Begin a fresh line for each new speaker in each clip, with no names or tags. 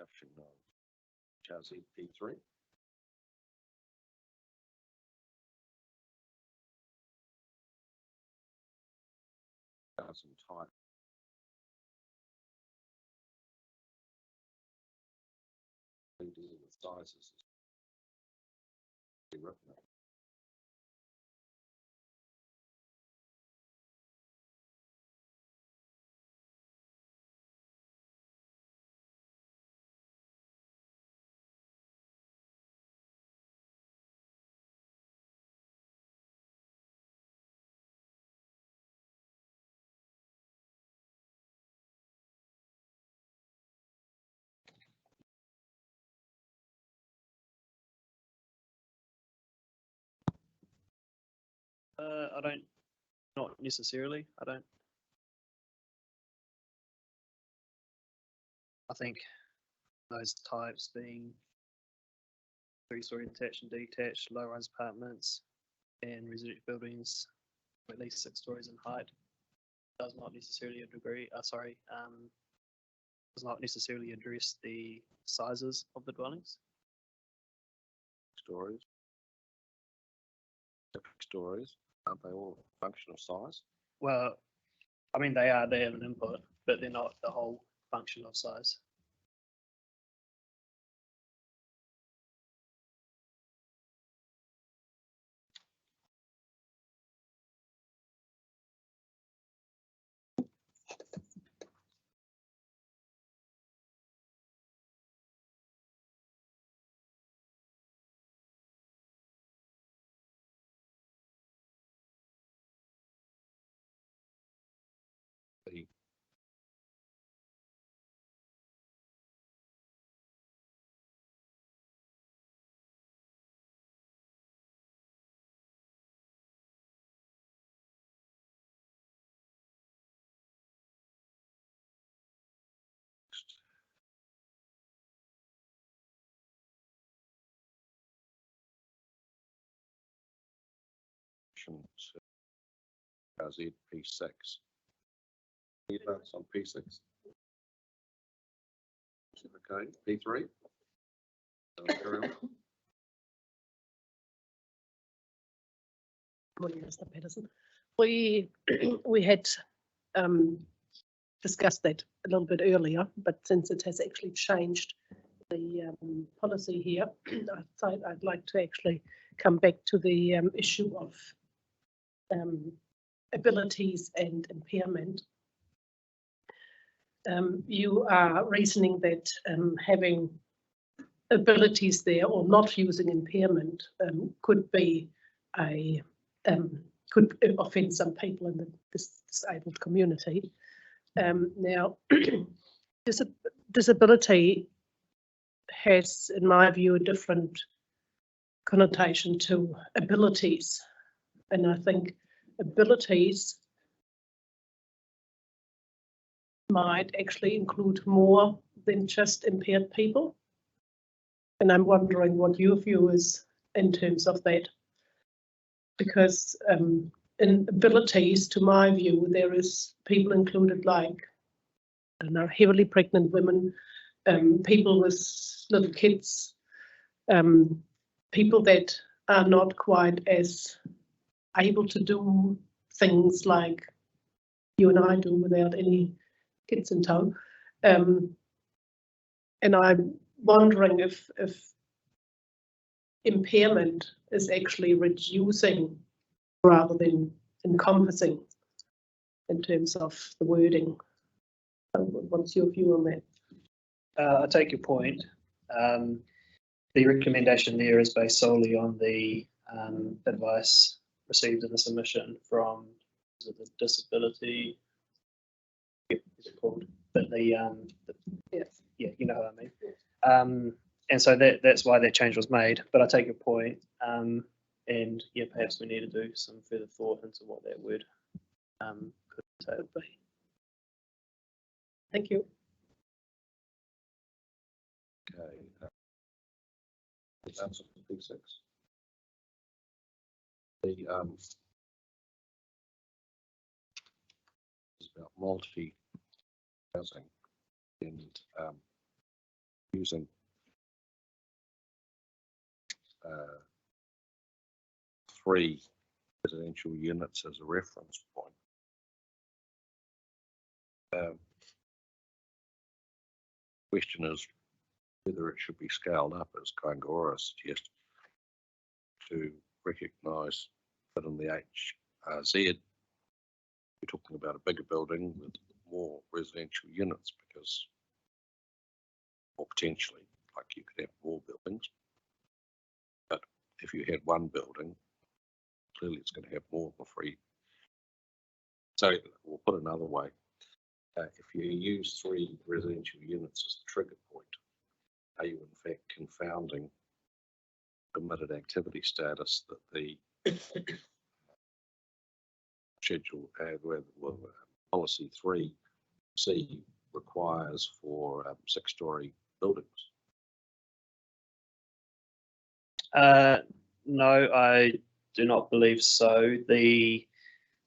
motion of Chelsea P3. Some type. Dealing with sizes.
I don't, not necessarily. I think those types being 3-story detached and detached, low-rise apartments, and residential buildings at least 6 stories in height does not necessarily does not necessarily address the sizes of the dwellings.
Stories. Different stories. Aren't they all a function of size?
Well, I mean, they have an input, but they're not the whole function of size.
The Chelsea P6. Any votes on P6? Okay, P3.
Morning, Mr. Peterson. We had discussed that a little bit earlier, but since it has actually changed the policy here, I'd like to actually come back to the issue of abilities and impairment. You are reasoning that having abilities there or not using impairment could be could offend some people in the disabled community. Now, disability has, in my view, a different connotation to abilities, and I think abilities might actually include more than just impaired people. And I'm wondering what your view is in terms of that. Because in abilities, to my view, there is people included like, I don't know, heavily pregnant women, people with little kids, people that are not quite as able to do things like you and I do without any kids in tow. And I'm wondering if impairment is actually reducing rather than encompassing in terms of the wording. What's your view on that?
I take your point. The recommendation there is based solely on the advice received in the submission from the disability. Is it called? But yeah, you know what I mean. And so that's why that change was made. But I take your point, and yeah, perhaps we need to do some further thought into what that word could be.
Thank you.
Okay. That's P6. The is about multi housing and using three residential units as a reference point. Question is whether it should be scaled up, as Kaingora suggested, to recognise that in the HRZ, we're talking about a bigger building with more residential units, because, or potentially, like you could have more buildings. But if you had one building, clearly it's going to have more than three. So we'll put it another way. If you use three residential units as the trigger point, are you in fact confounding permitted activity status that the schedule policy 3C requires for 6-story buildings?
No, I do not believe so. The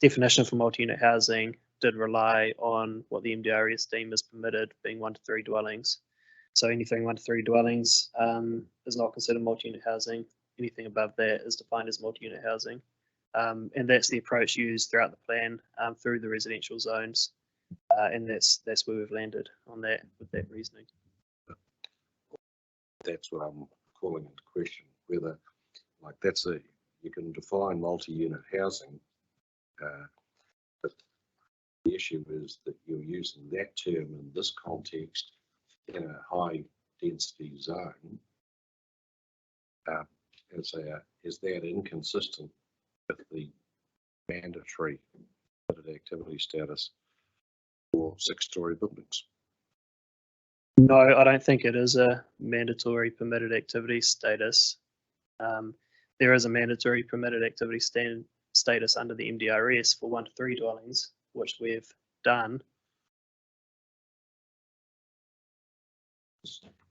definition for multi-unit housing did rely on what the MDRS deem as permitted, being 1 to 3 dwellings. So anything 1 to 3 dwellings is not considered multi-unit housing. Anything above that is defined as multi-unit housing. And that's the approach used throughout the plan through the residential zones. And that's where we've landed on that with that reasoning.
That's what I'm calling into question, whether like you can define multi-unit housing, but the issue is that you're using that term in this context in a high density zone. And so is that inconsistent with the mandatory permitted activity status for 6-story buildings?
No, I don't think it is a mandatory permitted activity status. There is a mandatory permitted activity status under the MDRS for 1 to 3 dwellings, which we've done.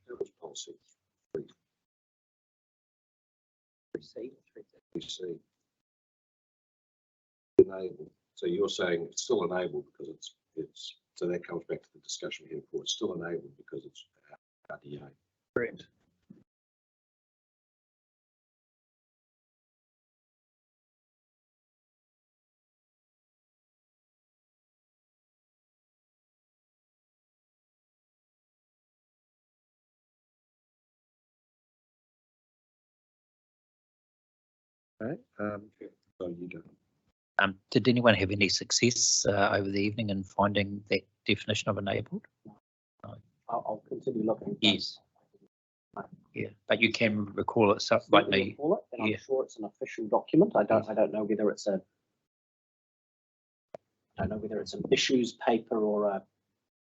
That was policy 3C. Enabled. So you're saying it's still enabled because it's so that comes back to the discussion we had before. It's still enabled because it's RDA.
Correct.
Okay. So you don't.
Did anyone have any success over the evening in finding that definition of enabled?
I'll continue looking.
Yes. Yeah, but you can recall it stuff like me.
Recall it, and
Yeah.
I'm sure it's an official document. I don't know whether it's an issues paper or a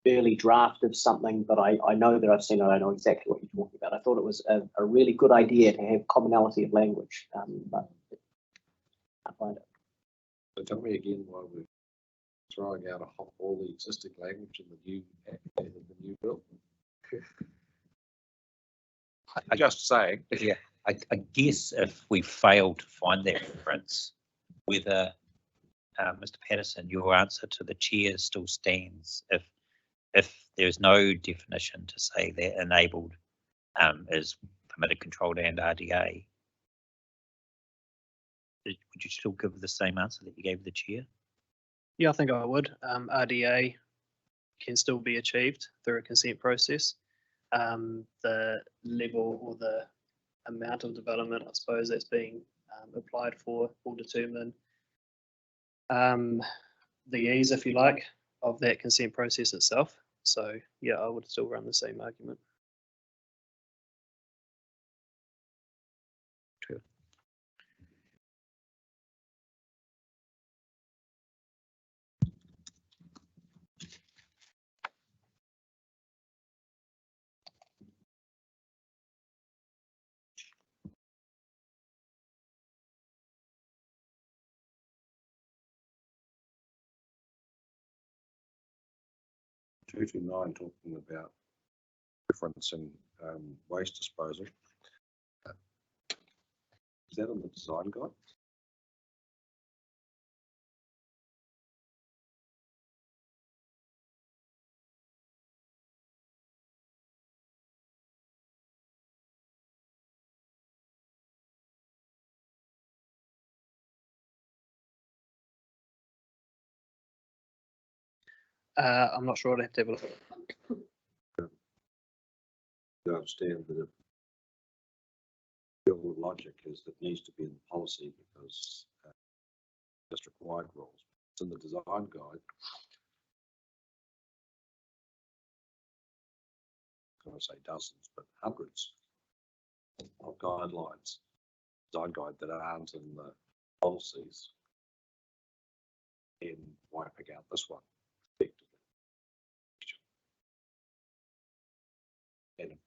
early draft of something, but I know that I've seen it. I know exactly what you're talking about. I thought it was a really good idea to have commonality of language, but I find it.
So tell me again why we're throwing out all the existing language in the new bill.
I
Just saying.
Yeah, I guess if we fail to find that reference, whether Mr. Patterson, your answer to the chair still stands. If there's no definition to say that enabled is permitted, controlled, and RDA, would you still give the same answer that you gave the chair?
Yeah, I think I would. RDA can still be achieved through a consent process. The level or the amount of development, I suppose, that's being applied for will determine the ease, if you like, of that consent process itself. So yeah, I would still run the same argument.
True.
Two to 9 talking about difference in waste disposal. Is that in the design guide?
I'm not sure. I'd have to have a look.
You understand that if your logic is that needs to be in the policy because district-wide rules. It's in the design guide. I can't say dozens, but hundreds of guidelines, design guide that aren't in the policies. In wiping out this one, effectively.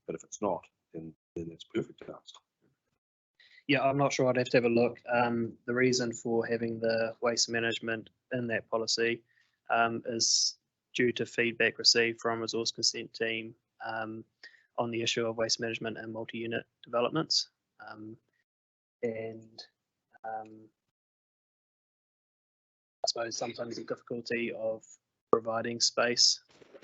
But if it's not, then it's perfect answer.
Yeah, I'm not sure. I'd have to have a look. The reason for having the waste management in that policy is due to feedback received from resource consent team on the issue of waste management and multi-unit developments. I suppose sometimes the difficulty of providing space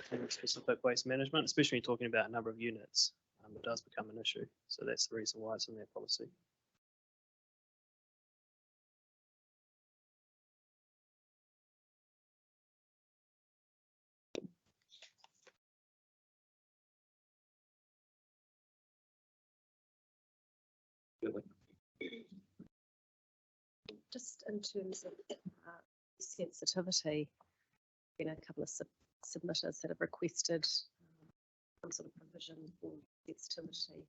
for specific waste management, especially talking about a number of units, it does become an issue. So that's the reason why it's in their policy.
Just in terms of sensitivity, a couple of submitters that have requested some sort of provision for sensitivity.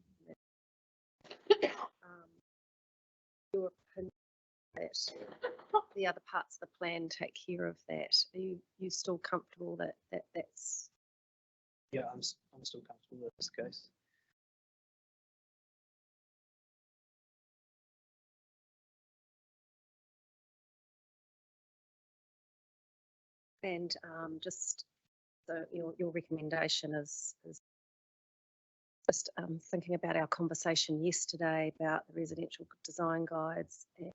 Your opinion that the other parts of the plan take care of that? Are you still comfortable that that's?
Yeah, I'm still comfortable with this case.
And just your recommendation is just thinking about our conversation yesterday about the residential design guides, and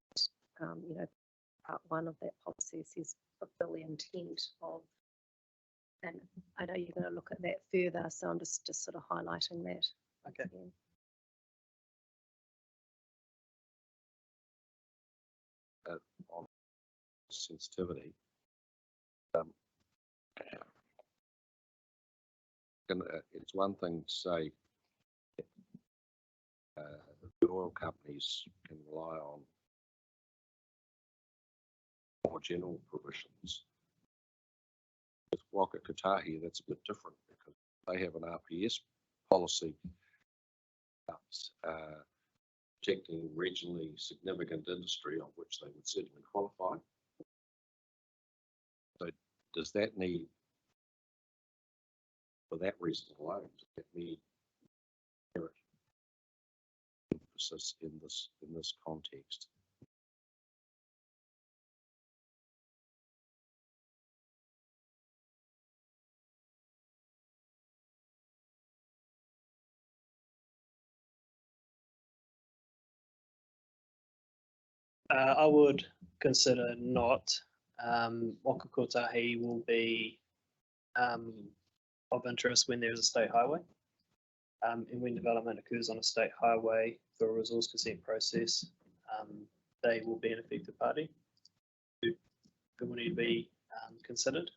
part 1 of that policy says fulfill the intent of, and I know you're going to look at that further, so I'm just sort of highlighting that.
Okay.
Again.
On sensitivity. It's one thing to say the oil companies can rely on more general provisions. With Waka Kotahi, that's a bit different because they have an RPS policy about protecting regionally significant industry, of which they would certainly qualify. So does that need, for that reason alone, does that need emphasis in this context?
I would consider not. Waka Kotahi will be of interest when there's a state highway. And when development occurs on a state highway for a resource consent process, they will be an affected party who will need to be considered.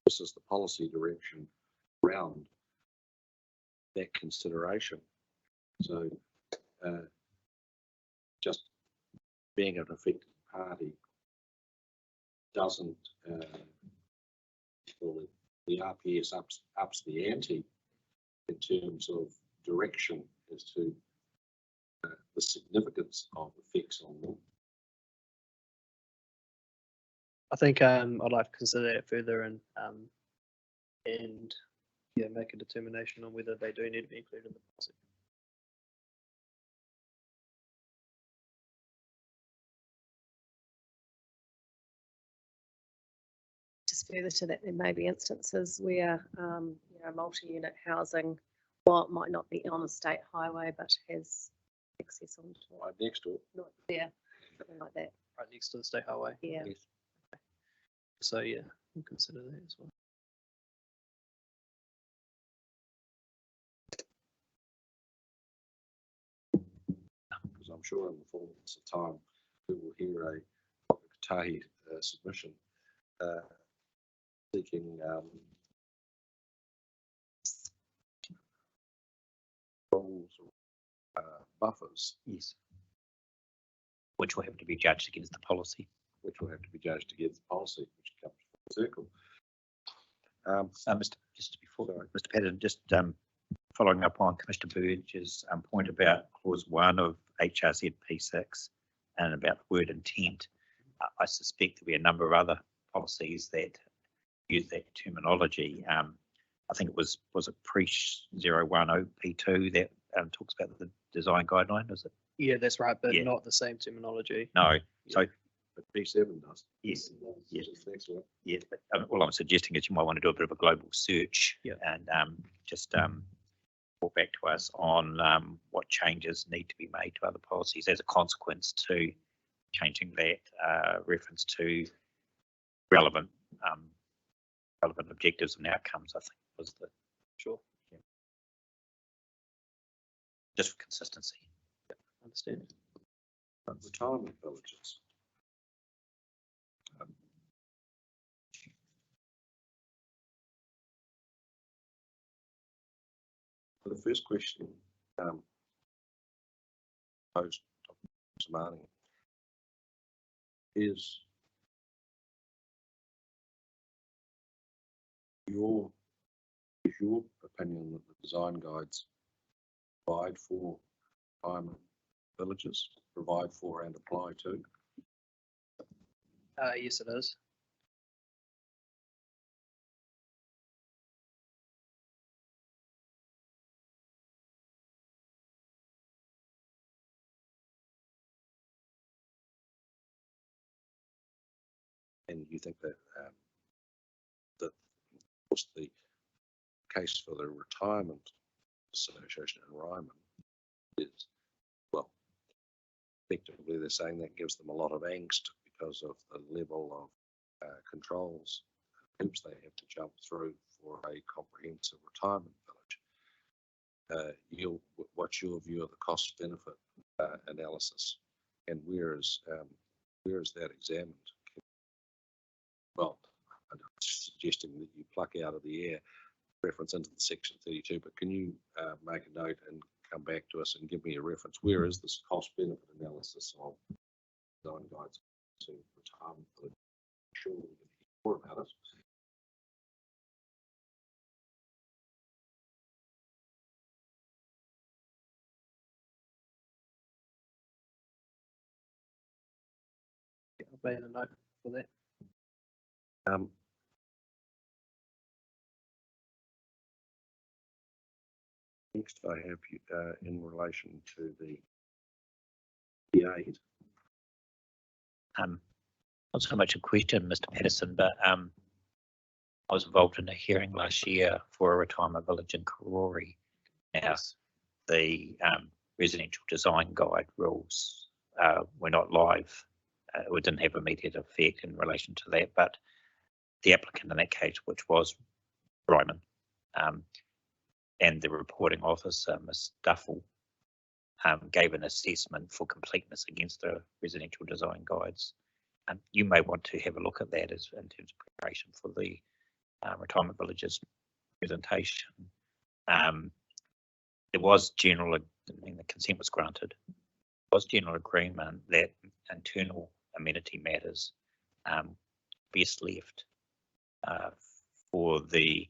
This is the policy direction around that consideration. So just being an affected party doesn't, well, the RPS ups the ante in terms of direction as to the significance of effects on them.
I think I'd like to consider that further and yeah, make a determination on whether they do need to be included in the policy.
Just further to that, there may be instances where multi-unit housing, while it might not be on a state highway, but has access onto it.
Right next to it.
Not there, something like that.
Right next to the state highway.
Yeah.
Yes.
So yeah, we'll consider that as well.
Because I'm sure in the fullness of time we will hear a Kotahi submission seeking rules, buffers,
Yes. Which will have to be judged against the policy.
which will have to be judged against policy, which comes full circle.
Just before, Mr. Patterson, just following up on Commissioner Burge's point about clause 1 of HRZP 6 and about the word intent. I suspect there'll be a number of other policies that use that terminology. I think it was it PREACH 010 P2 that talks about the design guideline, is it?
Yeah, that's right, but
Yeah.
not the same terminology.
No. So
But P7 does.
yes, yes.
Next one.
yeah. But all I'm suggesting is you might want to do a bit of a global search
Yeah.
and just report back to us on what changes need to be made to other policies as a consequence to changing that reference to relevant relevant objectives and outcomes, I think was the
Sure,
just for consistency.
understand.
Retirement villages. So the first question posed to Marnie is your opinion that the design guides provide for retirement villages, provide for and apply to?
Yes, it is.
And you think that that of course the case for the retirement association in Ryman is, well, effectively they're saying that gives them a lot of angst because of the level of controls, hoops they have to jump through for a comprehensive retirement village. What's your view of the cost benefit analysis, and where is that examined? Well, I'm not suggesting that you pluck out of the air reference into the section 32, but can you make a note and come back to us and give me a reference? Where is this cost benefit analysis of design guides to retirement village? Sure, we can hear more about it.
Yeah, I'll make a note for that.
Next, I have in relation to the P8.
Not so much a question, Mr. Patterson, but I was involved in a hearing last year for a retirement village in Karori. Now, the residential design guide rules were not live. We didn't have immediate effect in relation to that, but the applicant in that case, which was Ryman, and the reporting officer, Ms. Duffel, gave an assessment for completeness against the residential design guides. You may want to have a look at that as in terms of preparation for the retirement villages presentation. There was general, the consent was granted. There was general agreement that internal amenity matters best left for the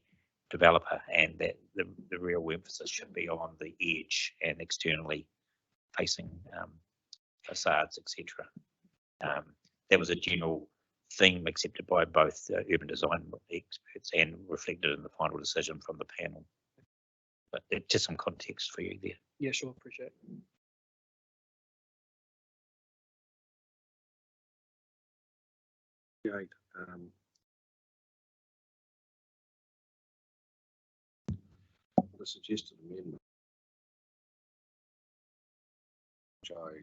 developer, and that the real emphasis should be on the edge and externally facing facades, etc. That was a general theme accepted by both urban design experts and reflected in the final decision from the panel. But just some context for you there.
Yeah, sure, appreciate it.
P8. The suggested amendment, which I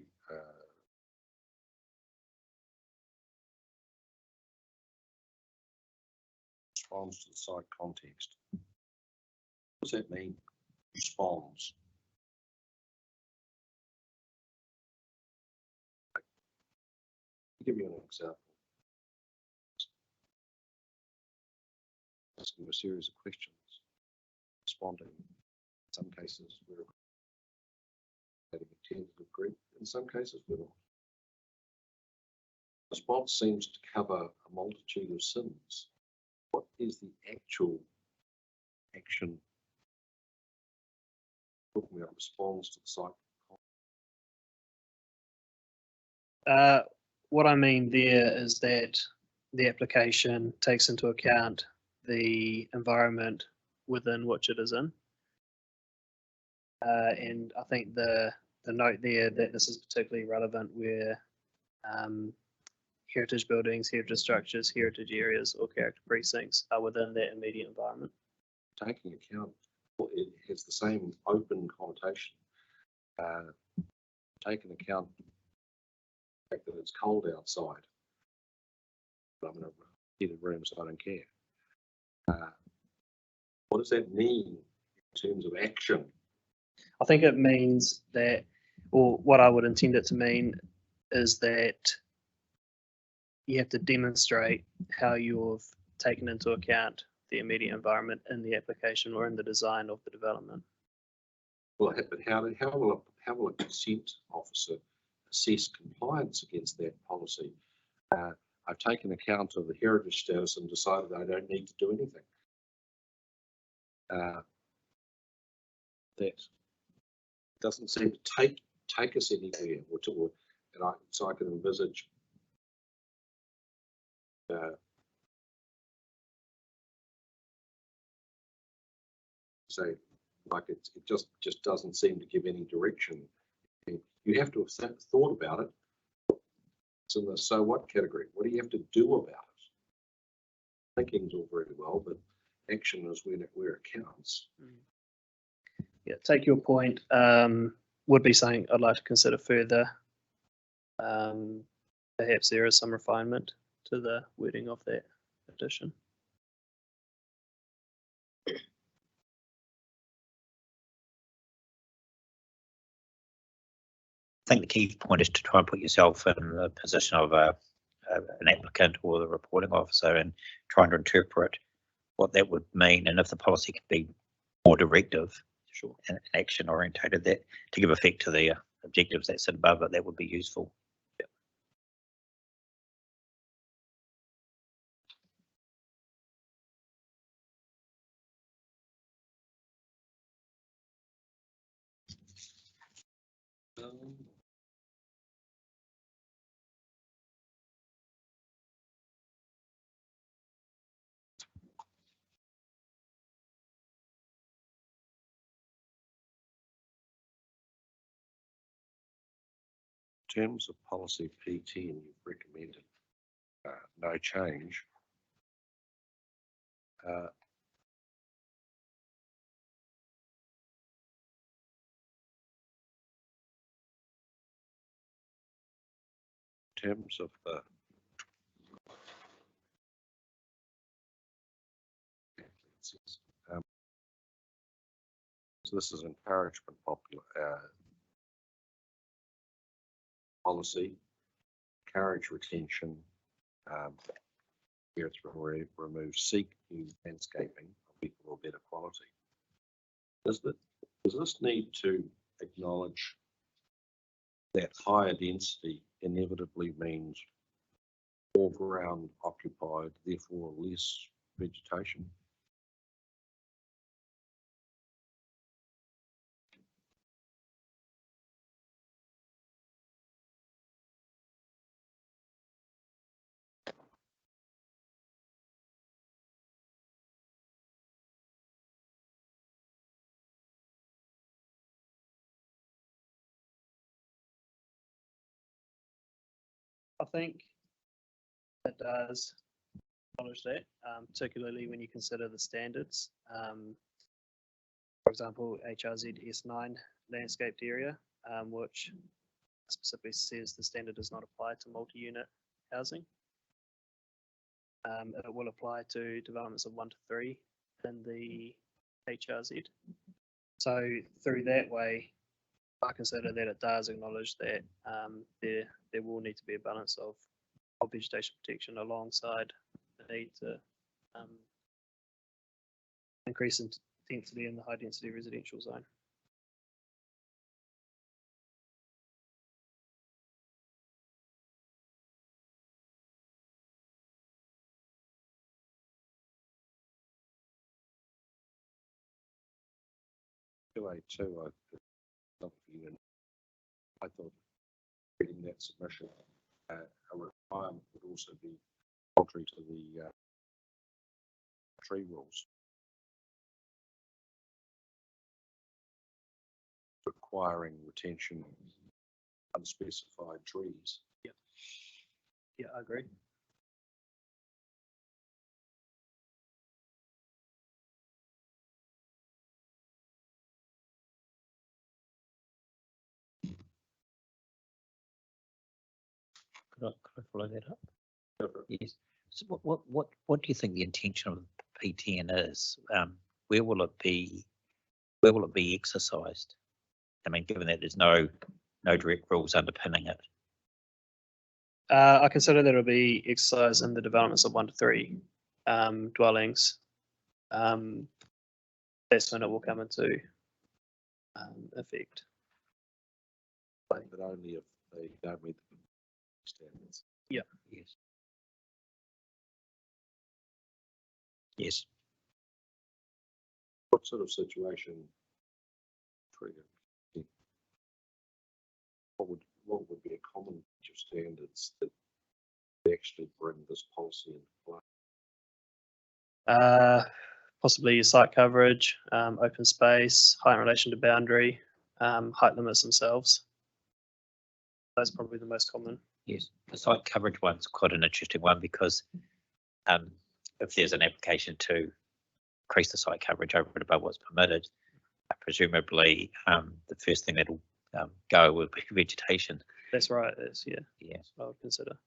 responds to the site context. What does that mean? Responds. I'll give you an example. asking a series of questions, responding. In some cases, we're getting a tentative group. In some cases, we're not. Response seems to cover a multitude of sins. What is the actual action? Talking about response to the cycle.
What I mean there is that the application takes into account the environment within which it is in. And I think the note there that this is particularly relevant where heritage buildings, heritage structures, heritage areas or character precincts are within that immediate environment.
Taking account, it has the same open connotation. Taking account the fact that it's cold outside. But I'm in a heated room, so I don't care. What does that mean in terms of action?
I think it means that, or what I would intend it to mean is that you have to demonstrate how you've taken into account the immediate environment in the application or in the design of the development.
Well, but how will a consent officer assess compliance against that policy? I've taken account of the heritage status and decided I don't need to do anything. That doesn't seem to take us anywhere, so I can envisage say like it just doesn't seem to give any direction. You have to have thought about it. It's in the so what category. What do you have to do about it? Thinking's all very well, but action is where it counts.
Yeah, take your point. Would be something I'd like to consider further. Perhaps there is some refinement to the wording of that addition.
I think the key point is to try and put yourself in the position of an applicant or the reporting officer and trying to interpret what that would mean, and if the policy could be more directive, sure, and action orientated, that to give effect to the objectives that sit above it, that would be useful.
In terms of policy P10, you've recommended no change. In terms of the so this is encouragement policy, encourage retention, where it's removed, seek new landscaping of equal or better quality. Does this need to acknowledge that higher density inevitably means more ground occupied, therefore less vegetation?
I think it does acknowledge that, particularly when you consider the standards. For example, HRZ S9 landscaped area, which specifically says the standard does not apply to multi-unit housing. It will apply to developments of 1 to 3 in the HRZ. So through that way, I consider that it does acknowledge that there will need to be a balance of vegetation protection alongside the need to increase in density in the high density residential zone.
I thought reading that submission, a requirement would also be contrary to the tree rules. Requiring retention of unspecified trees.
Yeah, I agree.
Could I follow that up? Yes. So what do you think the intention of the P10 is? Where will it be? Where will it be exercised? I mean, given that there's no direct rules underpinning it.
I consider that it'll be exercised in the developments of 1 to 3 dwellings. That's when it will come into effect.
But only if they don't meet the standards.
Yeah.
Yes. Yes.
What sort of situation trigger? What would be a common range of standards that actually bring this policy into play?
Possibly your site coverage, open space, height in relation to boundary, height limits themselves. That's probably the most common.
Yes, the site coverage one's quite an interesting one because if there's an application to increase the site coverage over and above what's permitted, presumably the first thing that'll go will be vegetation.
That's right. That's
Yeah.
That's what I would consider.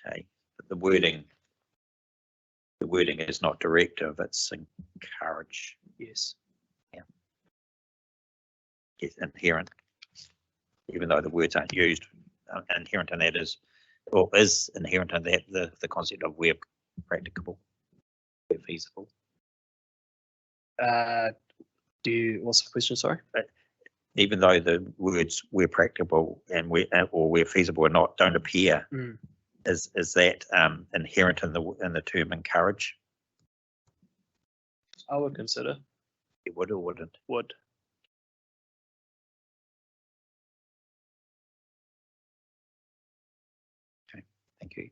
Okay, but the wording is not directive; it's encourage.
Yes.
Yeah. It's inherent, even though the words aren't used. Inherent in that is inherent in that the concept of where practicable, where feasible.
What's the question? Sorry.
Even though the words where practicable and where feasible or not don't appear, is that inherent in the term encourage?
I would consider.
It would or wouldn't?
Would.
Okay, thank you.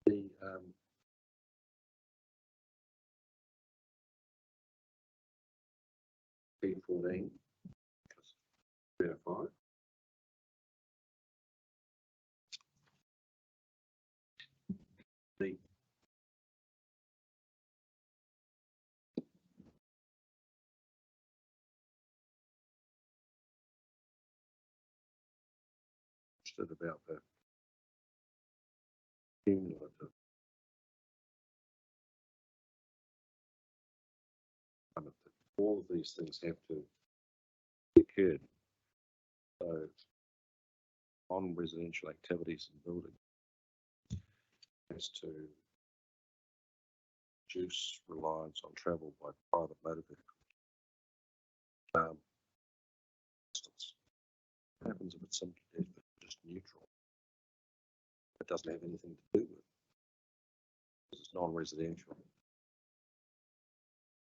The P14 verify. The about the cumulative all of these things have to be occurred. So on residential activities and building is to reduce reliance on travel by private motor vehicles. What happens if it's simply just neutral? It doesn't have anything to do with it. It's non-residential.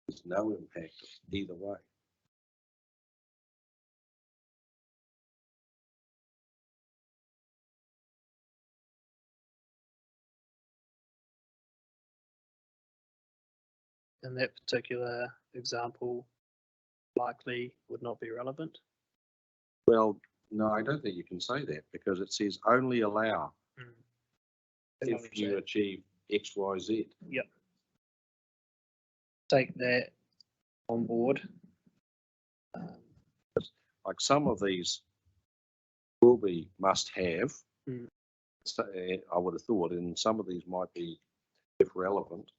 There's no impact either way.
In that particular example, likely would not be relevant.
Well, no, I don't think you can say that because it says only allow if you achieve X, Y, Z.
Yep. Take that on board.
Like some of these will be must have. So, I would have thought, and some of these might be if relevant,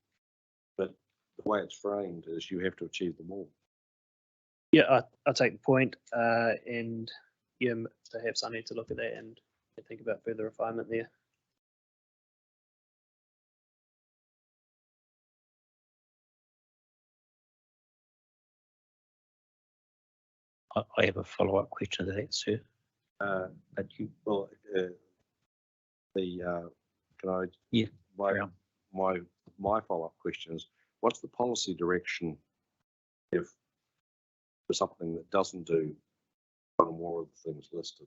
but the way it's framed is you have to achieve them all.
Yeah, I take the point, and yeah, perhaps I need to look at that and think about further refinement there.
I have a follow-up question to that, sir.
But you, well, can I?
Yeah,
My follow-up question is, what's the policy direction if for something that doesn't do one or more of the things listed?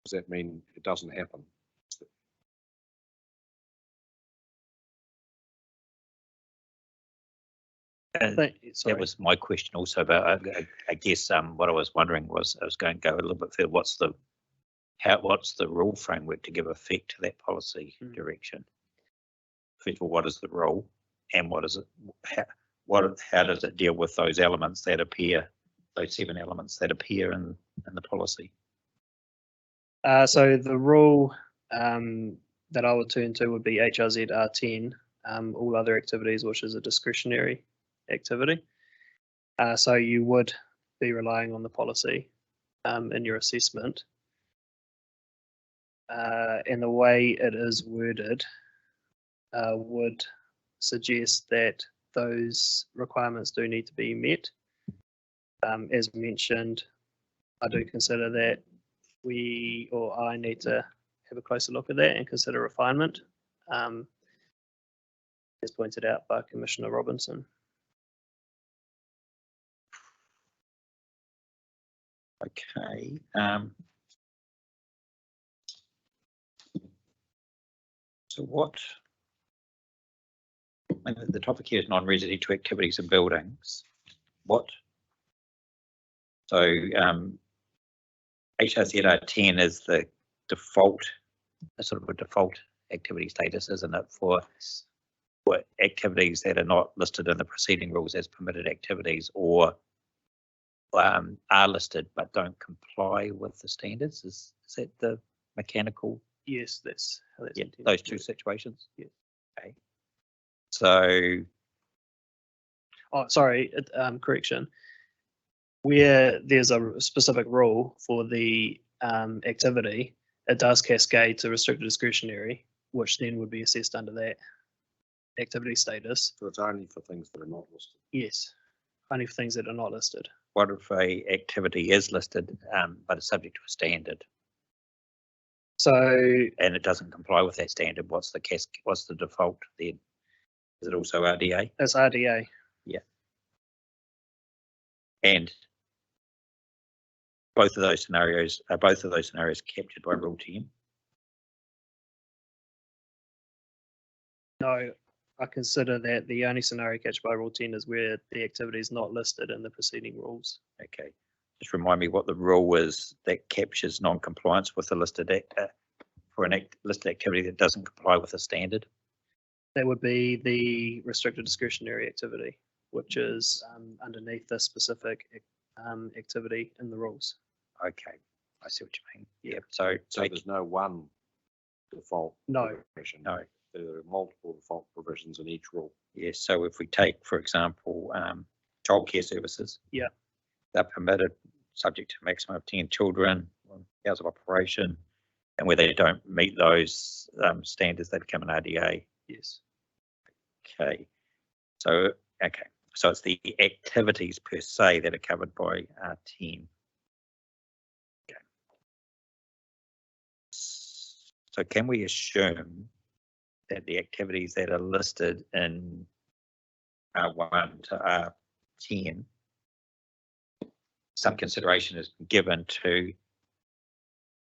Does that mean it doesn't happen?
That was my question also, but I guess what I was wondering was, I was going to go a little bit further. What's the rule framework to give effect to that policy direction? First of all, what is the rule, and what is it? How does it deal with those elements that appear, those 7 elements that appear in the policy?
So the rule that I would turn to would be HRZ R10, all other activities, which is a discretionary activity. So you would be relying on the policy in your assessment. And the way it is worded would suggest that those requirements do need to be met. As mentioned, I do consider that I need to have a closer look at that and consider refinement, as pointed out by Commissioner Robinson.
Okay. So what? The topic here is non-residential activities and buildings. What? So HRZR 10 is the default, sort of a default activity status, isn't it, for activities that are not listed in the proceeding rules as permitted activities, or are listed but don't comply with the standards? Is that the mechanical?
Yes, that's how that's intended.
Those two situations.
Yeah.
Okay. So.
Oh, sorry. Correction. Where there's a specific rule for the activity, it does cascade to restricted discretionary, which then would be assessed under that activity status.
So it's only for things that are not listed?
Yes, only for things that are not listed.
What if a activity is listed but is subject to a standard?
So,
and it doesn't comply with that standard, what's the default then? Is it also RDA?
it's RDA.
Yeah. And both of those scenarios captured by Rule 10?
No, I consider that the only scenario captured by Rule 10 is where the activity is not listed in the preceding rules.
Okay. Just remind me what the rule is that captures non-compliance with a listed for an listed activity that doesn't comply with a standard.
That would be the restricted discretionary activity, which is underneath the specific activity in the rules.
Okay, I see what you mean. Yeah. So
there's no one default.
No.
Provision.
No.
There are multiple default provisions in each rule.
Yes. So if we take, for example, childcare services.
Yeah.
They're permitted subject to a maximum of 10 children, hours of operation, and where they don't meet those standards, they become an RDA.
Yes.
Okay. So it's the activities per se that are covered by R10. Okay. So can we assume that the activities that are listed in R1 to R10, some consideration is given to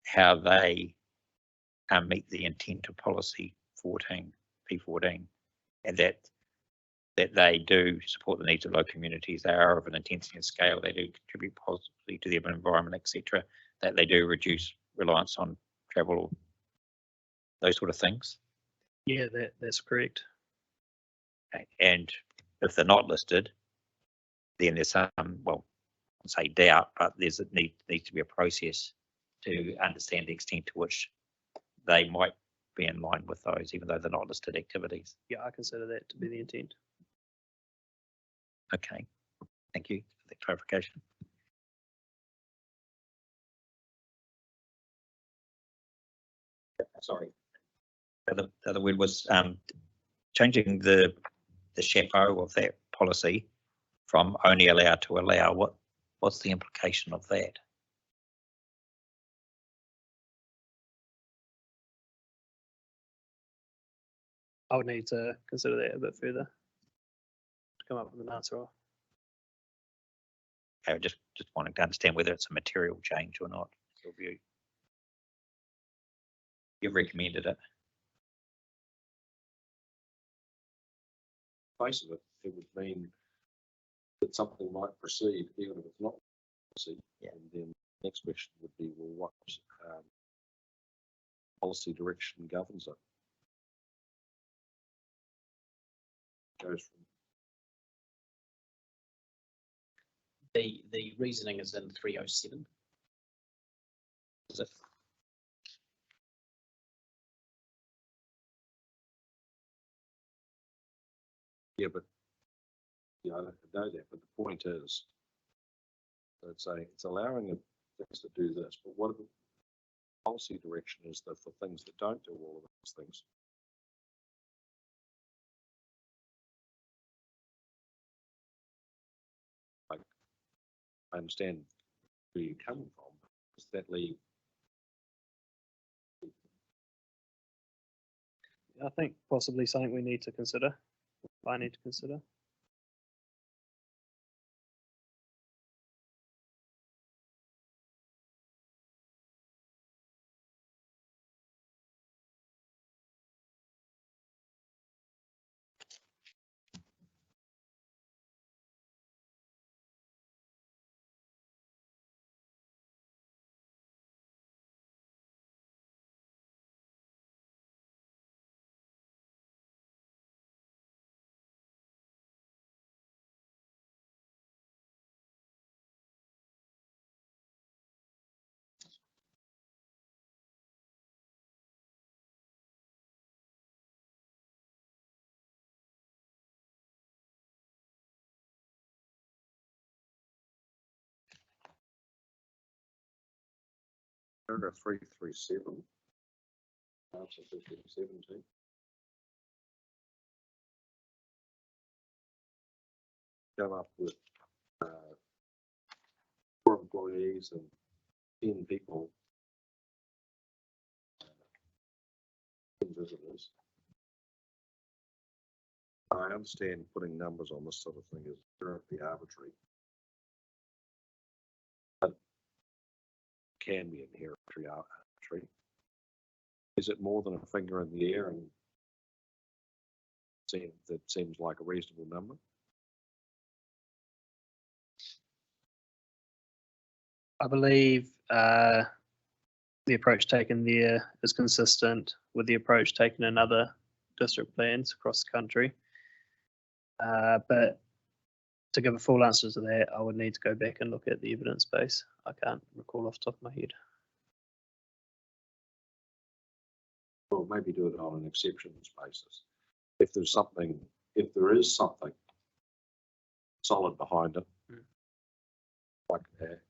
how they meet the intent of policy P14, and that they do support the needs of local communities, they are of an intensity and scale, they do contribute positively to the urban environment, etc., that they do reduce reliance on travel, those sort of things.
Yeah, that's correct.
Okay. And if they're not listed, then there's some, well, I'll say doubt, but needs to be a process to understand the extent to which they might be in line with those, even though they're not listed activities.
Yeah, I consider that to be the intent.
Okay, thank you for the clarification.
Sorry.
The other word was changing the chapeau of that policy from only allowed to allow. What's the implication of that?
I would need to consider that a bit further to come up with an answer.
Okay, just wanting to understand whether it's a material change or not. Your view. You've recommended it.
Face of it, it would mean that something might proceed even if it's not proceed.
Yeah.
And then the next question would be, well, what policy direction governs it? Goes from
The reasoning is in 307. Is it?
yeah, but yeah, I don't know that. But the point is, it's allowing things to do this, but what the policy direction is that for things that don't do all of those things. Like, I understand where you're coming from. Does that leave?
I think possibly something we need to consider. I need to consider.
Paragraph 337. Answer 1517. Come up with 4 employees and 10 people, 10 visitors. I understand putting numbers on this sort of thing is currently arbitrary. But can be inherently arbitrary. Is it more than a finger in the air and that seems like a reasonable number?
I believe the approach taken there is consistent with the approach taken in other district plans across the country. But to give a full answer to that, I would need to go back and look at the evidence base. I can't recall off the top of my head.
Well, maybe do it on an exceptions basis. If there is something solid behind it, like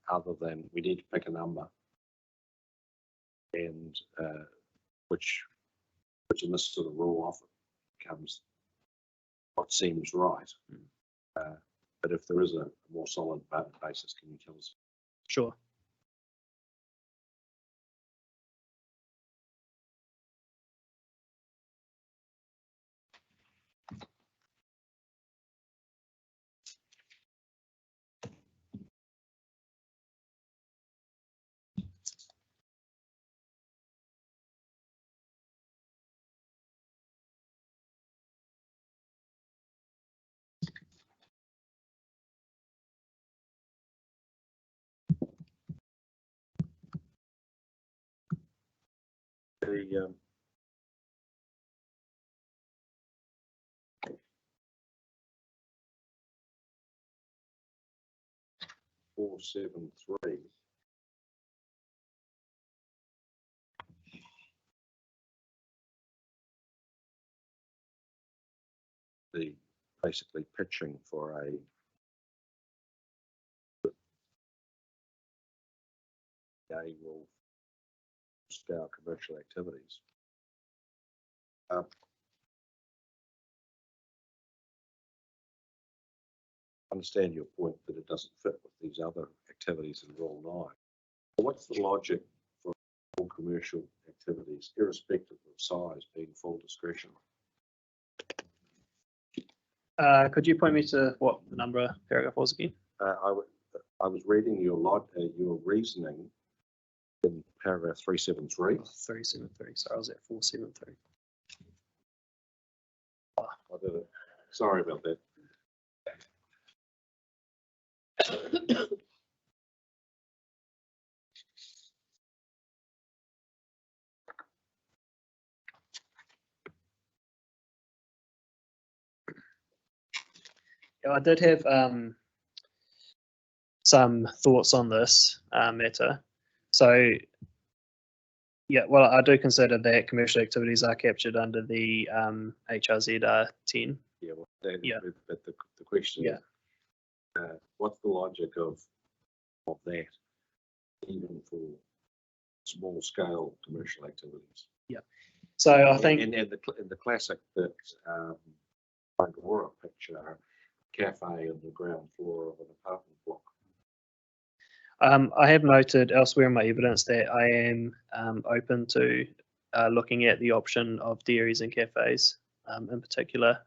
other than we need to pick a number, and which in this sort of rule often becomes what seems right. But if there is a more solid basis, can you tell us?
Sure.
The 473. The basically pitching for a they will scale commercial activities. Understand your point that it doesn't fit with these other activities in Rule 9. But what's the logic for all commercial activities, irrespective of size, being full discretion?
Could you point me to what the number paragraph was again?
I was reading your reasoning in paragraph 373.
373. Sorry, I was at 473.
I did it. Sorry about that.
Yeah, I did have some thoughts on this matter. So, yeah, well, I do consider that commercial activities are captured under the HRZR 10.
Yeah, well,
Yeah.
But the question is, what's the logic of that, even for small scale commercial activities?
Yeah. So I think,
and the classic that Angora picture, cafe on the ground floor of an apartment block.
I have noted elsewhere in my evidence that I am open to looking at the option of dairies and cafes, in particular,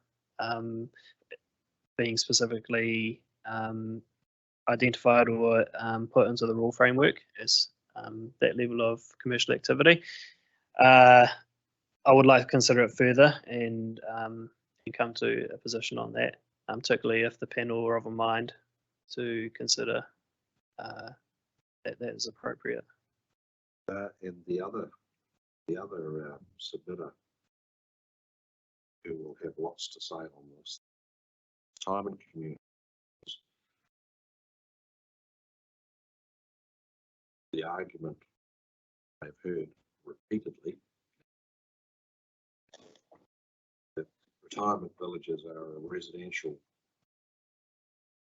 being specifically identified or put into the rule framework as that level of commercial activity. I would like to consider it further and come to a position on that, particularly if the panel are of a mind to consider that is appropriate.
And the other submitter, who will have lots to say on this, retirement communities. The argument I've heard repeatedly that retirement villages are a residential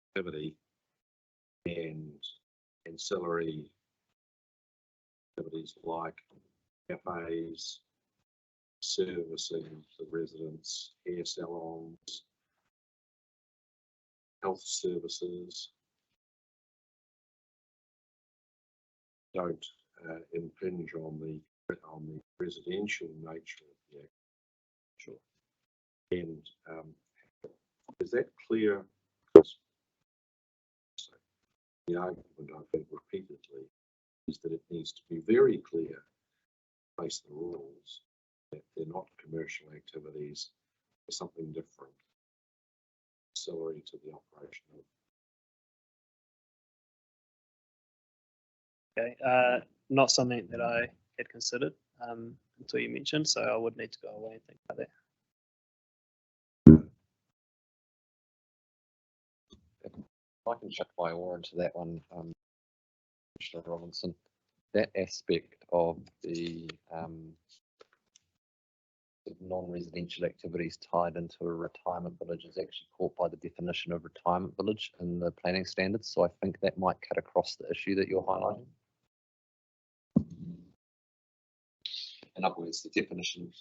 activity and ancillary activities like cafes, servicing the residents, hair salons, health services don't impinge on the residential nature of the actual. And is that clear? Because the argument I've heard repeatedly is that it needs to be very clear, based on the rules, that they're not commercial activities, they're something different, ancillary to the operation of.
Okay, not something that I had considered until you mentioned, so I would need to go away and think about that.
I can chuck my oar into that one, Commissioner Robinson. That aspect of the non-residential activities tied into a retirement village is actually caught by the definition of retirement village in the planning standards. So I think that might cut across the issue that you're highlighting. In other words, the definition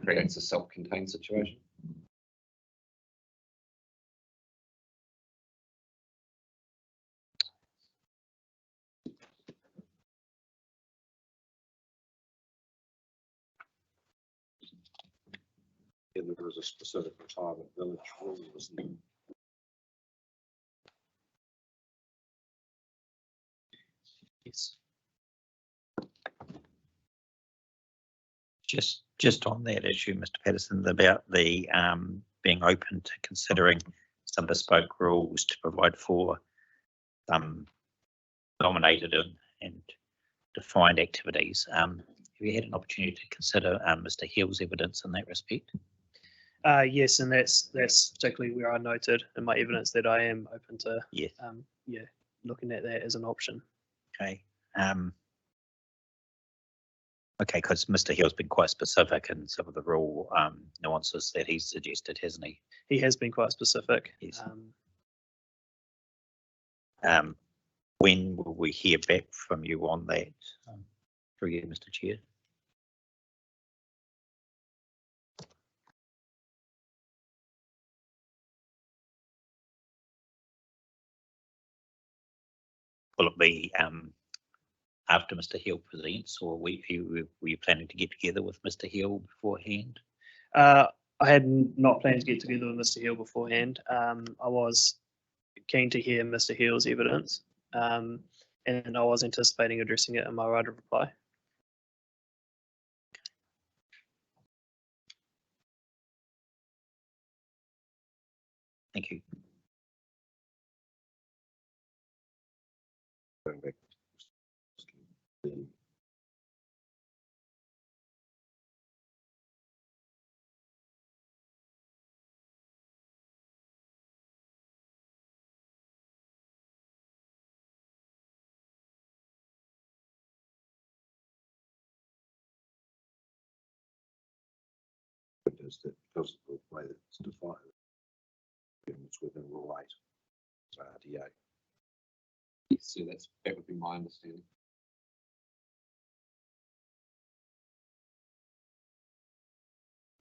creates a self-contained situation.
And there is a specific retirement village rule, isn't there?
Yes.
Just on that issue, Mr. Patterson, about the being open to considering some bespoke rules to provide for nominated and defined activities. Have you had an opportunity to consider Mr. Hill's evidence in that respect?
Yes, and that's particularly where I noted in my evidence that I am open to looking at that as an option.
Okay. Okay, because Mr. Hill's been quite specific in some of the rule nuances that he's suggested, hasn't he?
He has been quite specific.
Yes. when will we hear back from you on that? Through you, Mr. Chair. Will it be after Mr. Hill presents, or were you planning to get together with Mr. Hill beforehand?
I had not planned to get together with Mr. Hill beforehand. I was keen to hear Mr. Hill's evidence, and I was anticipating addressing it in my right of reply.
Thank you.
Going back to the is that because of the way that it's defined, it's within Rule 8, so RDA.
Yes, so that would be my understanding.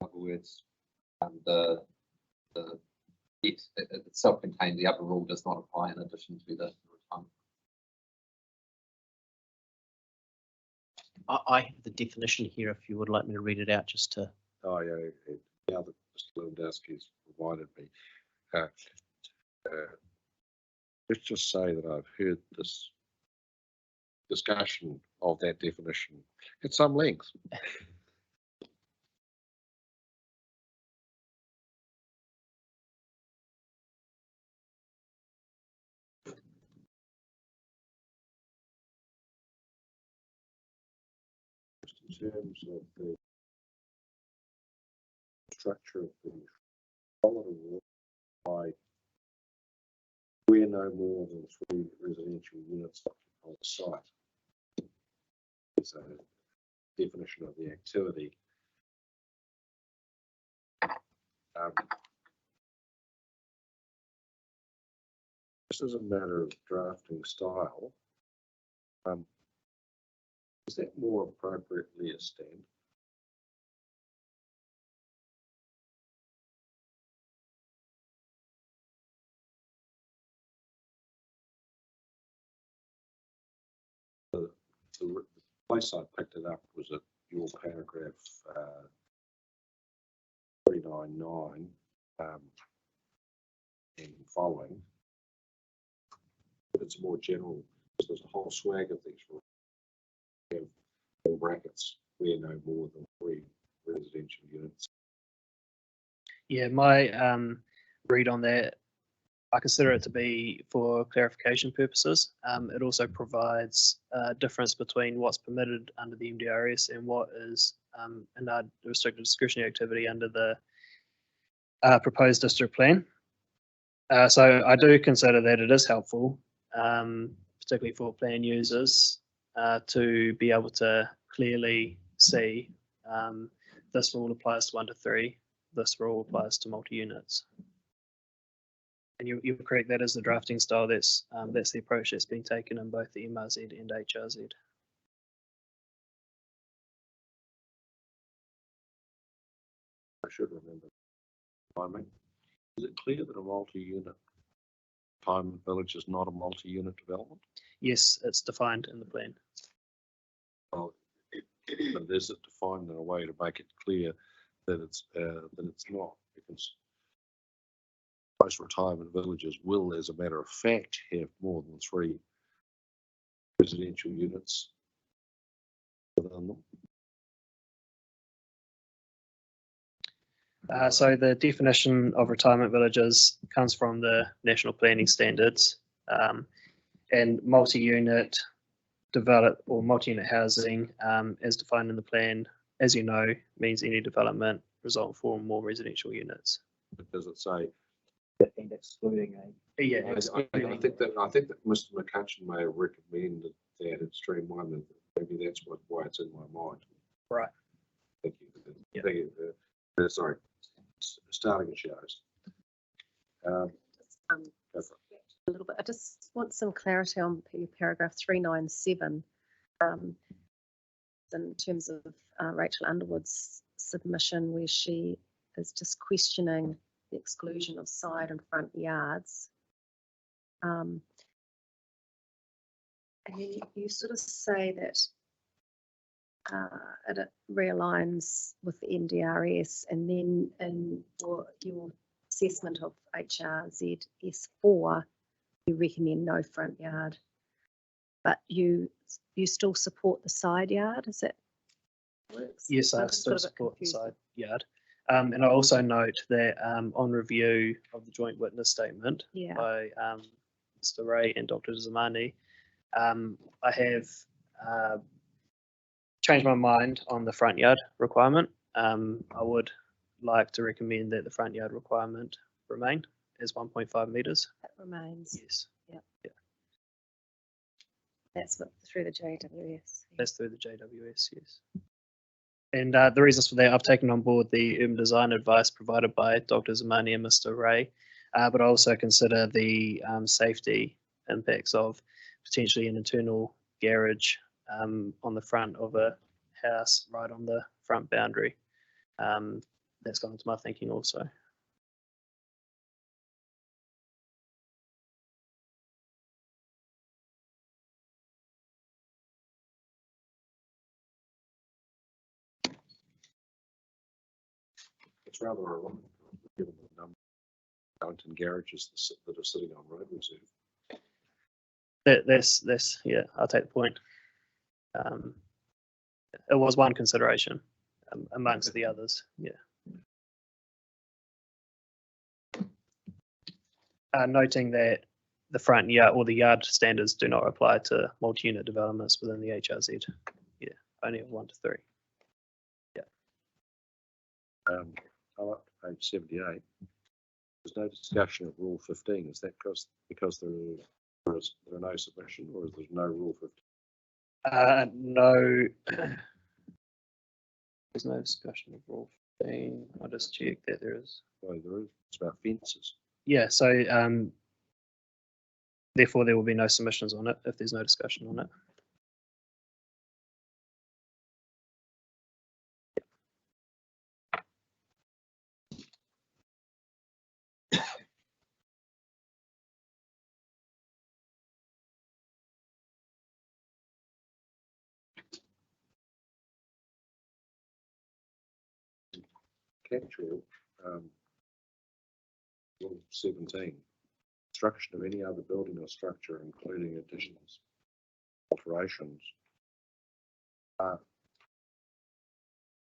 In other words, it's self-contained. The other rule does not apply in addition to the retirement.
I have the definition here if you would like me to read it out just to.
Oh, yeah, now that Mr. Lewandowski's provided me. Let's just say that I've heard this discussion of that definition at some length. Just in terms of the structure of the holiday rule, by where no more than 3 residential units occupy the site. It's a definition of the activity. This is a matter of drafting style. Is that more appropriately a stand? The place I picked it up was at your paragraph 399 and following. But it's more general. There's a whole swag of these rules. We have in brackets where no more than 3 residential units.
Yeah, my read on that, I consider it to be for clarification purposes. It also provides a difference between what's permitted under the MDRS and what is an restricted discretionary activity under the proposed district plan. So I do consider that it is helpful, particularly for plan users, to be able to clearly see this rule applies to 1 to 3, this rule applies to multi-units. And you're correct, that is the drafting style. That's the approach that's being taken in both the MRZ and HRZ.
I should remember timing. Is it clear that a multi-unit retirement village is not a multi-unit development?
Yes, it's defined in the plan.
Well, but is it defined in a way to make it clear that it's not? Because most retirement villages will, as a matter of fact, have more than 3 residential units within them.
So the definition of retirement villages comes from the National Planning Standards, and multi-unit develop or multi-unit housing, as defined in the plan, as you know, means any development resulting in 4 or more residential units.
Does it say?
And excluding a.
Yeah,
I think that Mr. McCutcheon may have recommended that in stream 1, and maybe that's why it's in my mind.
Right.
Thank you.
Yeah.
Thank you. Sorry. Starting shows.
A little bit. I just want some clarity on paragraph 397. In terms of Rachel Underwood's submission, where she is just questioning the exclusion of side and front yards. And then you sort of say that it realigns with the NDRS, and then in your assessment of HRZS4, you recommend no front yard, but you still support the side yard. Is that works?
Yes, I
I'm just
still
sort of a bit
support the
confused.
side yard. And I also note that on review of the joint witness statement
Yeah.
by Mr. Ray and Dr. Zamani, I have changed my mind on the front yard requirement. I would like to recommend that the front yard requirement remain as 1.5 metres.
That remains.
Yes.
That's through the JWS.
That's through the JWS, yes. And the reasons for that, I've taken on board the urban design advice provided by Dr. Zamani and Mr. Ray, but I also consider the safety impacts of potentially an internal garage on the front of a house right on the front boundary. That's gone into my thinking also.
It's rather ironic, given the number of Downton garages that are sitting on road reserve.
That's yeah, I'll take the point. It was one consideration amongst the others, yeah. Noting that the front yard or the yard standards do not apply to multi-unit developments within the HRZ. Yeah, only of 1 to 3.
I'm up to page 78. There's no discussion of Rule 15. Is that because there are no submission, or is there no Rule 15?
No, there's no discussion of Rule 15. I'll just check that there is.
No, there is. It's about fences.
Yeah, so therefore there will be no submissions on it if there's no discussion on it.
Catch-all, Rule 17. Construction of any other building or structure, including additions, alterations.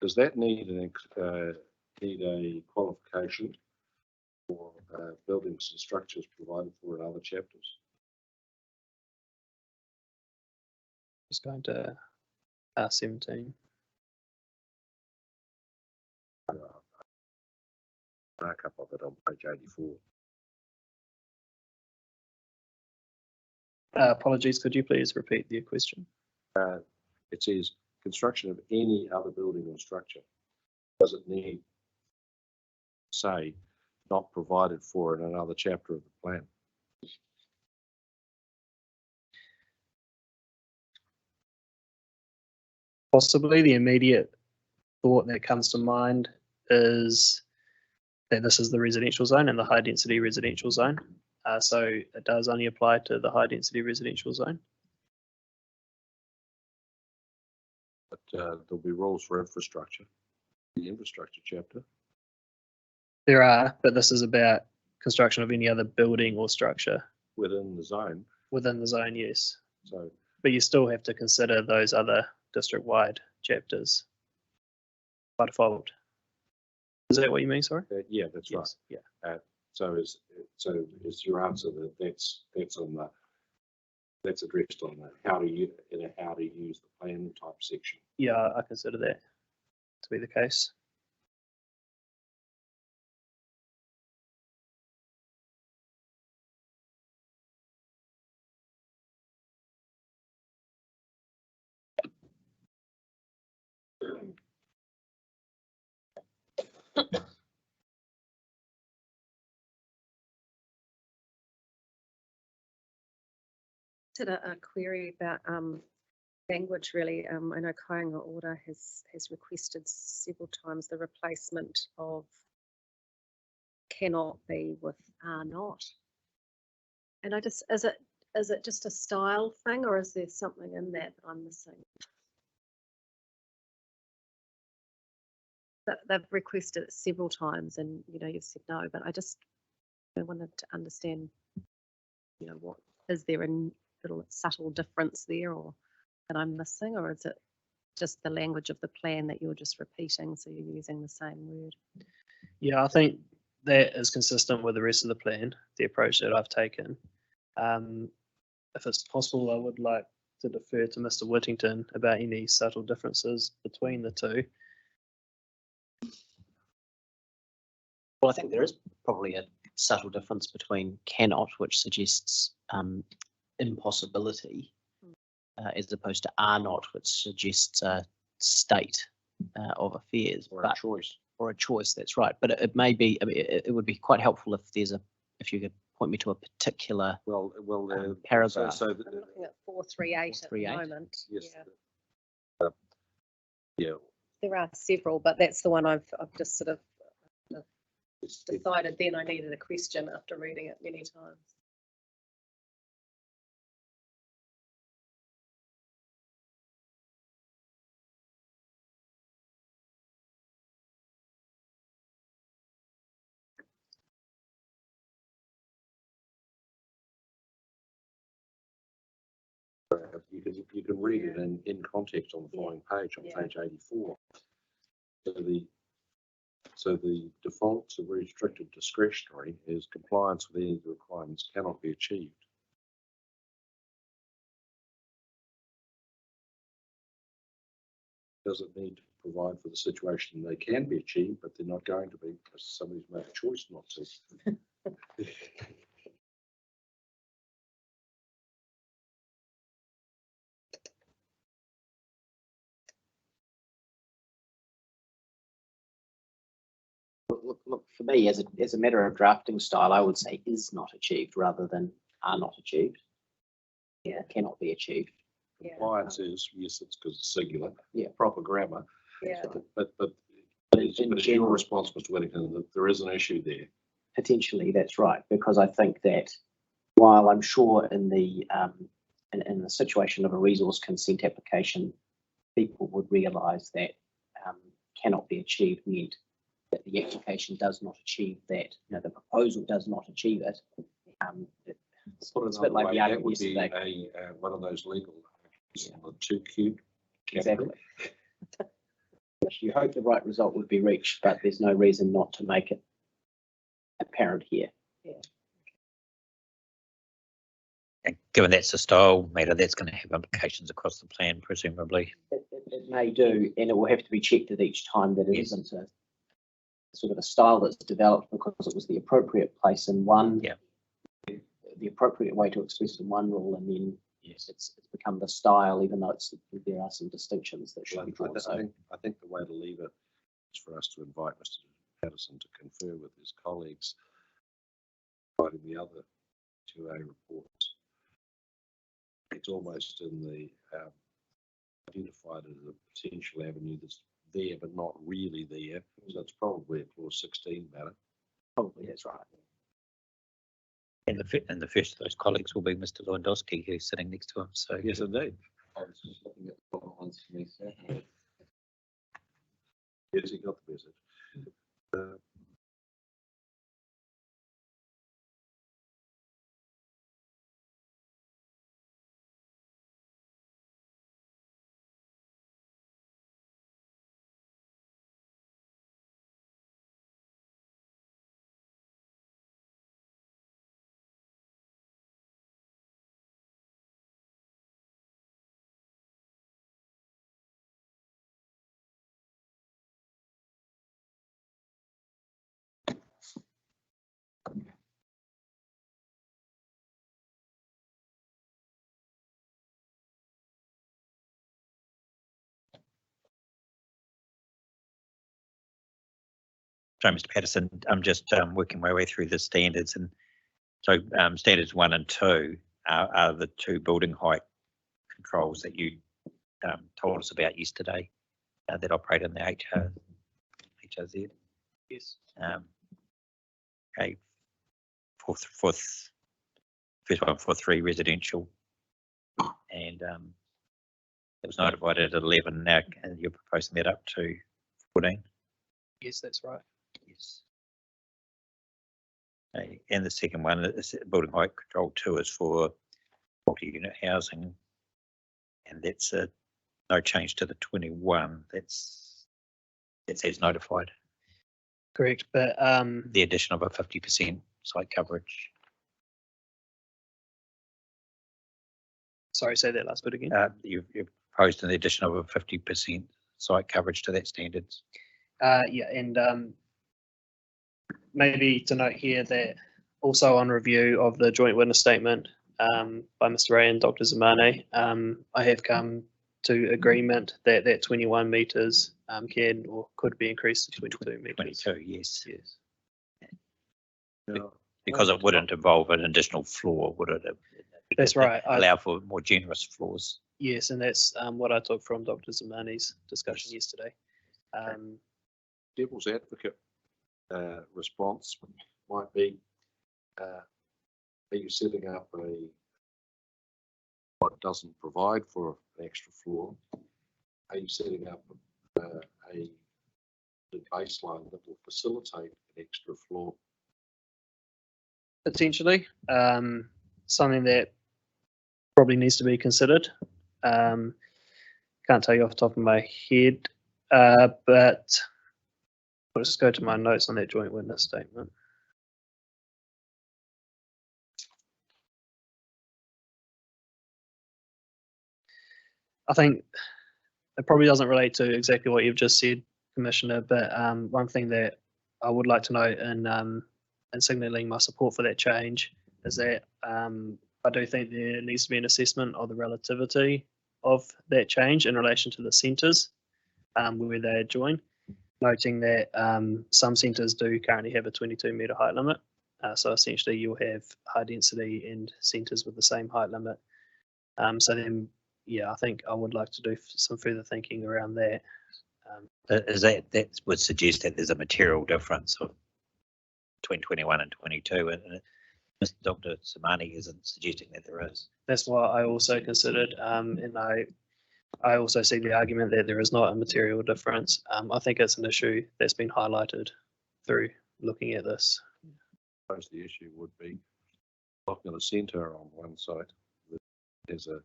Does that need a qualification for buildings and structures provided for in other chapters?
Just going to R17.
Markup of it on page 84.
Apologies, could you please repeat the question?
It says construction of any other building or structure. Does it need, say, not provided for in another chapter of the plan?
Possibly. The immediate thought that comes to mind is that this is the residential zone and the high density residential zone. So it does only apply to the high density residential zone.
But there'll be rules for infrastructure, the infrastructure chapter.
There are, but this is about construction of any other building or structure
Within the zone.
within the zone, yes.
So
But you still have to consider those other district-wide chapters by default. Is that what you mean, sorry?
yeah, that's right.
Yes, yeah.
So is your answer that that's on the addressed on the how to use the plan type section?
Yeah, I consider that to be the case.
Had a query about language really. I know Kāinga Ora has requested several times the replacement of cannot be with are not. And I just, is it just a style thing, or is there something in that I'm missing? They've requested it several times, and you've said no, but I just wanted to understand, what is there a little subtle difference there, or that I'm missing, or is it just the language of the plan that you're just repeating, so you're using the same word?
Yeah, I think that is consistent with the rest of the plan, the approach that I've taken. If it's possible, I would like to defer to Mr. Whittington about any subtle differences between the two.
Well, I think there is probably a subtle difference between cannot, which suggests impossibility, as opposed to are not, which suggests a state of affairs.
Or a choice.
Or a choice, that's right. But it may be, I mean, it would be quite helpful if you could point me to a particular paragraph.
So
I'm looking at 438 at the
438.
moment.
yes,
Yeah.
yeah.
There are several, but that's the one I've just sort of
It's,
decided then I needed a question after reading it many times.
you can read it in context on the following page, on page 84. So the default to restricted discretionary is compliance with any of the requirements cannot be achieved. Does it need to provide for the situation they can be achieved, but they're not going to be because somebody's made a choice not to?
Look, for me, as a matter of drafting style, I would say is not achieved rather than are not achieved.
Yeah.
Cannot be achieved.
Compliance is, yes, it's because it's singular.
Yeah.
Proper grammar.
Yeah.
But it's
in
your
general-
response, Mr. Whittington, that there is an issue there.
Potentially, that's right, because I think that while I'm sure in the situation of a resource consent application, people would realise that cannot be achieved meant that the application does not achieve that. The proposal does not achieve it. It's a bit like the
that
argument
would be
yesterday.
one of those legal too cute.
Exactly. You hope the right result would be reached, but there's no reason not to make it apparent here.
And given that's a style matter, that's going to have implications across the plan, presumably.
It may do, and it will have to be checked at each time that it
Yes.
isn't a sort of a style that's developed because it was the appropriate place in one,
Yeah.
the appropriate way to express in one rule, and then
Yes.
it's become the style, even though there are some distinctions that should be drawn.
I think the way to leave it is for us to invite Mr. Patterson to confer with his colleagues, writing the other 2A reports. It's almost in the identified as a potential avenue that's there but not really there. So it's probably a clause 16 matter.
Probably that's right.
And the first of those colleagues will be Mr. Lewandowski, who's sitting next to him. So
Yes, indeed.
I was just looking at the ones for me, sir.
Yes, he got the message.
sorry, Mr. Patterson, I'm just working my way through the standards, and so standards 1 and 2, are the two building height controls that you told us about yesterday that operate in the HRZ.
Yes.
Okay. First one for 3 residential, and it was notified at 11. Now, and you're proposing that up to 14.
Yes, that's right.
Yes. Okay. And the second one is building height control 2 is for multi-unit housing, and that's no change to the 21. That's it says notified.
Correct, but
The addition of a 50% site coverage.
sorry, say that last bit again.
You've proposed an addition of a 50% site coverage to that standards.
Yeah, and maybe to note here that also on review of the joint witness statement by Mr. Ray and Dr. Zamani, I have come to agreement that that 21 metres can or could be increased to 22 metres.
22, yes.
Yes.
Now,
Because it wouldn't involve an additional floor, would it?
That's right.
Allow for more generous floors.
Yes, and that's what I took from Dr. Zamani's discussion yesterday.
devil's advocate response might be, are you setting up what doesn't provide for an extra floor? Are you setting up a baseline that will facilitate an extra floor?
Potentially, something that probably needs to be considered. Can't tell you off the top of my head, but I'll just go to my notes on that joint witness statement. I think it probably doesn't relate to exactly what you've just said, Commissioner, but one thing that I would like to note in signalling my support for that change is that I do think there needs to be an assessment of the relativity of that change in relation to the centres where they adjoin, noting that some centres do currently have a 22-metre height limit. So essentially you'll have high density and centres with the same height limit. So then, yeah, I think I would like to do some further thinking around that.
Is that would suggest that there's a material difference of between 21 and 22, and Mr. Dr. Samani isn't suggesting that there is.
That's what I also considered, and I also see the argument that there is not a material difference. I think it's an issue that's been highlighted through looking at this.
I suppose the issue would be looking at a centre on one site that has a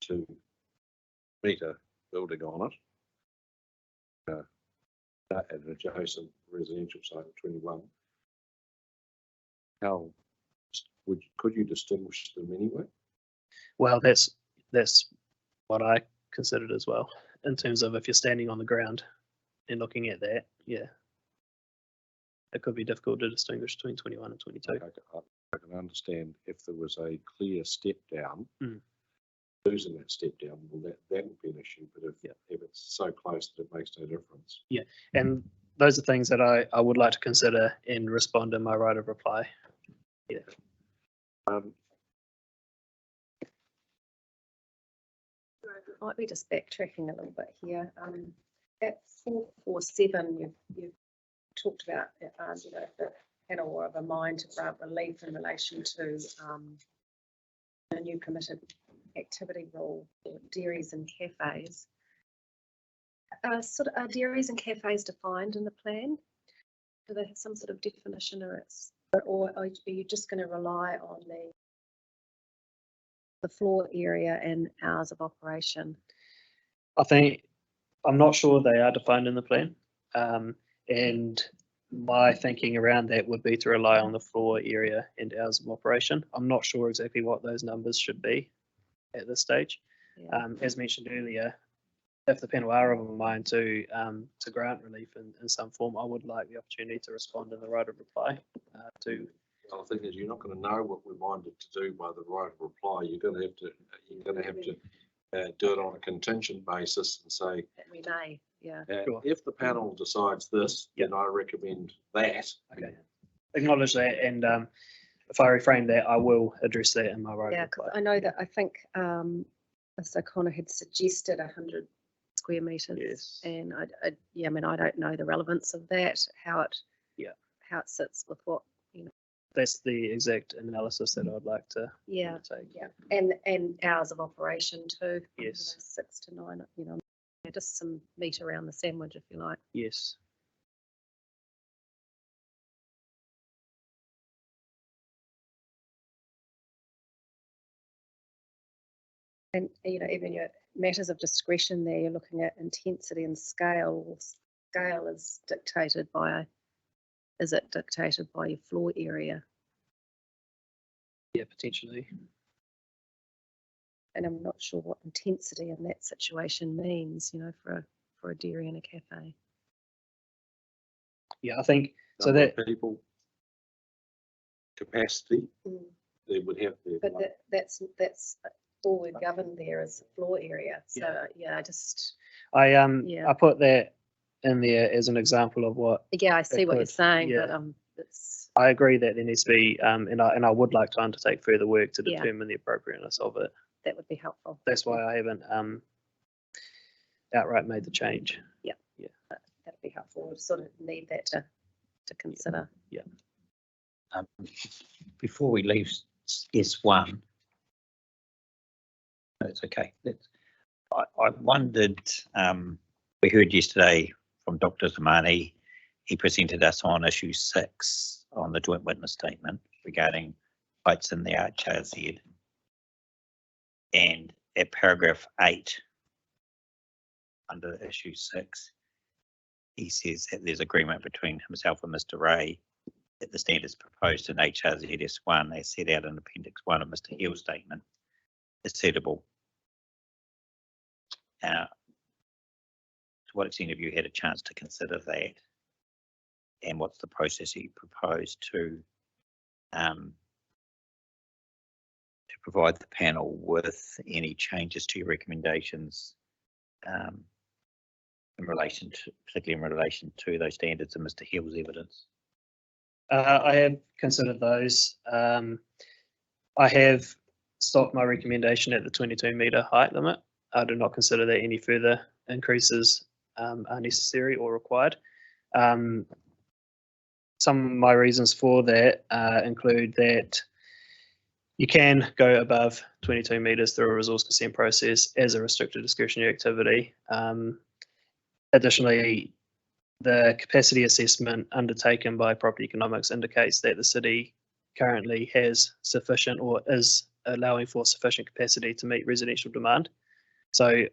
2-metre building on it, an adjacent residential site of 21. How could you distinguish them anyway?
Well, that's what I considered as well, in terms of if you're standing on the ground and looking at that, yeah, it could be difficult to distinguish between 21 and 22.
I can understand if there was a clear step down,
Mm.
losing that step down, well, that would be an issue. But if it's so close that it makes no difference.
Yeah, and those are things that I would like to consider and respond in my right of reply. Yeah.
Might be just backtracking a little bit here. At 447, you've talked about the panel of a mind to grant relief in relation to a new permitted activity rule for dairies and cafes. Are dairies and cafes defined in the plan? Do they have some sort of definition, or are you just going to rely on the floor area and hours of operation?
I think, I'm not sure they are defined in the plan. And my thinking around that would be to rely on the floor area and hours of operation. I'm not sure exactly what those numbers should be at this stage.
Yeah.
As mentioned earlier, if the panel are of a mind to grant relief in some form, I would like the opportunity to respond in the right of reply to.
Well, the thing is, you're not going to know what we're minded to do by the right of reply. You're going to have to do it on a contingent basis and say,
That we may, yeah.
Sure.
if the panel decides this, then I recommend that.
Okay, acknowledge that, and if I reframe that, I will address that in my road
Yeah, because
reply.
I know that I think Mr. O'Connor had suggested 100 square metres.
Yes.
And yeah, I mean, I don't know the relevance of that, how it sits with what,
That's the exact analysis that I'd like to
yeah,
take.
yeah, and hours of operation too.
Yes.
6 to 9, just some meat around the sandwich, if you like.
Yes.
And, even your matters of discretion there, you're looking at intensity and scale. Scale is dictated by your floor area?
Yeah, potentially.
And I'm not sure what intensity in that situation means, for a dairy and a cafe.
Yeah, I think so.
Number
That
of people, capacity, they would have to.
But that's all we're governed there is the floor area. So yeah,
I put that in there as an example of what.
I see what you're saying,
yeah.
but it's.
I agree that there needs to be, and I would like to undertake further work to
Yeah.
determine the appropriateness of it.
That would be helpful.
That's why I haven't outright made the change.
That'd be helpful. We sort of need that to consider.
Yeah.
Before we leave S1, that's okay. I wondered, we heard yesterday from Dr. Zamani, he presented us on issue 6 on the joint witness statement regarding heights in the HRZ. And at paragraph 8, under issue 6, he says that there's agreement between himself and Mr. Ray that the standards proposed in HRZS1, as set out in Appendix 1 of Mr. Hill's statement, is suitable. To what extent have you had a chance to consider that? And what's the process you propose to provide the panel with any changes to your recommendations particularly in relation to those standards and Mr. Hill's evidence?
I have considered those. I have stopped my recommendation at the 22-metre height limit. I do not consider that any further increases are necessary or required. Some of my reasons for that include that you can go above 22 metres through a resource consent process as a restricted discretionary activity. Additionally, the capacity assessment undertaken by Property Economics indicates that the city currently has sufficient or is allowing for sufficient capacity to meet residential demand. So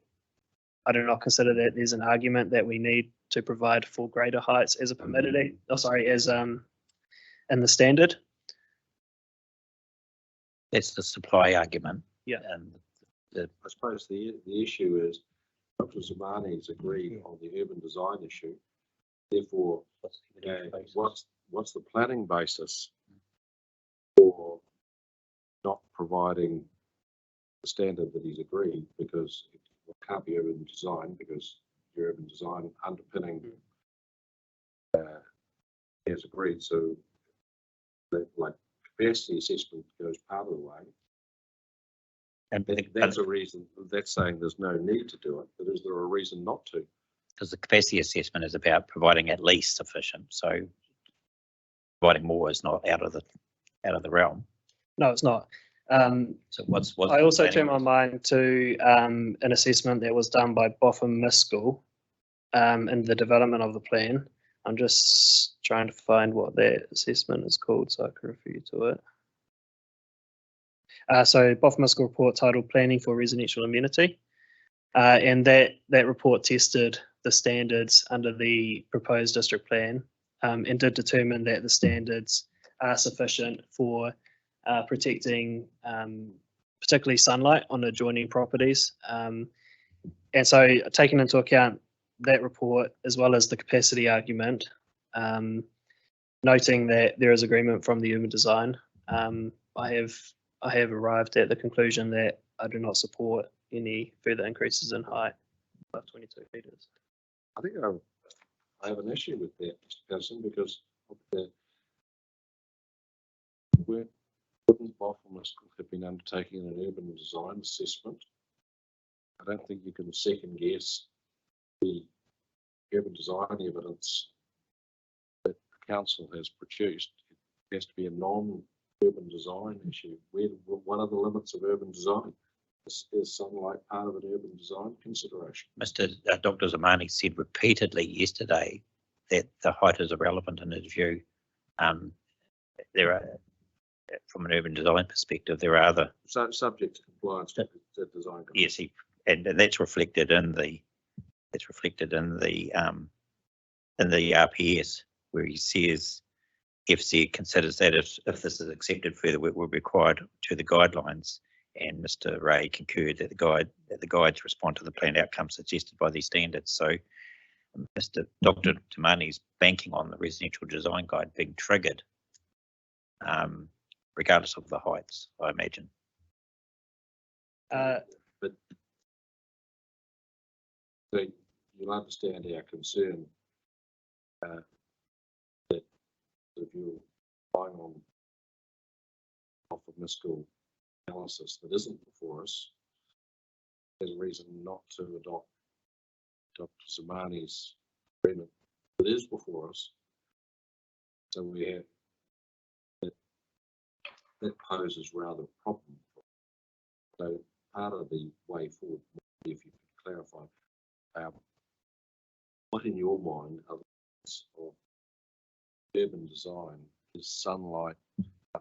I do not consider that there's an argument that we need to provide for greater heights as a permitted, as in the standard.
That's the supply argument.
Yeah.
And
I suppose the issue is Dr. Zamani's agreed on the urban design issue. Therefore, what's the planning basis for not providing the standard that he's agreed? Because it can't be urban design, because your urban design underpinning is agreed. So that, like, capacity assessment goes part of the way.
And
That's a reason. That's saying there's no need to do it, but is there a reason not to?
because the capacity assessment is about providing at least sufficient. So providing more is not out of the realm.
No, it's not.
So what's
I also turn my mind to an assessment that was done by Boffin Miskell in the development of the plan. I'm just trying to find what that assessment is called so I can refer you to it. So Boffin Miskell report titled Planning for Residential Amenity. And that report tested the standards under the proposed district plan and did determine that the standards are sufficient for protecting particularly sunlight on adjoining properties. And so taking into account that report as well as the capacity argument, noting that there is agreement from the urban design, I have arrived at the conclusion that I do not support any further increases in height above 22 metres.
I think I have an issue with that, Mr. Patterson, because Wouldn't Botham School have been undertaking an urban design assessment? I don't think you can second guess the urban design evidence that the council has produced. It has to be a non-urban design issue. What are the limits of urban design? Is sunlight part of an urban design consideration?
Dr. Zamani said repeatedly yesterday that the height is irrelevant in his view. There are, from an urban design perspective, there are other.
So subject to compliance to design.
Yes, and that's reflected in the RPS, where he says FC considers that if this is accepted further, we will be required to the guidelines. And Mr. Ray concurred that the guides respond to the planned outcomes suggested by these standards. So Dr. Tamani's banking on the residential design guide being triggered, regardless of the heights, I imagine.
But so you'll understand our concern that if you're relying on Fiscal analysis that isn't before us, there's a reason not to adopt Dr. Zamani's agreement that is before us. So we have that poses rather a problem. So part of the way forward, if you could clarify, what in your mind are the limits of urban design? Is sunlight a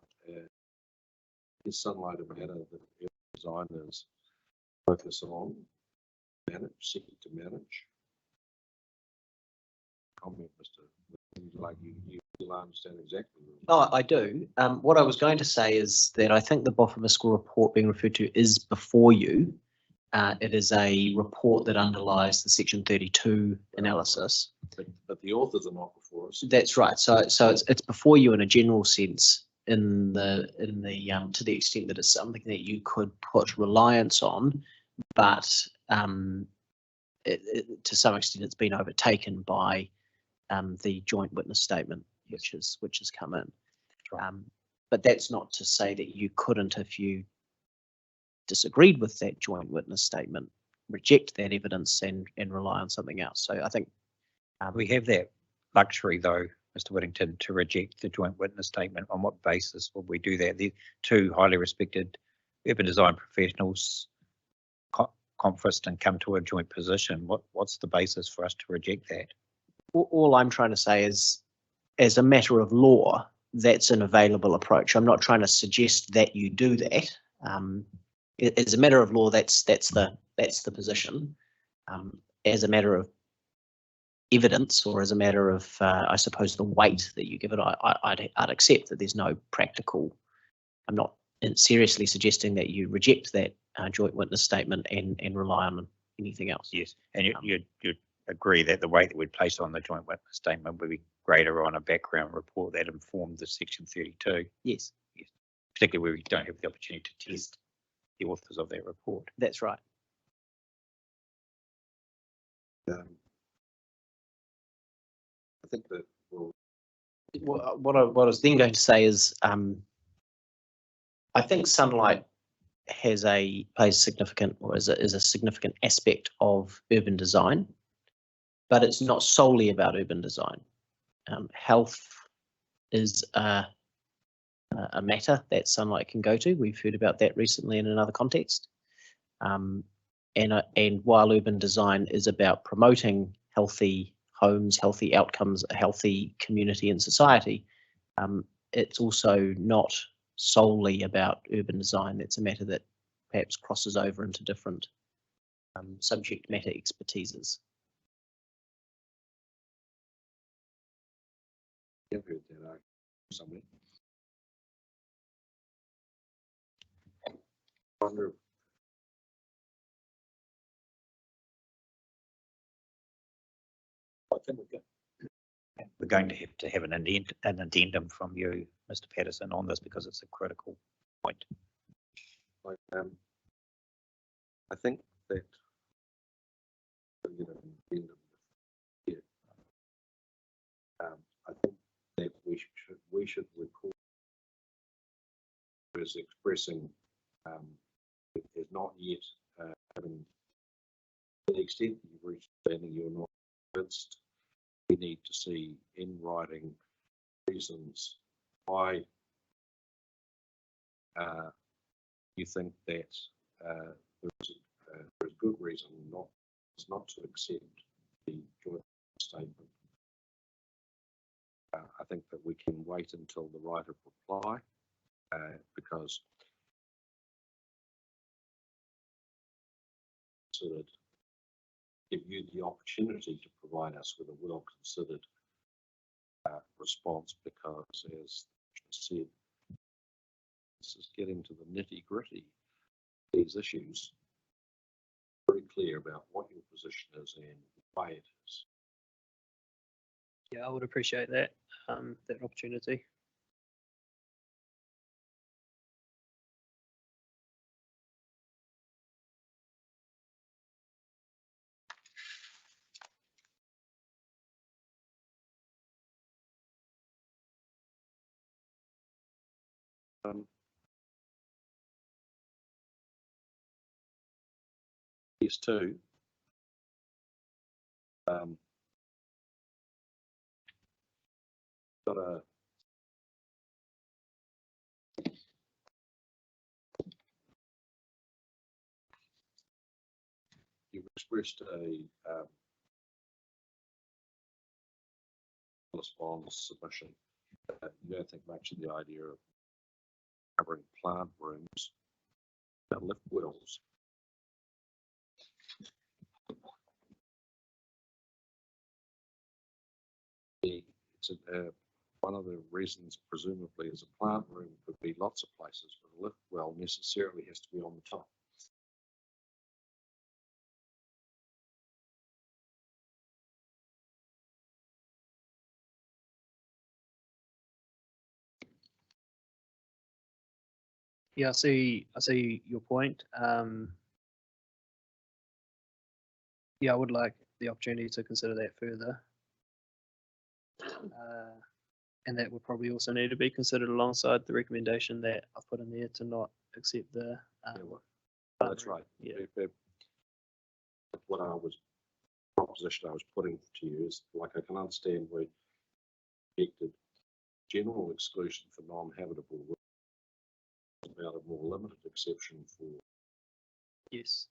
matter that urban designers focus on, seek to manage? Comment, Mr. Like you'll understand exactly.
Oh, I do. What I was going to say is that I think the Botham School report being referred to is before you. It is a report that underlies the Section 32 analysis.
But the authors are not before us.
That's right. So it's before you in a general sense, in the to the extent that it's something that you could put reliance on, but to some extent it's been overtaken by the joint witness statement, which has come in.
Right.
But that's not to say that you couldn't, if you disagreed with that joint witness statement, reject that evidence and rely on something else. So I think
We have that luxury, though, Mr. Whittington, to reject the joint witness statement. On what basis would we do that? The two highly respected urban design professionals conferenced and come to a joint position. What's the basis for us to reject that?
all I'm trying to say is, as a matter of law, that's an available approach. I'm not trying to suggest that you do that. As a matter of law, that's the position. As a matter of evidence, or as a matter of, I suppose, the weight that you give it, I'd accept that there's no practical. I'm not seriously suggesting that you reject that joint witness statement and rely on anything else.
Yes, and you agree that the weight that we'd place on the joint witness statement would be greater on a background report that informed the Section 32.
Yes.
Yes. Particularly where we don't have the opportunity to test the authors of that report.
That's right.
I think that
What I was then going to say is, I think sunlight plays significant, or is a significant aspect of urban design, but it's not solely about urban design. Health is a matter that sunlight can go to. We've heard about that recently in another context. And while urban design is about promoting healthy homes, healthy outcomes, a healthy community and society, it's also not solely about urban design. It's a matter that perhaps crosses over into different subject matter expertises.
I've heard that argument somewhere. I wonder. I think
We're going to have an addendum from you, Mr. Patterson, on this because it's a critical point.
I think that I think that we should record is expressing is not yet having, to the extent that you've reached understanding you're not convinced, we need to see in writing reasons why you think that there is good reason not to accept the joint statement. I think that we can wait until the right of reply because considered give you the opportunity to provide us with a well-considered response, because as I said, this is getting to the nitty-gritty of these issues. Very clear about what your position is and why it is.
Yeah, I would appreciate that, that opportunity.
Yes, too. Got a you've expressed a response submission. You don't think much of the idea of covering plant rooms and lift wells. It's one of the reasons, presumably, is a plant room could be lots of places, but a lift well necessarily has to be on the top.
Yeah, I see your point. Yeah, I would like the opportunity to consider that further. And that would probably also need to be considered alongside the recommendation that I've put in there to not accept the.
That's right.
Yeah.
What proposition I was putting to you is, like, I can understand where rejected general exclusion for non-habitable about a more limited exception for.
Yes.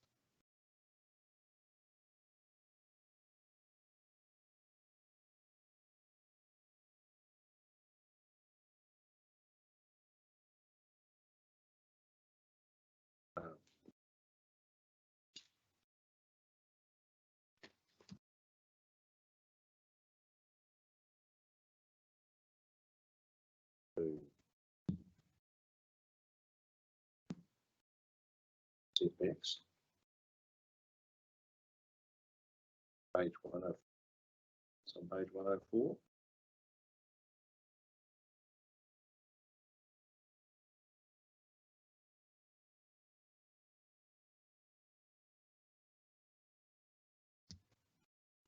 Setbacks. Page 104. It's on page 104.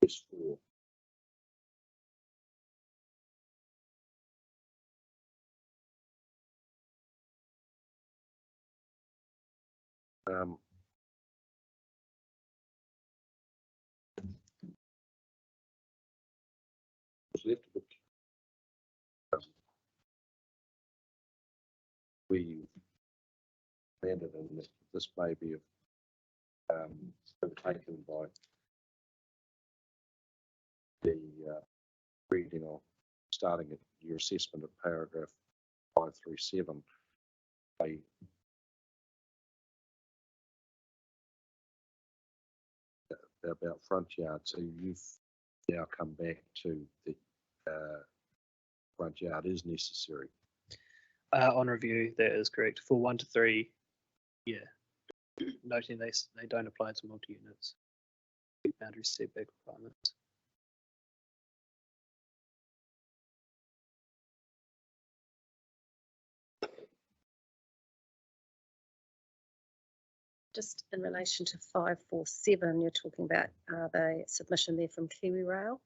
Yes, 4. Was left a bit. We landed in that this may be overtaken by the reading of starting at your assessment of paragraph 537. About front yard, so you've now come back to the front yard is necessary.
On review, that is correct. For 1 to 3, yeah. Noting they don't apply to multi-units. Boundary setback requirements.
Just in relation to 547, you're talking about the submission there from Kiwi Rail.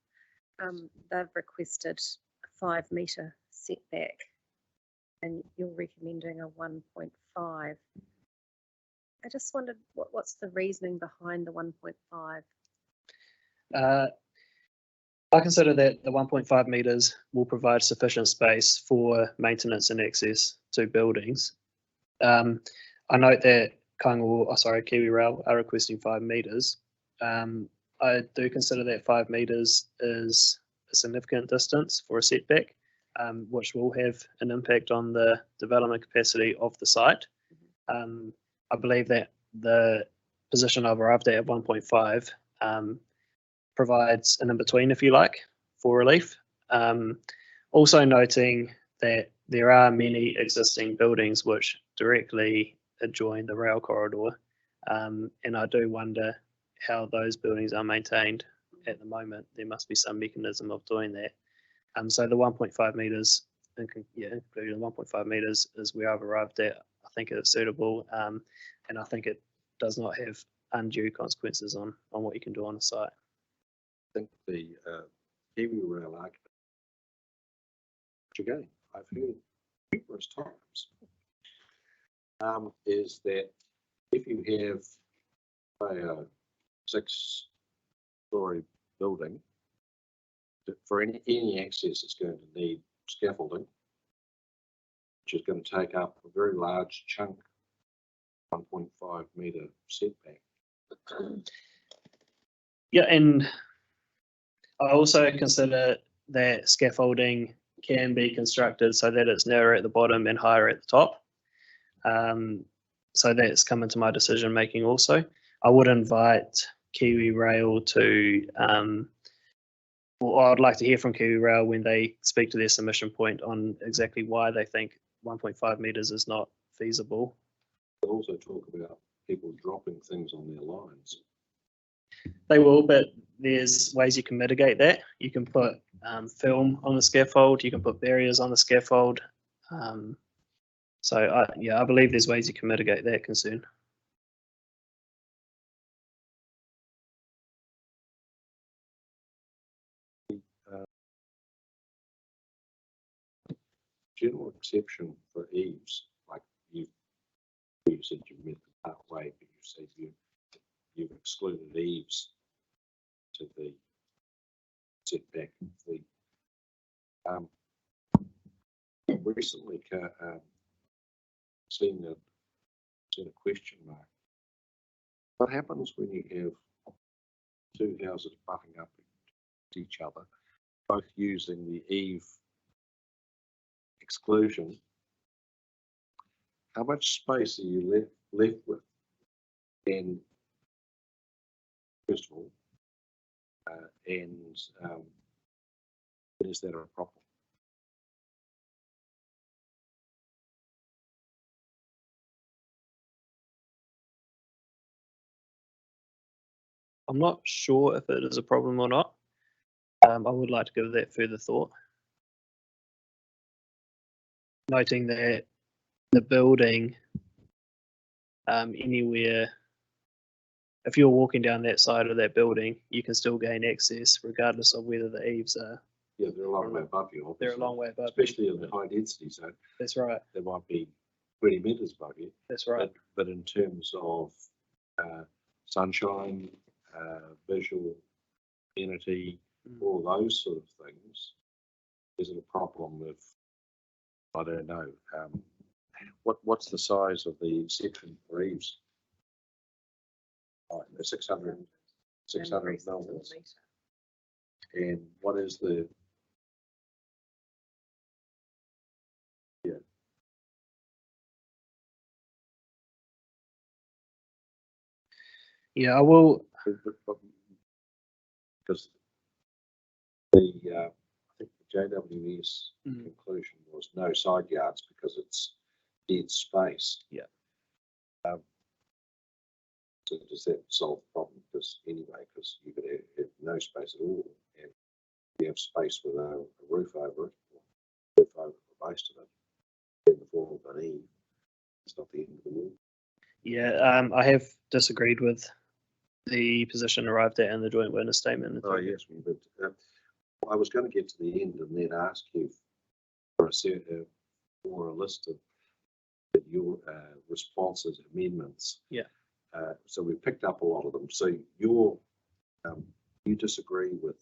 They've requested a 5 metre setback, and you're recommending a 1.5. I just wondered what's the reasoning behind the 1.5?
I consider that the 1.5 metres will provide sufficient space for maintenance and access to buildings. I note that Kiwi Rail are requesting 5 metres. I do consider that 5 metres is a significant distance for a setback, which will have an impact on the development capacity of the site. I believe that the position I've arrived at 1.5 provides an in-between, if you like, for relief. Also noting that there are many existing buildings which directly adjoin the rail corridor, and I do wonder how those buildings are maintained at the moment. There must be some mechanism of doing that. So the 1.5 metres, including 1.5 metres, is where I've arrived at. I think it's suitable, and I think it does not have undue consequences on what you can do on a site.
I think the Kiwi Rail argument, which again I've heard numerous times, is that if you have a 6-storey building, for any access, it's going to need scaffolding, which is going to take up a very large chunk, 1.5 metre setback.
Yeah, and I also consider that scaffolding can be constructed so that it's narrower at the bottom and higher at the top. So that's come into my decision making also. I would invite Kiwi Rail to, well, I'd like to hear from Kiwi Rail when they speak to their submission point on exactly why they think 1.5 metres is not feasible.
They also talk about people dropping things on their lines.
They will, but there's ways you can mitigate that. You can put film on the scaffold, you can put barriers on the scaffold. So I believe there's ways you can mitigate that concern.
General exception for eaves, like you said you met the pathway, but you said you've excluded eaves to the setback of the recently seen a question mark. What happens when you have 2 houses butting up to each other, both using the eave exclusion? How much space are you left with? And first of all, is that a problem?
I'm not sure if it is a problem or not. I would like to give that further thought. Noting that the building, anywhere, if you're walking down that side of that building, you can still gain access regardless of whether the eaves are.
Yeah, they're a long way above you. Obviously.
They're a long way above.
Especially in the high density zone.
That's right.
They might be 20 metres above you.
That's right.
But in terms of sunshine, visual amenity, all those sort of things, is it a problem with, I don't know, what's the size of the section for eaves? 600 mils. And what is the,
Yeah, I will.
Because I think the JWS conclusion was no side yards because it's dead space.
Yeah.
So does that solve the problem? Because you could have no space at all, and you have space with a roof over it, or roof over the base of it, in the form of an eave. It's not the end of the world.
Yeah, I have disagreed with the position arrived at in the joint witness statement.
Oh yes, but I was going to get to the end and then ask you for or a list of your responses, amendments.
Yeah.
So we picked up a lot of them. So you disagree with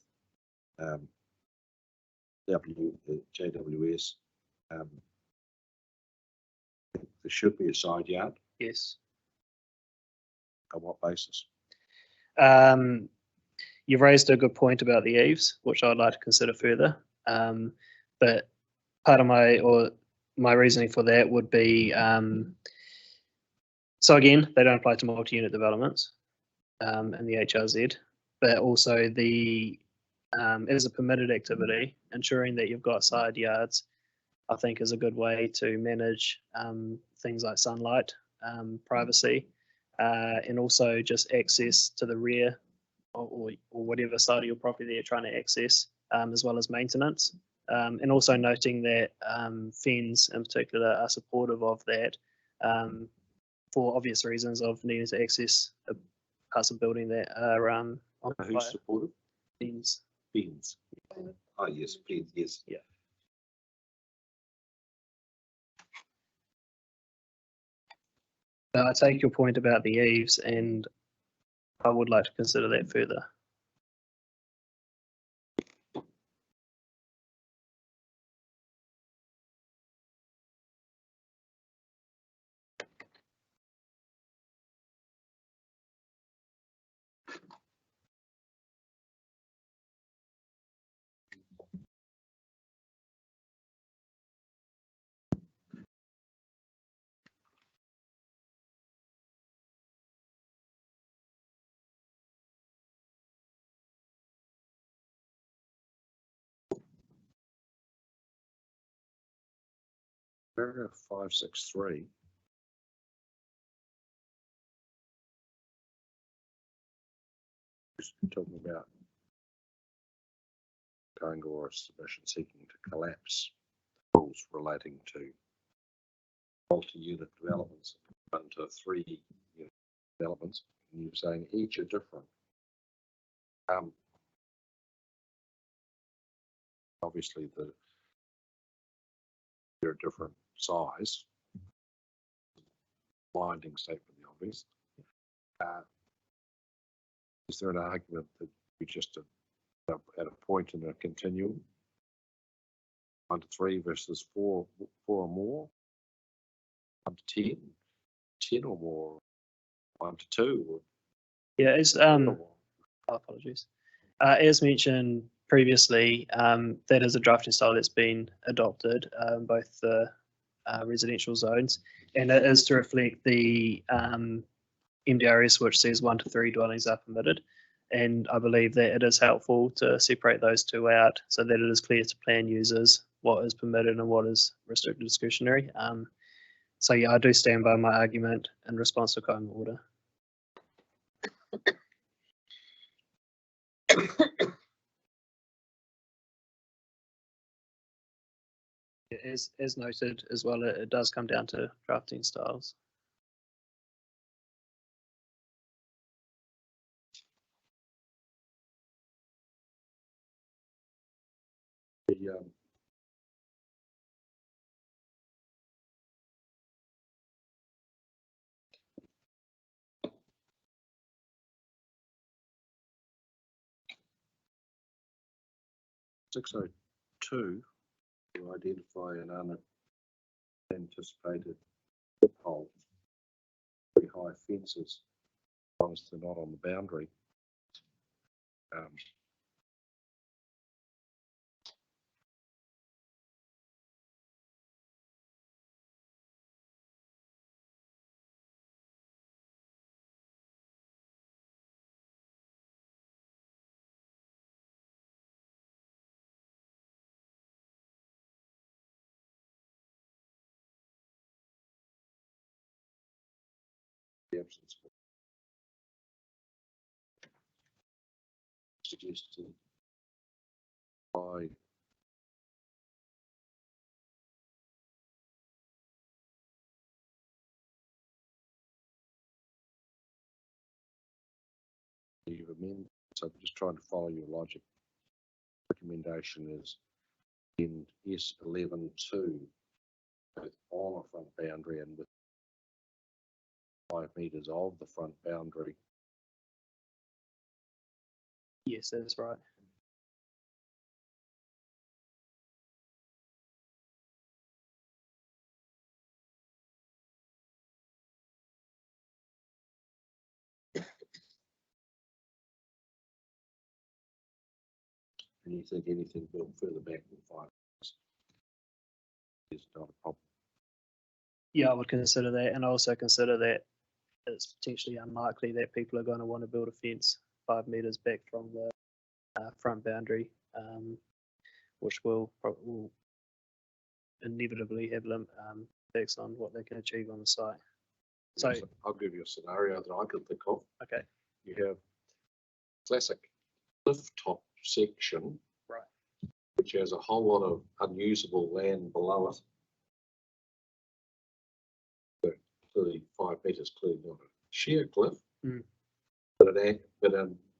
JWS. There should be a side yard.
Yes.
On what basis?
You've raised a good point about the eaves, which I'd like to consider further. But part of my reasoning for that would be, so again, they don't apply to multi-unit developments in the HRZ, but also as a permitted activity, ensuring that you've got side yards, I think is a good way to manage things like sunlight, privacy, and also just access to the rear or whatever side of your property that you're trying to access, as well as maintenance. And also noting that FENS in particular are supportive of that for obvious reasons of needing to access parts of building that are on
Who's
fire.
supportive?
FENS.
FENS. Oh, yes, FENS, yes.
Yeah. I take your point about the eaves, and I would like to consider that further.
Paragraph 563. Talking about Kaingoora submission seeking to collapse rules relating to multi-unit developments into 3-unit developments, and you're saying each are different. Obviously, they're a different size. Blinding statement, the obvious. Is there an argument that we just at a point in a continuum, 1 to 3 versus 4 or more, 1 to 10 or more, 1 to 2?
Yeah, it's apologies. As mentioned previously, that is a drafting style that's been adopted both the residential zones, and it is to reflect the MDRS, which says 1 to 3 dwellings are permitted. And I believe that it is helpful to separate those two out so that it is clear to plan users what is permitted and what is restricted discretionary. So yeah, I do stand by my argument in response to Kaingoora order. As noted as well, it does come down to drafting styles.
The 602 to identify an unanticipated pole, very high fences, as long as they're not on the boundary. The absence of suggested by you've amended. So I'm just trying to follow your logic. Recommendation is in S11(2), both on a front boundary and with 5 metres of the front boundary.
Yes, that's right.
And you think anything built further back than 5 is not a problem.
Yeah, I would consider that, and I also consider that it's potentially unlikely that people are going to want to build a fence 5 metres back from the front boundary, which will inevitably have impacts on what they can achieve on the site. So,
Yes, I'll give you a scenario that I can think of.
okay,
You have classic cliff top section,
right,
which has a whole lot of unusable land below it. But clearly 5 metres, clearly not a sheer cliff, but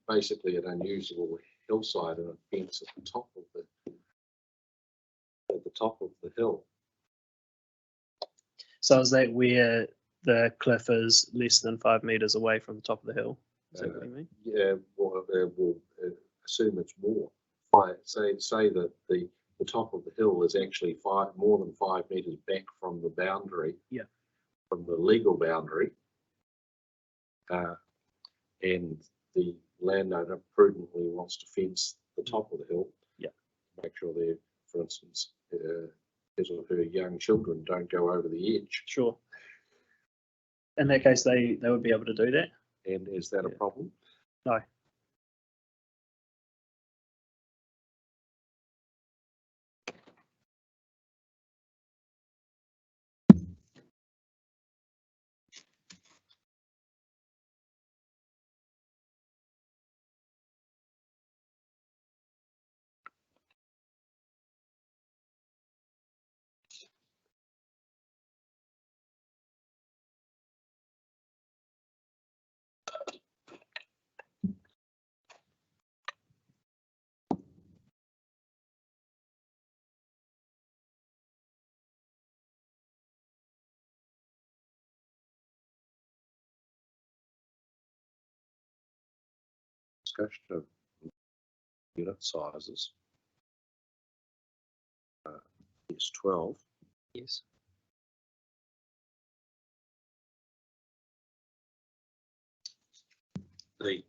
basically an unusable hillside and a fence at the top of the hill.
so is that where the cliff is less than 5 metres away from the top of the hill? Is that what you mean?
Yeah, well, we'll assume it's more. Say that the top of the hill is actually more than 5 metres back from the boundary.
Yeah.
From the legal boundary. And the landowner prudently wants to fence the top of the hill.
Yeah.
Make sure that, for instance, his or her young children don't go over the edge.
Sure. In that case, they would be able to do that.
And is that a problem?
No.
Discussion of unit sizes. It's 12.
Yes.
The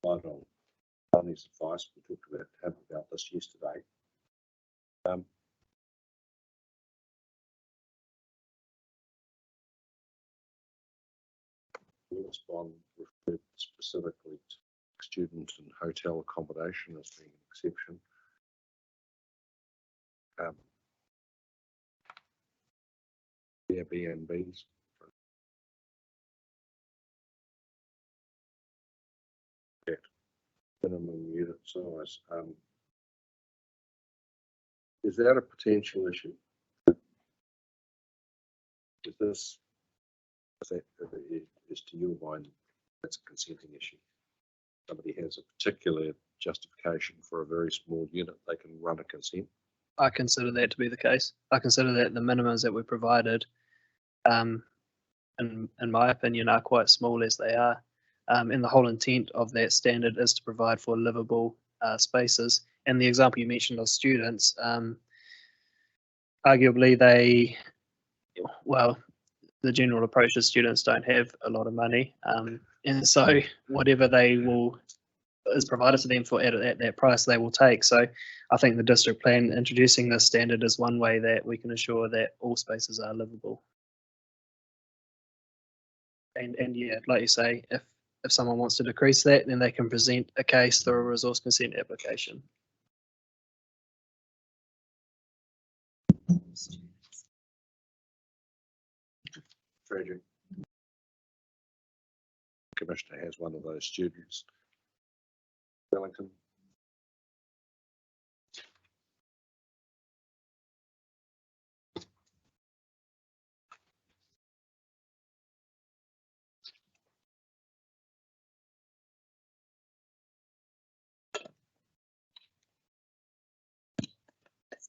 final Tony's advice, we talked about this yesterday. Lewis Bond referred specifically to student and hotel accommodation as being an exception. Airbnbs. Minimum unit size. Is that a potential issue? Is this, is to your mind, that's a consenting issue? Somebody has a particular justification for a very small unit, they can run a consent.
I consider that to be the case. I consider that the minimums that we provided, in my opinion, are quite small as they are. And the whole intent of that standard is to provide for livable spaces. And the example you mentioned of students, arguably the general approach is students don't have a lot of money. And so whatever is provided to them at that price, they will take. So I think the district plan introducing this standard is one way that we can ensure that all spaces are livable. And yeah, like you say, if someone wants to decrease that, then they can present a case through a resource consent application.
Tragic. Commissioner has one of those students. Wellington.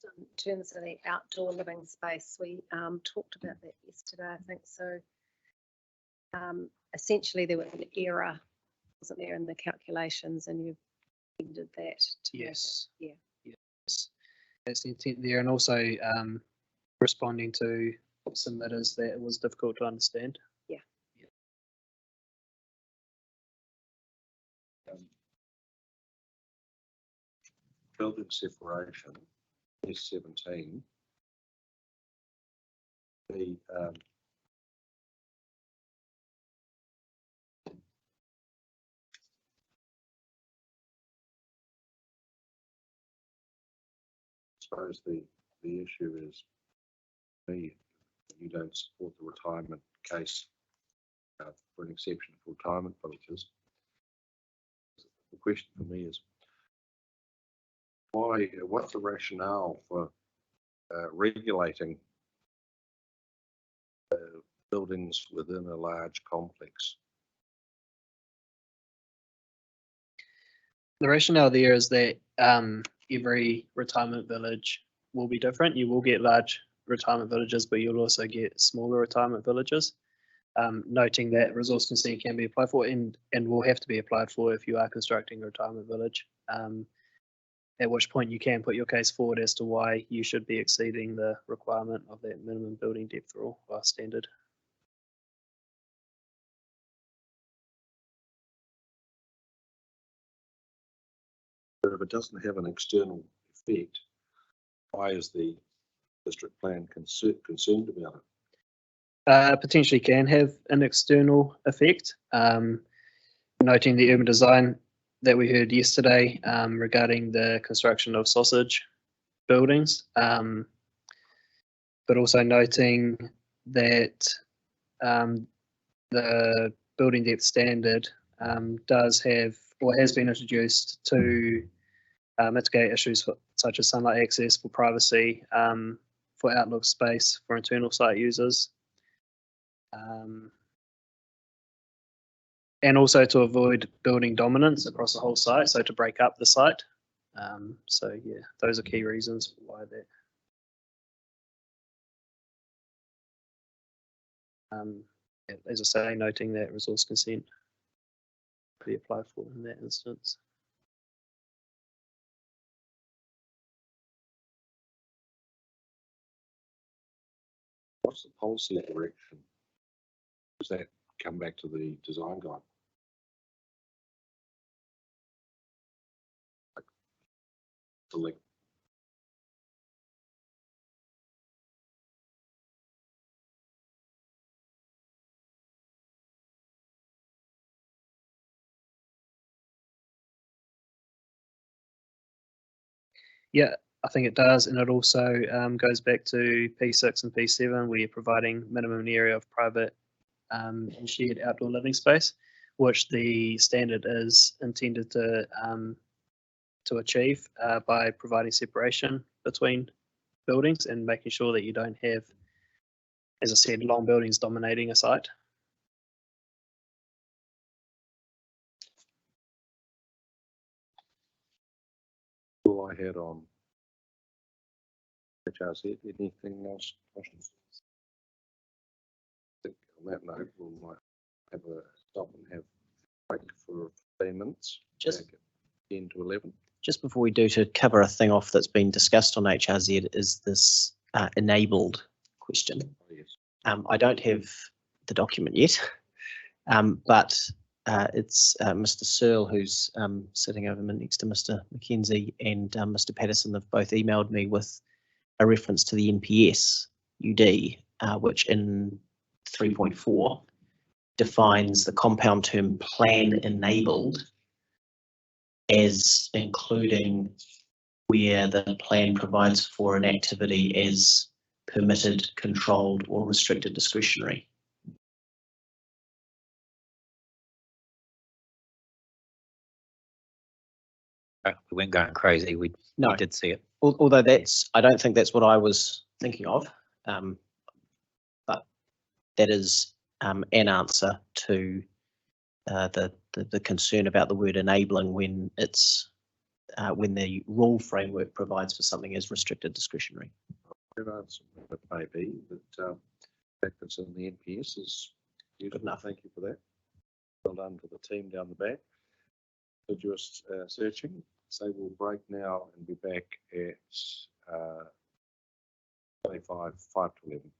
Just in terms of the outdoor living space, we talked about that yesterday, I think. So essentially there was an error, wasn't there, in the calculations, and you've ended that. To
Yes.
make it,
Yes. That's the intent there, and also responding to submitters that it was difficult to understand.
Building separation, S17. The suppose the issue is you don't support the retirement case for an exception for retirement villages. The question for me is what's the rationale for regulating buildings within a large complex?
The rationale there is that every retirement village will be different. You will get large retirement villages, but you'll also get smaller retirement villages. Noting that resource consent can be applied for and will have to be applied for if you are constructing a retirement village. At which point you can put your case forward as to why you should be exceeding the requirement of that minimum building depth rule or standard.
But if it doesn't have an external effect, why is the district plan concerned about it?
Potentially can have an external effect. Noting the urban design that we heard yesterday regarding the construction of sausage buildings, but also noting that the building depth standard does have or has been introduced to mitigate issues such as sunlight access, for privacy, for outlook space, for internal site users, and also to avoid building dominance across the whole site, so to break up the site. So yeah, those are key reasons why that. As I say, noting that resource consent could be applied for in that instance.
What's the policy direction? Does that come back to the design guide? Like select.
Yeah, I think it does, and it also goes back to P6 and P7, where you're providing minimum area of private and shared outdoor living space, which the standard is intended to achieve by providing separation between buildings and making sure that you don't have, as I said, long buildings dominating a site.
All I had on HRZ. Anything else? Questions? I think on that note, we might have a stop and have a break for 15 minutes.
Just
back at 10 to 11.
Just before we do, to cover a thing off that's been discussed on HRZ is this enabled question.
Oh, yes.
I don't have the document yet, but it's Mr. Searle, who's sitting over next to Mr. Mackenzie, and Mr. Patterson. They've both emailed me with a reference to the NPS UD, which in 3.4 defines the compound term plan enabled as including where the plan provides for an activity as permitted, controlled, or restricted discretionary.
We weren't going crazy. We did see it.
Although that's, I don't think that's what I was thinking of, but that is an answer to the concern about the word enabling when it's when the rule framework provides for something as restricted discretionary.
Good answer. It may be, but the fact that's in the NPS is good enough. Thank you for that. Well done to the team down the back. Assiduous searching. So we'll break now and be back at 5 to 11.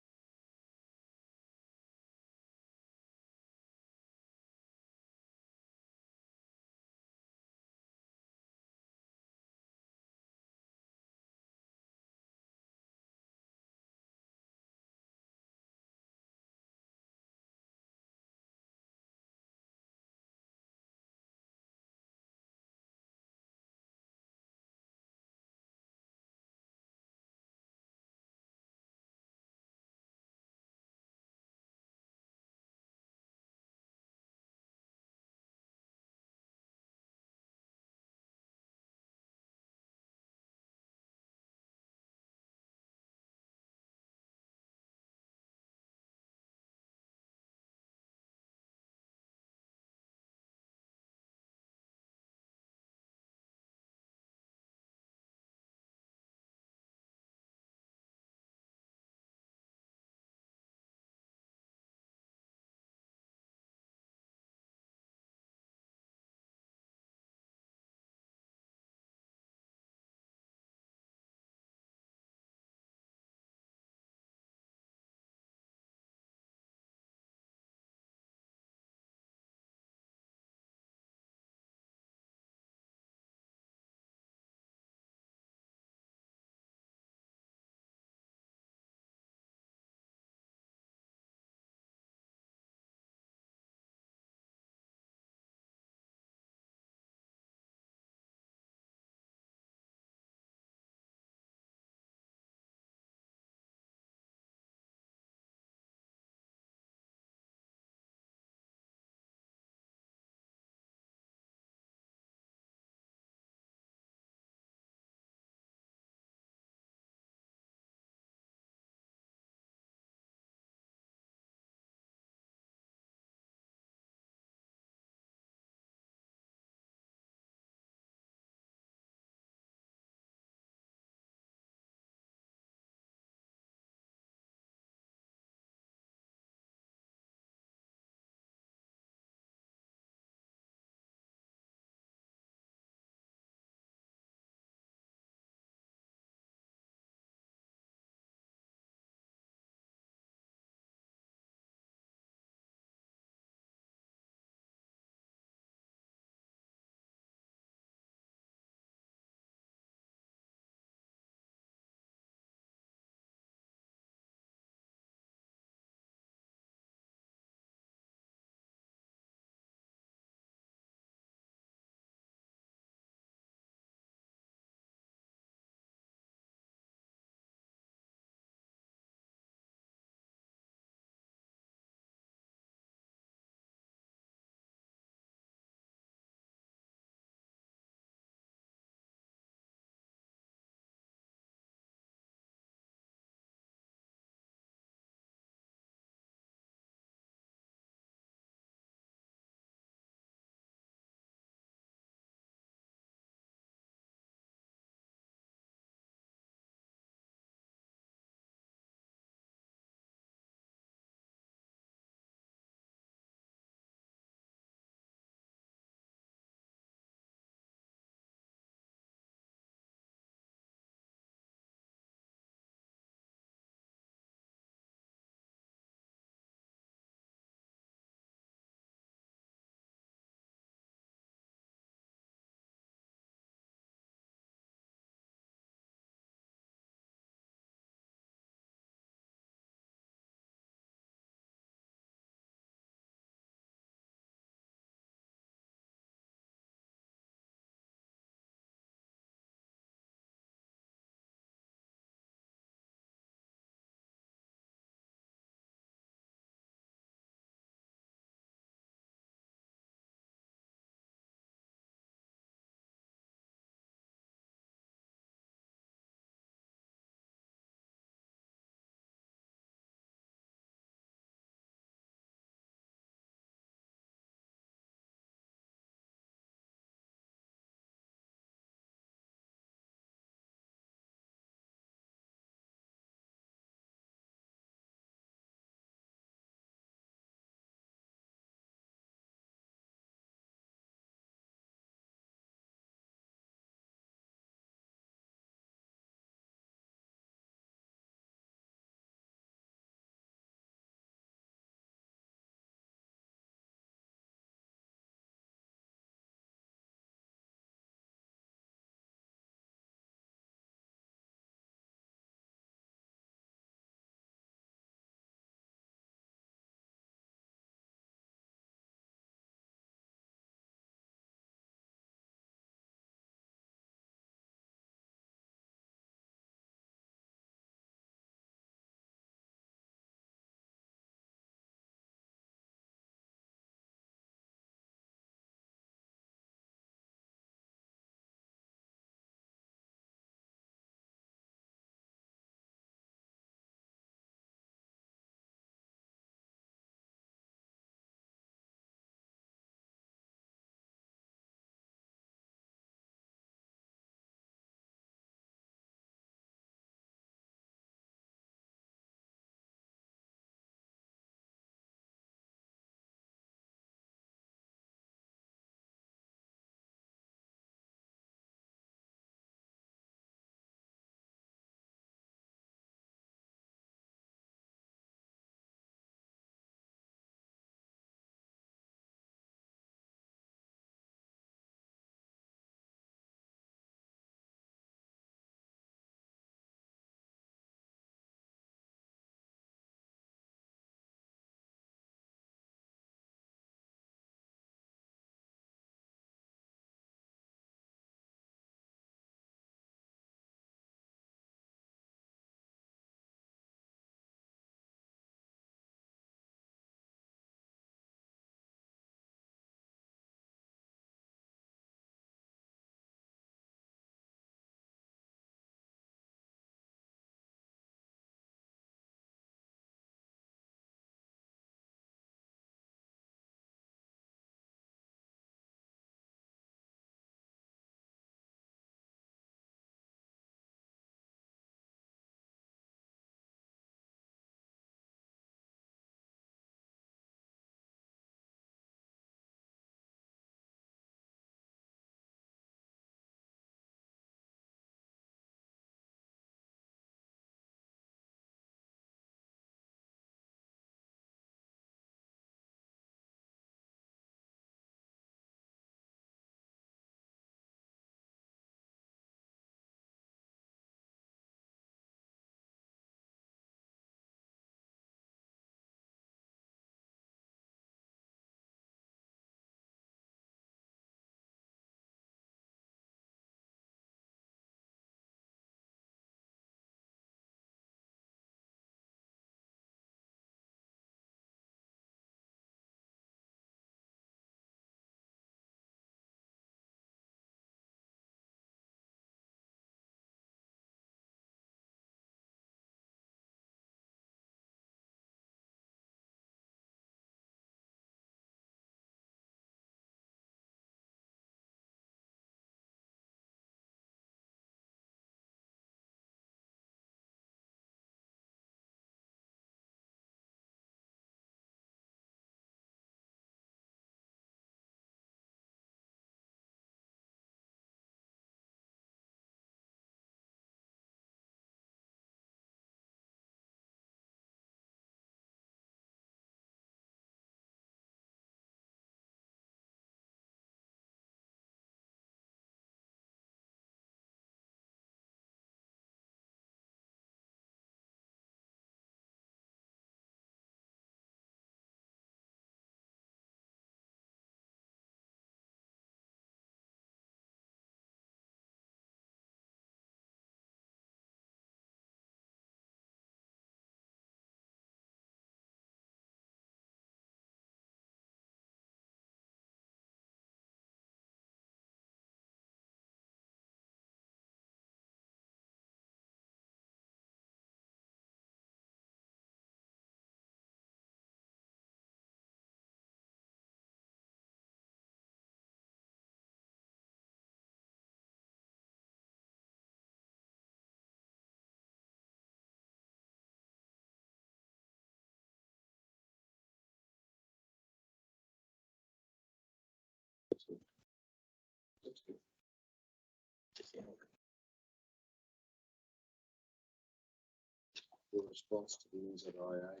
your response to the NZIA.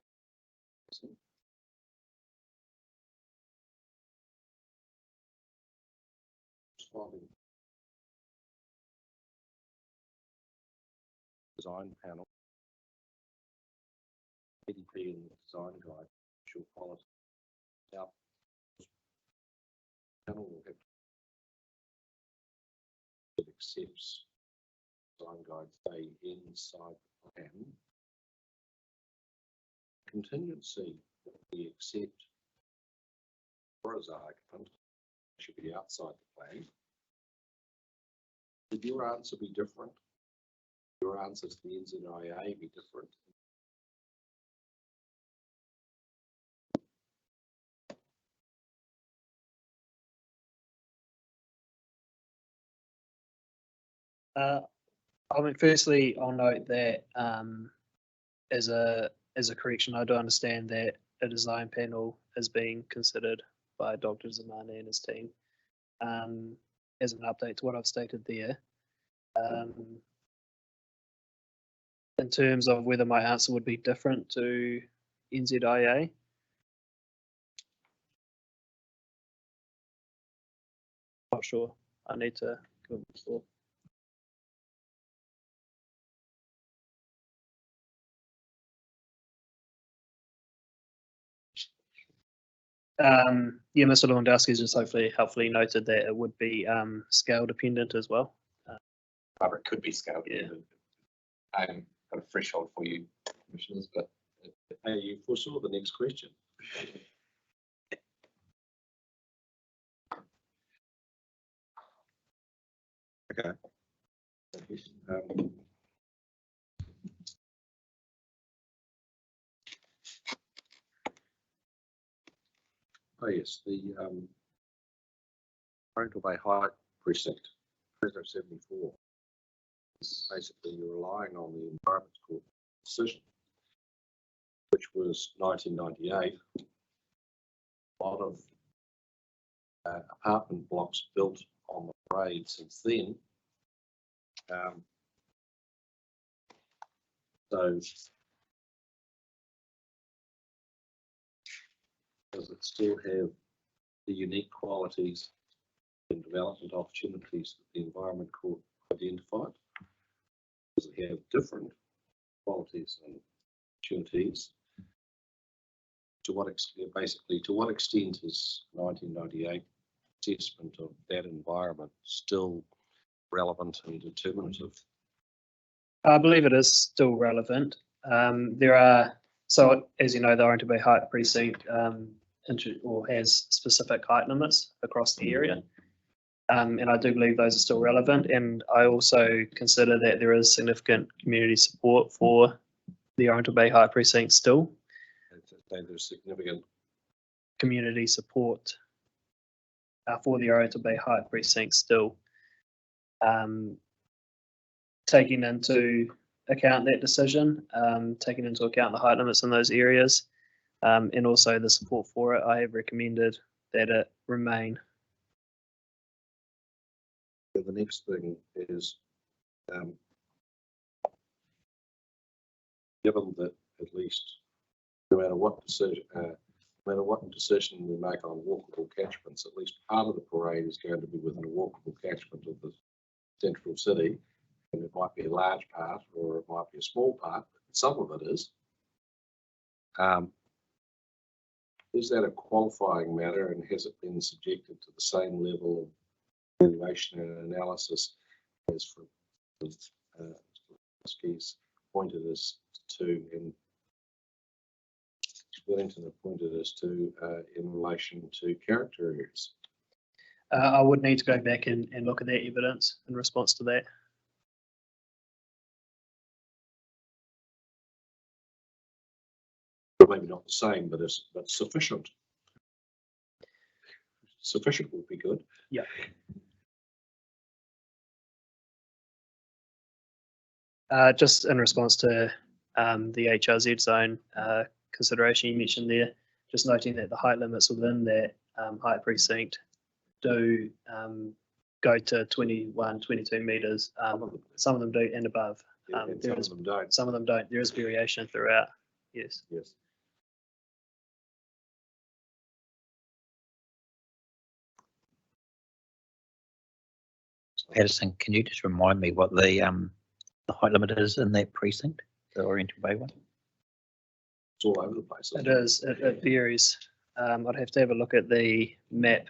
Responding. Design panel. PDP and the design guide, visual quality. Now, panel will have it accepts design guide stay inside the plan. Contingency that we accept for as argument should be outside the plan. Would your answer be different? Your answer to the NZIA be different?
I mean, firstly, I'll note that as a correction, I do understand that a design panel is being considered by Dr. Zamani and his team. As an update to what I've stated there. In terms of whether my answer would be different to NZIA. Not sure. I need to go before. Yeah, Mr. Lewandowski has just helpfully noted that it would be scale dependent as well.
However, it could be scaled.
Yeah.
I'm got a threshold for you, commissioners, but
Hey, you foresaw the next question. Okay. Oh yes, the Parental Bay High Precinct, Precinct 74. Basically, you're relying on the Environment Court decision, which was 1998. A lot of apartment blocks built on the parade since then. So does it still have the unique qualities and development opportunities that the Environment Court identified? Does it have different qualities and opportunities? To what extent, basically, to what extent is 1998 assessment of that environment still relevant and determinative?
I believe it is still relevant. There are, so as you know, the Orange Bay Height Precinct has specific height limits across the area. And I do believe those are still relevant. And I also consider that there is significant community support for the Orange Bay Height Precinct still.
There's significant
Community support for the Orange Bay Height Precinct still. Taking into account that decision, taking into account the height limits in those areas, and also the support for it, I have recommended that it remain.
The next thing is, given that at least no matter what decision we make on walkable catchments, at least part of the parade is going to be within a walkable catchment of the central city, and it might be a large part or it might be a small part, but some of it is. Is that a qualifying matter, and has it been subjected to the same level of evaluation and analysis as for Skis pointed us to, and Wellington pointed us to in relation to character areas?
I would need to go back and look at that evidence in response to that.
Maybe not the same, but sufficient. Sufficient would be good.
Yeah. Just in response to the HRZ zone consideration you mentioned there, just noting that the height limits within that height precinct do go to 21, 22 metres. Some of them do and above.
And
There
some
is,
of them don't.
some of them don't. There is variation throughout. Yes.
Yes.
Patterson, can you just remind me what the height limit is in that precinct, the Oriental Bay one?
It's all over the place.
It is. It varies. I'd have to have a look at the map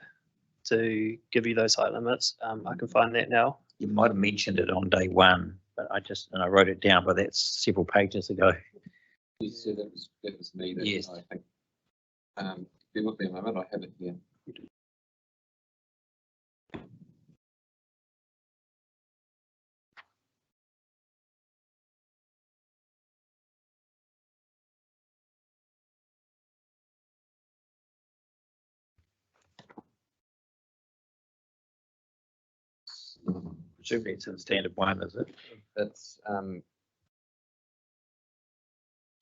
to give you those height limits. I can find that now.
You might have mentioned it on day one, but I wrote it down, but that's several pages ago.
Yes, so that was me. That
Yes.
I think. Bear with me a moment. I have it here.
Presumably it's in standard one, is it?
It's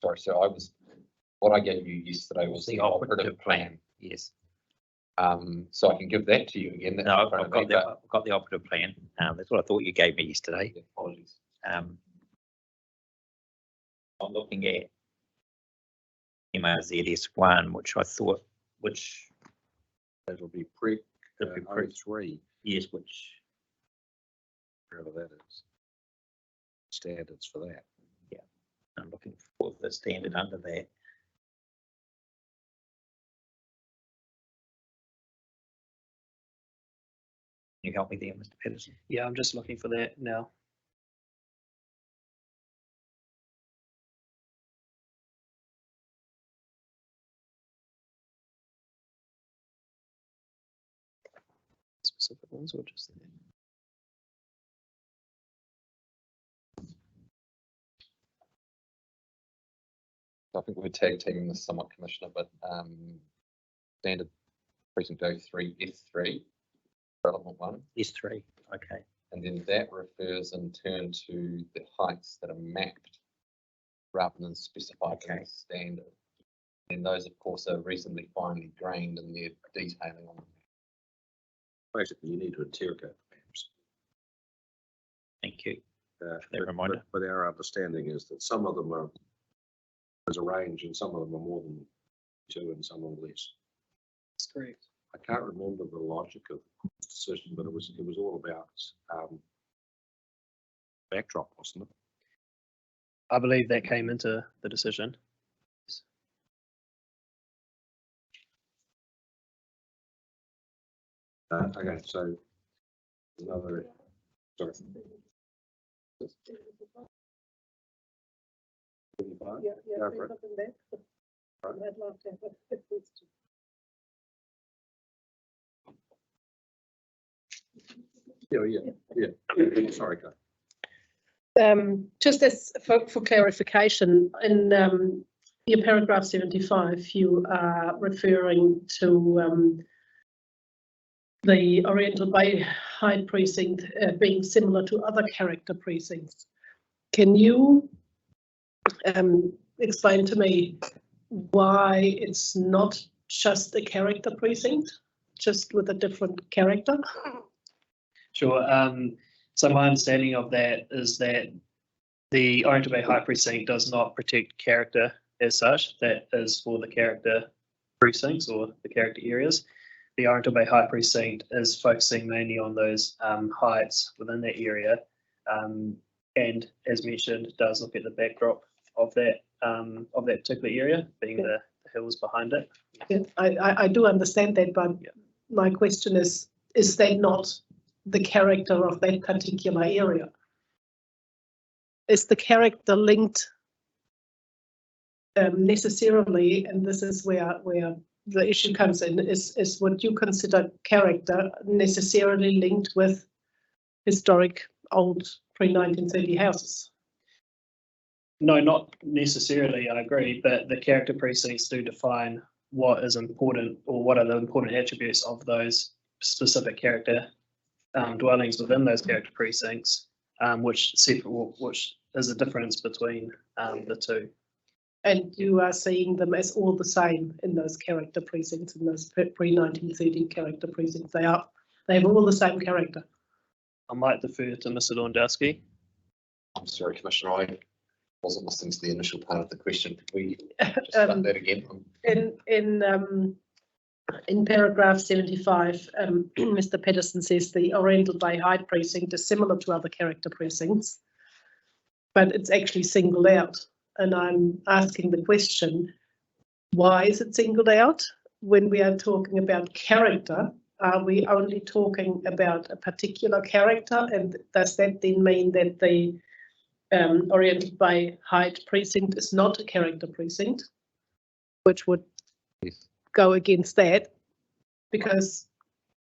sorry, so what I gave you yesterday was the operative plan.
Yes.
So I can give that to you again. That's
No,
in front
I've
of me,
got the operative plan. That's what I thought you gave me yesterday.
but apologies.
I'm looking at MRZS1, which I thought,
That'll be pre,
It'll be pre-
03,
yes, which,
whatever that is. Standards for that.
I'm looking for the standard under that. Can you help me there, Mr. Patterson?
Yeah, I'm just looking for that now. Specific ones or just there?
I think we're tag teaming this somewhat, Commissioner, but standard precinct 03 F3, relevant one.
S3, okay.
And then that refers in turn to the heights that are mapped rather than specified in the standard. And those, of course, are reasonably finely grained in their detailing on them.
Basically, you need to interrogate the maps.
Thank you.
That
reminder.
But our understanding is that some of them are, there's a range and some of them are more than 2 and some are less.
That's correct.
I can't remember the logic of the decision, but it was all about backdrop, wasn't it?
I believe that came into the decision.
Okay, so another, sorry. Go for it.
I'd love to have a question.
Yeah. Sorry, go.
Just as for clarification, in your paragraph 75, you are referring to the Oriental Bay High Precinct being similar to other character precincts. Can you explain to me why it's not just a character precinct, just with a different character?
Sure. So my understanding of that is that the Oriental Bay High Precinct does not protect character as such. That is for the character precincts or the character areas. The Oriental Bay High Precinct is focusing mainly on those heights within that area, and as mentioned, does look at the backdrop of that particular area, being the hills behind it.
Yeah, I do understand that, but my question is that not the character of that particular area? Is the character linked necessarily, and this is where the issue comes in, is what you consider character necessarily linked with historic old pre-1930 houses?
No, not necessarily, I agree, but the character precincts do define what is important or what are the important attributes of those specific character dwellings within those character precincts, which is a difference between the two.
And you are seeing them as all the same in those character precincts, in those pre-1930 character precincts. They have all the same character.
I might defer to Mr. Lewandowski.
I'm sorry, Commissioner, I wasn't listening to the initial part of the question. Could we just start that again?
In paragraph 75, Mr. Pedersen says the Oriental Bay Height precinct is similar to other character precincts, but it's actually singled out. And I'm asking the question, why is it singled out? When we are talking about character, are we only talking about a particular character? And does that then mean that the Oriental Bay Height precinct is not a character precinct, which would go against that, because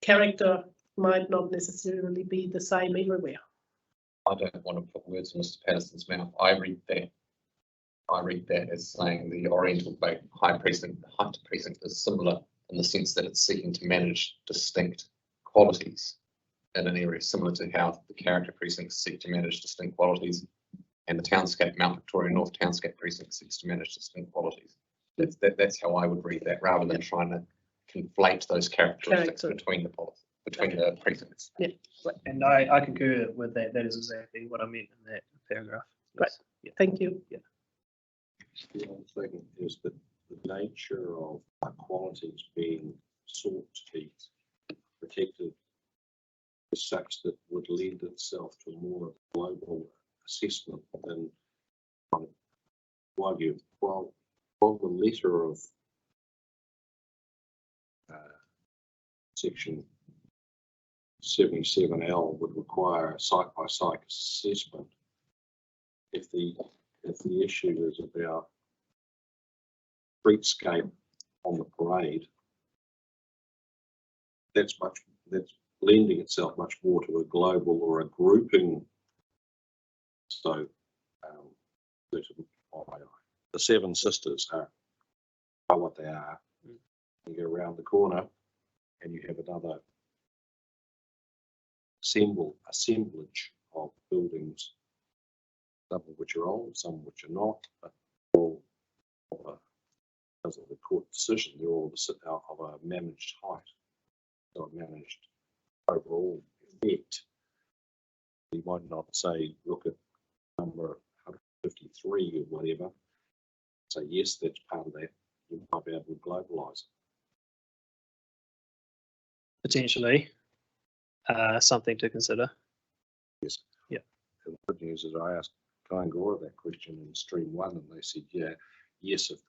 character might not necessarily be the same everywhere.
I don't want to put words in Mr. Patterson's mouth. I read that as saying the Oriental Bay Height precinct is similar in the sense that it's seeking to manage distinct qualities in an area, similar to how the character precincts seek to manage distinct qualities, and the Townscape Mount Victoria North Townscape precinct seeks to manage distinct qualities. That's how I would read that, rather than trying to conflate those characteristics between the precincts.
Yeah, and I concur with that. That is exactly what I meant in that paragraph.
Right.
Yeah.
Thank you.
Yeah.
The other thing is that the nature of qualities being sought to be protected is such that would lend itself to more of a global assessment than one view. While the letter of section 77L would require a site-by-site assessment, if the issue is about streetscape on the parade, that's lending itself much more to a global or a grouping. So the Seven Sisters are what they are. You go around the corner and you have another assemblage of buildings, some of which are old, some of which are not, but all because of the court decision, they're all of a managed height, so a managed overall effect. You might not say, look at number 153 or whatever, say, yes, that's part of that. You might be able to globalise it.
Potentially something to consider.
Yes.
Yeah.
And the good news is I asked Kaingora that question in stream 1, and they said, yeah, yes, if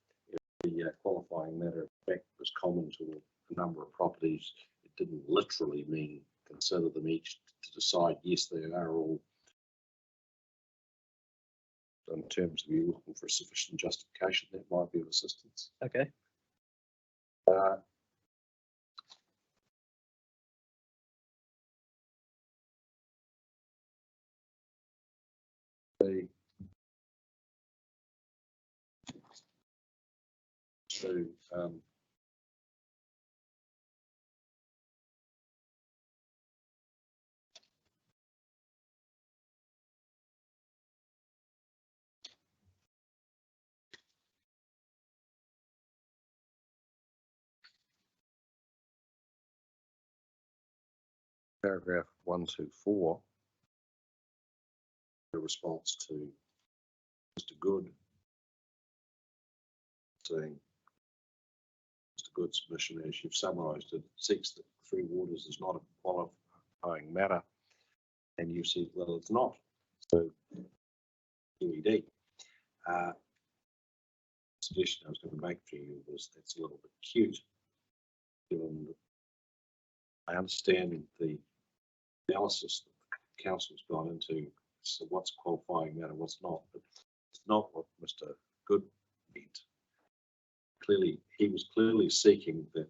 the qualifying matter of fact was common to a number of properties, it didn't literally mean consider them each to decide, yes, they are all. In terms of you looking for sufficient justification, that might be of assistance.
Okay.
Paragraph 124, the response to Mr. Good, saying Mr. Good's submission, as you've summarised it, seeks that Three Waters is not a qualifying matter, and you said, well, it's not. So, QED. Suggestion I was going to make to you was that's a little bit cute, given that I understand the analysis that the council's gone into, so what's qualifying matter, what's not, but it's not what Mr. Good meant. Clearly, he was clearly seeking that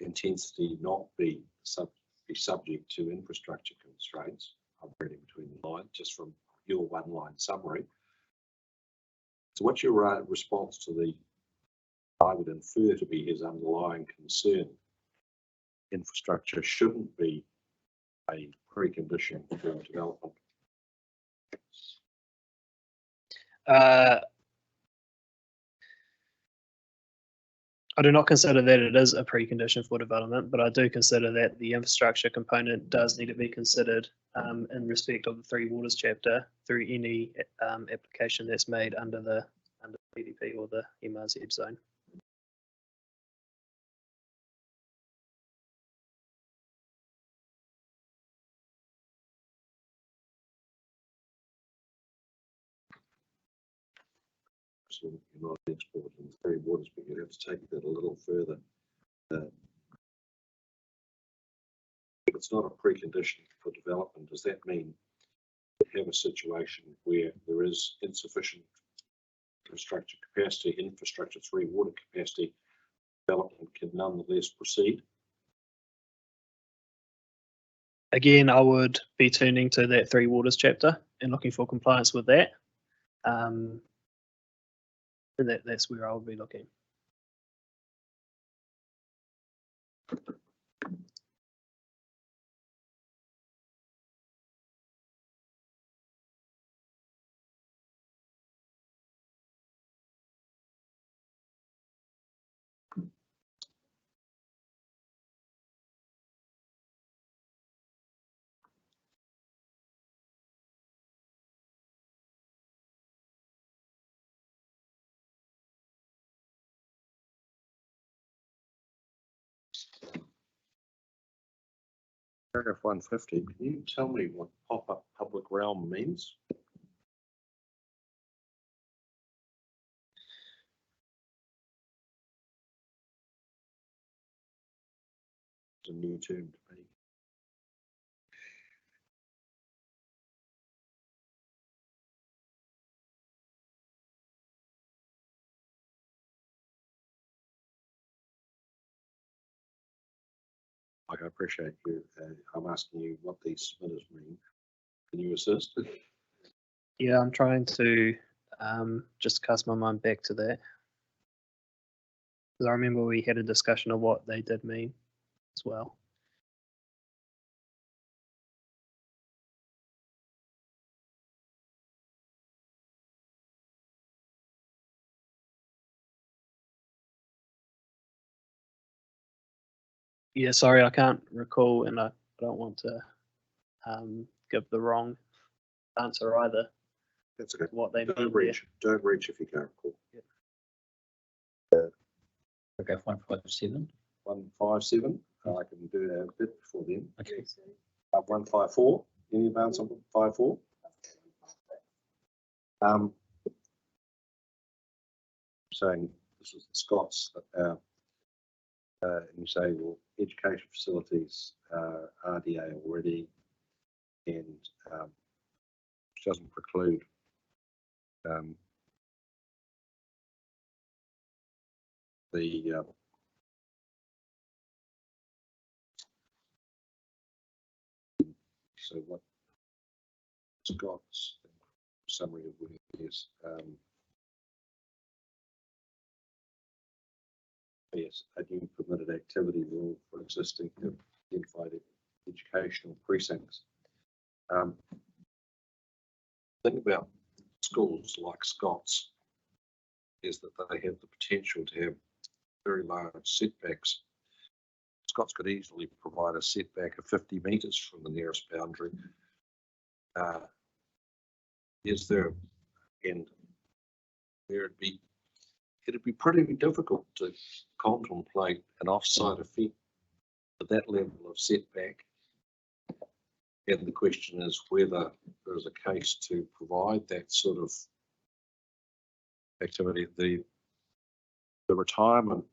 intensity not be subject to infrastructure constraints. I'm reading between the lines, just from your one-line summary. So what's your response to the, I would infer to be his underlying concern? Infrastructure shouldn't be a precondition for development.
I do not consider that it is a precondition for development, but I do consider that the infrastructure component does need to be considered in respect of the Three Waters chapter through any application that's made under the PDP or the MRZ zone.
So you're not exporting Three Waters, but you have to take that a little further. If it's not a precondition for development, does that mean we have a situation where there is insufficient infrastructure capacity, infrastructure Three Water capacity, development can nonetheless proceed?
Again, I would be turning to that Three Waters chapter and looking for compliance with that. And that's where I would be looking.
Paragraph 150, can you tell me what pop-up public realm means? It's a new term to me. Like, I appreciate you. I'm asking you what these submitters mean. Can you assist?
Yeah, I'm trying to just cast my mind back to that. Because I remember we had a discussion of what they did mean as well. Yeah, sorry, I can't recall, and I don't want to give the wrong answer either.
That's okay.
What they mean
Don't
there.
reach. Don't reach if you can't recall.
Paragraph 157.
157. I can do that a bit before then.
Okay.
154. Any bounce on 54? Saying this is the Scots. And you say, well, education facilities RDA already, and which doesn't preclude the so what Scott's summary of what it is. Yes, a new permitted activity rule for existing identified educational precincts. Thing about schools like Scott's is that they have the potential to have very large setbacks. Scott's could easily provide a setback of 50 metres from the nearest boundary. Is there, and it'd be pretty difficult to contemplate an offsite effect at that level of setback. And the question is whether there's a case to provide that sort of activity. The retirement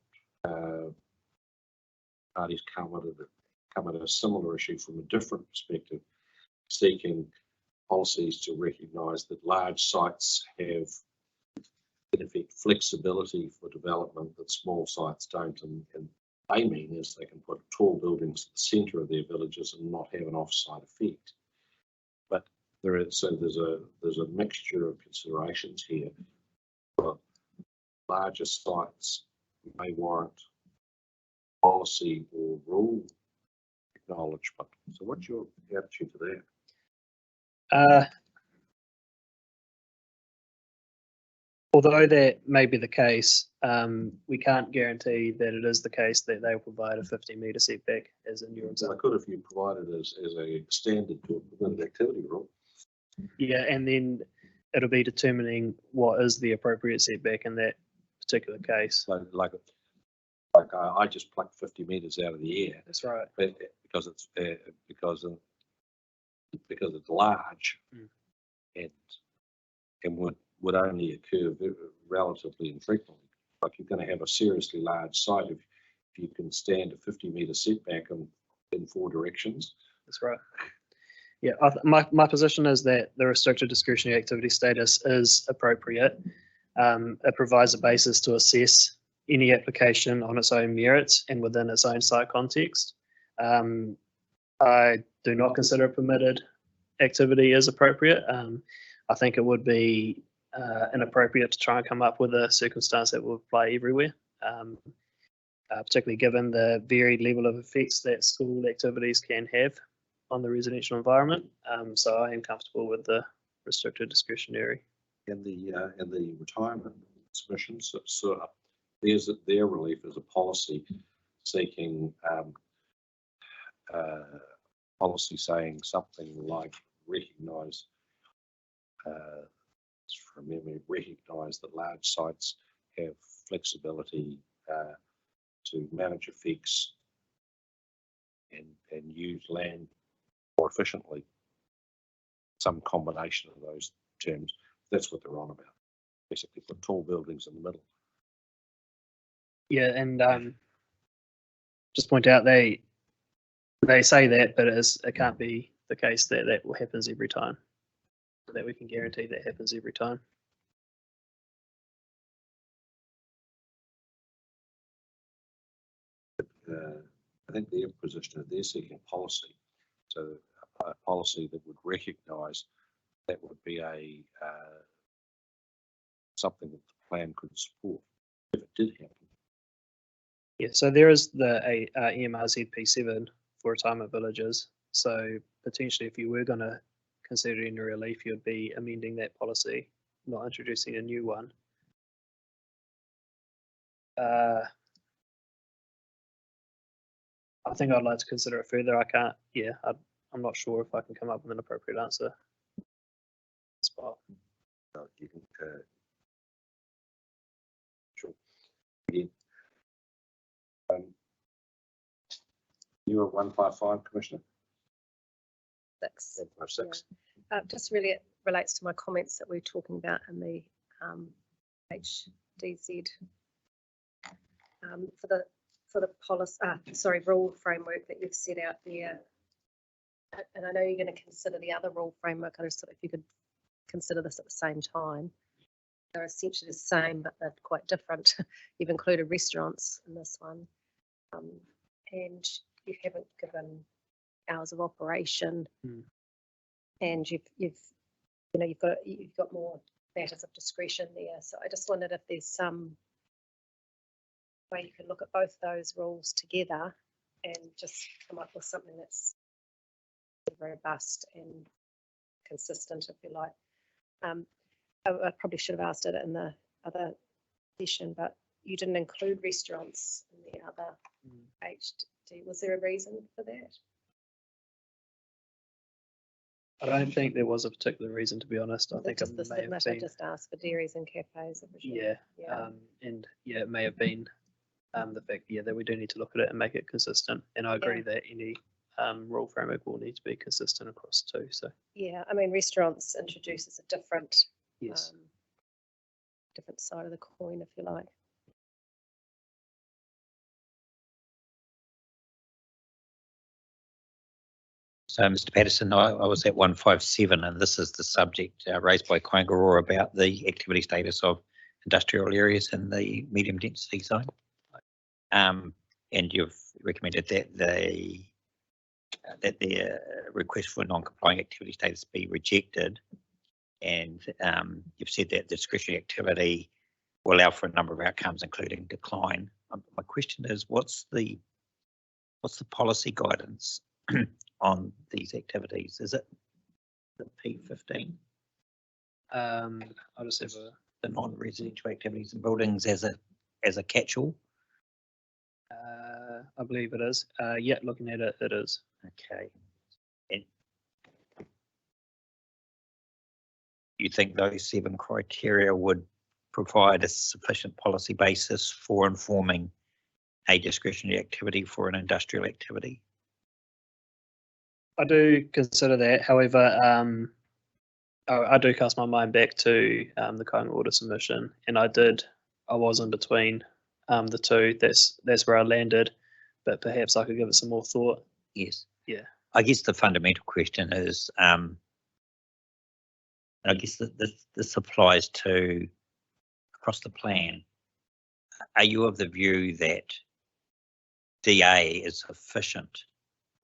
parties come at a similar issue from a different perspective, seeking policies to recognise that large sites have, in effect, flexibility for development that small sites don't, and they mean is they can put tall buildings at the centre of their villages and not have an off-site effect. But there's a mixture of considerations here. But larger sites may warrant policy or rule acknowledgement. So what's your attitude to that?
Although that may be the case, we can't guarantee that it is the case that they'll provide a 50-metre setback, as in your
So I
example.
could if you provided as a standard to a permitted activity rule.
Yeah, and then it'll be determining what is the appropriate setback in that particular case.
So like I just plucked 50 metres out of the air,
That's right.
but because it's because it's large, and would only occur relatively infrequently. Like you're going to have a seriously large site if you can stand a 50-metre setback in 4 directions.
That's right. Yeah, my position is that the restricted discretionary activity status is appropriate. It provides a basis to assess any application on its own merits and within its own site context. I do not consider a permitted activity as appropriate. I think it would be inappropriate to try and come up with a circumstance that will apply everywhere, particularly given the varied level of effects that school activities can have on the residential environment. So I am comfortable with the restricted discretionary.
And the retirement submissions, so their relief is a policy seeking policy saying something like recognise from memory, recognise that large sites have flexibility to manage effects and use land more efficiently. Some combination of those terms. That's what they're on about. Basically, put tall buildings in the middle.
Yeah, and just point out they say that, but it can't be the case that that happens every time. That we can guarantee that happens every time.
I think their position is they're seeking policy, so a policy that would recognise that would be a something that the plan could support if it did happen.
Yeah, so there is the EMRZP7 for retirement villages. So potentially, if you were going to consider any relief, you'd be amending that policy, not introducing a new one. I think I'd like to consider it further. I can't. Yeah, I'm not sure if I can come up with an appropriate answer. Spot.
You can, sure. Again, you were 155, Commissioner.
6.
156.
Just really it relates to my comments that we were talking about in the HDZ for the policy, rule framework that you've set out there. And I know you're going to consider the other rule framework. I just thought if you could consider this at the same time. They're essentially the same, but they're quite different. You've included restaurants in this one, and you haven't given hours of operation, and you've got more matters of discretion there. So I just wondered if there's some way you can look at both those rules together and just come up with something that's robust and consistent, if you like. I probably should have asked it in the other session, but you didn't include restaurants in the other HD. Was there a reason for that?
I don't think there was a particular reason, to be honest. I think
just
it may have been.
Just asked for dairies and cafes.
Yeah, and yeah, it may have been the fact that we do need to look at it and make it consistent. And I agree that any rule framework will need to be consistent across too. So
yeah, I mean, restaurants introduces a different different side of the coin, if you like.
So, Mr. Patterson, I was at 157, and this is the subject raised by Kaingaroa about the activity status of industrial areas in the medium density zone. And you've recommended that their request for non-complying activity status be rejected, and you've said that the discretionary activity will allow for a number of outcomes, including decline. My question is, what's the policy guidance on these activities? Is it the P15?
I'll just have
the non-residential activities and buildings as as a catch-all?
I believe it is. Yeah, looking at it, it is.
Okay. And you think those 7 criteria would provide a sufficient policy basis for informing a discretionary activity for an industrial activity?
I do consider that. However, I do cast my mind back to the Kainga Order submission, and I was in between the two. That's where I landed, but perhaps I could give it some more thought.
Yes.
Yeah.
I guess the fundamental question is, I guess that this applies to across the plan. Are you of the view that DA is sufficient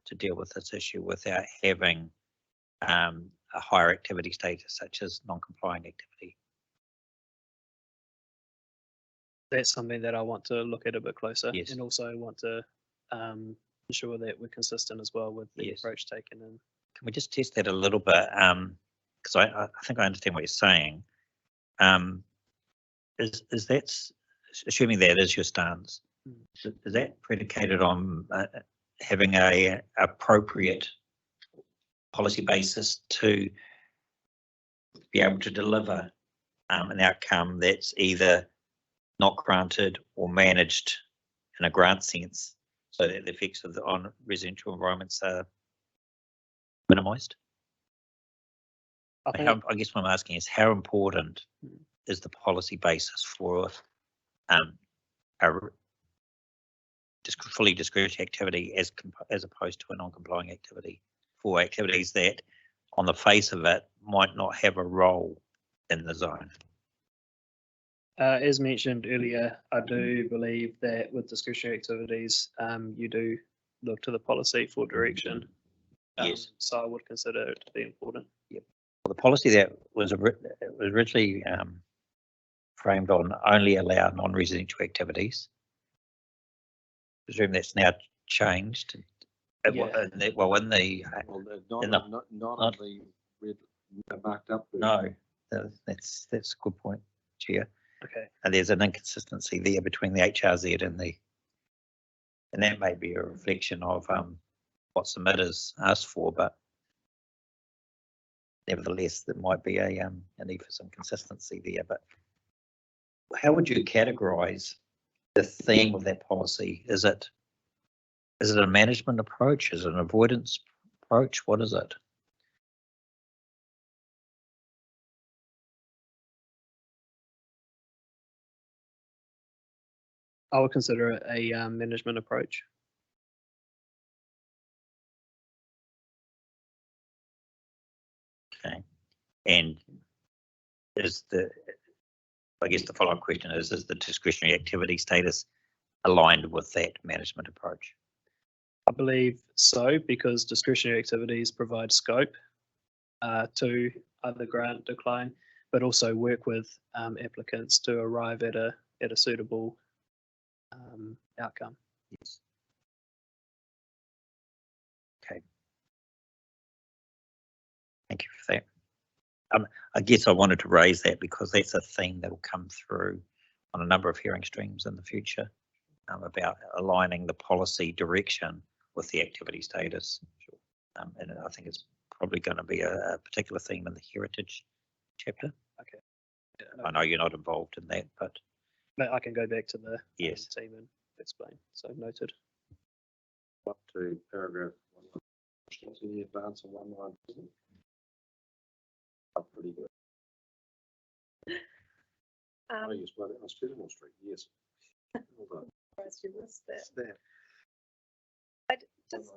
to deal with this issue without having a higher activity status such as non-compliant activity?
That's something that I want to look at a bit closer,
Yes.
and also want to ensure that we're consistent as well with the
Yes.
approach taken. And
Can we just test that a little bit? Because I think I understand what you're saying. Is that, assuming that is your stance, is that predicated on having a appropriate policy basis to be able to deliver an outcome that's either not granted or managed in a grant sense, so that the effects on residential environments are minimised?
I think
I guess what I'm asking is, how important is the policy basis for a fully discretionary activity as opposed to a non-complying activity, for activities that on the face of it might not have a role in the zone?
as mentioned earlier, I do believe that with discretionary activities, you do look to the policy for direction.
Yes.
So I would consider it to be important.
The policy that was originally framed on only allow non-residential activities. I presume that's now changed.
Yeah.
In the, well, in the
Well,
In
not,
the-
not
not-
on the red marked up.
no, that's a good point, Chair.
Okay.
And there's an inconsistency there between the HRZ and that may be a reflection of what submitters asked for, but nevertheless, there might be a need for some consistency there. But how would you categorise the theme of that policy? Is it a management approach? Is it an avoidance approach? What is it?
I would consider it a management approach.
Okay, and I guess the follow-up question is the discretionary activity status aligned with that management approach?
I believe so, because discretionary activities provide scope to either grant, decline, but also work with applicants to arrive at a suitable outcome.
Yes. Okay. Thank you for that. I guess I wanted to raise that because that's a theme that will come through on a number of hearing streams in the future, about aligning the policy direction with the activity status. And I think it's probably going to be a particular theme in the heritage chapter.
Okay.
I know you're not involved in that, but
I can go back to the
yes.
team and explain. So noted.
Up to paragraph 1. In the advance of 1 line. Pretty good. Oh, yes, well, that was Fillmore Street, yes. Well done.
You missed that.
There.
But just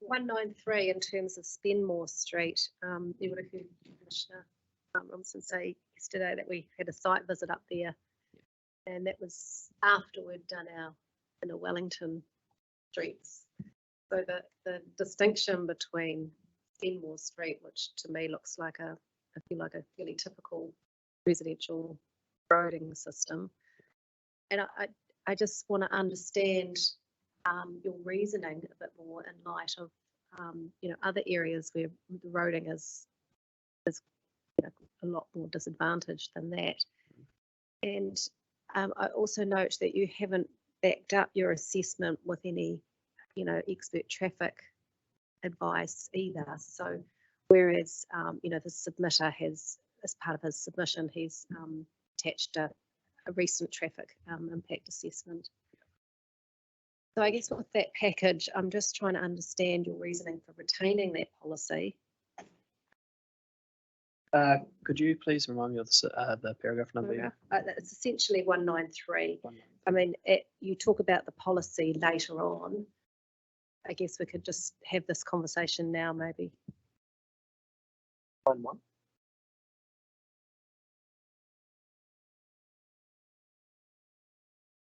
193 in terms of Spenmore Street, you would have heard Commissioner Robinson say yesterday that we had a site visit up there, and that was after we'd done our inner Wellington streets. So the distinction between Spenmore Street, which to me looks like I feel like a fairly typical residential roading system, and I just want to understand your reasoning a bit more in light of other areas where the roading is a lot more disadvantaged than that. And I also note that you haven't backed up your assessment with any, expert traffic advice either. So whereas, the submitter has, as part of his submission, he's attached a recent traffic impact assessment. So I guess with that package, I'm just trying to understand your reasoning for retaining that policy.
Could you please remind me of the paragraph number?
It's essentially 193. I mean, you talk about the policy later on. I guess we could just have this conversation now, maybe.
1-1.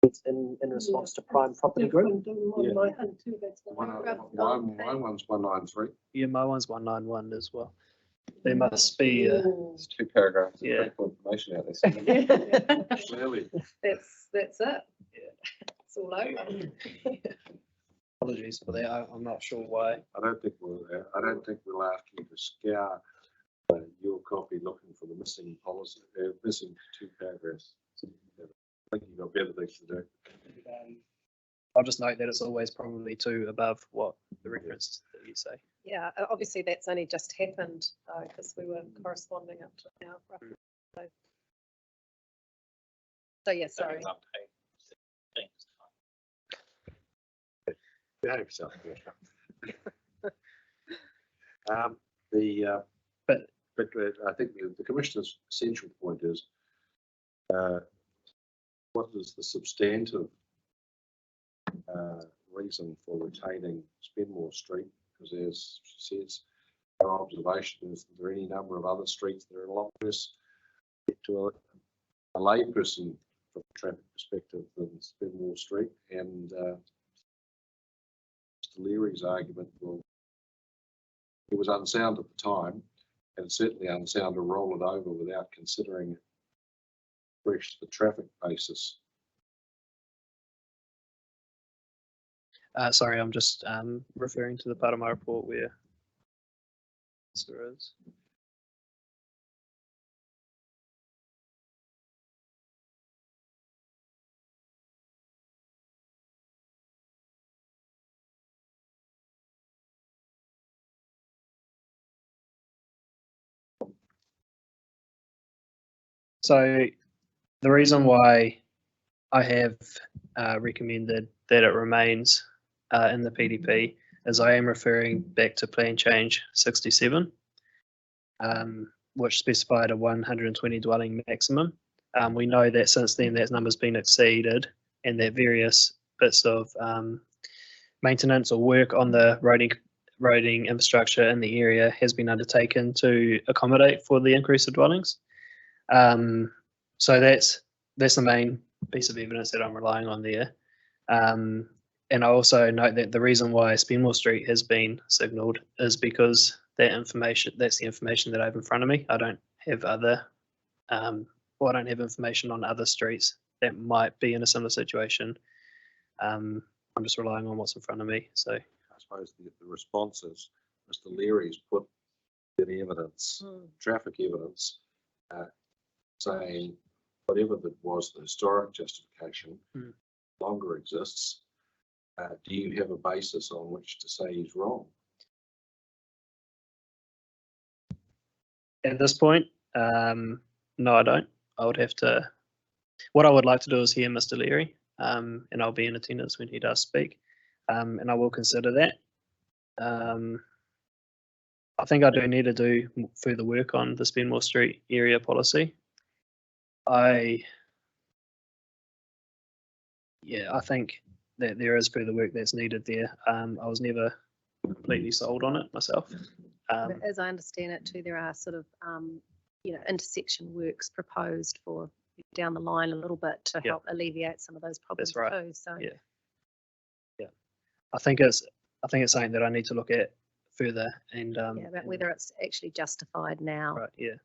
It's in response to prime property group.
My one's 193.
Yeah, my one's 191 as well. There must be.
There's 2 paragraphs of
Yeah.
critical information out there.
Clearly,
That's it.
Yeah.
It's all over.
Apologies for that. I'm not sure why.
I don't think we'll ask you to scour your copy looking for the missing policy, missing 2 paragraphs. I think you've got better things to do.
I'll just note that it's always probably 2 above what the reference that you say.
Yeah, obviously that's only just happened because we were corresponding up to now. Roughly. So yeah, sorry.
Behave yourself. But I think the Commissioner's essential point is what is the substantive reason for retaining Spenmore Street? Because as she says, our observation is that there are any number of other streets that are a lot worse to a layperson from a traffic perspective than Spenmore Street. And Mr. Leary's argument, well, it was unsound at the time, and it's certainly unsound to roll it over without considering it fresh the traffic basis.
Sorry, I'm just referring to the part of my report where there is. So the reason why I have recommended that it remains in the PDP is I am referring back to Plan Change 67, which specified a 120 dwelling maximum. We know that since then that number's been exceeded and that various bits of maintenance or work on the roading infrastructure in the area has been undertaken to accommodate for the increase of dwellings. So that's the main piece of evidence that I'm relying on there. And I also note that the reason why Spenmore Street has been signalled is because that's the information that I have in front of me. I don't have I don't have information on other streets that might be in a similar situation. I'm just relying on what's in front of me. So
I suppose the response is Mr. Leary's put the evidence, traffic evidence, saying whatever that was the historic justification longer exists. Do you have a basis on which to say he's wrong?
at this point, no, I don't. I would have to. What I would like to do is hear Mr. Leary, and I'll be in attendance when he does speak, and I will consider that. I think I do need to do further work on the Spenmore Street area policy. I think that there is further work that's needed there. I was never completely sold on it myself.
But as I understand it too, there are sort of, intersection works proposed for down the line a little bit to help alleviate some of those problems
That's right.
too. So
Yeah. I think it's something that I need to look at further and
about whether it's actually justified now.
right, yeah,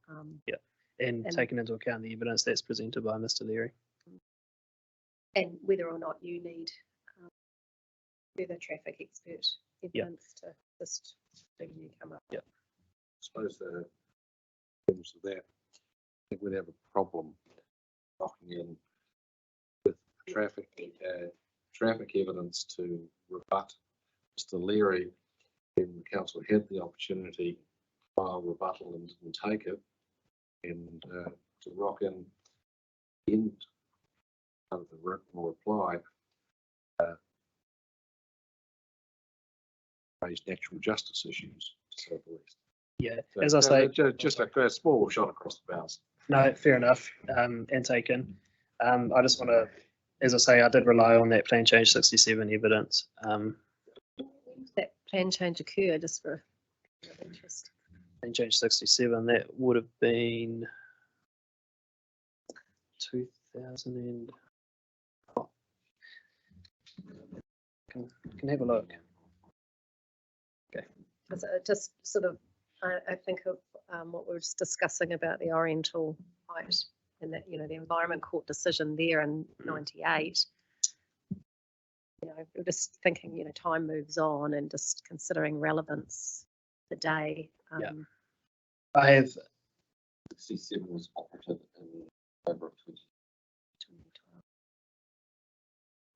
and
and-
taking into account the evidence that's presented by Mr. Leary.
And whether or not you need further traffic expert evidence to just when you come up.
I suppose in terms of that, I think we'd have a problem locking in traffic, traffic evidence to rebut Mr. Leary, then the council had the opportunity to file rebuttal and didn't take it, and to rock in the end of the written reply, raised natural justice issues, to say the least.
Yeah,
So,
as I say,
just a small shot across the bows.
no, fair enough, and taken. I just want to, as I say, I did rely on that plan change 67 evidence.
That plan change occur just for interest.
Plan change 67, that would have been 2000 and, oh, can have a look.
Because it just sort of, I think of what we were just discussing about the Oriental height and that, you know, the Environment Court decision there in 98. You know, we're just thinking, you know, time moves on and just considering relevance today.
Yeah. I have,
67 was operative in October of
2012.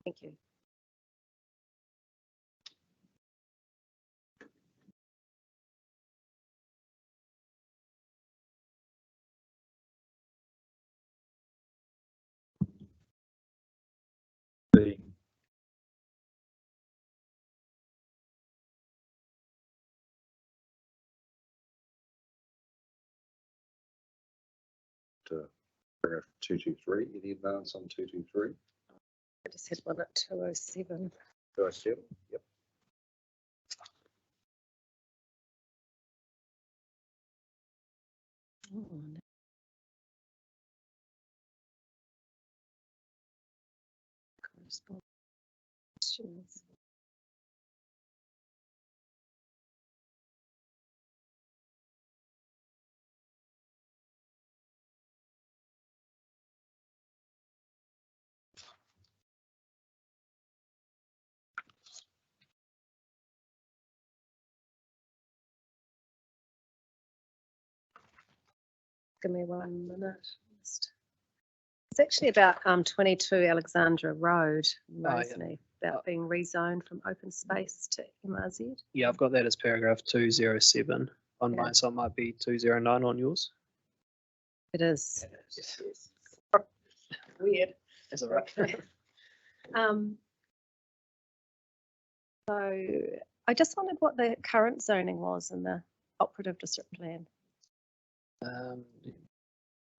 Thank you.
Paragraph 223, any advance on 223?
I just had one at 207.
207, yep.
Oh, no. Correspondence. Give me 1 minute. It's actually about 22 Alexandra Road, in
Oh, yeah.
Roseney, about being rezoned from open space to MRZ.
yeah, I've got that as paragraph 207 on
Yeah.
mine, so it might be 209 on yours.
It is.
Yes.
Weird.
Is that right?
So I just wondered what the current zoning was in the operative district plan.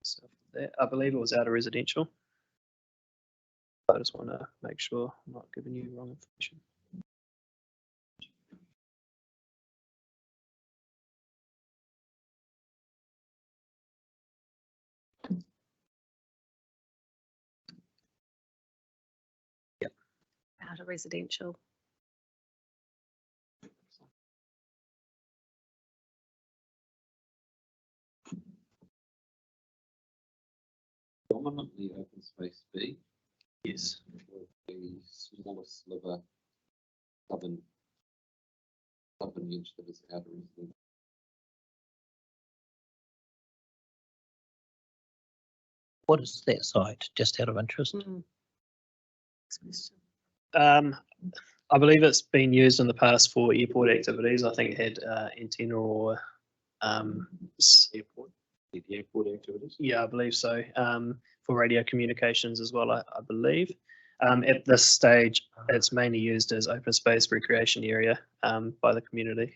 So that, I believe it was out of residential. I just want to make sure I'm not giving you wrong information.
Out of residential.
dominantly open space B.
Yes.
With the smallest sliver southern edge that is out of residential.
What is that site, just out of interest?
I believe it's been used in the past for airport activities. I think it had antenna or
Airport, the airport activities.
yeah, I believe so. For radio communications as well, I believe. At this stage, it's mainly used as open space recreation area by the community.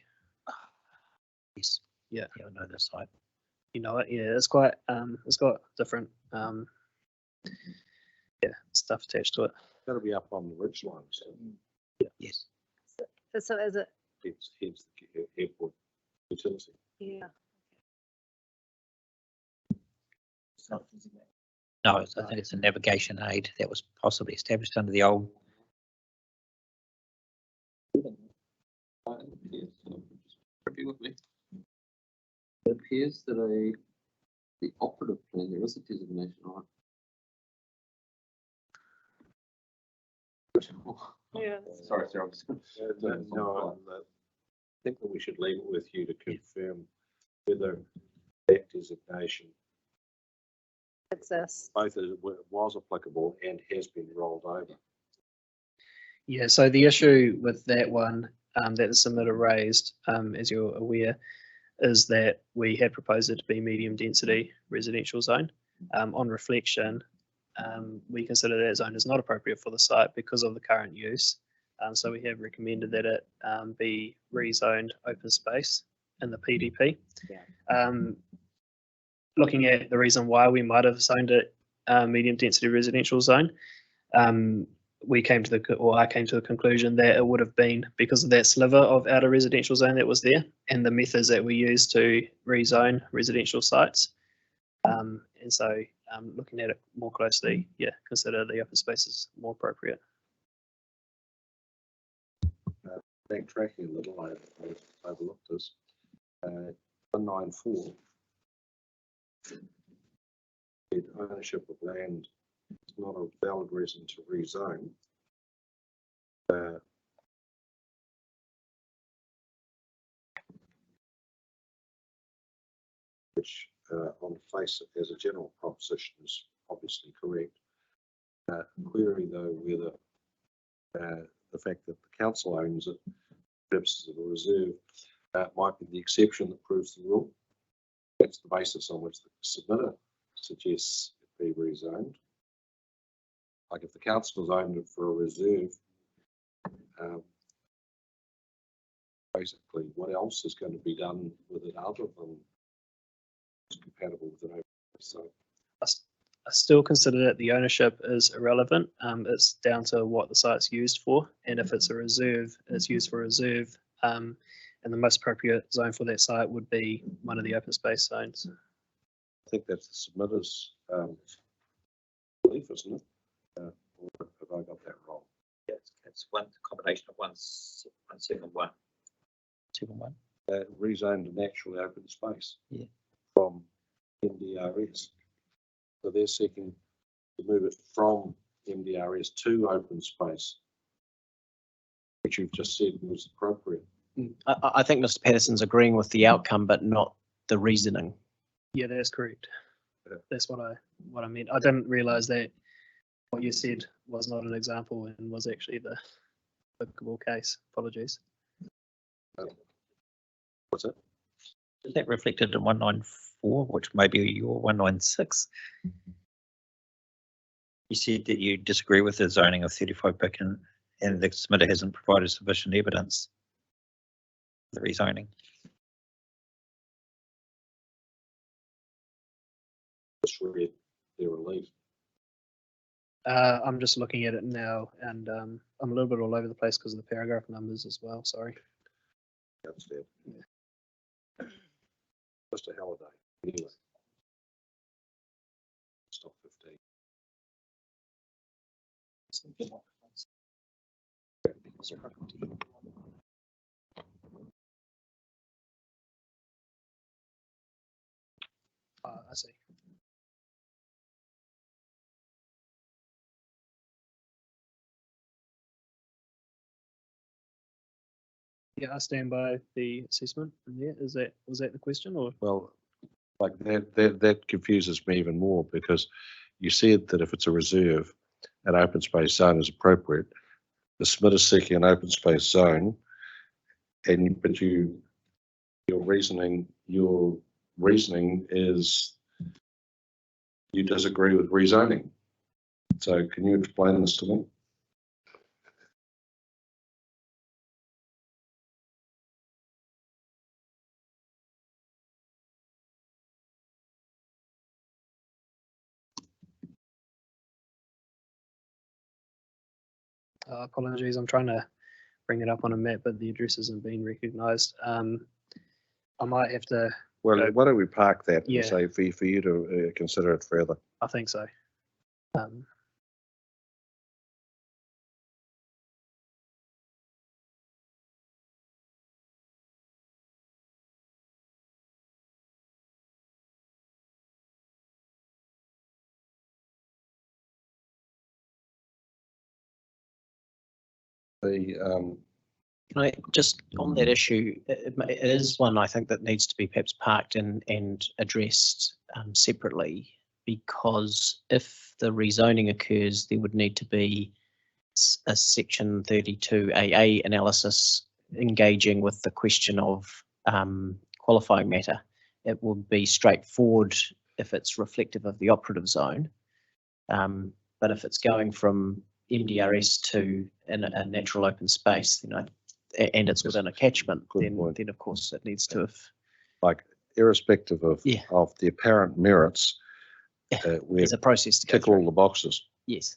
Yes.
Yeah.
Yeah, I know the site.
You know it, yeah. It's quite it's got different stuff attached to it.
That'll be up on the ridge line, so
Yes.
So is it?
it's the airport utility.
Yeah.
No, I think it's a navigation aid that was possibly established under the old.
Be with me. It appears that the operative plan, there is a designation on it.
Yeah.
Sorry, I'm just.
No, I think that we should leave it with you to confirm whether that designation
exists.
both it was applicable and has been rolled over.
Yeah, so the issue with that one that the submitter raised, as you're aware, is that we had proposed it to be medium density residential zone. On reflection, we consider that zone is not appropriate for the site because of the current use. So we have recommended that it be rezoned open space in the PDP. Looking at the reason why we might have zoned it medium density residential zone, I came to the conclusion that it would have been because of that sliver of outer residential zone that was there and the methods that we use to rezone residential sites. And so looking at it more closely, yeah, consider the open spaces more appropriate.
Backtracking a little, I overlooked this. 194. Ownership of land is not a valid reason to rezone. Which on face as a general proposition is obviously correct. Query though whether the fact that the council owns it, purposes of a reserve, might be the exception that proves the rule. That's the basis on which the submitter suggests it be rezoned. Like if the council has owned it for a reserve, basically what else is going to be done with it other than it's compatible with an open space zone?
I still consider that the ownership is irrelevant. It's down to what the site's used for, and if it's a reserve, it's used for a reserve. And the most appropriate zone for that site would be one of the open space zones.
I think that's the submitter's belief, isn't it? Or have I got that wrong?
Yes, it's one combination of 171. 71.
Rezoned an actually open space.
Yeah.
From MDRS. So they're seeking to move it from MDRS to open space, which you've just said was appropriate.
I think Mr. Patterson's agreeing with the outcome, but not the reasoning.
Yeah, that's correct.
Yeah.
That's what I meant. I didn't realise that what you said was not an example and was actually the applicable case. Apologies.
What's it?
Is that reflected in 194, which may be your 196? You said that you disagree with the zoning of 35 Bick and the submitter hasn't provided sufficient evidence for the rezoning.
Just read their relief.
I'm just looking at it now, and I'm a little bit all over the place because of the paragraph numbers as well. Sorry.
That's fair. Just a holiday. Anyway. Stop 15.
I see. Yeah, I stand by the assessment. Yeah, was that the question, or?
Well, like that confuses me even more because you said that if it's a reserve, an open space zone is appropriate. The submitter is seeking an open space zone, but your reasoning is you disagree with rezoning. So can you explain this to me?
Apologies, I'm trying to bring it up on a map, but the address isn't being recognised. I might have to.
Well, why don't we park that
Yeah.
and say for you to consider it further?
I think so.
Just on that issue, it is one I think that needs to be perhaps parked and addressed separately.
because if the rezoning occurs, there would need to be a section 32AA analysis engaging with the question of qualifying matter. It would be straightforward if it's reflective of the operative zone. But if it's going from MDRS to a natural open space, then and it's within a catchment, then of course it needs to have,
like, irrespective of the apparent merits, we
there's a process to go
tick all
through.
the boxes.
Yes.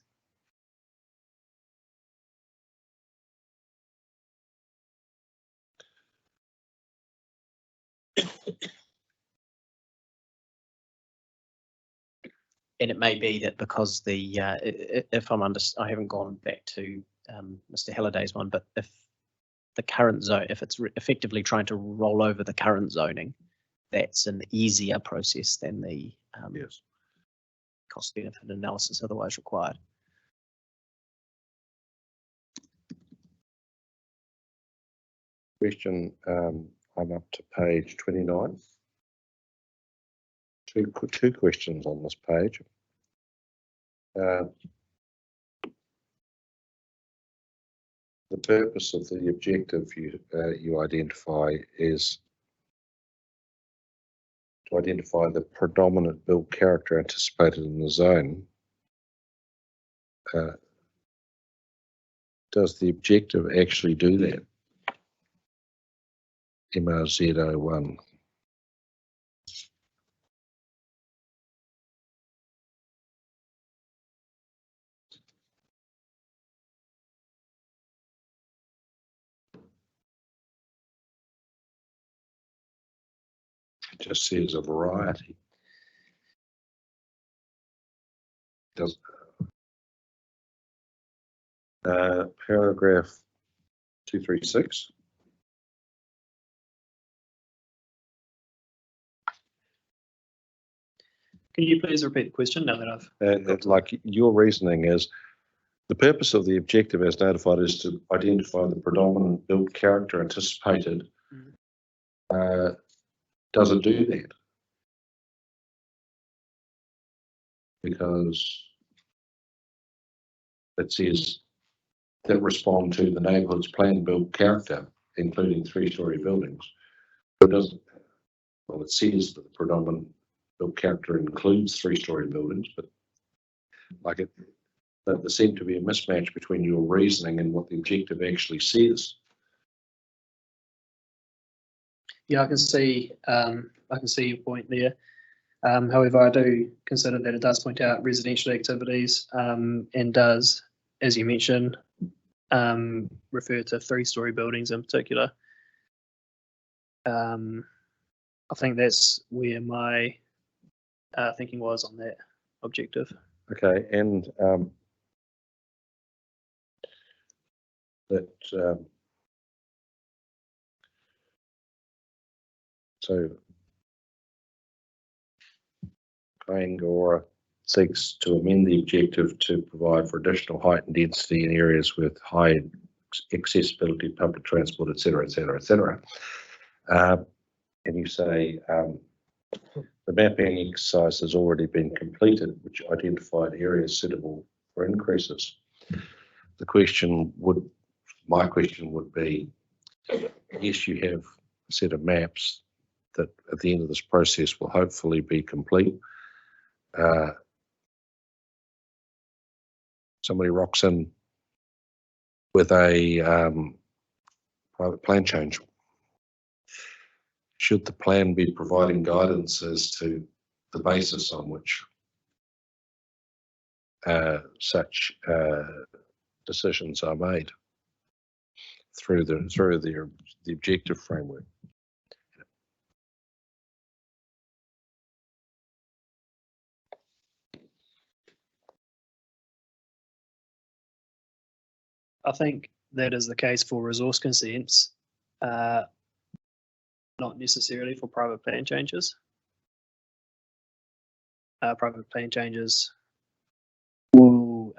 And it may be that because the, if I haven't gone back to Mr. Halliday's one, but if the current zone, if it's effectively trying to roll over the current zoning, that's an easier process than the
Yes.
cost benefit analysis otherwise required.
Question, I'm up to page 29. Two questions on this page. The purpose of the objective you identify is to identify the predominant built character anticipated in the zone. Does the objective actually do that? MRZ01. It just says a variety. Does paragraph 236.
Can you please repeat the question now that I've
Like, your reasoning is the purpose of the objective as notified is to identify the predominant built character anticipated. Does it do that? Because it says that respond to the neighbourhood's planned built character, including 3-story buildings. It doesn't. Well, it says that the predominant built character includes 3-story buildings, but like there seemed to be a mismatch between your reasoning and what the objective actually says.
Yeah, I can see your point there. However, I do consider that it does point out residential activities and does, as you mentioned, refer to 3-story buildings in particular. I think that's where my thinking was on that objective.
Okay, and that so Kaingora seeks to amend the objective to provide for additional height and density in areas with high accessibility, public transport, etc., etc., etc. And you say the mapping exercise has already been completed, which identified areas suitable for increases. My question would be, yes, you have a set of maps that at the end of this process will hopefully be complete. Somebody rocks in with a private plan change. Should the plan be providing guidance as to the basis on which such decisions are made through the objective framework?
I think that is the case for resource consents, not necessarily for private plan changes. Private plan changes will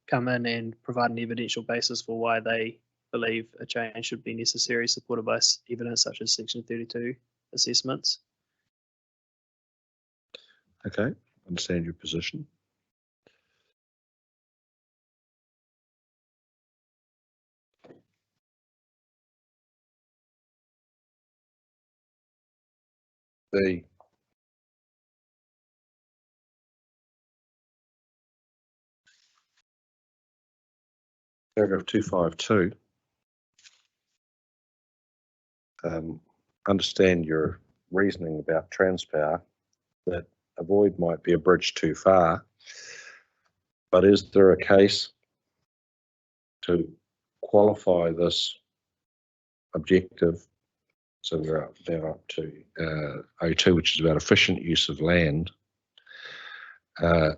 come in and provide an evidential basis for why they believe a change should be necessary, supported by evidence such as Section 32 assessments.
Okay, understand your position. The paragraph 252. Understand your reasoning about Transpower, that a void might be a bridge too far, but is there a case to qualify this objective? So we're up now up to O2, which is about efficient use of land, to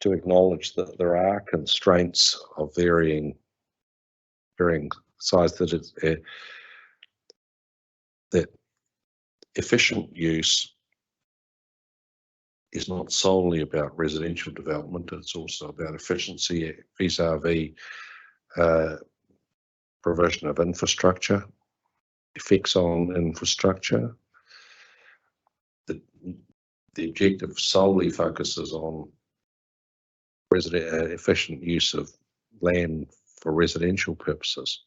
acknowledge that there are constraints of varying size, that it's that efficient use is not solely about residential development, it's also about efficiency vis-a-vis provision of infrastructure, effects on infrastructure. The objective solely focuses on efficient use of land for residential purposes.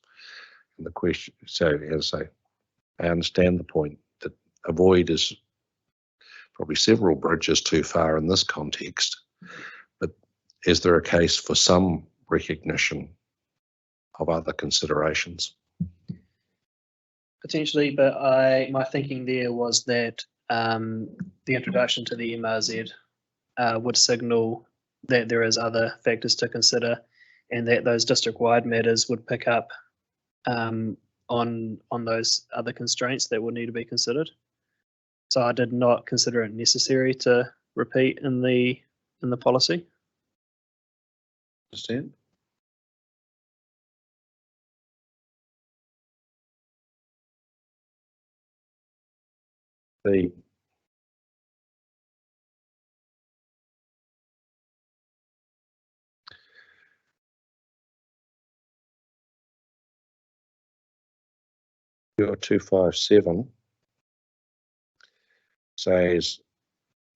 And the question, so as I understand the point that a void is probably several bridges too far in this context, but is there a case for some recognition of other considerations?
Potentially, but my thinking there was that the introduction to the MRZ would signal that there is other factors to consider, and that those district-wide matters would pick up on those other constraints that would need to be considered. So I did not consider it necessary to repeat in the policy.
Understand? The your 257 says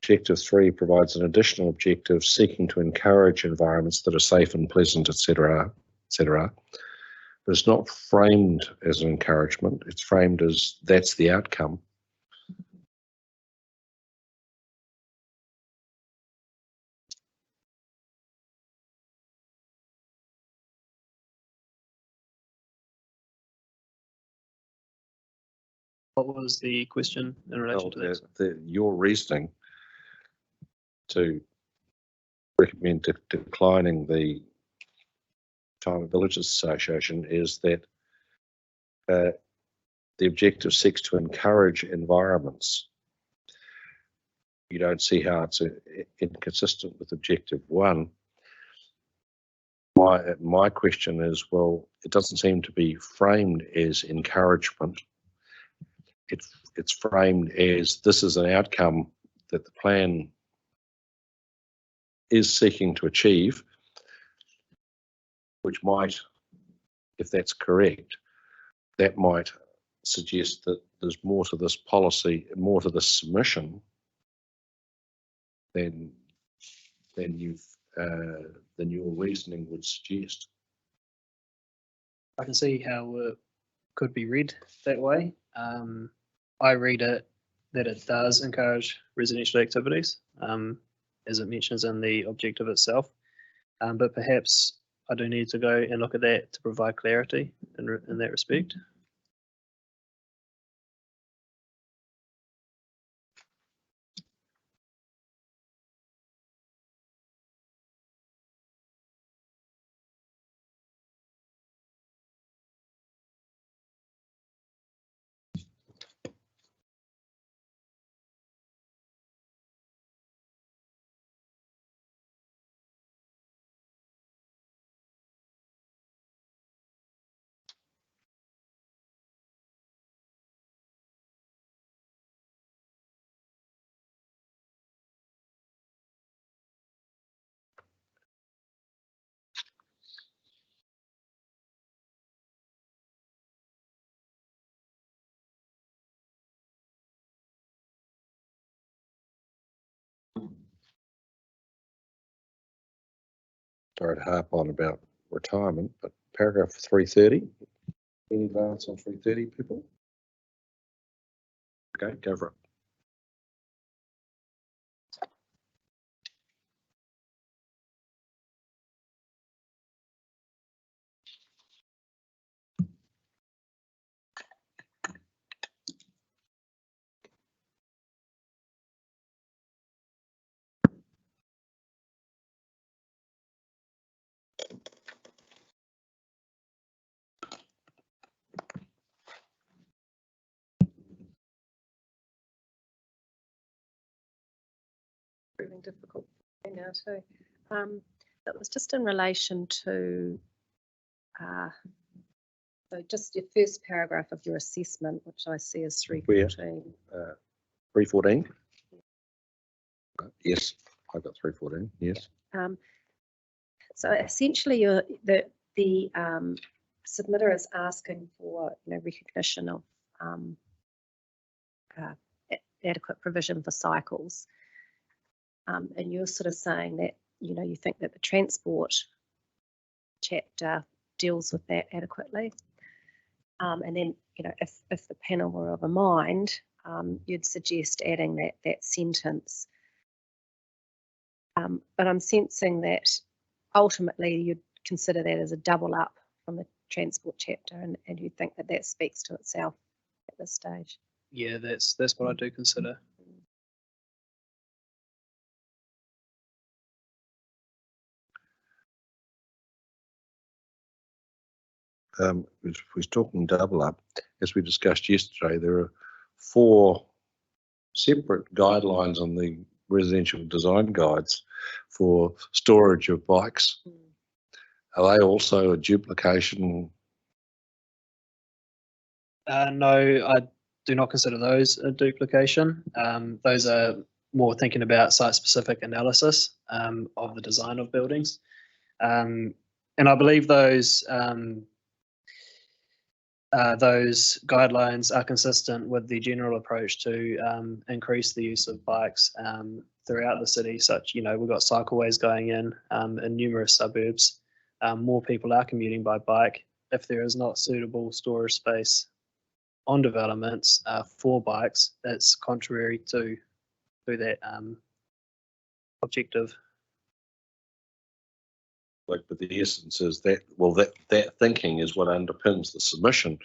objective 3 provides an additional objective seeking to encourage environments that are safe and pleasant, etc., etc. But it's not framed as an encouragement, it's framed as that's the outcome.
What was the question in relation to that?
Your reasoning to recommend declining the Retirement Villages Association is that the objective seeks to encourage environments. You don't see how it's inconsistent with objective 1. My question is, well, it doesn't seem to be framed as encouragement. It's framed as this is an outcome that the plan is seeking to achieve, which might, if that's correct, that might suggest that there's more to this policy, more to this submission than your reasoning would suggest.
I can see how it could be read that way. I read it that it does encourage residential activities, as it mentions in the objective itself. But perhaps I do need to go and look at that to provide clarity in that respect.
sorry to harp on about retirement, but paragraph 330. Any advance on 330, people? Okay, go for it.
Proving difficult for me now too. That was just in relation to so just your first paragraph of your assessment, which I see as 314.
314. Yes, I've got 314. Yes.
So essentially, the submitter is asking for recognition of adequate provision for cycles, and you're sort of saying that you think that the transport chapter deals with that adequately, and then if the panel were of a mind, you'd suggest adding that sentence. But I'm sensing that ultimately you'd consider that as a double up from the transport chapter, and you think that speaks to itself at this stage.
Yeah, that's what I do consider.
If we're talking double up, as we discussed yesterday, there are 4 separate guidelines on the residential design guides for storage of bikes. Are they also a duplication?
No, I do not consider those a duplication. Those are more thinking about site-specific analysis of the design of buildings. And I believe those guidelines are consistent with the general approach to increase the use of bikes throughout the city. Such, we've got cycleways going in numerous suburbs. More people are commuting by bike. If there is not suitable storage space on developments for bikes, that's contrary to that objective.
But the essence is that, well, that thinking is what underpins the submission.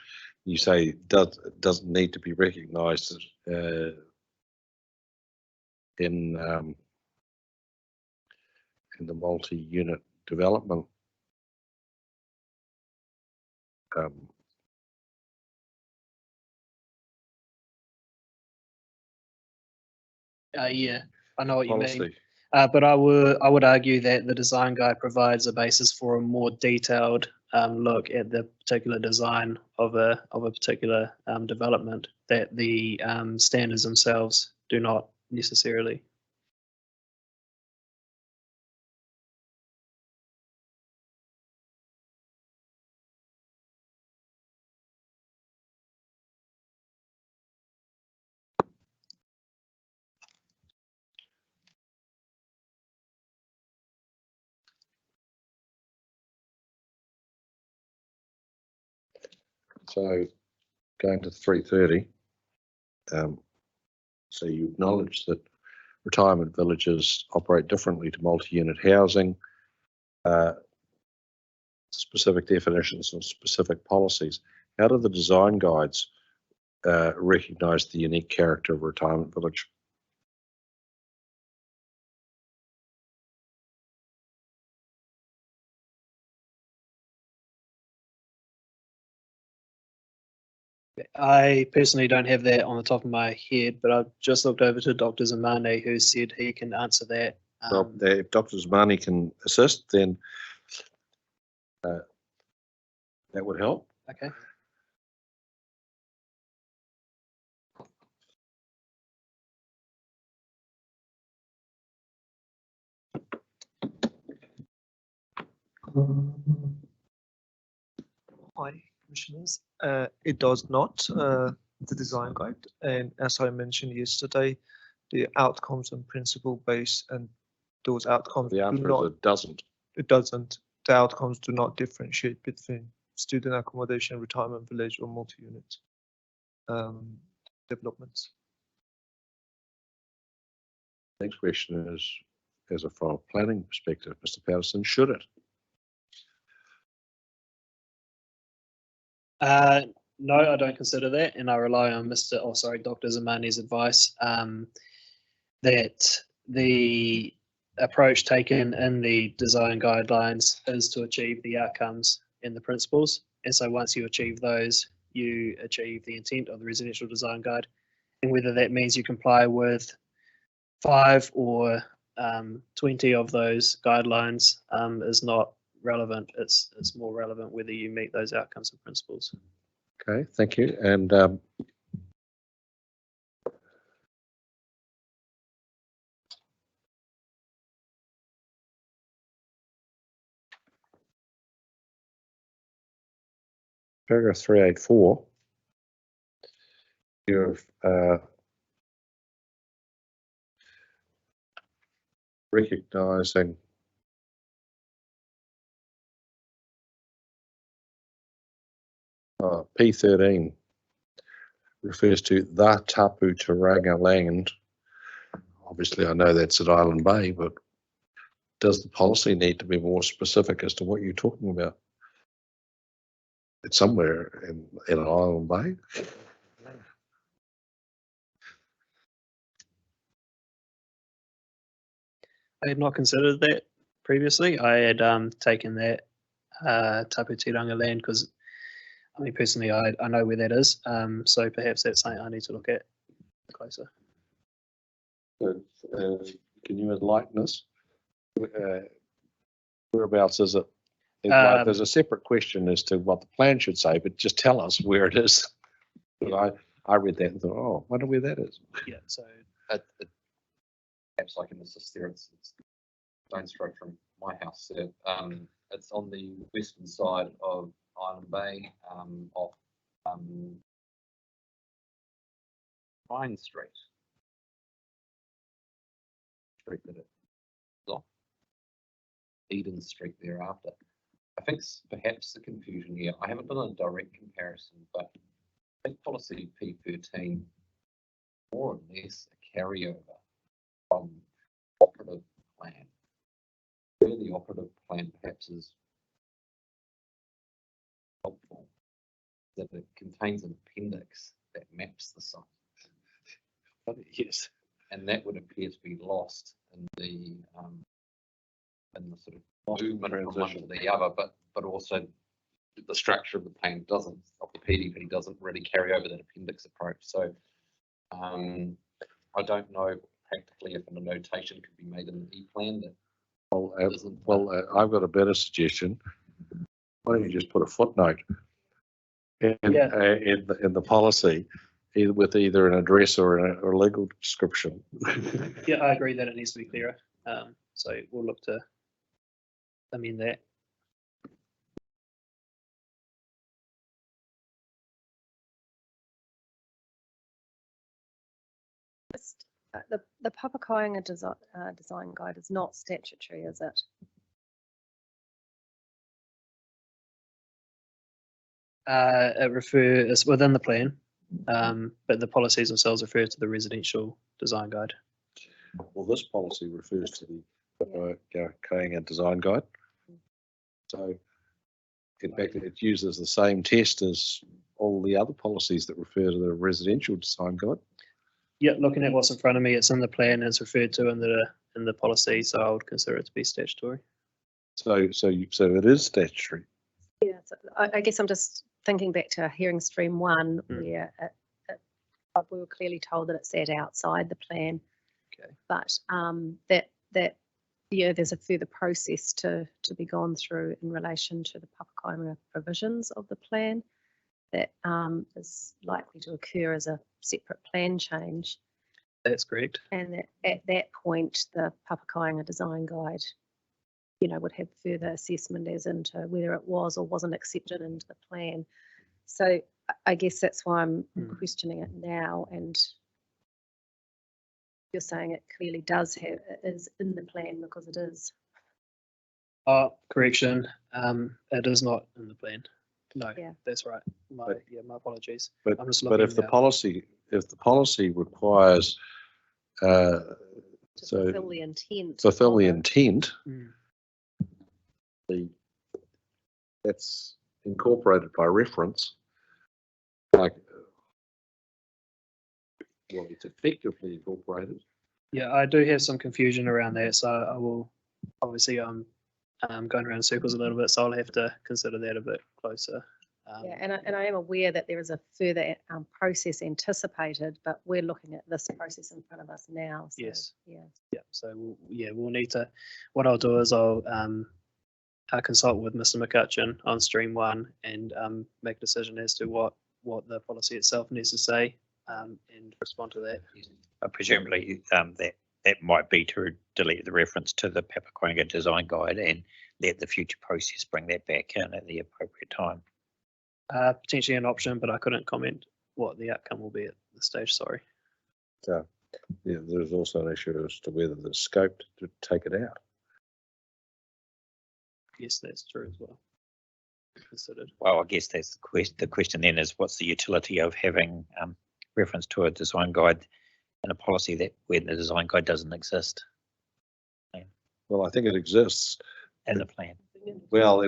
You say doesn't need to be recognised in the multi-unit development.
Yeah, I know what you mean.
Policy.
But I would argue that the design guide provides a basis for a more detailed look at the particular design of a particular development that the standards themselves do not necessarily.
So going to 330, so you acknowledge that retirement villages operate differently to multi-unit housing, specific definitions and specific policies. How do the design guides recognise the unique character of a retirement village?
I personally don't have that on the top of my head, but I've just looked over to Dr. Zamani, who said he can answer that.
Well, if Dr. Zamani can assist, then that would help.
Okay.
Hi, Commissioners. It does not, the design guide, and as I mentioned yesterday, the outcomes and principle base, and those outcomes
The
do
answer
not.
is it doesn't.
it doesn't. The outcomes do not differentiate between student accommodation, retirement village, or multi-unit developments.
Next question is from a planning perspective, Mr. Patterson, should it?
No, I don't consider that, and I rely on Dr. Zamani's advice that the approach taken in the design guidelines is to achieve the outcomes in the principles. And so once you achieve those, you achieve the intent of the residential design guide. And whether that means you comply with 5 or 20 of those guidelines is not relevant. It's more relevant whether you meet those outcomes and principles.
Okay, thank you. And paragraph 384, you've recognising P13 refers to the Tapu Turanga land. Obviously, I know that's at Island Bay, but does the policy need to be more specific as to what you're talking about? It's somewhere in Island Bay.
I had not considered that previously. I had taken that Tapu Tiranga land because, I mean, personally, I know where that is. So perhaps that's something I need to look at closer.
So, can you enlighten us? Whereabouts is it? There's a separate question as to what the plan should say, but just tell us where it is. I read that and thought, oh, I wonder where that is.
Yeah, so
Perhaps I can assist there. It's stone's throw from my house there. It's on the western side of Island Bay, off Pine Street. Street that it's off. Eden Street thereafter. I think perhaps the confusion here, I haven't done a direct comparison, but I think policy P13 more or less a carryover from operative plan. Where the operative plan perhaps is helpful, that it contains an appendix that maps the site.
Yes.
And that would appear to be lost in the sort of movement from one to the other, but also the structure of the plan doesn't, of the PDP doesn't really carry over that appendix approach. So I don't know practically if a notation could be made in the E-plan that
I've got a better suggestion. Why don't you just put a footnote in the policy, with either an address or a legal description?
yeah, I agree that it needs to be clearer. So we'll look to amend that.
The Papakāinga design guide is not statutory, is it?
It's within the plan, but the policies themselves refer to the residential design guide.
Well, this policy refers to the Papakāinga design guide. So, in fact, it uses the same test as all the other policies that refer to the residential design guide.
Yeah, looking at what's in front of me, it's in the plan, it's referred to in the policy, so I would consider it to be statutory.
So it is statutory.
Yeah, so I guess I'm just thinking back to hearing stream 1, where we were clearly told that it sat outside the plan.
Okay.
But that there's a further process to be gone through in relation to the Papakāinga provisions of the plan that is likely to occur as a separate plan change.
That's correct.
And that at that point, the Papakāinga design guide, would have further assessment as into whether it was or wasn't accepted into the plan. So I guess that's why I'm questioning it now. And you're saying it clearly is in the plan because it is.
Correction, it is not in the plan. No,
Yeah.
that's right.
But-
My apologies.
But,
I'm just
but
looking
if the
now.
policy requires,
To
so
fulfill the intent.
fulfill the
of it.
intent,
Mm.
that's incorporated by reference. Like, well, it's effectively incorporated.
Yeah, I do have some confusion around that, so I will, obviously, I'm going around in circles a little bit, so I'll have to consider that a bit closer.
Yeah, and I am aware that there is a further process anticipated, but we're looking at this process in front of us now. So,
Yes.
Yeah.
Yeah, so we'll need to, what I'll do is I'll consult with Mr. McCutcheon on stream 1 and make a decision as to what the policy itself needs to say and respond to that.
Presumably, that might be to delete the reference to the Papaquanga design guide and let the future process bring that back in at the appropriate time.
Potentially an option, but I couldn't comment what the outcome will be at this stage, sorry.
Yeah, there's also an issue as to whether there's scope to take it out.
Yes, that's true as well. Considered.
Well, I guess that's the question then is what's the utility of having reference to a design guide and a policy that when the design guide doesn't exist
Well, I think it exists.
in the plan?
Well,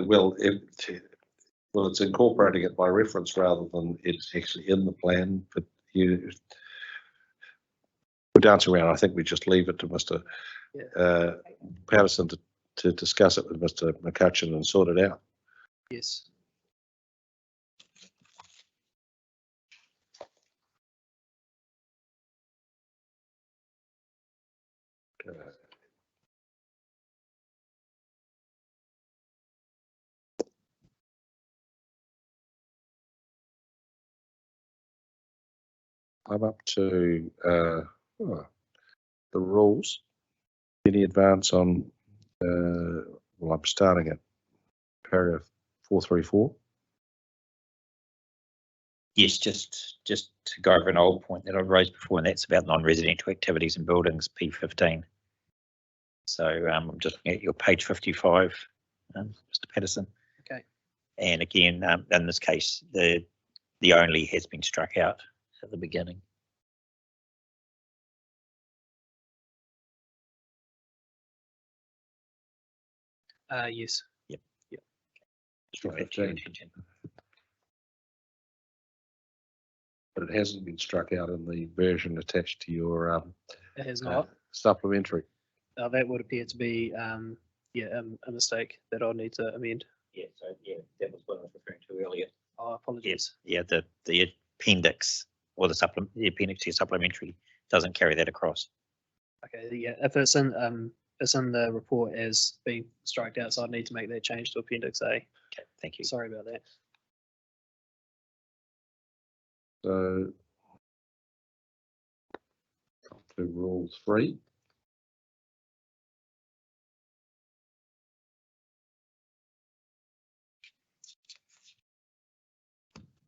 it's incorporating it by reference rather than it's actually in the plan, but we're dancing around. I think we just leave it to Mr. Patterson to discuss it with Mr. McCutcheon and sort it out.
Yes.
I'm up to the rules. Any advance on? Well, I'm starting at paragraph 434.
Yes, just to go over an old point that I raised before, and that's about non-residential activities and buildings, P15. So I'm just looking at your page 55, Mr. Patterson.
Okay.
And again, in this case, the only has been struck out at the beginning.
Yes.
Yep.
Yep.
Just draw that to your attention.
But it hasn't been struck out in the version attached to your
It has not.
supplementary.
That would appear to be a mistake that I'll need to amend.
Yeah, so yeah, that was what I was referring to earlier.
Oh, apologies.
Yeah, the appendix or the appendix to your supplementary doesn't carry that across.
Okay, yeah, if it's in the report as being struck out, so I need to make that change to Appendix A.
Okay, thank you.
Sorry about that.
So to rule 3.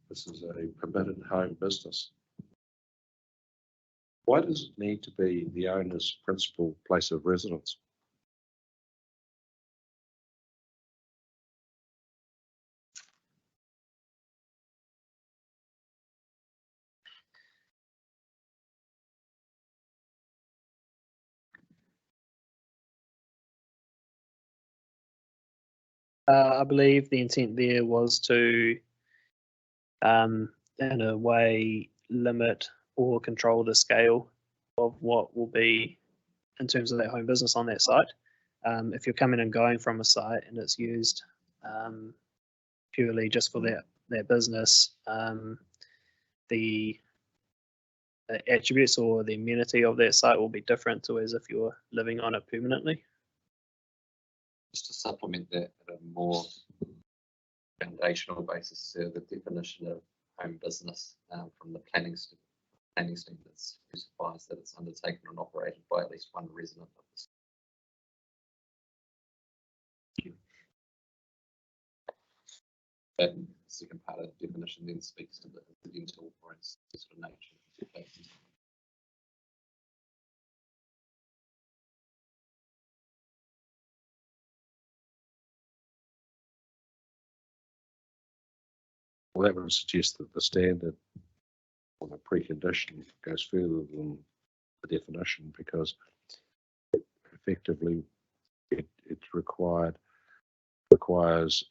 This is a permitted home business. Why does it need to be the owner's principal place of residence?
I believe the intent there was to, in a way, limit or control the scale of what will be in terms of that home business on that site. If you're coming and going from a site and it's used purely just for that business, the attributes or the amenity of that site will be different to as if you're living on it permanently.
Just to supplement that at a more foundational basis, so the definition of home business from the planning standards specifies that it's undertaken and operated by at least one resident of the site. That second part of the definition then speaks to the incidental or incidental nature of the places.
Well, that would suggest that the standard or the precondition goes further than the definition, because effectively it requires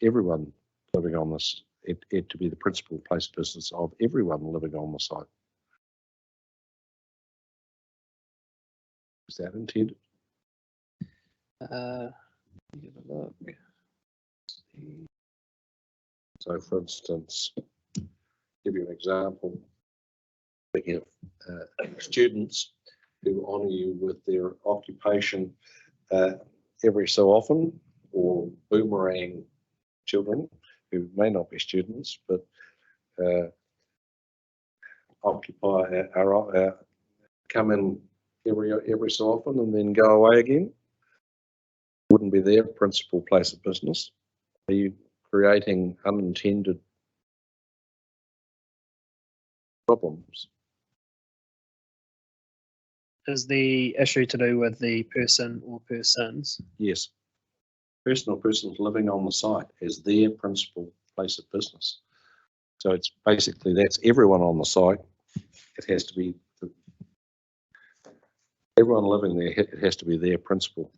everyone living on this, it to be the principal place of business of everyone living on the site. Is that intended?
Give a look.
So, for instance, give you an example. Thinking of students who honour you with their occupation every so often, or boomerang children who may not be students but come in every so often and then go away again. Wouldn't be their principal place of business. Are you creating unintended problems?
Is the issue to do with the person or persons?
Yes. Person or persons living on the site as their principal place of business. So it's basically, that's everyone on the site. It has to be everyone living there. It has to be their principal.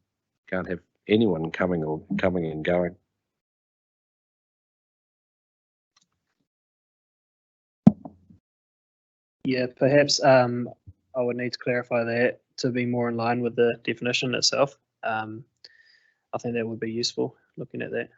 Can't have anyone coming and going.
Yeah, perhaps I would need to clarify that to be more in line with the definition itself. I think that would be useful looking at that.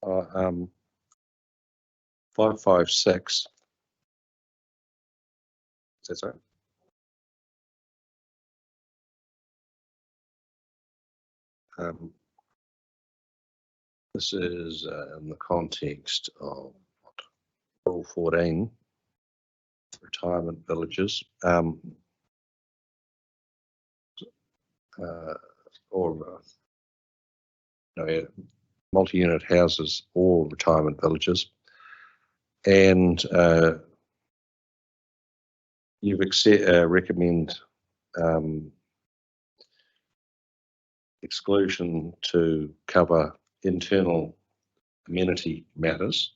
Uh, 556. Is that so? This is in the context of Rule 14, retirement villages, or multi-unit houses or retirement villages, and you've recommend exclusion to cover internal amenity matters.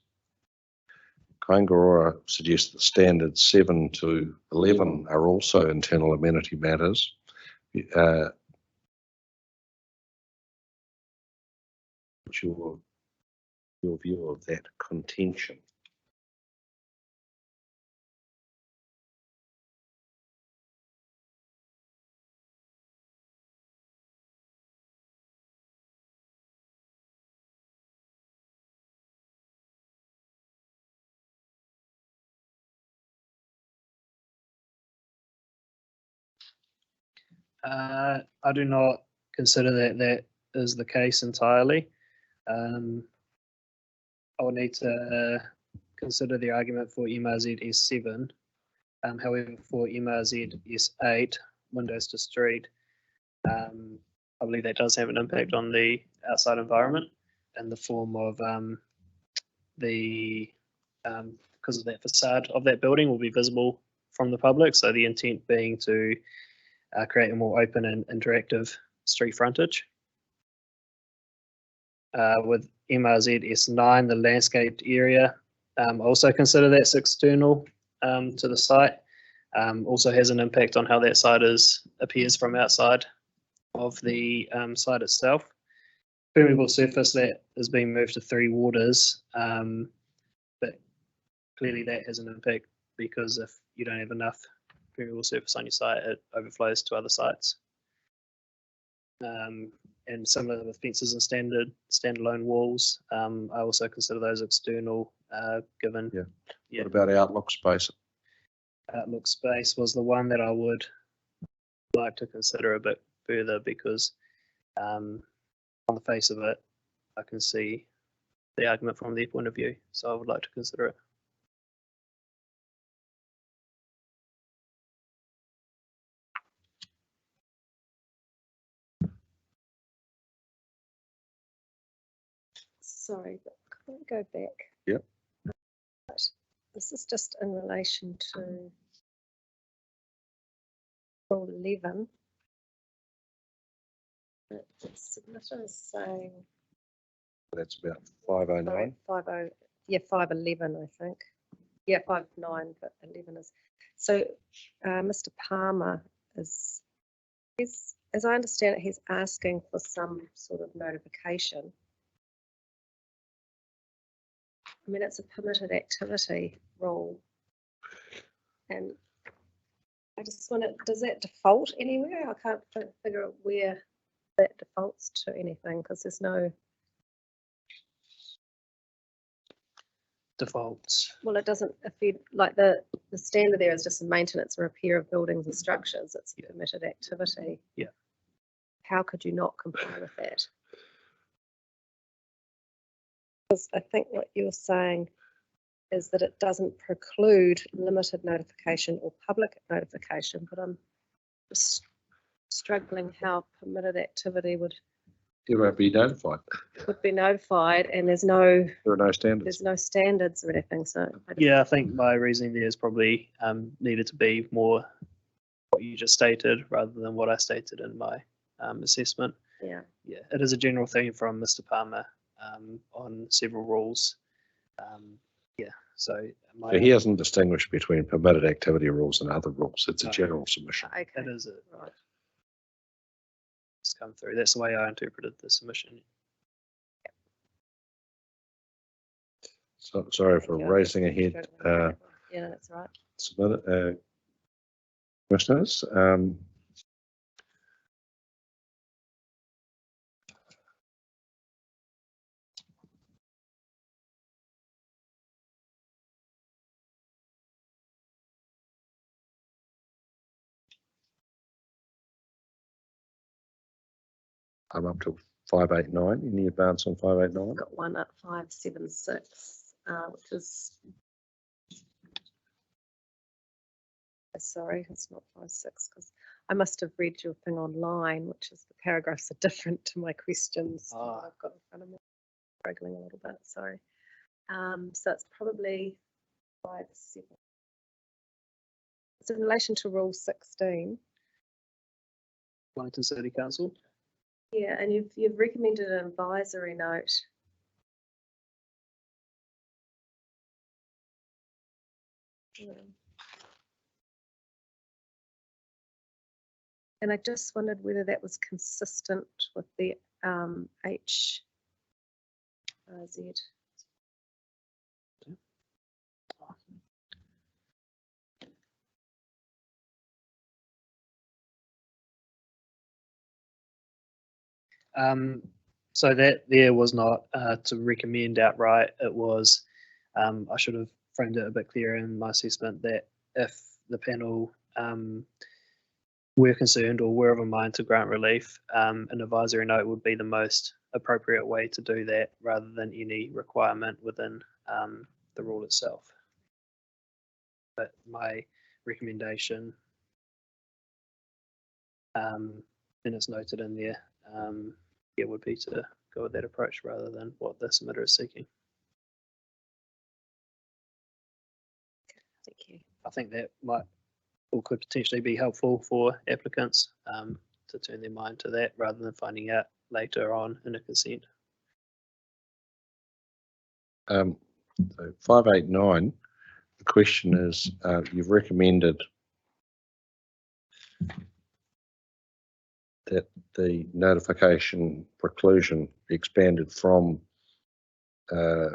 Kaingaroa suggests that standards 7 to 11 are also internal amenity matters. What's your view of that contention?
I do not consider that is the case entirely. I would need to consider the argument for MRZ S7. However, for MRZ S8, windows to street, I believe that does have an impact on the outside environment in the form of because of that facade of that building will be visible from the public. So the intent being to create a more open and interactive street frontage. With MRZ S9, the landscaped area, also consider that's external to the site. Also has an impact on how that site appears from outside of the site itself. Permeable surface that is being moved to 3 waters, but clearly that has an impact because if you don't have enough permeable surface on your site, it overflows to other sites. and similar with fences and standalone walls. I also consider those external, given.
What about outlook space?
Outlook space was the one that I would like to consider a bit further, because on the face of it, I can see the argument from their point of view, so I would like to consider it.
Sorry, but can I go back?
Yep.
But this is just in relation to Rule 11. The submitter is saying,
That's about 509.
50, yeah, 511, I think. Yeah, 59, but 11 is. So Mr. Palmer is, as I understand it, he's asking for some sort of notification. I mean, it's a permitted activity rule. And I just want to, does that default anywhere? I can't figure out where that defaults to anything, because there's no.
Defaults.
Well, it doesn't, if you, like the standard there is just a maintenance and repair of buildings and structures. It's a permitted activity.
Yeah.
How could you not comply with that? Because I think what you're saying is that it doesn't preclude limited notification or public notification, but I'm just struggling how permitted activity would
You won't be notified.
be notified, and there's no
There are no standards.
there's no standards or anything. So
Yeah, I think my reasoning there is probably needed to be more what you just stated rather than what I stated in my assessment.
yeah.
Yeah, it is a general theme from Mr. Palmer on several rules. Yeah, so
So he hasn't distinguished between permitted activity rules and other rules. It's a
No.
general submission.
Okay.
it is a,
Right.
it's come through. That's the way I interpreted the submission.
So sorry for
Thank you.
racing ahead.
Yeah, that's right.
Submit commissioners. I'm up to 589. Any advance on 589?
Got one at 576, which is. Sorry, it's not 56, because I must have read your thing online, which is the paragraphs are different to my questions that I've got in front of me. Struggling a little bit, sorry. So it's probably 57. It's in relation to Rule 16.
Wellington City Council.
Yeah, and you've recommended an advisory note. And I just wondered whether that was consistent with the HZ.
So that there was not to recommend outright. It was, I should have framed it a bit clearer in my assessment, that if the panel were concerned or were of a mind to grant relief, an advisory note would be the most appropriate way to do that, rather than any requirement within the rule itself. But my recommendation, and it's noted in there, yeah, would be to go with that approach rather than what the submitter is seeking.
Thank you.
I think that might or could potentially be helpful for applicants to turn their mind to that rather than finding out later on in a consent.
So 589, the question is, you've recommended that the notification preclusion be expanded from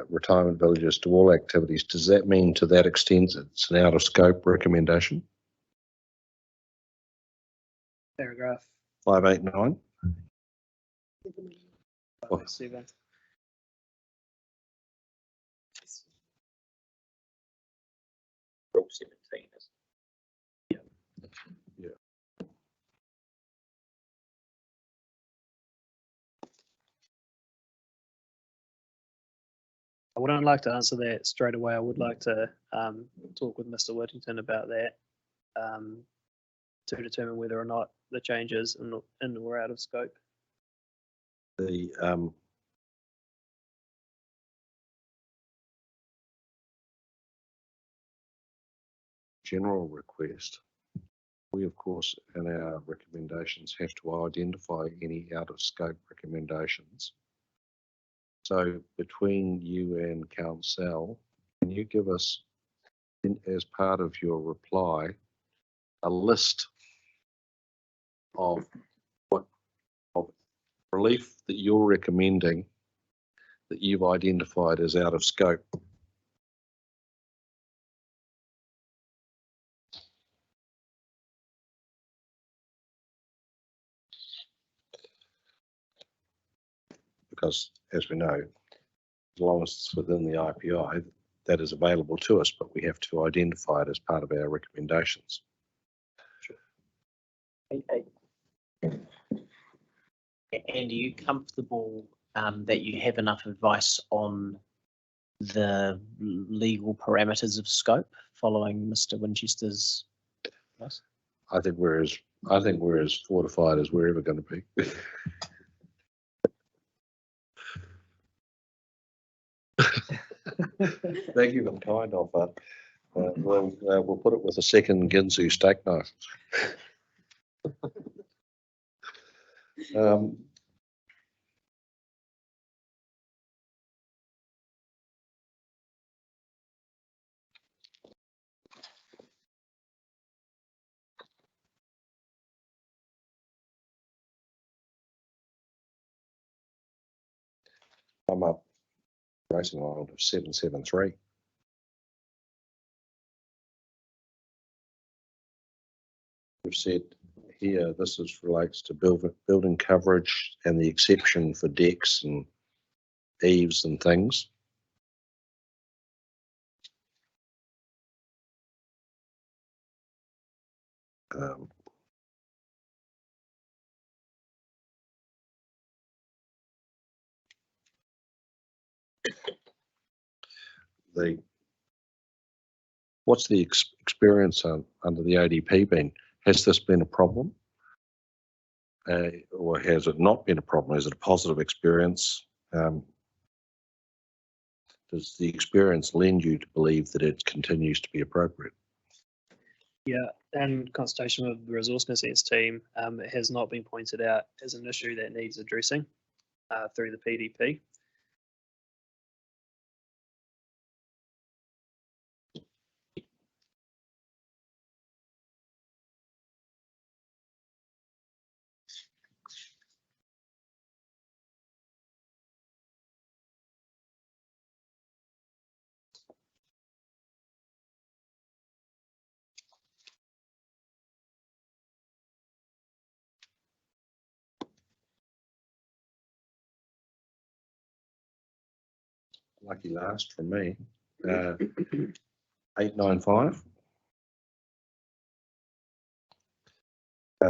retirement villages to all activities. Does that mean to that extent it's an out of scope recommendation?
Paragraph
589. Oh.
7.
Rule 17 is.
I wouldn't like to answer that straight away. I would like to talk with Mr. Whittington about that to determine whether or not the changes in or out of scope.
The general request, we of course in our recommendations have to identify any out of scope recommendations. So between you and Council, can you give us, as part of your reply, a list of what of relief that you're recommending that you've identified as out of scope? Because as we know, as long as it's within the IPI, that is available to us, but we have to identify it as part of our recommendations.
And are you comfortable that you have enough advice on the legal parameters of scope following Mr. Winchester's advice?
I think we're as fortified as we're ever going to be. Thank you for the kind offer. We'll put it with a second Ginsu steak knife. I'm up racing line of 773. We've said here this relates to building coverage and the exception for decks and eaves and things. What's the experience under the ADP been? Has this been a problem? Or has it not been a problem? Is it a positive experience? Does the experience lend you to believe that it continues to be appropriate?
Yeah, in consultation with the resource consents team, it has not been pointed out as an issue that needs addressing through the PDP.
Lucky last from me. 895.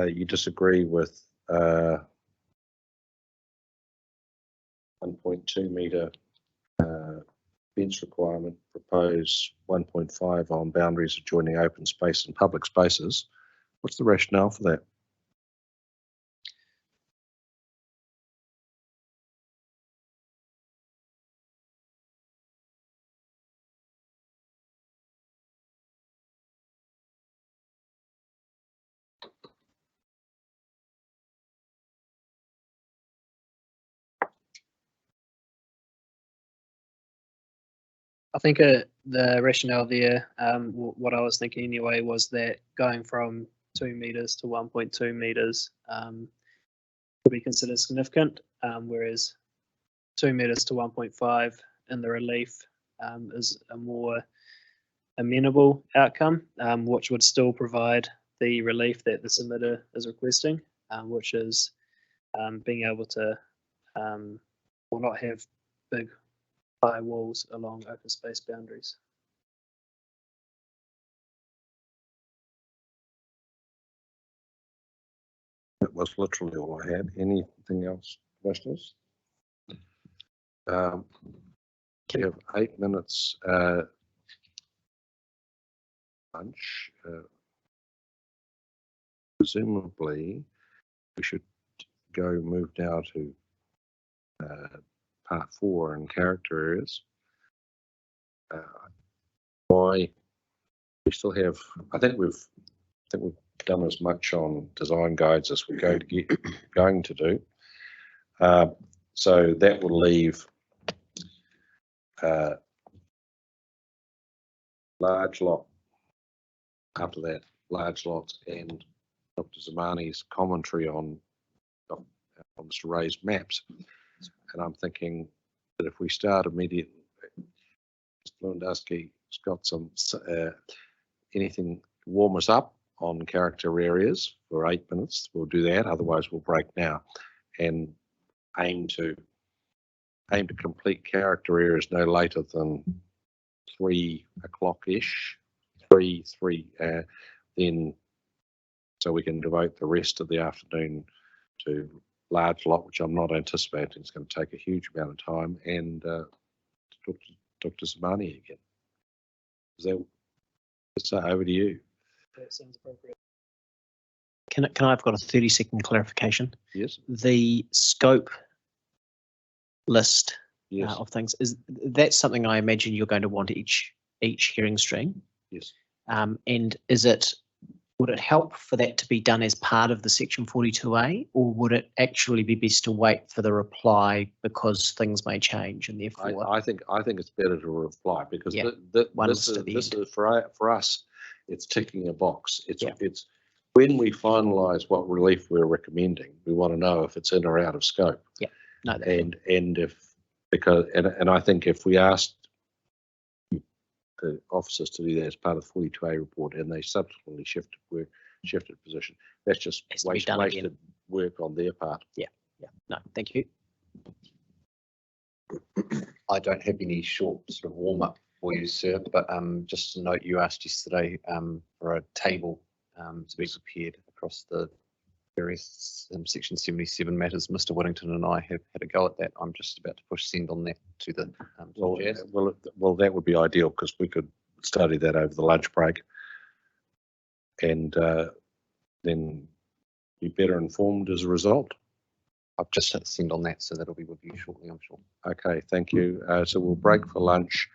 You disagree with 1.2 metre fence requirement, propose 1.5 on boundaries adjoining open space and public spaces. What's the rationale for that?
I think the rationale there, what I was thinking anyway, was that going from 2 metres to 1.2 metres could be considered significant, whereas 2 metres to 1.5 in the relief is a more amenable outcome, which would still provide the relief that the submitter is requesting, which is being able to or not have big high walls along open space boundaries.
That was literally all I had. Anything else, listeners? We have 8 minutes lunch. Presumably, we should move now to part 4 and character areas. Why we still have? I think we've done as much on design guides as we're going to do. So that will leave large lot. After that, large lots and Dr. Zamani's commentary on Mr. Ray's maps. And I'm thinking that if we start immediately, Mr. Lewandowski's got some anything warm us up on character areas for 8 minutes. We'll do that. Otherwise, we'll break now and aim to complete character areas no later than 3 o'clock-ish. Then so we can devote the rest of the afternoon to large lot, which I'm not anticipating is going to take a huge amount of time, and Dr. Zamani again. So over to you.
That sounds appropriate.
Can I've got a 30-second clarification?
Yes.
The scope list
Yes.
of things, is that something I imagine you're going to want each hearing stream?
Yes.
And would it help for that to be done as part of the section 42A, or would it actually be best to wait for the reply because things may change and therefore?
I think it's better to reply because
Yeah,
this is for us. It's ticking a box. It's when we finalise what relief we're recommending, we want to know if it's in or out of scope.
Yeah, no,
and I think if we asked the officers to do that as part of the 42A report and they subsequently shifted position, that's just wasted work on their part.
Yeah, no, thank you.
I don't have any short sort of warm up for you, sir, but just to note, you asked yesterday for a table to be prepared across the various section 77 matters. Mr. Whittington and I have had a go at that. I'm just about to push send on that to the
well, that would be ideal because we could study that over the lunch break and then be better informed as a result.
I've just hit send on that, so that'll be with you shortly, I'm sure.
Okay, thank you. So we'll break for lunch,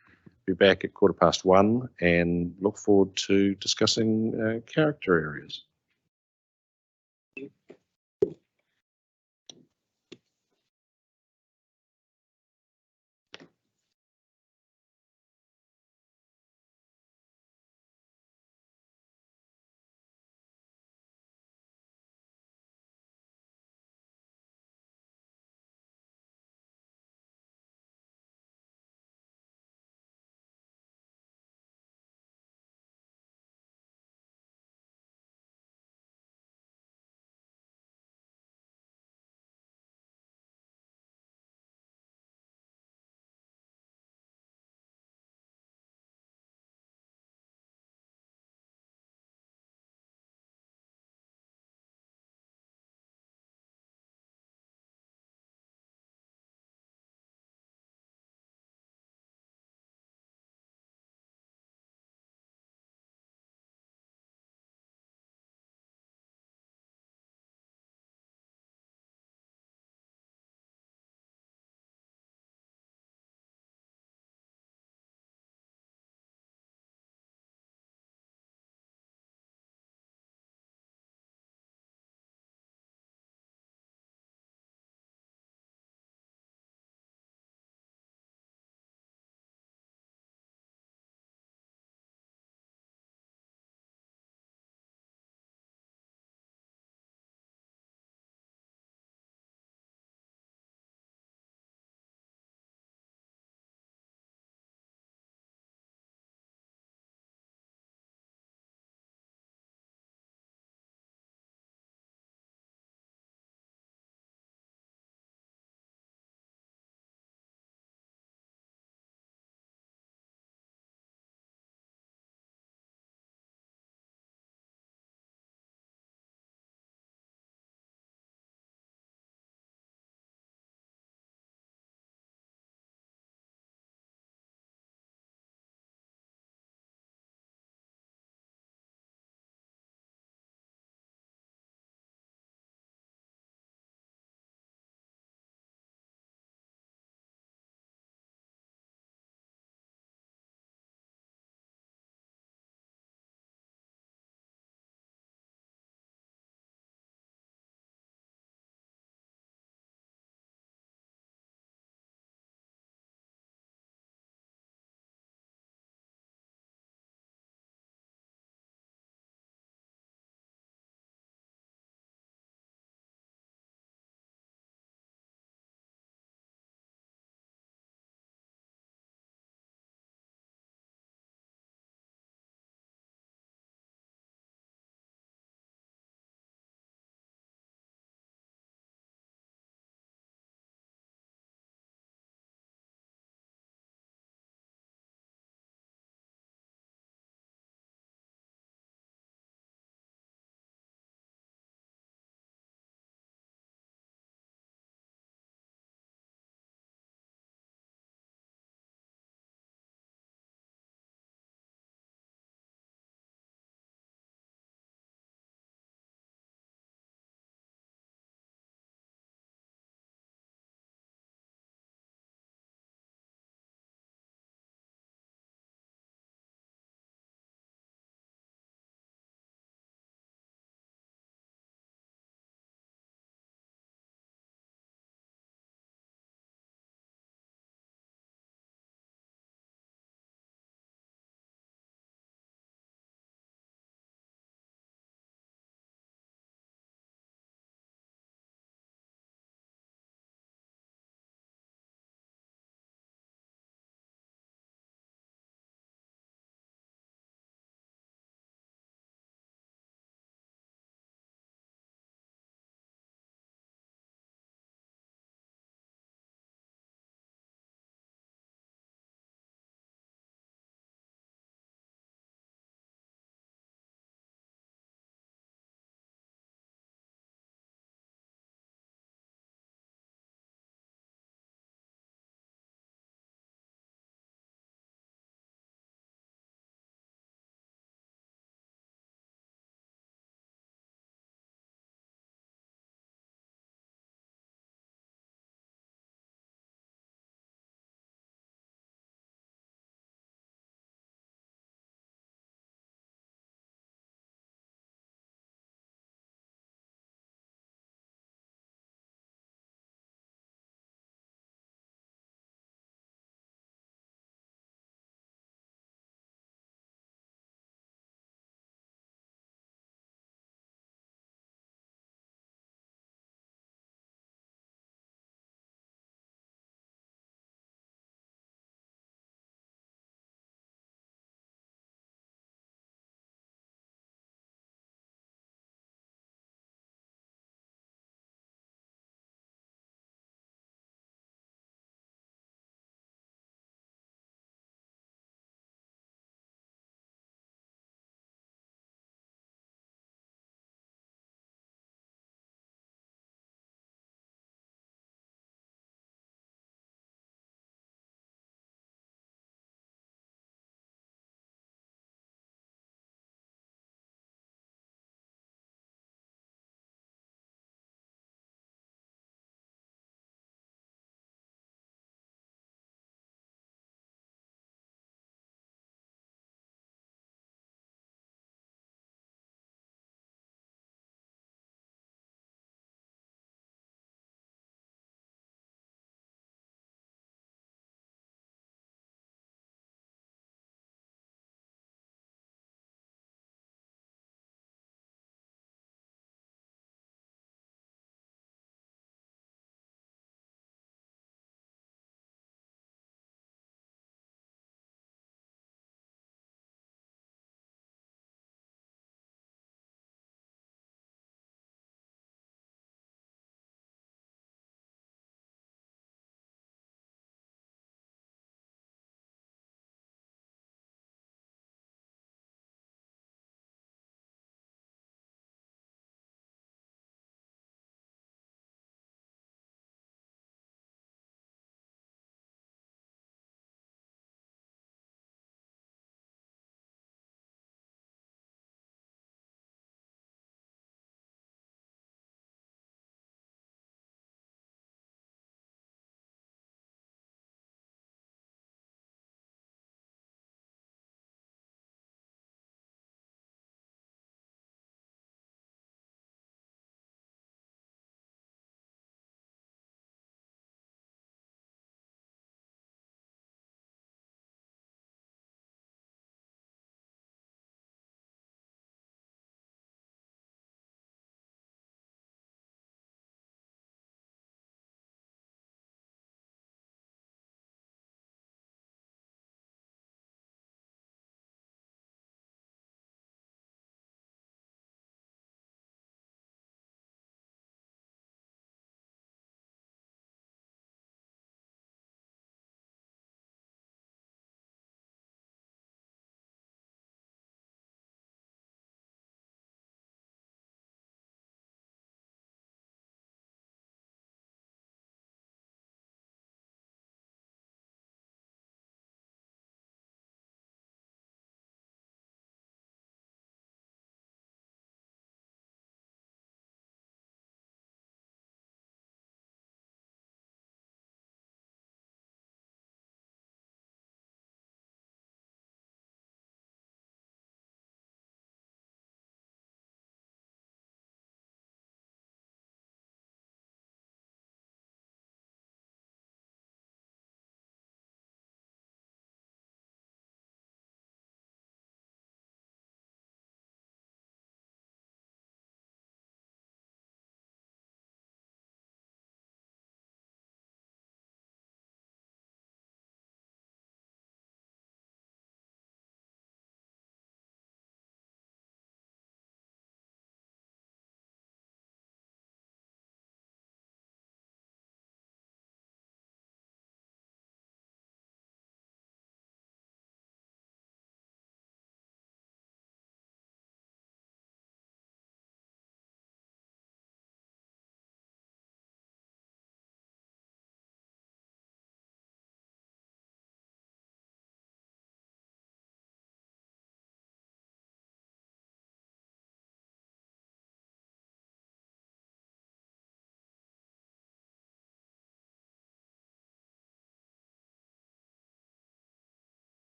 be back at 1:15 and look forward to discussing character areas.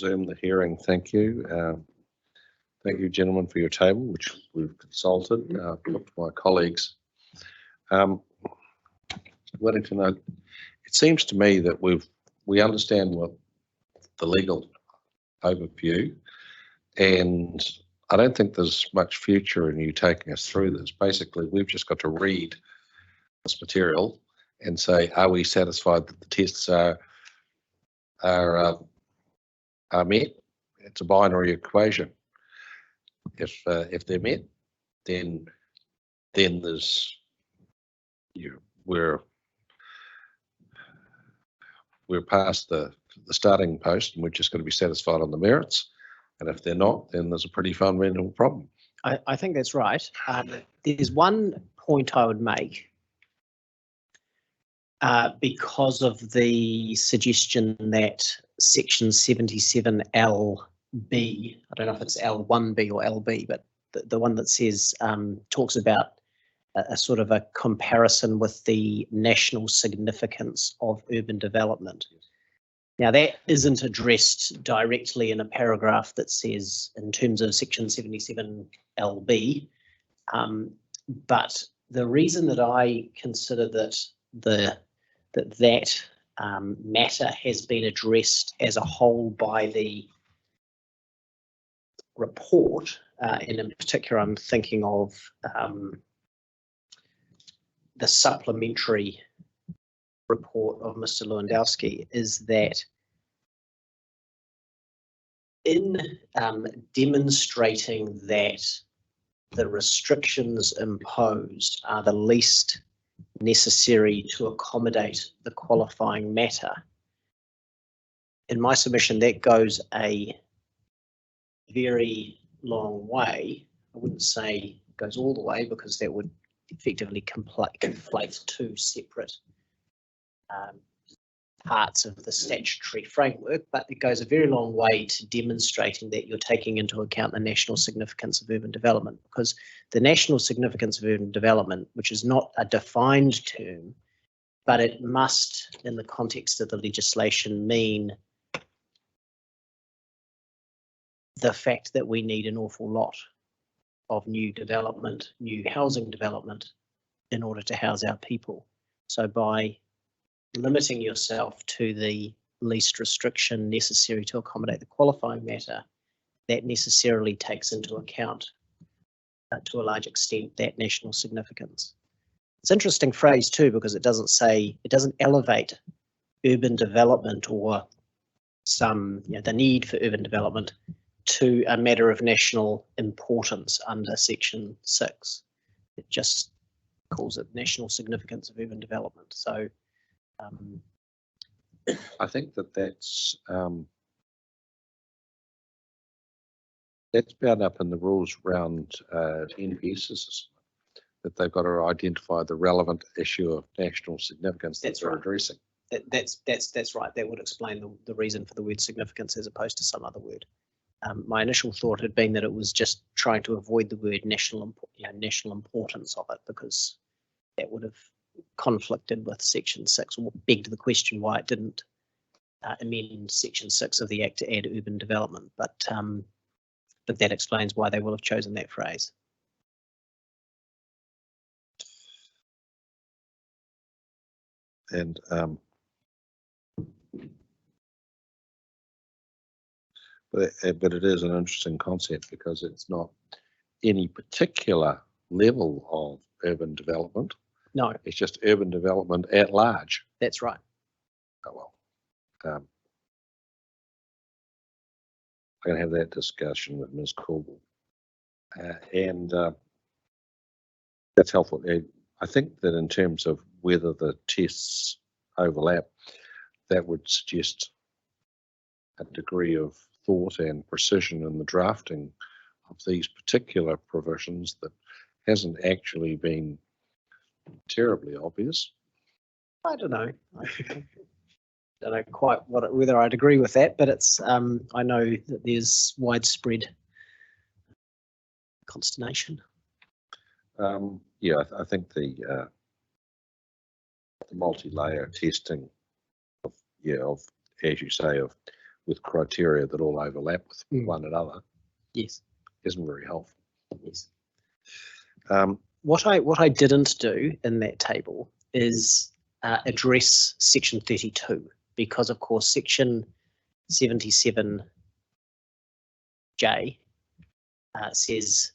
resume the hearing. Thank you. Thank you, gentlemen, for your table, which we've consulted. Look to my colleagues. Wellington, it seems to me that we understand what the legal overview, and I don't think there's much future in you taking us through this. Basically, we've just got to read this material and say, are we satisfied that the tests are met? It's a binary equation. If they're met, then there's we're past the starting post, and we're just going to be satisfied on the merits. And if they're not, then there's a pretty fundamental problem.
I think that's right. There's one point I would make because of the suggestion that section 77LB, I don't know if it's L1B or LB, but the one that says talks about a sort of a comparison with the national significance of urban development. Now, that isn't addressed directly in a paragraph that says in terms of section 77LB, but the reason that I consider that that matter has been addressed as a whole by the report, and in particular I'm thinking of the supplementary report of Mr. Lewandowski, is that in demonstrating that the restrictions imposed are the least necessary to accommodate the qualifying matter, in my submission that goes a very long way. I wouldn't say it goes all the way, because that would effectively conflate two separate parts of the statutory framework, but it goes a very long way to demonstrating that you're taking into account the national significance of urban development, because the national significance of urban development, which is not a defined term, but it must, in the context of the legislation, mean the fact that we need an awful lot of new development, new housing development, in order to house our people. So by limiting yourself to the least restriction necessary to accommodate the qualifying matter, that necessarily takes into account, to a large extent, that national significance. It's an interesting phrase too, because it doesn't elevate urban development or the need for urban development to a matter of national importance under section 6. It just calls it national significance of urban development. So
I think that's bound up in the rules around NPSs, that they've got to identify the relevant issue of national significance that they're addressing.
That's right. That would explain the reason for the word significance as opposed to some other word. My initial thought had been that it was just trying to avoid the word national importance of it, because that would have conflicted with section 6, or begged the question why it didn't amend section 6 of the Act to add urban development. But that explains why they will have chosen that phrase.
And but it is an interesting concept, because it's not any particular level of urban development.
No,
it's just urban development at large.
That's right.
Oh well. I'm going to have that discussion with Ms. Corbell, and that's helpful. I think that in terms of whether the tests overlap, that would suggest a degree of thought and precision in the drafting of these particular provisions that hasn't actually been terribly obvious.
I don't know. I don't know quite whether I'd agree with that, but it's I know that there's widespread consternation.
Yeah, I think the multi-layer testing of, as you say, of with criteria that all overlap with one another
Yes.
isn't very helpful.
Yes. What I didn't do in that table is address section 32, because of course section 77J says,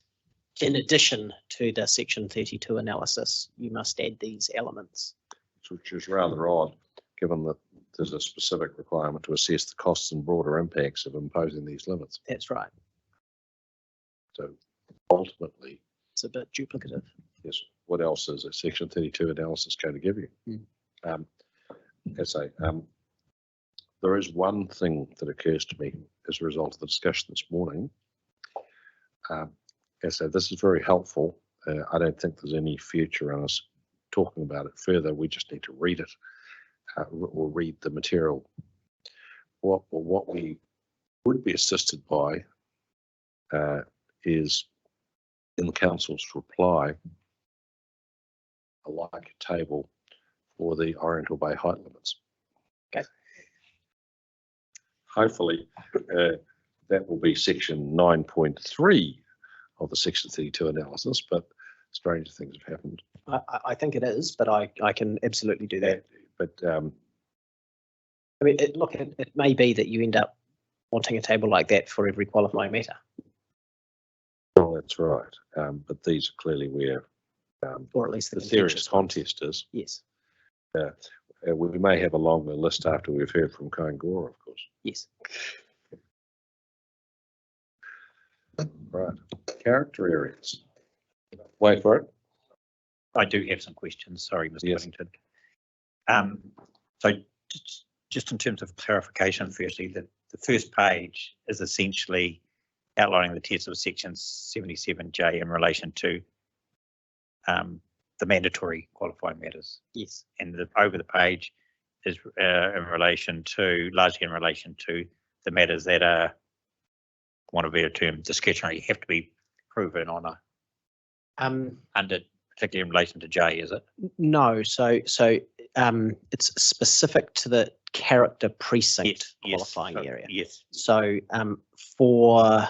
in addition to the section 32 analysis, you must add these elements.
Which is rather odd, given that there's a specific requirement to assess the costs and broader impacts of imposing these limits.
That's right.
So ultimately,
It's a bit duplicative.
yes, what else is a section 32 analysis going to give you? There is one thing that occurs to me as a result of the discussion this morning. This is very helpful. I don't think there's any future in us talking about it further. We just need to read it or read the material. What we would be assisted by is in the council's reply, a table for the Oriental Bay height limits.
Okay.
Hopefully, that will be section 9.3 of the section 32 analysis, but strange things have happened.
I think it is, but I can absolutely do that.
But
I mean, it may be that you end up wanting a table like that for every qualifying matter.
well, that's right. But these are clearly where
Or at least
the serious contest is.
Yes.
We may have a longer list after we've heard from Kaingora, of course.
Yes.
Right. Character areas. Wait for it.
I do have some questions. Sorry, Mr.
Yes.
Whittington. So just in terms of clarification, firstly, the first page is essentially outlining the tests of section 77J in relation to the mandatory qualifying matters.
Yes.
And over the page is largely in relation to the matters that are, want to be a term, discretionary, have to be proven on a under, particularly in relation to J, is it?
No, so it's specific to the character precinct qualifying area.
Yes.
So for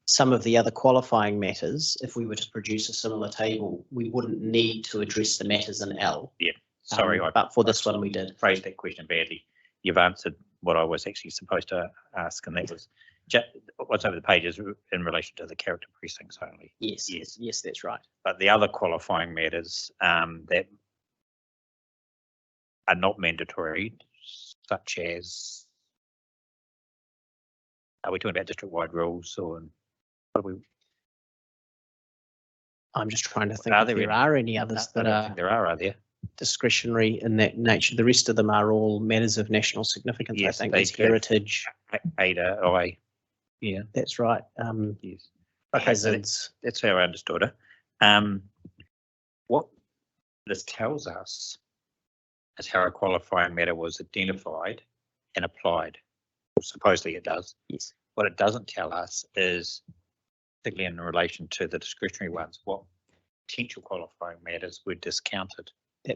some of the other qualifying matters, if we were to produce a similar table, we wouldn't need to address the matters in L.
Yeah. Sorry,
but for this one we did.
Phrased that question badly. You've answered what I was actually supposed to ask, and that was what's over the page is in relation to the character precincts only.
Yes. Yes, that's right.
But the other qualifying matters that are not mandatory, such as, are we talking about district-wide rules, or what are we?
I'm just trying to think
Are
if
there
there
any?
are any others
I
that
don't
are
think there are there?
discretionary in that nature. The rest of them are all matters of national significance.
Yes,
I think
they
there's
do.
heritage.
Ada, I. Yeah.
That's right.
Yes. Okay, so
Hazards.
that's how I understood it. What this tells us is how a qualifying matter was identified and applied. Well, supposedly it does.
Yes.
What it doesn't tell us is, particularly in relation to the discretionary ones, what potential qualifying matters were discounted.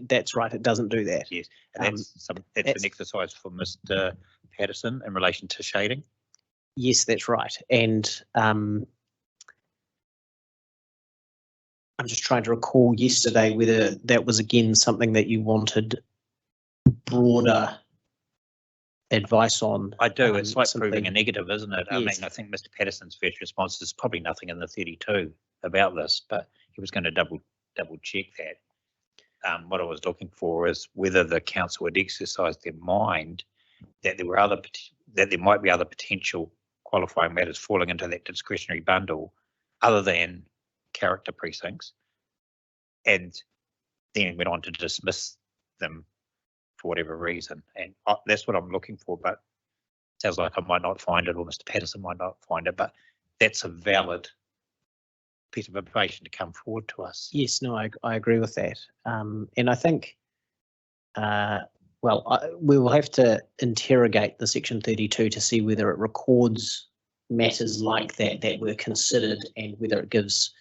That's right. It doesn't do that.
Yes, and that's an exercise for Mr. Patterson in relation to shading.
Yes, that's right. And I'm just trying to recall yesterday whether that was again something that you wanted broader advice on.
I do. It's like
something-
proving a negative, isn't it? I
Yes.
mean, I think Mr. Patterson's first response is probably nothing in the 32 about this, but he was going to double check that. What I was looking for is whether the council had exercised their mind that there might be other potential qualifying matters falling into that discretionary bundle other than character precincts, and then went on to dismiss them for whatever reason. And that's what I'm looking for, but it sounds like I might not find it, or Mr. Patterson might not find it, but that's a valid piece of information to come forward to us.
Yes, no, I agree with that. And I think, we will have to interrogate the section 32 to see whether it records matters like that were considered, and whether it gives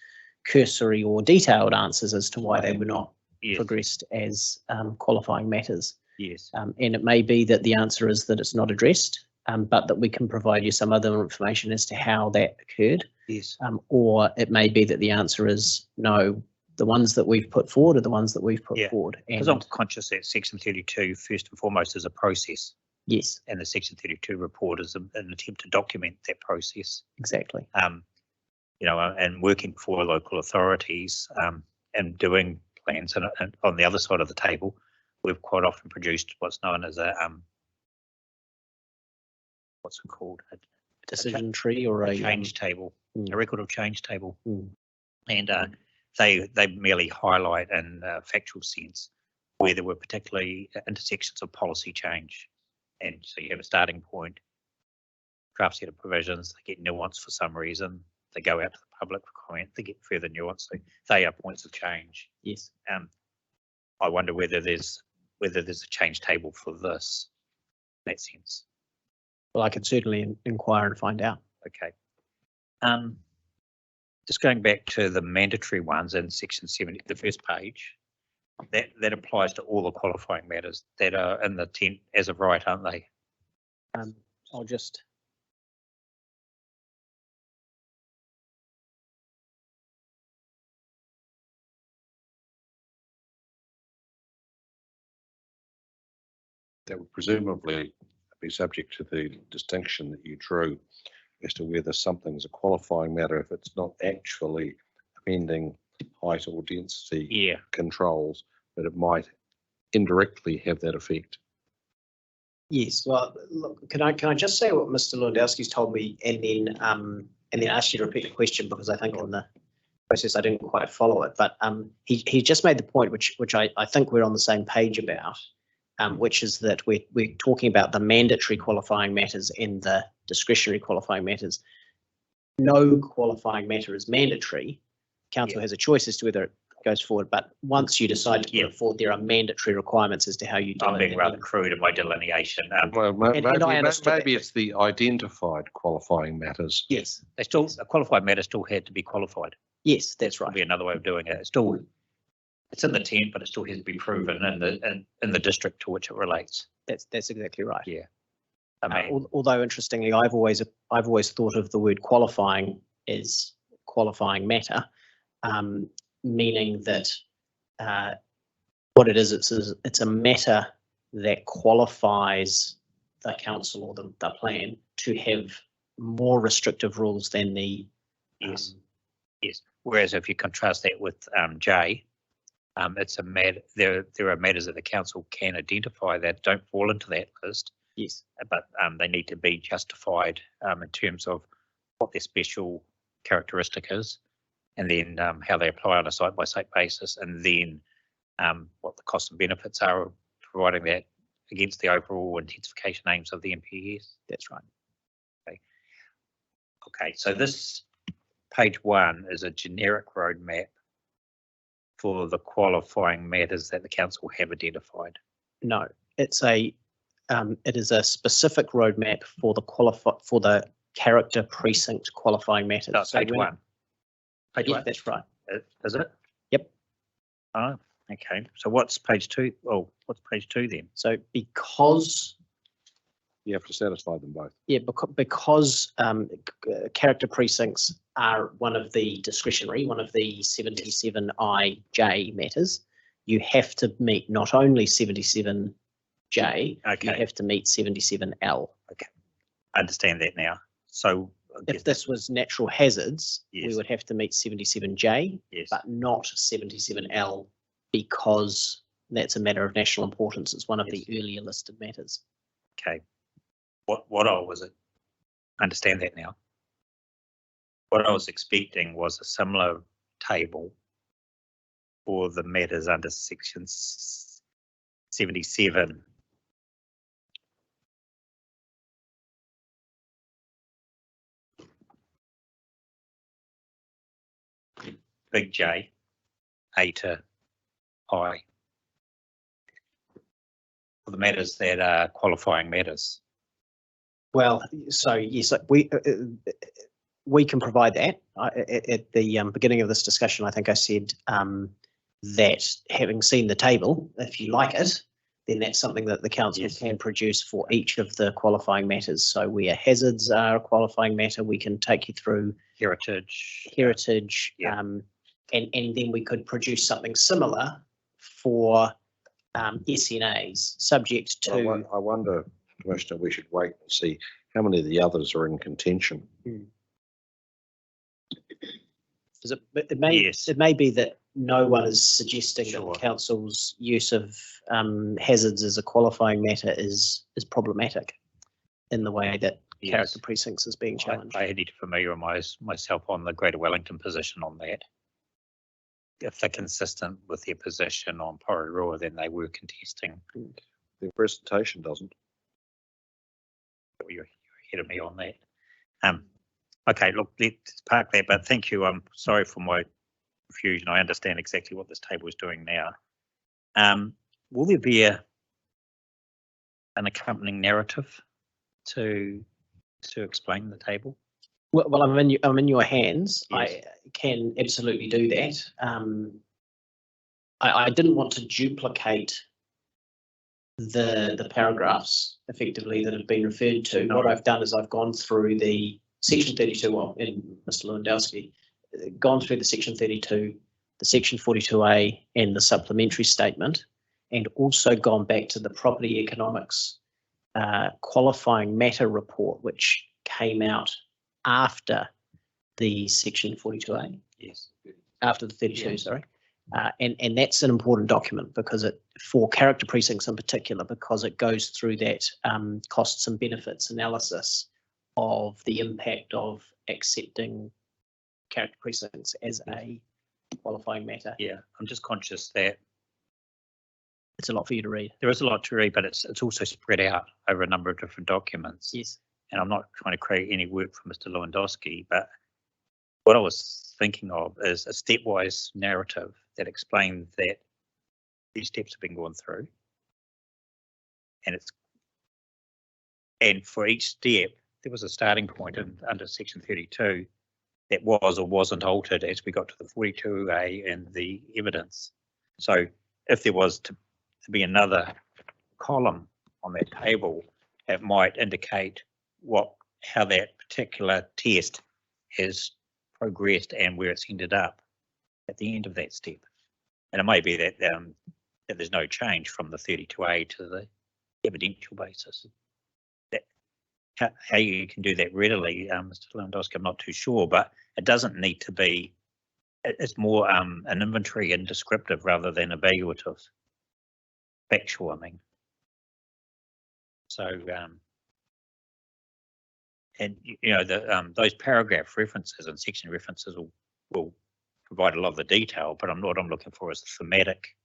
cursory or detailed answers as to why they were not
Yes.
progressed as qualifying matters.
Yes.
And it may be that the answer is that it's not addressed, but that we can provide you some other information as to how that occurred.
Yes.
Or it may be that the answer is no, the ones that we've put forward are the ones that we've put
Yeah,
forward.
Because I'm conscious that section 32, first and foremost, is a process,
Yes,
and the section 32 report is an attempt to document that process.
exactly.
You know, and working for local authorities, and doing plans. And on the other side of the table, we've quite often produced what's known as a, what's it called? A
Decision tree or a
change table, a record of change table.
Mm.
And they merely highlight in a factual sense where there were particularly intersections of policy change. And so you have a starting point, draft set of provisions, they get nuanced for some reason, they go out to the public for comment, they get further nuance. So they are points of change.
Yes.
I wonder whether there's a change table for this, in that sense.
Well, I can certainly inquire and find out.
Okay. Just going back to the mandatory ones in section 70, the first page, that applies to all the qualifying matters that are in the tent as of right, aren't they?
I'll just.
That would presumably be subject to the distinction that you drew as to whether something's a qualifying matter if it's not actually amending height or density controls, but it might indirectly have that effect.
Yes, well, look, can I just say what Mr. Lewandowski's told me and then ask you to repeat the question, because I think in the process I didn't quite follow it, but he just made the point which I think we're on the same page about, which is that we're talking about the mandatory qualifying matters and the discretionary qualifying matters. No qualifying matter is mandatory. Council has a choice as to whether it goes forward, but once you decide to put it forward, there are mandatory requirements as to how you do it.
I'm being rather crude in my delineation.
Well,
and I understood
maybe it's the identified qualifying matters.
Yes,
They still, a qualified matter still had to be qualified.
yes, that's right.
Would be another way of doing it. It's still, it's in the tent, but it still has to be proven in the district to which it relates.
That's exactly right.
Yeah. I mean,
Although interestingly, I've always thought of the word qualifying as qualifying matter, meaning that what it is, it's a matter that qualifies the council or the plan to have more restrictive rules than the
yes. Whereas if you contrast that with J, it's a matter. There are matters that the council can identify that don't fall into that list.
Yes,
but they need to be justified in terms of what their special characteristic is, and then how they apply on a site-by-site basis, and then what the costs and benefits are of providing that against the overall intensification aims of the MPS.
that's right.
Okay, so this page 1 is a generic roadmap for the qualifying matters that the council have identified.
No, it is a specific roadmap for the character precinct qualifying matters.
No, page 1. Page 1.
That's right.
Is it?
Yep.
Oh, okay. So what's page 2? Oh, what's page 2 then?
So because
You have to satisfy them both.
yeah, because character precincts are one of the 77IJ matters, you have to meet not only 77J, you
Okay,
have to meet 77L.
I understand that now. So I guess
If this was natural hazards, we
Yes.
would have to meet 77J,
yes,
but not 77L, because that's a matter of national importance. It's one of the earlier listed matters.
okay. What I was understand that now. What I was expecting was a similar table for the matters under section 77. Big J, A to I. For the matters that are qualifying matters.
Well, so yes, we can provide that. At the beginning of this discussion, I think I said that having seen the table, if you like it, then that's something that the council
Yes.
can produce for each of the qualifying matters. So where hazards are a qualifying matter, we can take you through
Heritage.
heritage,
yeah.
and then we could produce something similar for SNAs, subject to.
I wonder, Commissioner, we should wait and see how many of the others are in contention.
It may,
Yes.
it may be that no one is suggesting that
Sure.
the council's use of hazards as a qualifying matter is problematic in the way that character precincts is being challenged.
I need to familiarise myself on the Greater Wellington position on that. If they're consistent with their position on Porirua, then they were contesting.
The presentation doesn't.
You're ahead of me on that. Okay, look, let's park that, but thank you. I'm sorry for my confusion. I understand exactly what this table is doing now. Will there be an accompanying narrative to explain the table?
Well, I'm in your hands.
Yes.
I can absolutely do that. I didn't want to duplicate the paragraphs effectively that have been referred to.
No.
What I've done is I've gone through the section 32, well, in Mr. Lewandowski, gone through the section 32, the section 42A and the supplementary statement, and also gone back to the property economics qualifying matter report, which came out after the section 42A.
Yes.
After the 32,
Yes.
sorry. And that's an important document because for character precincts in particular, because it goes through that costs and benefits analysis of the impact of accepting character precincts as a qualifying matter.
Yeah, I'm just conscious that
It's a lot for you to read.
there is a lot to read, but it's also spread out over a number of different documents.
Yes.
And I'm not trying to create any work for Mr. Lewandowski, but what I was thinking of is a stepwise narrative that explains that these steps have been gone through. And for each step, there was a starting point under section 32 that was or wasn't altered as we got to the 42A and the evidence. So if there was to be another column on that table, it might indicate how that particular test has progressed and where it's ended up at the end of that step. And it may be that that there's no change from the 32A to the evidential basis. How you can do that readily, Mr. Lewandowski, I'm not too sure, but it doesn't need to be. It's more an inventory and descriptive rather than evaluative, factual. I mean, so and you know those paragraph references and section references will provide a lot of the detail, but what I'm looking for is the thematic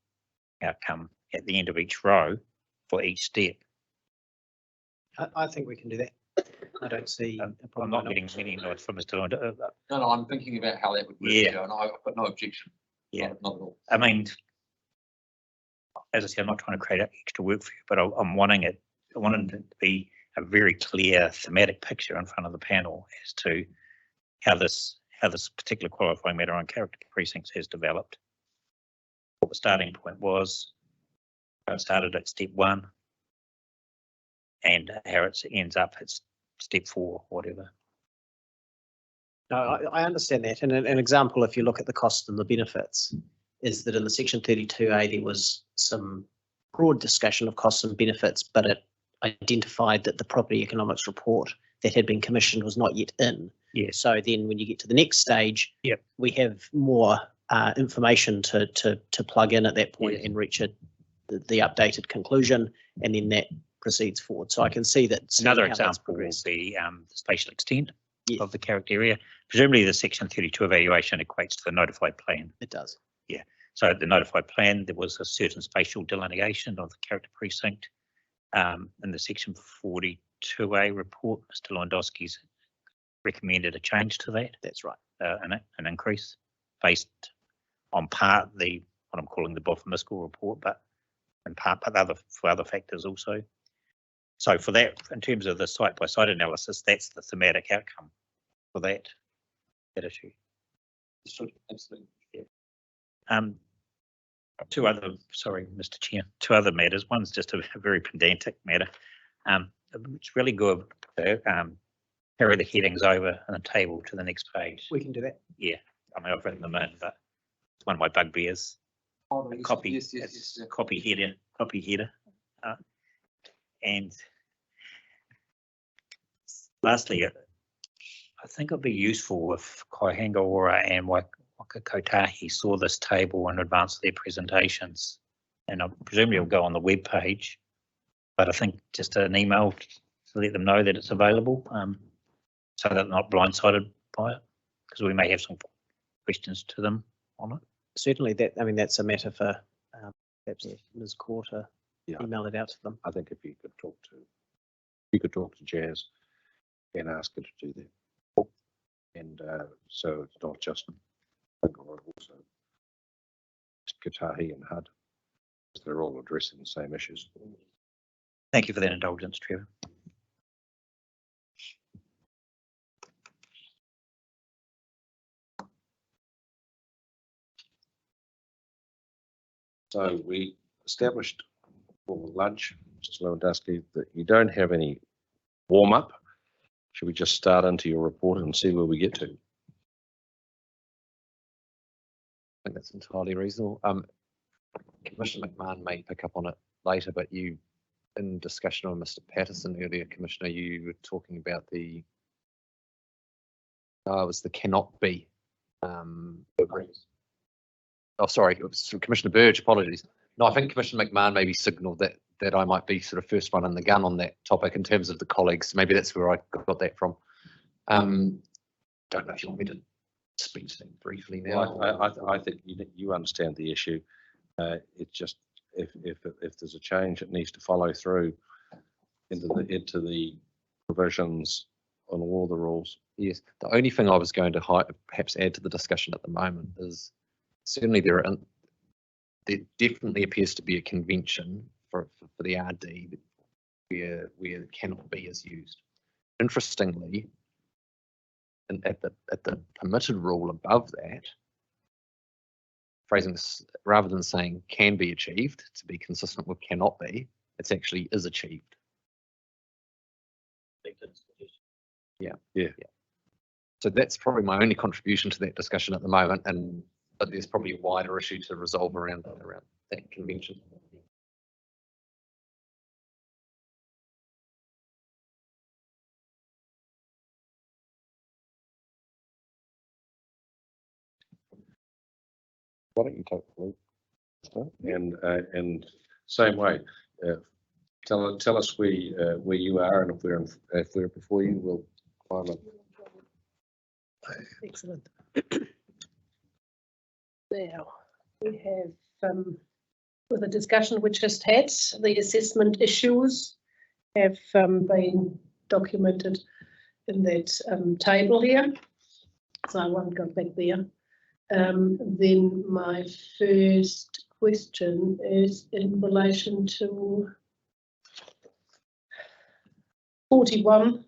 outcome at the end of each row for each step.
I think we can do that. I don't see a
I'm
problem.
not getting any nods from Mr. Lewandowski.
No, I'm thinking about how that would work.
Yeah.
And I've got no objection.
Yeah.
Not at all.
I mean, as I said, I'm not trying to create extra work for you, but I'm wanting it. I want it to be a very clear thematic picture in front of the panel as to how this particular qualifying matter on character precincts has developed. What the starting point was, how it started at step 1, and how it ends up at step 4, whatever.
No, I understand that. And an example, if you look at the costs and the benefits, is that in the section 32A, there was some broad discussion of costs and benefits, but it identified that the property economics report that had been commissioned was not yet in.
Yes.
So then when you get to the next stage,
Yep.
we have more information to plug in at that point
Yes.
and reach the updated conclusion, and then that proceeds forward. So I can see that.
Another
how that's
example will
progressed.
be the spatial extent
Yes.
of the character area. Presumably the section 32 evaluation equates to the notified plan.
It does.
So the notified plan, there was a certain spatial delineation of the character precinct. In the section 42A report, Mr. Lewandowski's recommended a change to that,
That's right.
an increase based on part what I'm calling the Boffin-Miskell report, but in part, but for other factors also. So for that, in terms of the site-by-site analysis, that's the thematic outcome for that issue.
Absolutely.
Sorry, Mr. Chair, two other matters. One's just a very pedantic matter. It's really good. Carry the headings over on the table to the next page.
We can do that.
Yeah, I mean, I've written them in, but it's one of my bugbears.
Oh,
A copy, it's copy header. And lastly, I think it'd be useful if Kaihangaora and Waka Kotahi saw this table in advance of their presentations. And I presume it'll go on the web page, but I think just an email to let them know that it's available, so that they're not blindsided by it, because we may have some questions to them on it.
Certainly, that's a matter for perhaps Ms. Corr
Yeah.
email it out to them.
I think if you could talk to Jazz and ask her to do that. And so it's not just Whangaroa, also Kotahi and HUD. They're all addressing the same issues.
Thank you for that indulgence, Trevor.
So we established for lunch, Mr. Lewandowski, that you don't have any warm up. Should we just start into your report and see where we get to?
I think that's entirely reasonable. Commissioner McMahon may pick up on it later, but you, in discussion on Mr. Patterson earlier, Commissioner, you were talking about it was the cannot be. Oh, sorry, it was Commissioner Burge, apologies. No, I think Commissioner McMahon maybe signalled that I might be sort of first one in the gun on that topic in terms of the colleagues. Maybe that's where I got that from. Don't know if you want me to speak to that briefly now.
Well, I think you understand the issue. It's just if there's a change, it needs to follow through into the provisions on all the rules.
Yes, the only thing I was going to perhaps add to the discussion at the moment is certainly there definitely appears to be a convention for the RD where cannot be is used. Interestingly, and at the permitted rule above that, phrasing this rather than saying can be achieved to be consistent with cannot be, it's actually is achieved. Yeah. So that's probably my only contribution to that discussion at the moment, but there's probably a wider issue to resolve around that convention.
Why don't you take the lead? And same way, tell us where you are, and if we're before you, we'll climb up.
Excellent. Now, we have, with the discussion we just had, the assessment issues have been documented in that table here. So I won't go back there. Then my first question is in relation to 41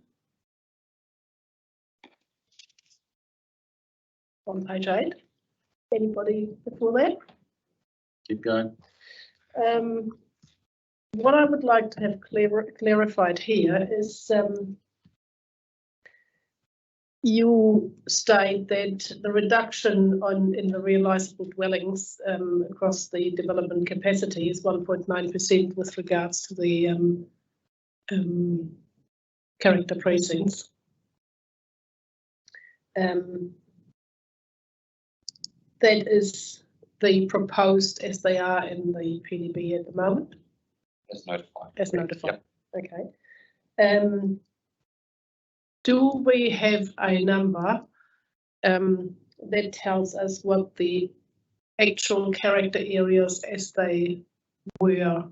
on page 8. Anybody before that?
Keep going.
What I would like to have clarified here is you state that the reduction in the realisable dwellings across the development capacity is 1.9% with regards to the character precincts. That is the proposed as they are in the PDB at the moment.
As notified.
As notified.
Yep.
Okay. Do we have a number that tells us what the actual character areas as they were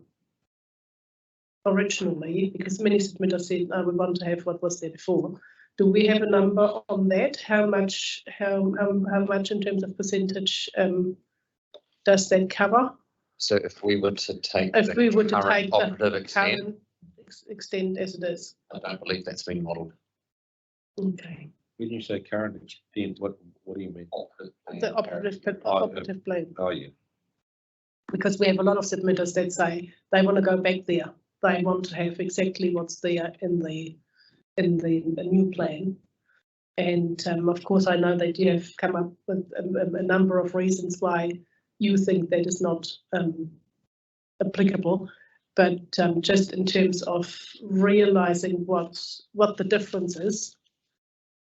originally? Because many submitters said, we want to have what was there before. Do we have a number on that? How much in terms of percentage does that cover?
So if we were to take
the
operative extent,
current extent as it is.
I don't believe that's been modelled.
Okay.
When you say current extent, what do you mean?
The operative plan.
Oh yeah.
because we have a lot of submitters that say they want to go back there. They want to have exactly what's there in the new plan. And of course, I know that you have come up with a number of reasons why you think that is not applicable. But just in terms of realizing what the difference is,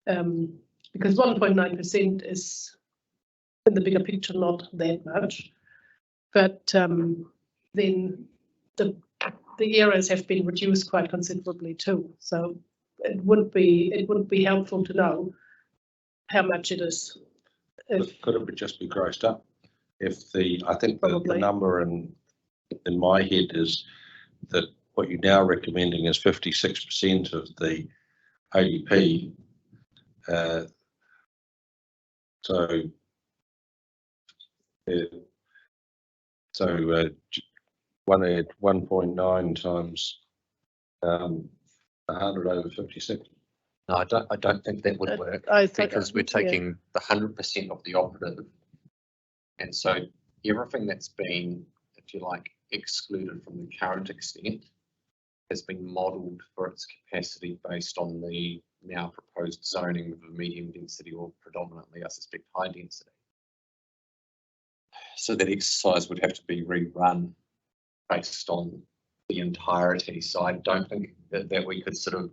because 1.9% is in the bigger picture not that much, but then the areas have been reduced quite considerably too. So it would be helpful to know how much it is.
Could it just be grossed up? I think the
Probably.
number in my head is that what you're now recommending is 56% of the ADP. So 1.9 times 100 over 56.
No, I don't think that would work, because we're taking the 100% of the operative. And so everything that's been, if you like, excluded from the current extent has been modelled for its capacity based on the now proposed zoning of a medium density or predominantly, I suspect, high density. So that exercise would have to be rerun based on the entirety. So I don't think that we could sort of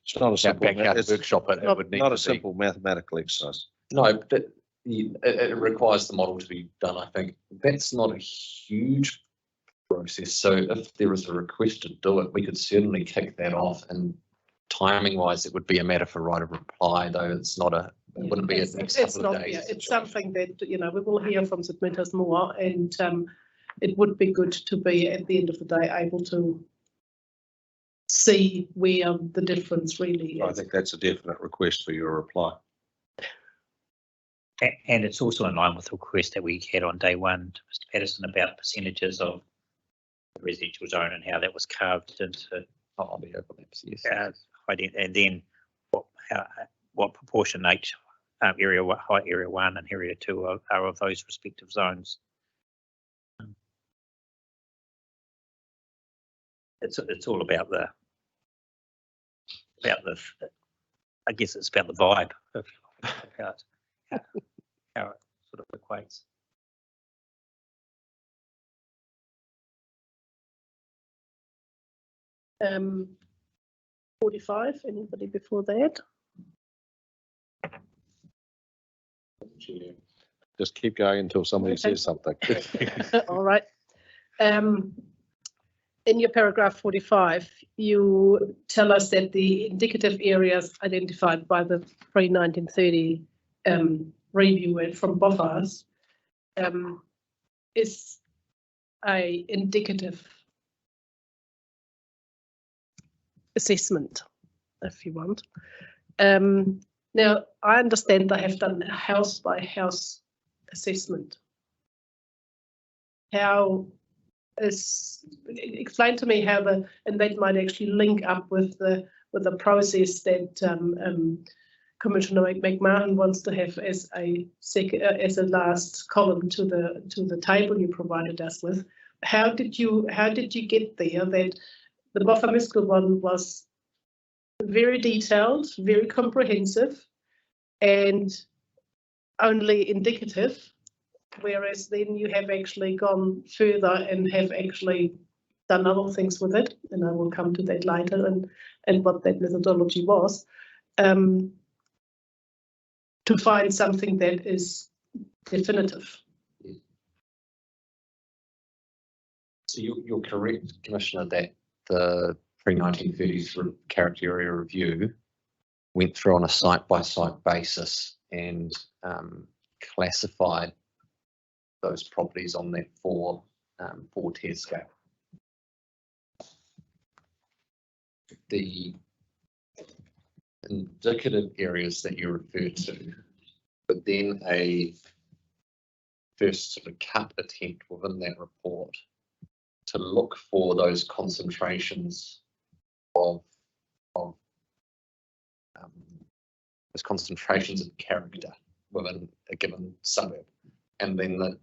It's not a simple
back out
it's
workshop it. It would need
not
to
a simple mathematical exercise.
No, but it requires the model to be done. I think that's not a huge process. So if there is a request to do it, we could certainly kick that off. And timing wise, it would be a matter for right of reply, though it's not a. It wouldn't be a next couple of days.
Yeah, it's something that we will hear from submitters more, and it would be good to be at the end of the day able to see where the difference really is.
I think that's a definite request for your reply.
And it's also in line with the request that we had on day one to Mr. Patterson about percentages of the residential zone and how that was carved into
The overlaps, yes.
and then what proportion each area one and area two are of those respective zones. It's all about the I guess it's about the vibe of how it sort of equates.
Um, 45, anybody before that?
Just keep going until somebody
Okay.
says something.
All right. In your paragraph 45, you tell us that the indicative areas identified by the pre-1930 review and from BOFAS is a indicative assessment, if you want. Now, I understand they have done a house-by-house assessment. Explain to me how and that might actually link up with the process that Commissioner McMahon wants to have as a last column to the table you provided us with. How did you get there that the Boffa-Miskell one was very detailed, very comprehensive, and only indicative, whereas then you have actually gone further and have actually done other things with it, and I will come to that later and what that methodology was, to find something that is definitive.
So you're correct, Commissioner, that the pre-1930s character area review went through on a site-by-site basis and classified those properties on that four-tier scale. The indicative areas that you referred to, but then a first sort of cut attempt within that report to look for those concentrations of character within a given suburb, and then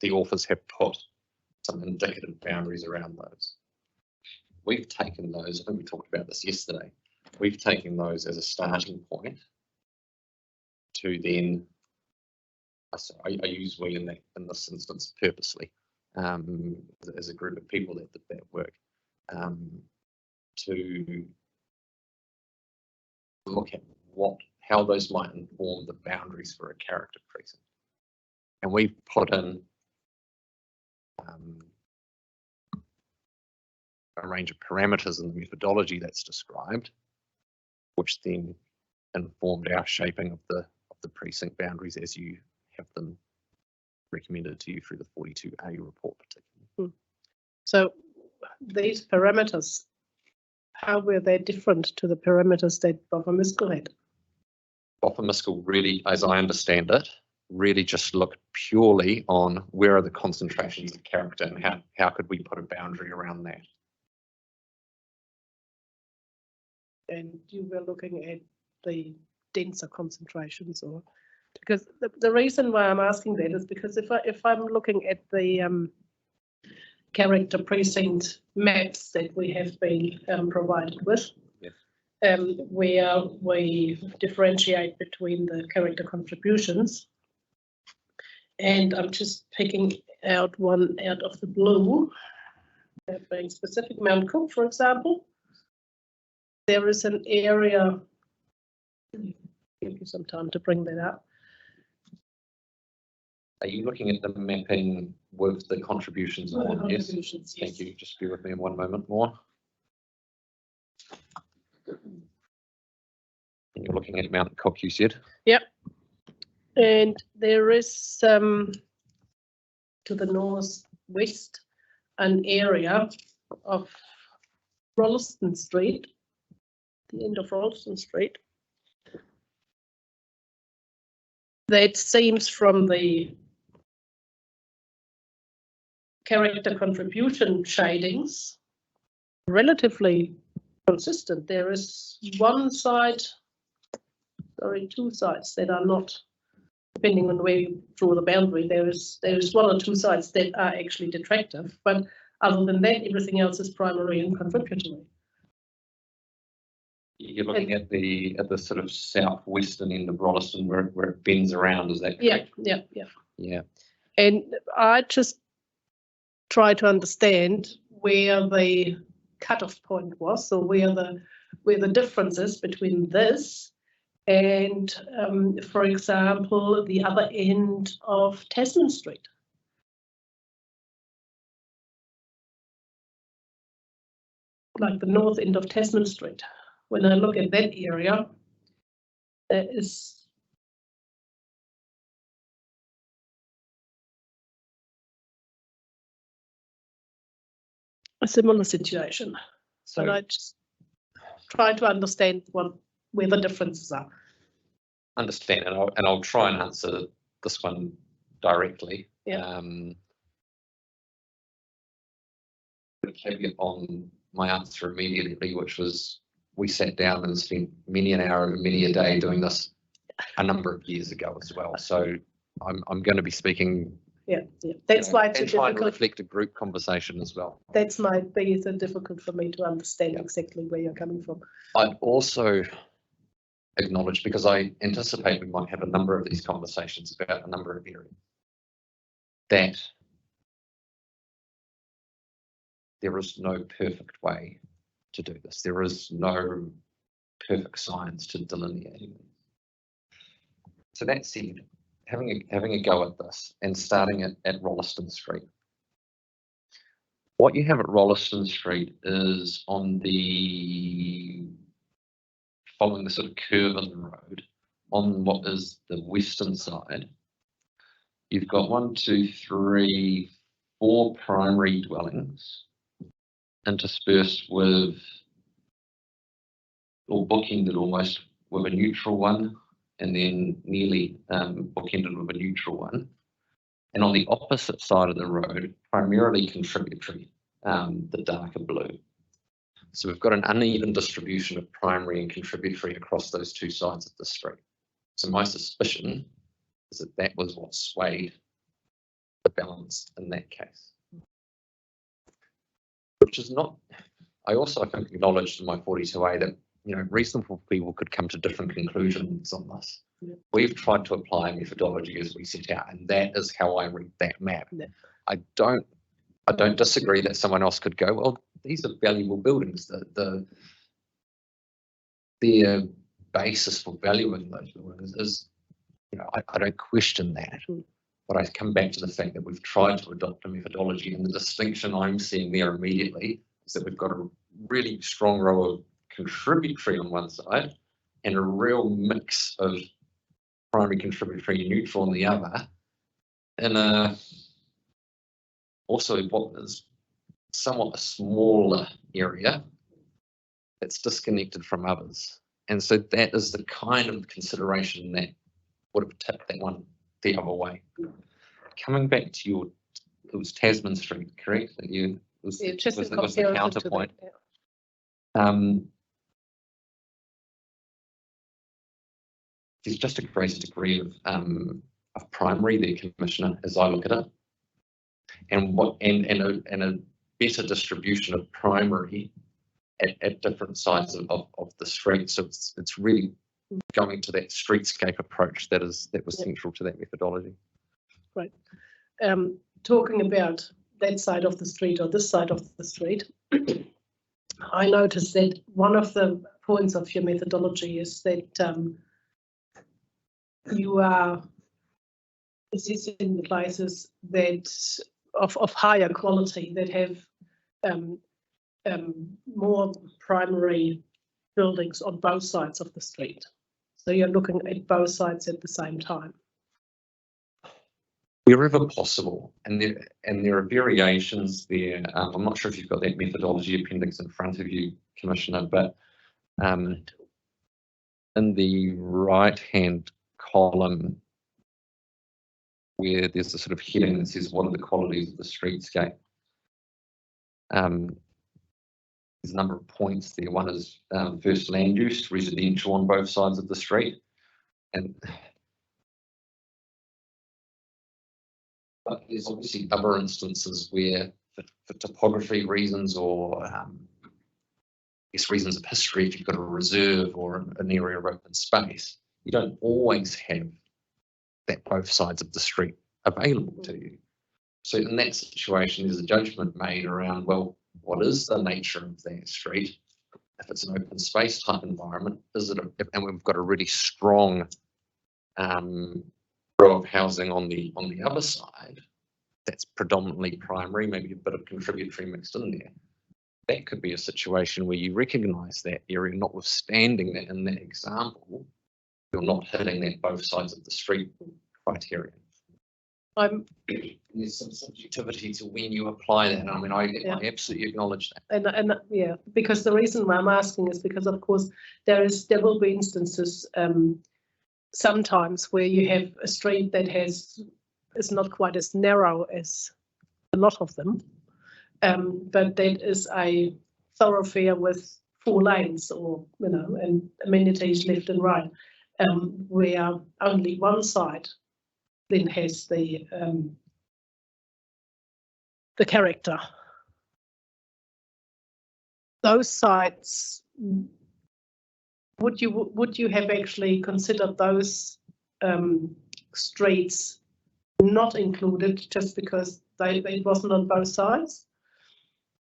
the authors have put some indicative boundaries around those. We've taken those, I think we talked about this yesterday, we've taken those as a starting point to then, I use we in this instance purposely, as a group of people that did that work, to look at how those might inform the boundaries for a character precinct. And we've put in a range of parameters in the methodology that's described, which then informed our shaping of the precinct boundaries as you have them recommended to you through the 42A report particularly.
So these parameters, how were they different to the parameters that Boffa-Miskell had?
Boffa-Miskell really, as I understand it, really just looked purely on where are the concentrations of character and how could we put a boundary around that.
And you were looking at the denser concentrations, or because the reason why I'm asking that is because if I'm looking at the character precinct maps that we have been provided with,
yes,
where we differentiate between the character contributions, and I'm just picking out one out of the blue, that being specific, Mount Cook, for example. There is an area, give you some time to bring that up.
Are you looking at the mapping with the contributions on? Yes.
Contributions,
Thank
yes.
you. Just bear with me one moment more. And you're looking at Mount Cook, you said?
Yep. And there is to the northwest an area of Rolleston Street, the end of Rolleston Street, that seems from the character contribution shadings relatively consistent. There is one side, sorry, two sides that are not, depending on where you draw the boundary, there is one or two sides that are actually detractive, but other than that, everything else is primary and contributory.
You're looking at the sort of southwestern end of Rolleston where it bends around, is that correct?
Yeah.
Yeah.
And I just try to understand where the cutoff point was, so where the difference is between this and, for example, the other end of Tasman Street. Like the north end of Tasman Street. When I look at that area, there is a similar situation.
So
but I just try to understand where the differences are.
understand, and I'll try and answer this one directly.
Yeah.
The caveat on my answer immediately, which was we sat down and spent many an hour and many a day doing this a number of years ago as well. So I'm going to be speaking.
Yeah. That's why it's
and trying to
difficult.
reflect a group conversation as well.
That's might be so difficult for me to understand exactly where you're coming from.
I'd also acknowledge, because I anticipate we might have a number of these conversations about a number of areas, that there is no perfect way to do this. There is no perfect science to delineating them. So that said, having a go at this and starting at Rolleston Street. What you have at Rolleston Street is on following the sort of curve in the road, on what is the western side, you've got 1, 2, 3, 4 primary dwellings interspersed with, or bookended almost with a neutral one, and then nearly bookended with a neutral one. And on the opposite side of the road, primarily contributory, the darker blue. So we've got an uneven distribution of primary and contributory across those two sides of the street. So my suspicion is that was what swayed the balance in that case. Which is not, I also, I think, acknowledged in my 42A that, you know, reasonable people could come to different conclusions on this.
Yeah.
We've tried to apply a methodology as we set out, and that is how I read that map.
Yeah.
I don't disagree that someone else could go, well, these are valuable buildings. Their basis for valuing those buildings is, you know, I don't question that.
Mm.
But I come back to the fact that we've tried to adopt a methodology, and the distinction I'm seeing there immediately is that we've got a really strong row of contributory on one side and a real mix of primary, contributory, and neutral on the other, and also what is somewhat a smaller area that's disconnected from others. And so that is the kind of consideration that would have tipped that one the other way. Coming back to your, it was Tasman Street, correct? That you was,
Yeah, just
was,
in
was the
comparison to
counterpoint.
that, yeah.
There's just a greater degree of primary there, Commissioner, as I look at it, and a better distribution of primary at different sides of the street. So it's really going to that streetscape approach that was central to that methodology.
Right. Talking about that side of the street or this side of the street, I noticed that one of the points of your methodology is that you are assessing the places that of higher quality that have more primary buildings on both sides of the street. So you're looking at both sides at the same time.
Wherever possible, and there are variations there. I'm not sure if you've got that methodology appendix in front of you, Commissioner, but in the right-hand column, where there's a sort of heading that says, what are the qualities of the streetscape? There's a number of points there. One is first land use, residential on both sides of the street. But there's obviously other instances where, for topography reasons or reasons of history, if you've got a reserve or an area of open space, you don't always have that both sides of the street available to you. So in that situation, there's a judgment made around, well, what is the nature of that street? If it's an open space type environment, and we've got a really strong row of housing on the other side, that's predominantly primary, maybe a bit of contributory mixed in there. That could be a situation where you recognise that area, notwithstanding that in that example, you're not hitting that both sides of the street criterion. There's some subjectivity to when you apply that. I mean, I absolutely acknowledge that.
And yeah, because the reason why I'm asking is because, of course, there will be instances sometimes where you have a street that is not quite as narrow as a lot of them, but that is a thoroughfare with 4 lanes, or and amenities left and right, where only one side then has the character. Those sites, would you have actually considered those streets not included just because they wasn't on both sides?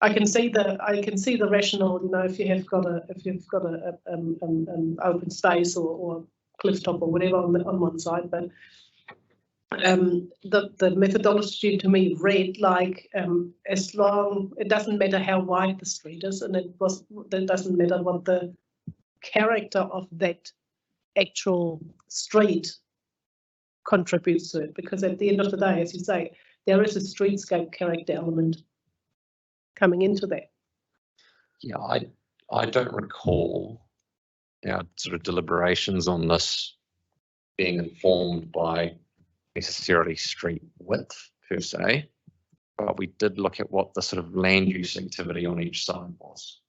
I can see the rationale, if you've got an open space or cliff top or whatever on one side, but the methodology to me read like as long, it doesn't matter how wide the street is, and it doesn't matter what the character of that actual street contributes to it, because at the end of the day, as you say, there is a streetscape character element coming into that.
Yeah, I don't recall our sort of deliberations on this being informed by necessarily street width per se, but we did look at what the sort of land use activity on each side was.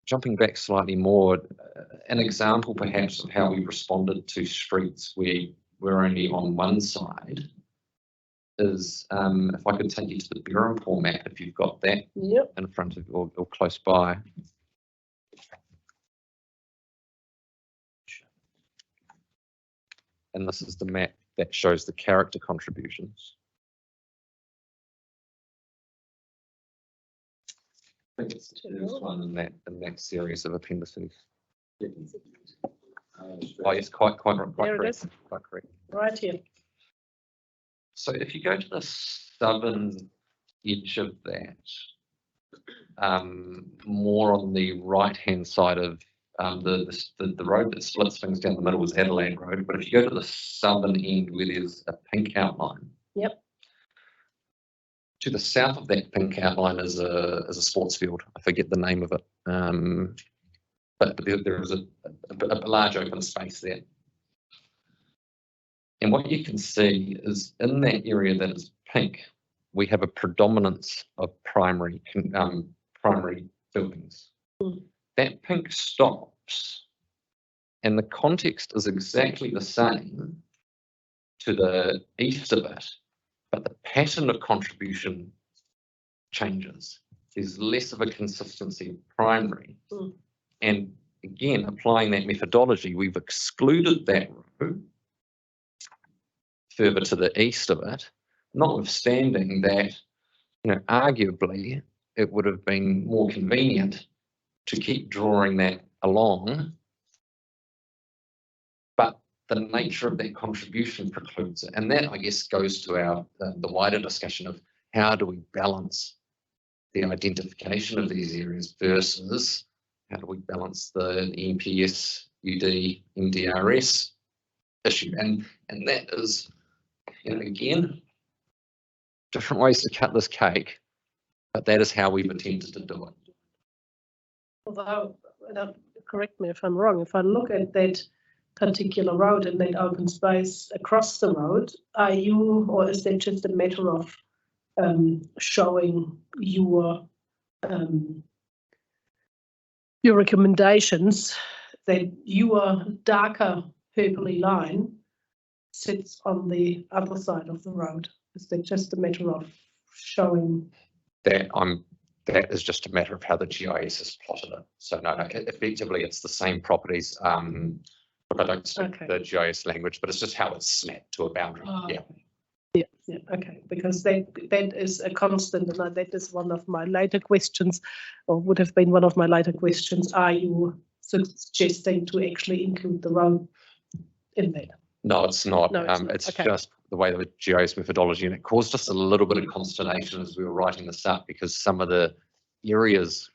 Jumping back slightly more, an example perhaps of how we responded to streets where we're only on one side is, if I could take you to the Berempore map, if you've got that
Yep.
in front of you or close by. And this is the map that shows the character contributions. I think it's the first one in that series of appendices. Oh yes, quite
There it
correct.
is.
Quite correct.
Right here.
So if you go to the southern edge of that, more on the right-hand side of the road that splits things down the middle is Adelaide Road, but if you go to the southern end where there's a pink outline.
Yep.
To the south of that pink outline is a sports field. I forget the name of it. But there is a large open space there. And what you can see is in that area that is pink, we have a predominance of primary buildings.
Mm.
That pink stops, and the context is exactly the same to the east of it, but the pattern of contribution changes. There's less of a consistency of primary.
Mm.
And again, applying that methodology, we've excluded that row further to the east of it, notwithstanding that, arguably it would have been more convenient to keep drawing that along, but the nature of that contribution precludes it. And that, I guess, goes to our the wider discussion of how do we balance the identification of these areas versus how do we balance the NPS, UD, MDRS issue. And that is, again, different ways to cut this cake, but that is how we've attempted to do it.
Although, correct me if I'm wrong, if I look at that particular road and that open space across the road, or is that just a matter of showing your recommendations that your darker purpley line sits on the other side of the road? Is that just a matter of showing?
That is just a matter of how the GIS has plotted it. So no, effectively it's the same properties. But I don't speak the GIS language, but it's just how it's snapped to a boundary.
Yeah, okay, because that is a constant, and that is one of my later questions, or would have been one of my later questions. Are you suggesting to actually include the road in that?
No, it's not.
No, it's not.
It's
Okay.
just the way the GIS methodology, and it caused us a little bit of consternation as we were writing this up because some of the areas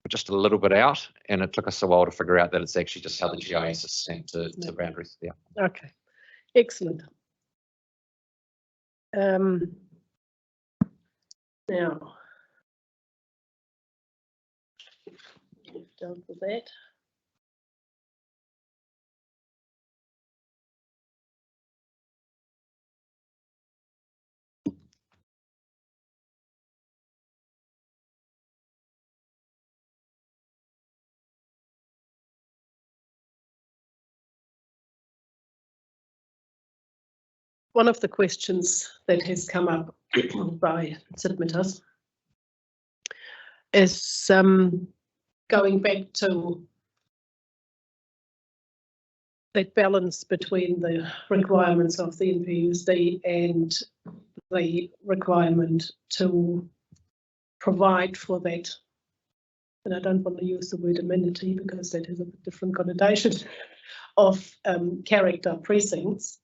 were just a little bit out, and it took us a while to figure out that it's actually just how the GIS is stamped to boundaries. Yeah.
Okay, excellent. Now, done with that. One of the questions that has come up by submitters is going back to that balance between the requirements of the NPUSD and the requirement to provide for that. And I don't want to use the word amenity because that has a different connotation of character precincts.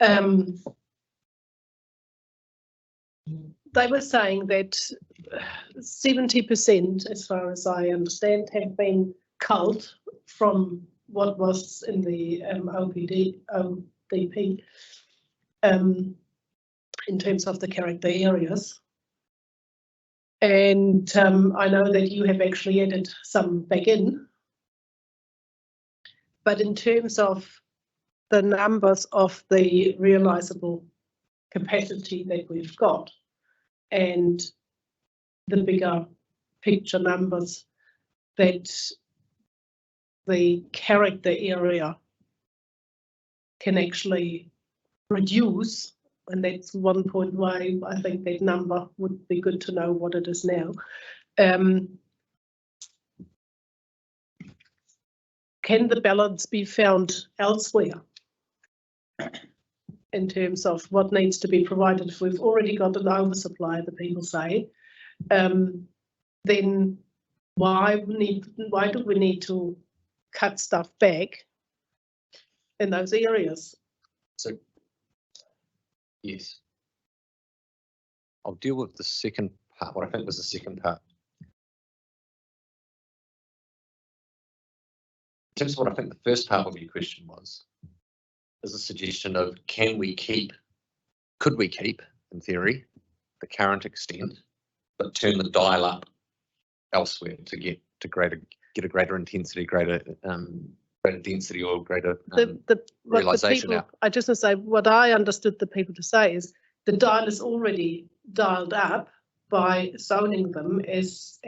They were saying that 70%, as far as I understand, have been culled from what was in the ODP in terms of the character areas. And I know that you have actually added some back in. But in terms of the numbers of the realisable capacity that we've got and the bigger picture numbers that the character area can actually reduce. And that's one point why I think that number would be good to know what it is now. Can the balance be found elsewhere in terms of what needs to be provided? If we've already got an oversupply, the people say, then why do we need to cut stuff back in those areas?
So, yes. I'll deal with the second part, what I think was the second part. In terms of what I think the first part of your question was, is a suggestion of could we keep, in theory, the current extent, but turn the dial up elsewhere to get a greater intensity, greater density, or greater realization out.
I just want to say what I understood the people to say is the dial is already dialed up by zoning them as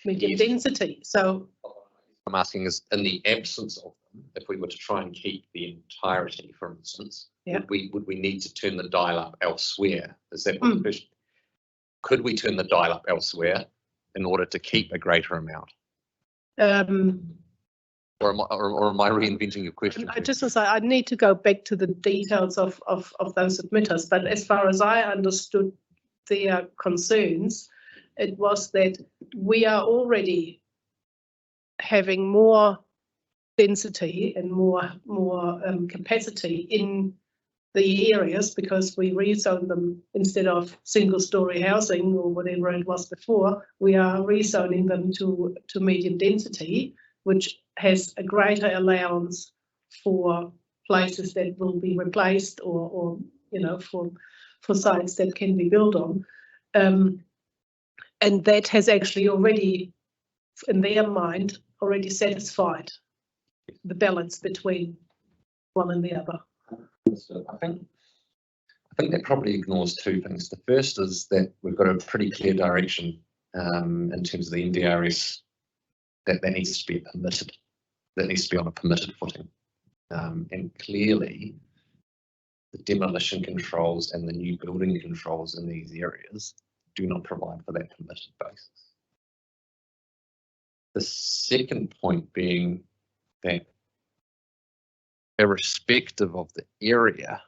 medium density. So
I'm asking is, in the absence of them, if we were to try and keep the entirety, for instance, would we need to turn the dial up elsewhere? Is that what the question? Could we turn the dial up elsewhere in order to keep a greater amount? Or am I reinventing your question?
I just want to say I need to go back to the details of those submitters, but as far as I understood their concerns, it was that we are already having more density and more capacity in the areas because we rezone them instead of single-story housing or whatever it was before. We are rezoning them to medium density, which has a greater allowance for places that will be replaced or for sites that can be built on. And that has actually already, in their mind, already satisfied the balance between one and the other.
I think that probably ignores two things. The first is that we've got a pretty clear direction in terms of the NDRS that needs to be permitted. That needs to be on a permitted footing. And clearly, the demolition controls and the new building controls in these areas do not provide for that permitted basis. The second point being that irrespective of the area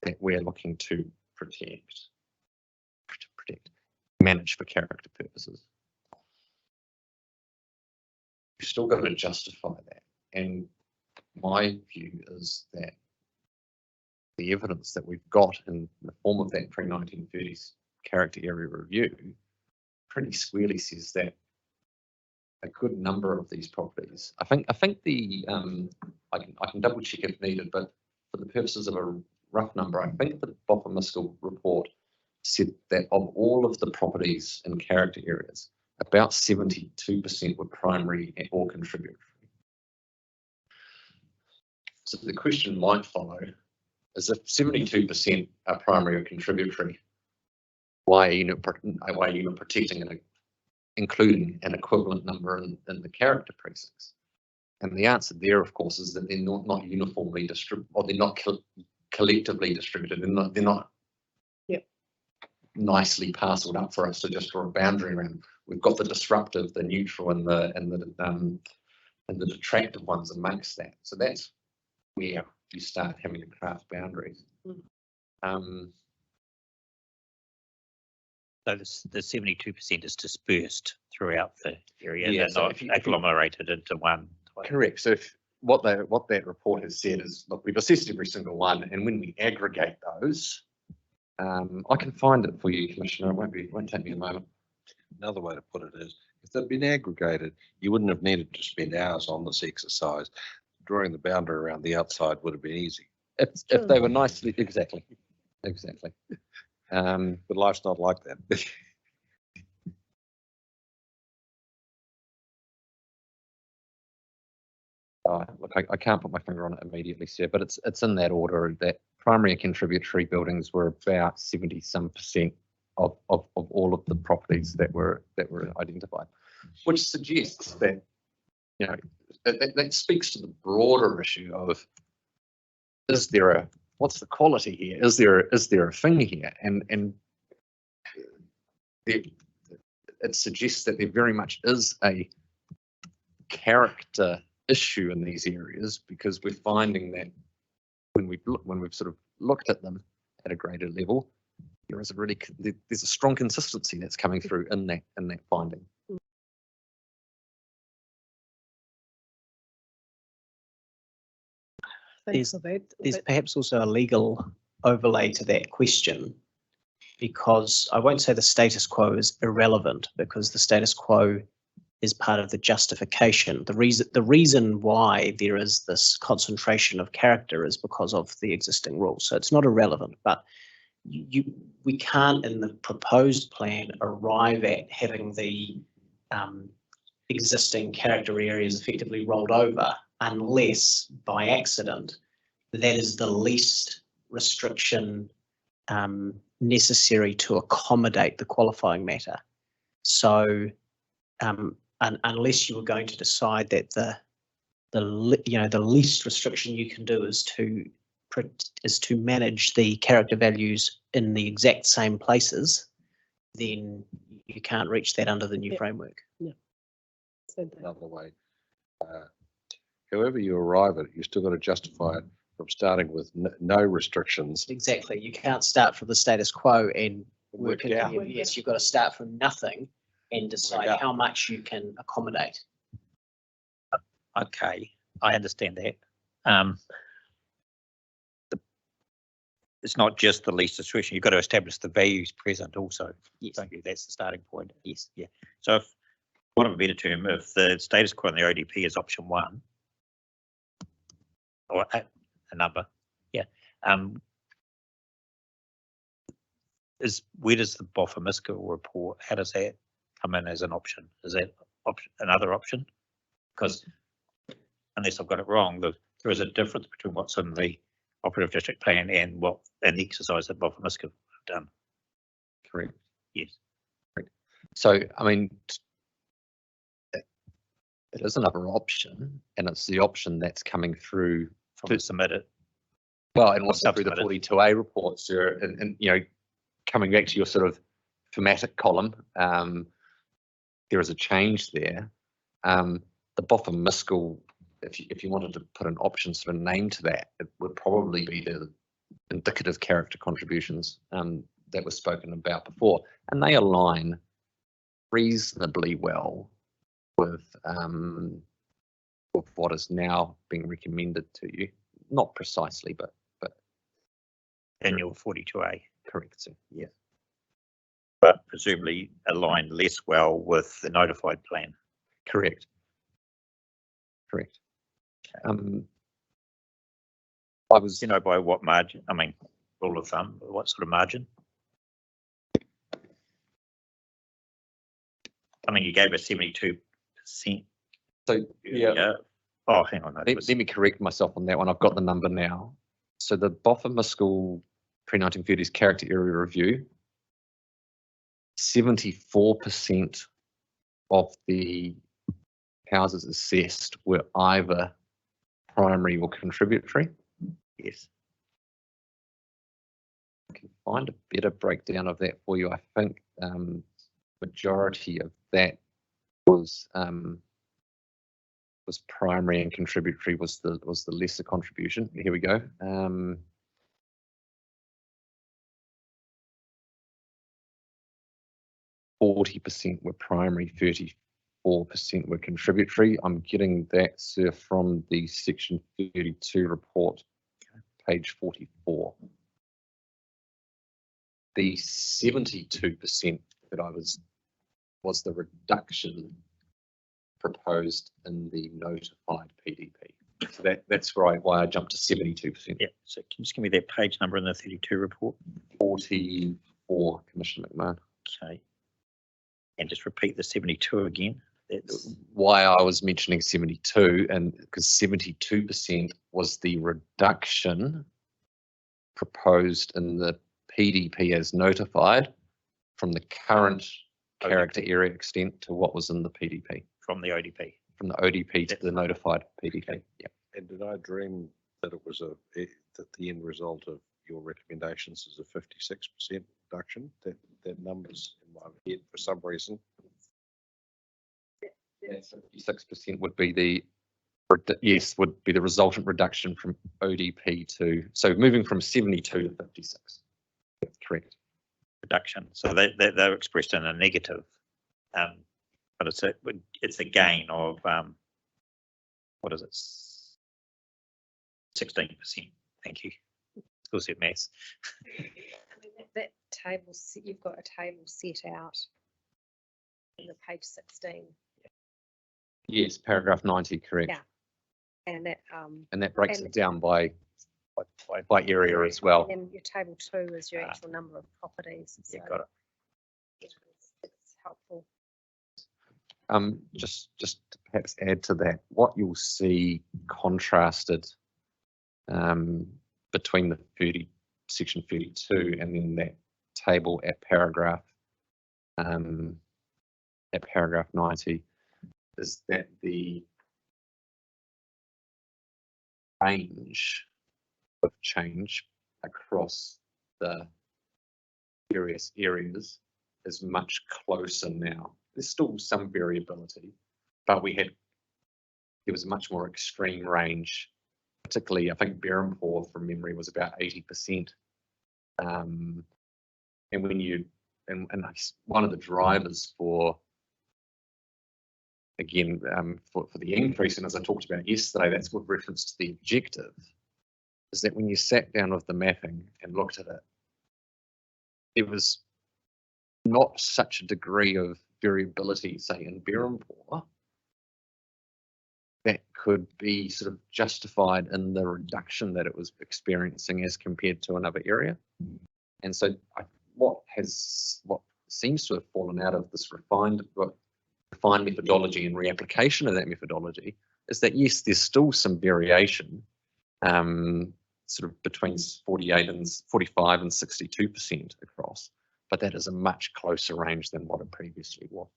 that we're looking to manage for character purposes, you've still got to justify that. And my view is that the evidence that we've got in the form of that pre-1930s character area review pretty squarely says that a good number of these properties, I think the I can double check if needed, but for the purposes of a rough number, I think the Boffa-Miskell report said that of all of the properties in character areas, about 72% were primary or contributory. So the question might follow is if 72% are primary or contributory, why are you not protecting and including an equivalent number in the character precincts? And the answer there, of course, is that they're not uniformly distributed, or they're not collectively distributed. They're not nicely parcelled up for us to just draw a boundary around. We've got the disruptive, the neutral, and the detractive ones amongst that. So that's where you start having to craft boundaries.
So the 72% is dispersed throughout the area,
Yeah,
they're
so
not agglomerated into one.
Correct. So what that report has said is, look, we've assessed every single one, and when we aggregate those, I can find it for you, Commissioner. It won't take me a moment.
Another way to put it is, if they'd been aggregated, you wouldn't have needed to spend hours on this exercise. Drawing the boundary around the outside would have been easy.
If they were nicely, exactly.
But life's not like that.
Look, I can't put my finger on it immediately, sir, but it's in that order that primary and contributory buildings were about 70-some% of all of the properties that were identified, which suggests that that speaks to the broader issue of
is there a, what's the quality here? Is there a thing here? And it suggests that there very much is a character issue in these areas, because we're finding that when we've sort of looked at them at a greater level, there's a strong consistency that's coming through in that finding.
Thanks for that.
There's perhaps also a legal overlay to that question, because I won't say the status quo is irrelevant, because the status quo is part of the justification. The reason why there is this concentration of character is because of the existing rules. So it's not irrelevant, but we can't in the proposed plan arrive at having the existing character areas effectively rolled over unless by accident that is the least restriction necessary to accommodate the qualifying matter. So unless you were going to decide that the least restriction you can do is to manage the character values in the exact same places, then you can't reach that under the new framework.
Another way. However you arrive at it, you still got to justify it from starting with no restrictions.
Exactly. You can't start from the status quo and work
it out.
Yes, you've got to start from nothing and decide how much you can accommodate.
Okay, I understand that. It's not just the least restriction. You've got to establish the values present also.
Yes.
Don't you? That's the starting point.
Yes.
Yeah. So if, what of a better term, if the status quo in the ODP is option 1, or a number, yeah. Where does the Boffa-Miskell report, how does that come in as an option? Is that another option? Because unless I've got it wrong, there is a difference between what's in the operative district plan and the exercise that Boffa-Miskell have done.
Correct.
Yes.
Correct. So, I mean, it is another option, and it's the option that's coming through
From submitted.
Well, and also through the
Submitted.
42A reports, and you know, coming back to your sort of thematic column, there is a change there. The Boffa-Miskell, if you wanted to put an option sort of name to that, it would probably be the indicative character contributions that were spoken about before, and they align reasonably well with what is now being recommended to you. Not precisely, but
In your 42A.
correct. So, yeah.
But presumably aligned less well with the notified plan.
Correct. Correct. I was,
You know, by what margin? I mean, rule of thumb, what sort of margin? I mean, you gave us 72%.
so yeah.
Oh, hang on.
Let me correct myself on that one. I've got the number now. So the Boffa-Miskell pre-1930s character area review, 74% of the houses assessed were either primary or contributory.
Yes.
I can find a better breakdown of that for you. I think majority of that was primary, and contributory was the lesser contribution. Here we go. 40% were primary, 34% were contributory. I'm getting that, sir, from the section 32 report, page 44. The 72% that I was the reduction proposed in the notified PDP. So that's why I jumped to 72%.
Yeah. So can you just give me that page number in the 32 report?
44, Commissioner McMahon.
Okay. And just repeat the 72 again. That's
Why I was mentioning 72, and because 72% was the reduction proposed in the PDP as notified from the current character area extent to what was in the PDP.
from the ODP.
From the ODP to the notified PDP. Yeah.
And did I dream that it was that the end result of your recommendations is a 56% reduction. That number's in my head for some reason.
56% would be the, yes, would be the resultant reduction from ODP to, so moving from 72 to 56. That's correct.
Reduction, so they're expressed in a negative, but it's a gain of what is it? 16%. Thank you. School set maths.
I mean, that table, you've got a table set out in the page 16.
Yes, paragraph 90, correct.
Yeah. And that
And that breaks
and-
it down by area as well.
and then your table 2 is your actual number of properties.
Yeah,
so,
got it.
yeah, it's helpful.
Just to perhaps add to that, what you'll see contrasted between the section 32 and then that table at paragraph 90 is that the range of change across the various areas is much closer now. There's still some variability, but there was a much more extreme range, particularly I think Berhampore from memory was about 80%. And when you, and one of the drivers for, again, for the increase, and as I talked about yesterday, that's with reference to the objective, is that when you sat down with the mapping and looked at it, there was not such a degree of variability, say in Berhampore, that could be sort of justified in the reduction that it was experiencing as compared to another area. And so what seems to have fallen out of this refined methodology and reapplication of that methodology is that, yes, there's still some variation, sort of between 45 and 62% across, but that is a much closer range than what it previously was.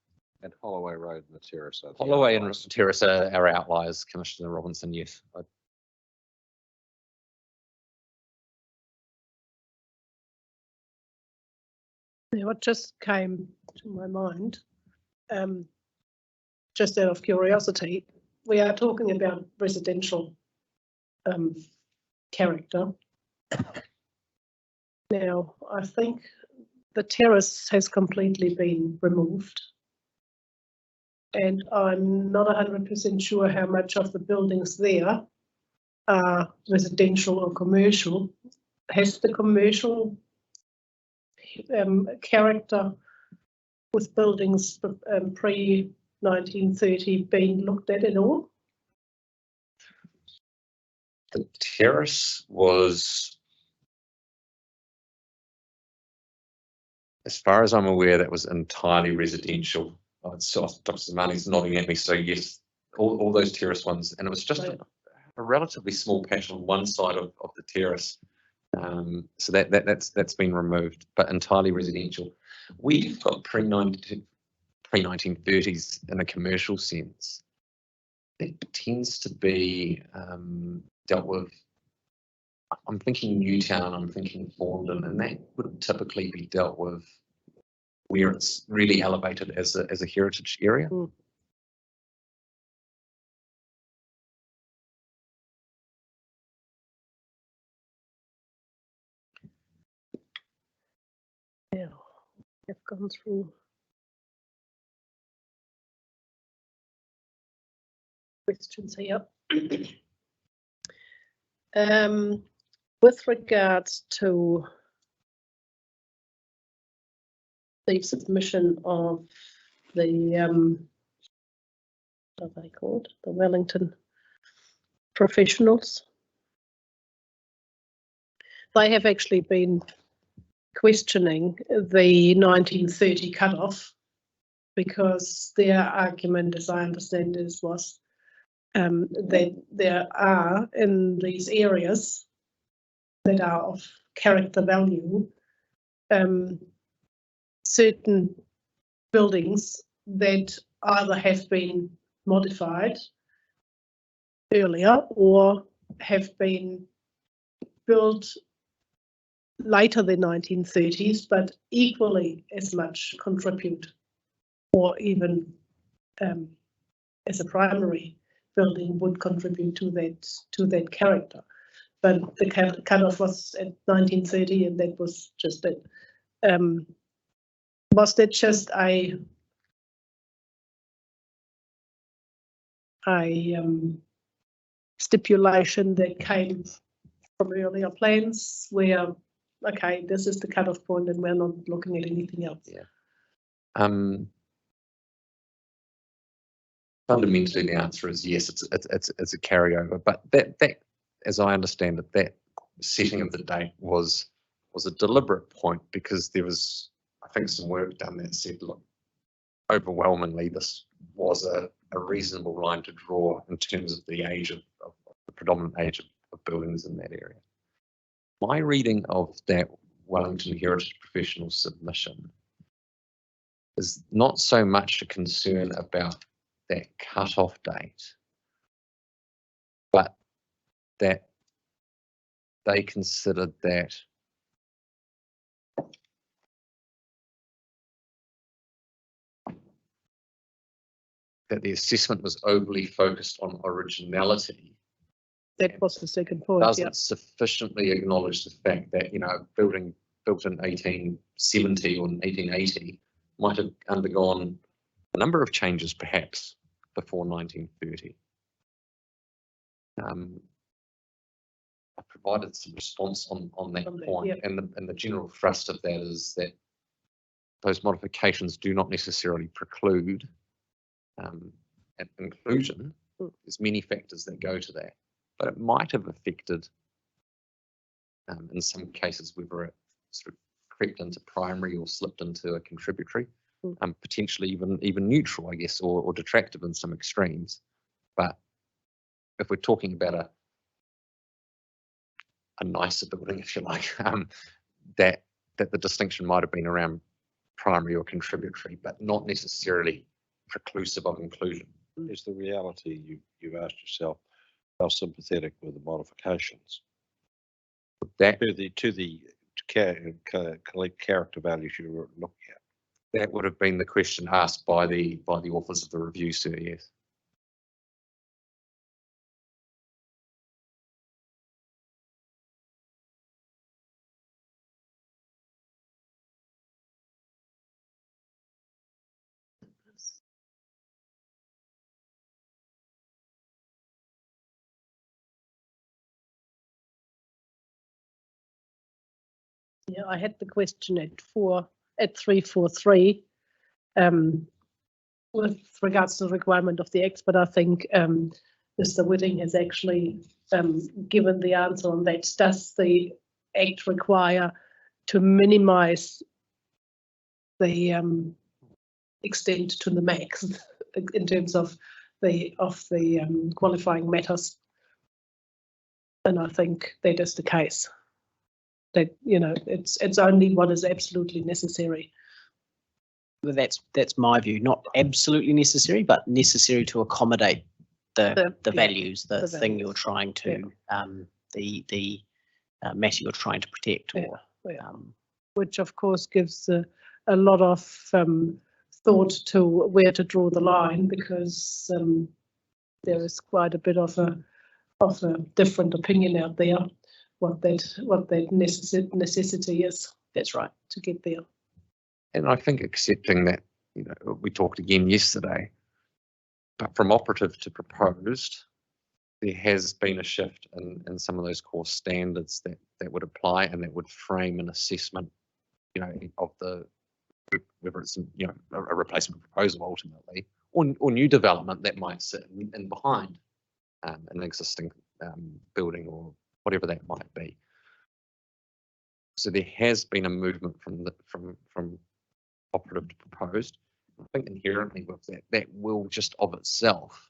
And Holloway Road and the Terrace. are the
Holloway and
outliers.
Terrace are outliers, Commissioner Robinson, yes.
Yeah, what just came to my mind, just out of curiosity, we are talking about residential character. Now, I think the terrace has completely been removed. And I'm not 100% sure how much of the buildings there are residential or commercial. Has the commercial character with buildings pre-1930 been looked at all?
The terrace was, as far as I'm aware, that was entirely residential. So Dr. Zamani's nodding at me, so yes, all those terrace ones, and it was just a relatively small patch on one side of the terrace. So that's been removed, but entirely residential. We've got pre-1930s in a commercial sense. It tends to be dealt with. I'm thinking Newtown, I'm thinking Thorndon, and that would typically be dealt with where it's really elevated as a heritage area.
Mm. Yeah, I've gone through questions here. With regards to the submission of the what are they called? The Wellington professionals. They have actually been questioning the 1930 cutoff because their argument, as I understand it, was that there are in these areas that are of character value certain buildings that either have been modified earlier or have been built later than 1930s, but equally as much contribute, or even as a primary building would contribute to that character. But the cutoff was at 1930, and that was just it. Was that just a stipulation that came from earlier plans where, okay, this is the cutoff point and we're not looking at anything else?
Yeah. Fundamentally, the answer is yes. It's a carryover, but that, as I understand it, that setting of the date was a deliberate point, because there was, I think, some work done that said, look, overwhelmingly this was a reasonable line to draw in terms of the age of the predominant age of buildings in that area. My reading of that Wellington Heritage Professional submission is not so much a concern about that cut-off date, but that they considered that the assessment was overly focused on originality.
That was the second point.
Doesn't sufficiently acknowledge the fact that, you know, a building built in 1870 or 1880 might have undergone a number of changes, perhaps before 1930. I provided some response on that point,
yep.
and the general thrust of that is that those modifications do not necessarily preclude inclusion. There's many factors that go to that, but it might have affected, in some cases, whether it sort of crept into primary or slipped into a contributory, potentially even neutral, I guess, or detractive in some extremes. But if we're talking about a nicer building, if you like, that the distinction might have been around primary or contributory, but not necessarily preclusive of inclusion.
Is the reality you've asked yourself how sympathetic were the modifications
That
to the character values you were looking at?
that would have been the question asked by the authors of the review, sir. Yes.
Yeah, I had the question at 343 with regards to the requirement of the X, but I think Mr. Whitting has actually given the answer on that. Does the Act require to minimize the extent to the max in terms of the qualifying matters? And I think that is the case. That, you know, it's only what is absolutely necessary.
Well, that's my view. Not absolutely necessary, but necessary to accommodate the values, the thing you're trying to, the matter you're trying to protect. Or,
which of course gives a lot of thought to where to draw the line, because there is quite a bit of a different opinion out there what that necessity is.
That's right,
to get there.
And I think accepting that, you know, we talked again yesterday, but from operative to proposed, there has been a shift in some of those core standards that would apply and that would frame an assessment, you know, of whether it's, you know, a replacement proposal ultimately, or new development that might sit in behind an existing building or whatever that might be. So there has been a movement from operative to proposed. I think inherently with that will just of itself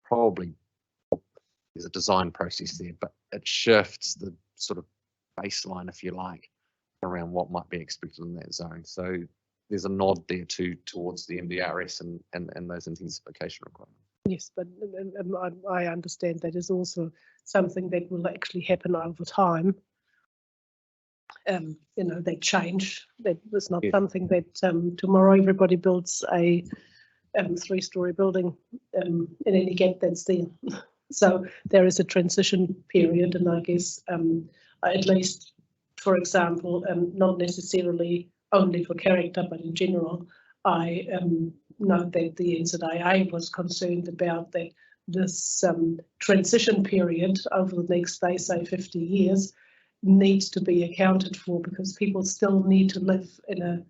probably, there's a design process there, but it shifts the sort of baseline, if you like, around what might be expected in that zone. So there's a nod there towards the MDRS and those intensification requirements.
Yes, but I understand that is also something that will actually happen over time. You know, they change. That was not something that tomorrow everybody builds a 3-story building in any gap that's there. So there is a transition period, and I guess at least, for example, not necessarily only for character, but in general, I know that the NZIA was concerned about that this transition period over the next, they say, 50 years needs to be accounted for, because people still need to live in a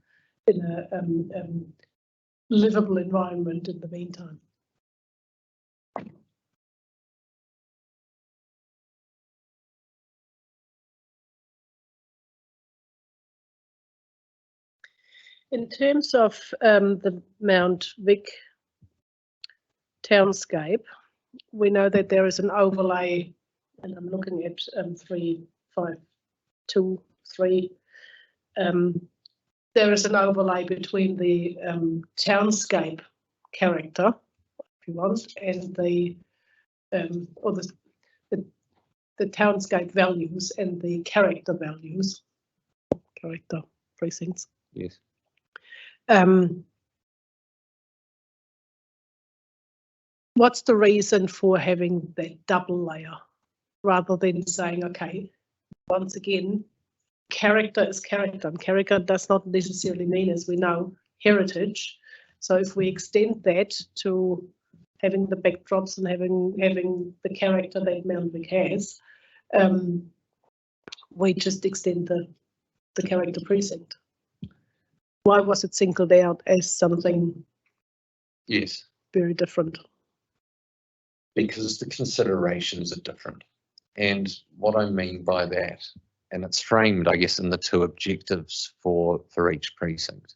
livable environment in the meantime. In terms of the Mount Vic townscape, we know that there is an overlay, and I'm looking at 3523. There is an overlay between the townscape character, if you want, and the townscape values and the character values, character precincts.
Yes.
What's the reason for having that double layer, rather than saying, okay, once again, character is character, and character does not necessarily mean, as we know, heritage. So if we extend that to having the backdrops and having the character that Mount Vic has, we just extend the character precinct. Why was it singled out as something very different?
Because the considerations are different. And what I mean by that, and it's framed, I guess, in the 2 objectives for each precinct,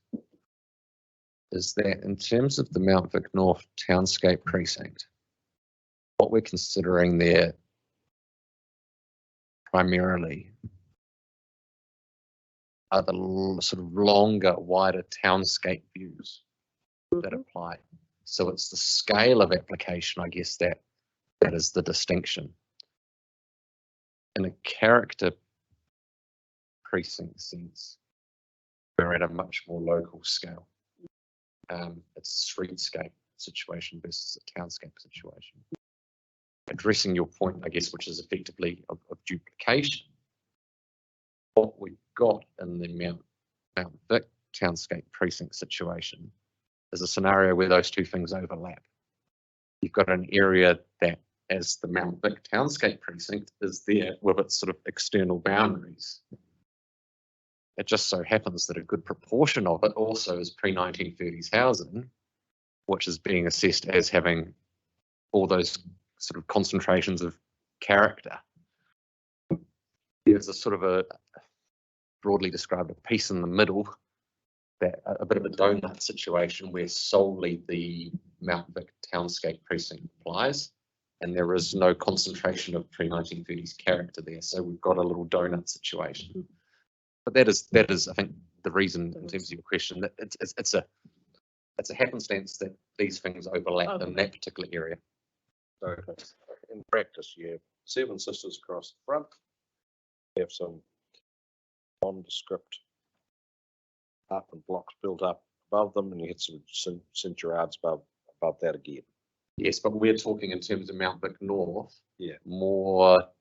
is that in terms of the Mount Vic North Townscape Precinct, what we're considering there primarily are the sort of longer, wider townscape views that apply. So it's the scale of application, I guess, that is the distinction. In a character precinct sense, we're at a much more local scale. It's a streetscape situation versus a townscape situation. Addressing your point, I guess, which is effectively of duplication. What we've got in the Mount Vic townscape precinct situation is a scenario where those 2 things overlap. You've got an area that, as the Mount Vic townscape precinct, is there with its sort of external boundaries. It just so happens that a good proportion of it also is pre-1930s housing, which is being assessed as having all those sort of concentrations of character. There's a sort of a, broadly described, a piece in the middle, that a bit of a donut situation where solely the Mount Vic townscape precinct applies, and there is no concentration of pre-1930s character there. So we've got a little donut situation. But that is, I think, the reason in terms of your question, that it's a happenstance that these things overlap in that particular area.
So in practice, you have 7 sisters across the front. You have some nondescript apartment blocks built up above them, and you get some centuriads above that again.
Yes, but we're talking in terms of Mount Vic North.
Yeah.
More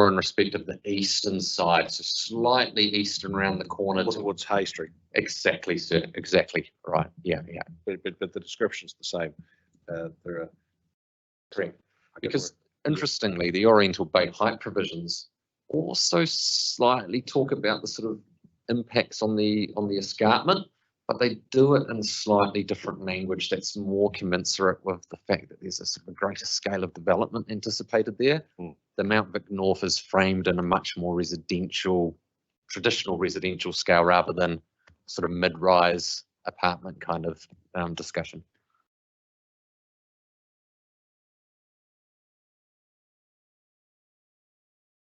in respect of the eastern side, so slightly eastern around the corner
towards Hay Street.
Exactly, sir. Exactly. Right. Yeah.
But the description's the same. There are
correct. Because interestingly, the Oriental Bay height provisions also slightly talk about the sort of impacts on the escarpment, but they do it in slightly different language that's more commensurate with the fact that there's a sort of greater scale of development anticipated there. The Mount Vic North is framed in a much more traditional residential scale, rather than sort of mid-rise apartment kind of discussion.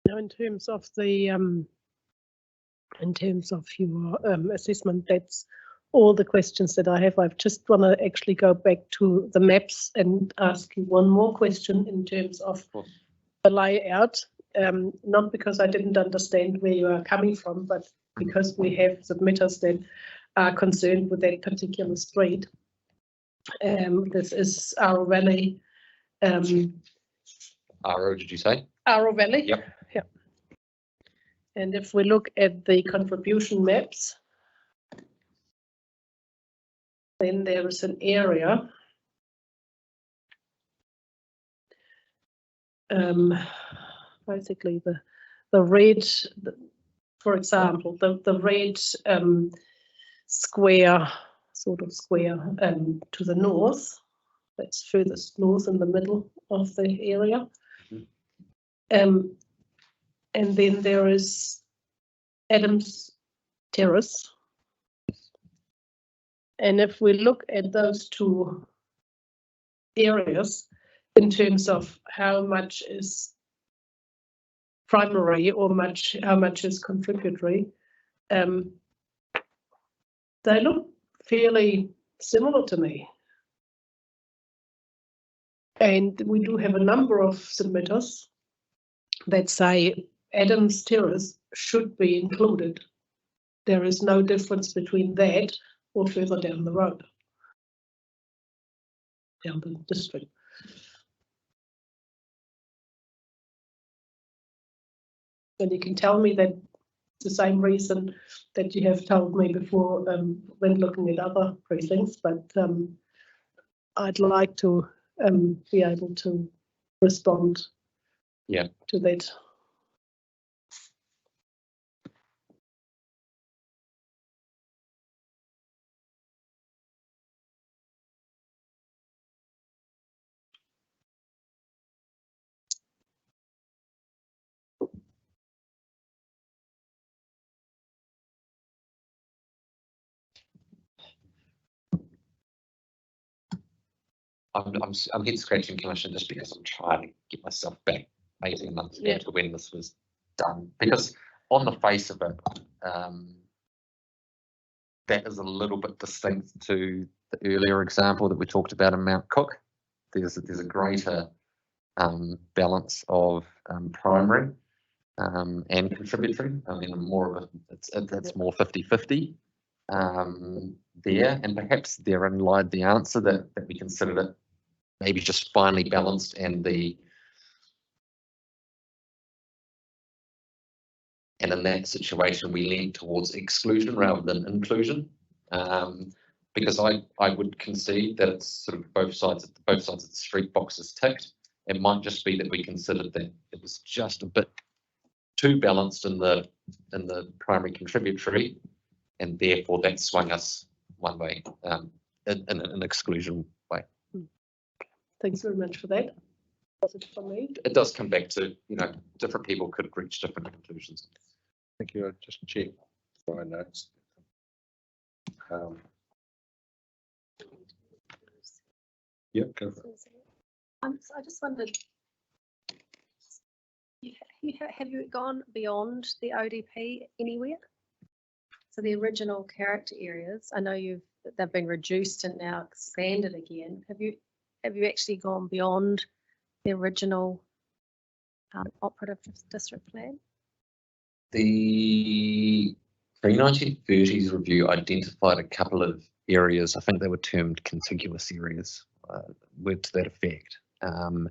Now, in terms of your assessment, that's all the questions that I have. I just want to actually go back to the maps and ask you one more question in terms of the layout. Not because I didn't understand where you are coming from, but because we have submitters that are concerned with that particular street. This is Arrow Valley.
Arrow, did you say?
Arrow Valley.
Yep.
Yeah. And if we look at the contribution maps, then there is an area basically the red, for example, the red square, sort of square to the north, that's furthest north in the middle of the area. And then there is Adams Terrace. And if we look at those two areas in terms of how much is primary or how much is contributory, they look fairly similar to me. And we do have a number of submitters that say Adams Terrace should be included. There is no difference between that or further down the road, down the district. And you can tell me that it's the same reason that you have told me before when looking at other precincts, but I'd like to be able to respond to that.
I'm head scratching, Commissioner, just because I'm trying to get myself back 18 months ago to when this was done. Because on the face of it, that is a little bit distinct to the earlier example that we talked about in Mount Cook. There's a greater balance of primary and contributory. I mean, more of a, it's more 50-50 there, and perhaps therein lied the answer that we considered it maybe just finely balanced, and in that situation we lean towards exclusion rather than inclusion, because I would concede that it's sort of both sides of the street boxes ticked. It might just be that we considered that it was just a bit too balanced in the primary contributory, and therefore that swung us one way, in an exclusion way.
Thanks very much for that. That's it for me.
It does come back to, different people could reach different conclusions.
Thank you. I just checked my notes. Yep, go for it.
So I just wondered, have you gone beyond the ODP anywhere? So the original character areas, I know they've been reduced and now expanded again. Have you actually gone beyond the original operative district plan?
The pre-1930s review identified a couple of areas, I think they were termed contiguous areas, word to that effect. And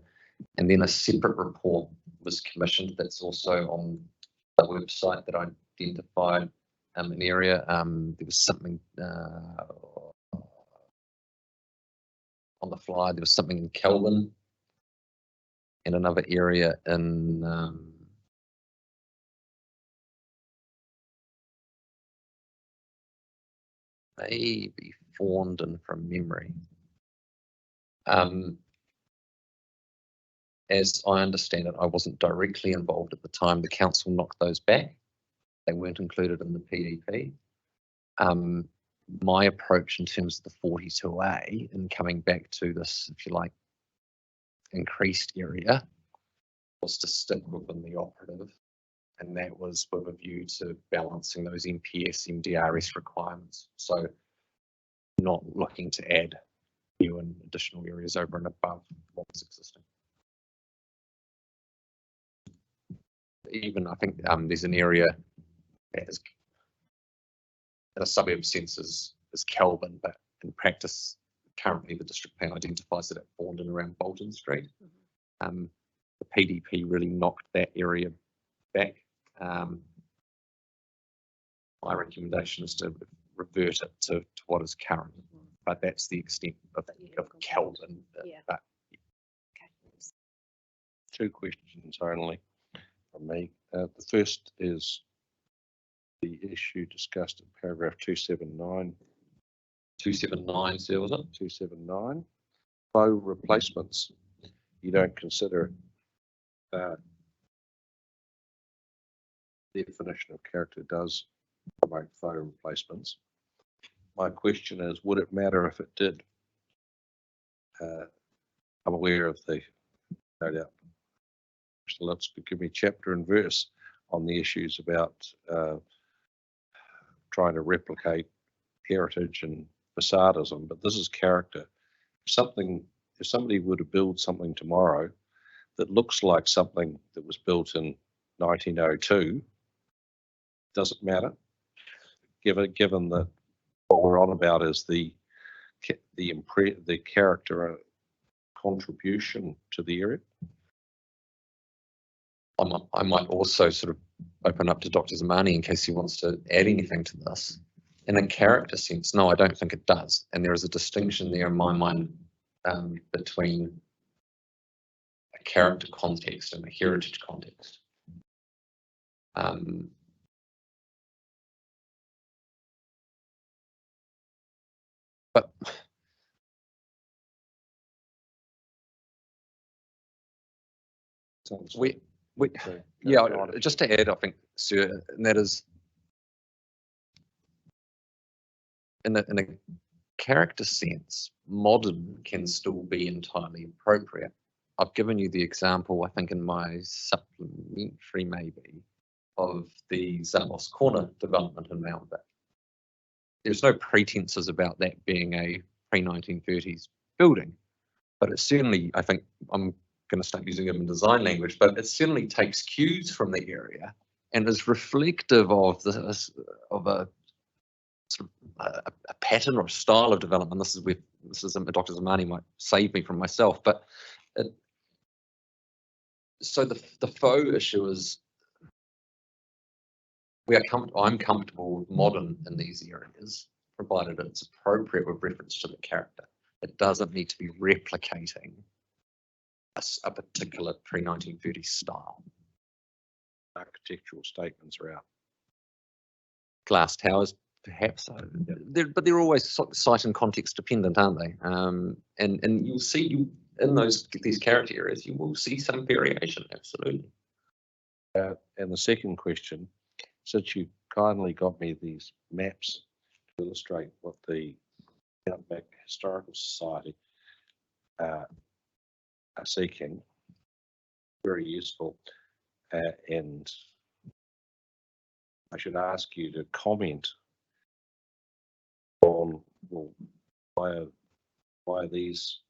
then a separate report was commissioned that's also on the website that identified an area. There was something on the fly, there was something in Kelvin and another area in maybe Fawndon from memory. As I understand it, I wasn't directly involved at the time. The council knocked those back. They weren't included in the PDP. My approach in terms of the 42A and coming back to this, if you like, increased area, was to stick within the operative, and that was with a view to balancing those MPS, MDRS requirements. So not looking to add new and additional areas over and above what was existing. Even I think there's an area that is in a suburb sense is Kelvin, but in practice currently the district plan identifies it at Thorndon around Bolton Street. The PDP really knocked that area back. My recommendation is to revert it to what is current, but that's the extent of Kelvin.
Yeah.
But
Two questions only from me. The first is the issue discussed in paragraph 279.
279, so was it?
279. Faux replacements. You don't consider the definition of character does promote faux replacements. My question is, would it matter if it did? I'm aware of the, no doubt, let's give me chapter and verse on the issues about trying to replicate heritage and facadism, but this is character. If somebody were to build something tomorrow that looks like something that was built in 1902, does it matter? Given that what we're on about is the character contribution to the area.
I might also sort of open up to Dr. Zamani in case he wants to add anything to this. In a character sense, no, I don't think it does. And there is a distinction there in my mind between a character context and a heritage context. But yeah, just to add, I think, sir, and that is in a character sense, modern can still be entirely appropriate. I've given you the example, I think, in my supplementary maybe, of the Zamos Corner development in Mount Vic. There's no pretenses about that being a pre-1930s building, but it certainly, I think, I'm going to start using urban design language, but it certainly takes cues from the area and is reflective of this, of a sort of a pattern or a style of development. This is Dr. Zamani might save me from myself, but so the faux issue is I'm comfortable with modern in these areas, provided it's appropriate with reference to the character. It doesn't need to be replicating a particular pre-1930s style.
Architectural statements are out.
Glass towers, perhaps, but they're always site and context dependent, aren't they? And you'll see in these character areas, you will see some variation, absolutely.
And the second question, since you kindly got me these maps to illustrate what the Outback Historical Society are seeking, very useful, and I should ask you to comment on, well, why are these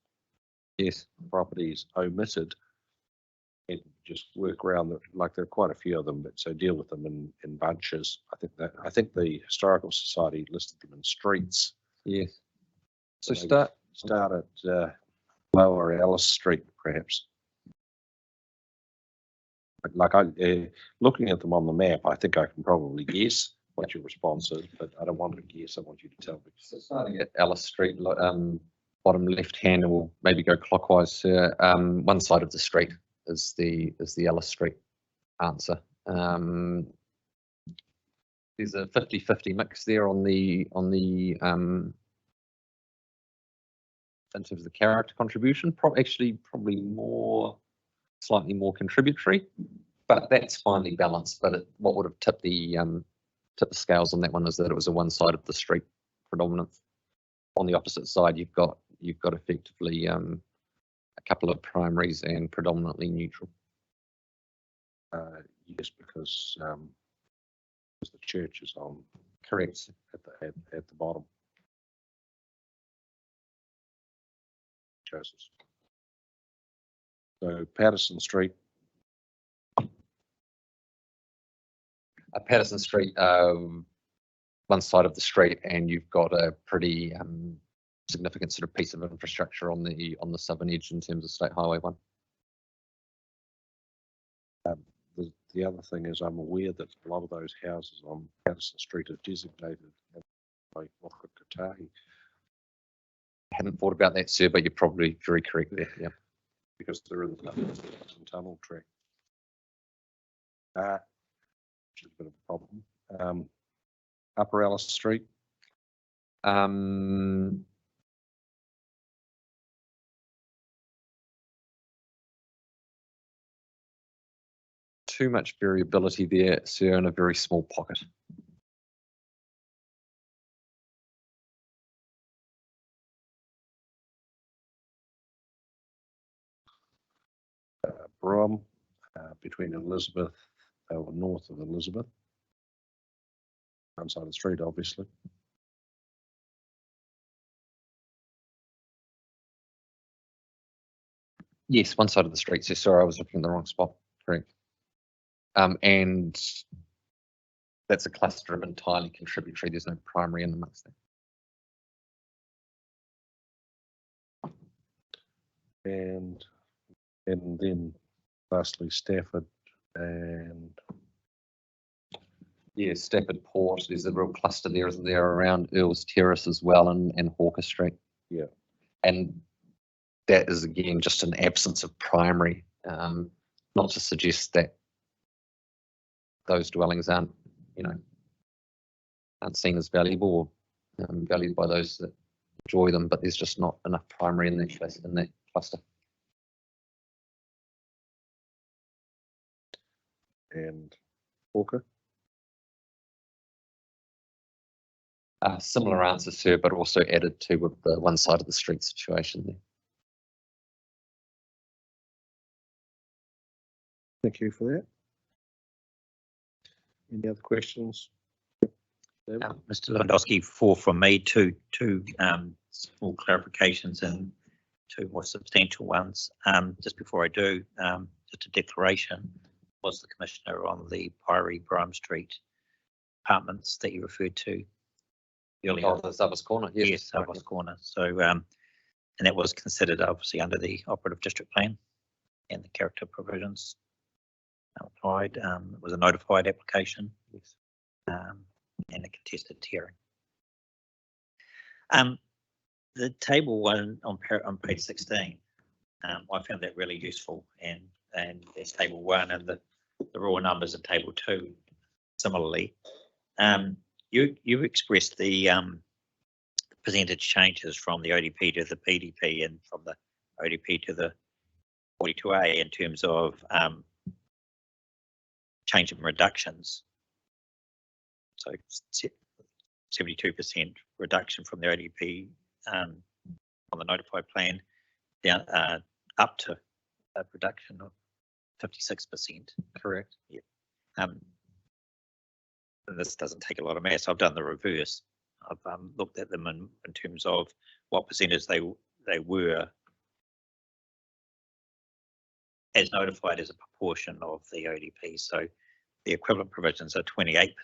properties omitted, and just work around that. Like, there are quite a few of them, but so deal with them in bunches. I think the Historical Society listed them in streets.
Yes. So
start at Lower Alice Street, perhaps. Like, looking at them on the map, I think I can probably guess what your response is, but I don't want to guess. I want you to tell me.
So starting at Alice Street, bottom left hand, and we'll maybe go clockwise. One side of the street is the Alice Street answer. There's a 50-50 mix there on the in terms of the character contribution. Probably slightly more contributory, but that's finely balanced. But what would have tipped the scales on that one is that it was a one side of the street predominant. On the opposite side, you've got effectively a couple of primaries and predominantly neutral.
Yes, because the church is on
correct
at the bottom. houses. So Patterson Street,
Patterson Street, one side of the street, and you've got a pretty significant sort of piece of infrastructure on the southern edge in terms of State Highway 1.
the other thing is I'm aware that a lot of those houses on Patterson Street are designated by Waka Kotahi.
Hadn't thought about that, sir, but you're probably very correct there. Yeah.
Because they're in the tunnel track. Which is a bit of a problem. Upper Alice Street.
Too much variability there, sir, in a very small pocket.
Brom, between Elizabeth, or north of Elizabeth. One side of the street, obviously.
Yes, one side of the street. So sorry, I was looking in the wrong spot. Correct. And that's a cluster of entirely contributory. There's no primary in amongst them.
And then lastly Stafford and
yeah, Stafford Port. There's a real cluster there, isn't there, around Earls Terrace as well, and Hawker Street.
Yeah,
and that is again just an absence of primary. Not to suggest that those dwellings aren't, aren't seen as valuable or valued by those that enjoy them, but there's just not enough primary in that cluster.
and Hawker.
Similar answer, sir, but also added to with the one side of the street situation there.
Thank you for that. Any other questions?
Mr. Lewandowski, 4 from me, two small clarifications and 2 more substantial ones. Just before I do, just a declaration. Was the Commissioner on the Pyrie Brum Street apartments that you referred to earlier?
Oh, the Zavas Corner,
yes, Zavas Corner. So, and that was considered obviously under the operative district plan and the character provisions applied. It was a notified application. Yes. And a contested hearing. The table 1 on page 16, I found that really useful, and there's table 1 and the raw numbers of table 2 similarly. You've expressed the percentage changes from the ODP to the PDP and from the ODP to the 42A in terms of change in reductions. So 72% reduction from the ODP on the notified plan down up to a reduction of 56%. Correct. Yeah. And this doesn't take a lot of maths. I've done the reverse. I've looked at them in terms of what percentage they were as notified as a proportion of the ODP. So the equivalent provisions are 28%.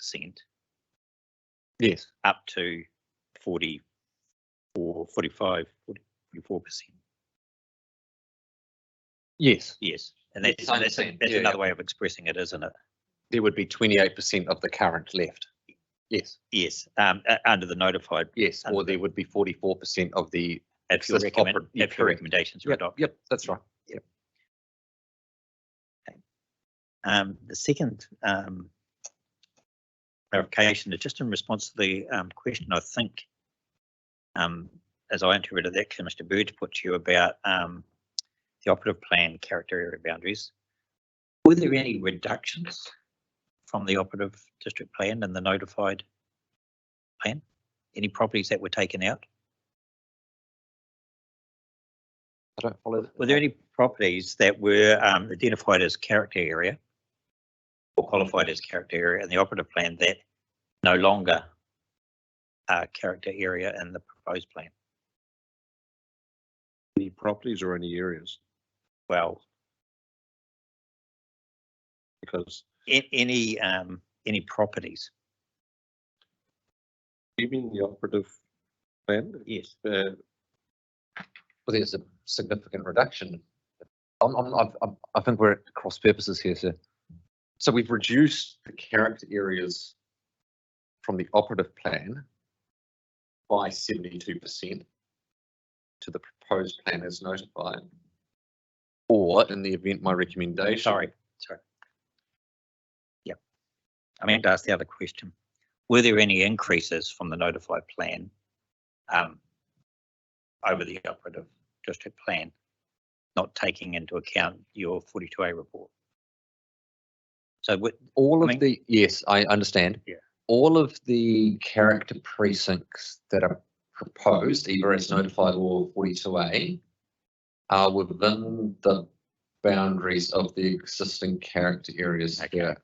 Yes.
Up to 44%.
Yes.
Yes. And that's another way of expressing it, isn't it?
There would be 28% of the current left. Yes.
Yes. Under the notified.
Yes. Or there would be 44% of the.
If your recommendations are adopted.
Yep. That's right.
Yep. Okay. The second clarification is just in response to the question, I think, as I interpreted that, Mr. Bird put to you about the operative plan character area boundaries. Were there any reductions from the operative district plan and the notified plan? Any properties that were taken out?
I don't follow that.
Were there any properties that were identified as character area or qualified as character area in the operative plan that no longer are character area in the proposed plan?
Any properties or any areas?
Well,
Because
any properties.
you mean the operative plan?
Yes.
Well, there's a significant reduction. I think we're at cross purposes here, sir. So we've reduced the character areas from the operative plan by 72% to the proposed plan as notified. Or in the event my recommendation.
Sorry. Yep. I meant to ask the other question. Were there any increases from the notified plan over the operative district plan, not taking into account your 42A report? So
All
I
of the, yes, I understand.
Yeah.
All of the character precincts that are proposed, either as notified or 42A, are within the boundaries of the existing character areas.
Okay.
Here.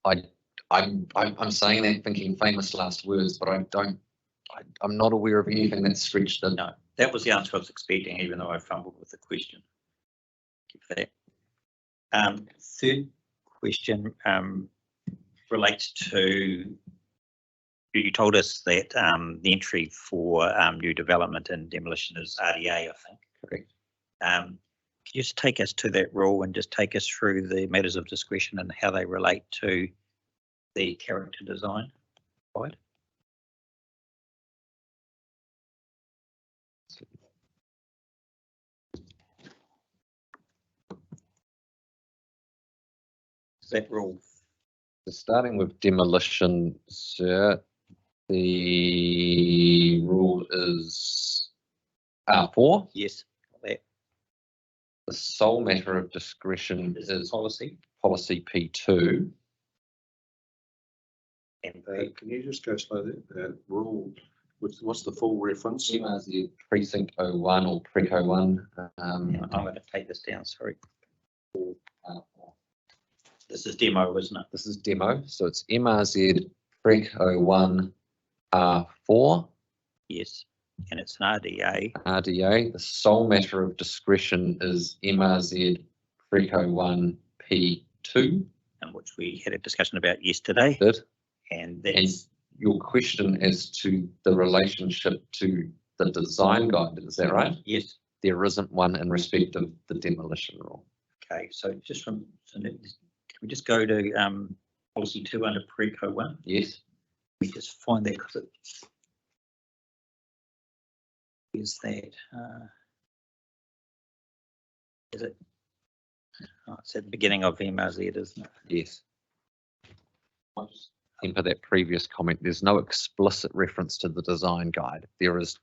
I'm saying that thinking famous last words, but I'm not aware of anything that's stretched the.
no, that was the answer I was expecting, even though I fumbled with the question. Thank you for that. Third question relates to, you told us that the entry for new development and demolition is RDA, I think.
Correct.
Can you just take us to that rule and just take us through the matters of discretion and how they relate to the character design? Right. Is that rule?
So starting with demolition, sir, the rule is R4.
Yes. That
The sole matter of discretion
is
is
policy.
policy P2.
And
Can you just go slow there? Rule, what's the full reference?
MRZ precinct 01 or prec 01.
I'm going to take this down, sorry. This is demo, isn't it?
This is demo, so it's MRZ prec 01 R4.
Yes, and it's an RDA.
RDA. The sole matter of discretion is MRZ prec 01 P2.
And which we had a discussion about yesterday.
Did.
And
And
that's
your question as to the relationship to the design guide, is that right?
yes.
There isn't one in respect of the demolition rule.
Okay, so just from can we just go to policy 2 under pre-co 1?
Yes.
We just find that because it is that is it? Oh, it's at the beginning of MRZ, isn't it?
Yes. Temper that previous comment. There's no explicit reference to the design guide. There is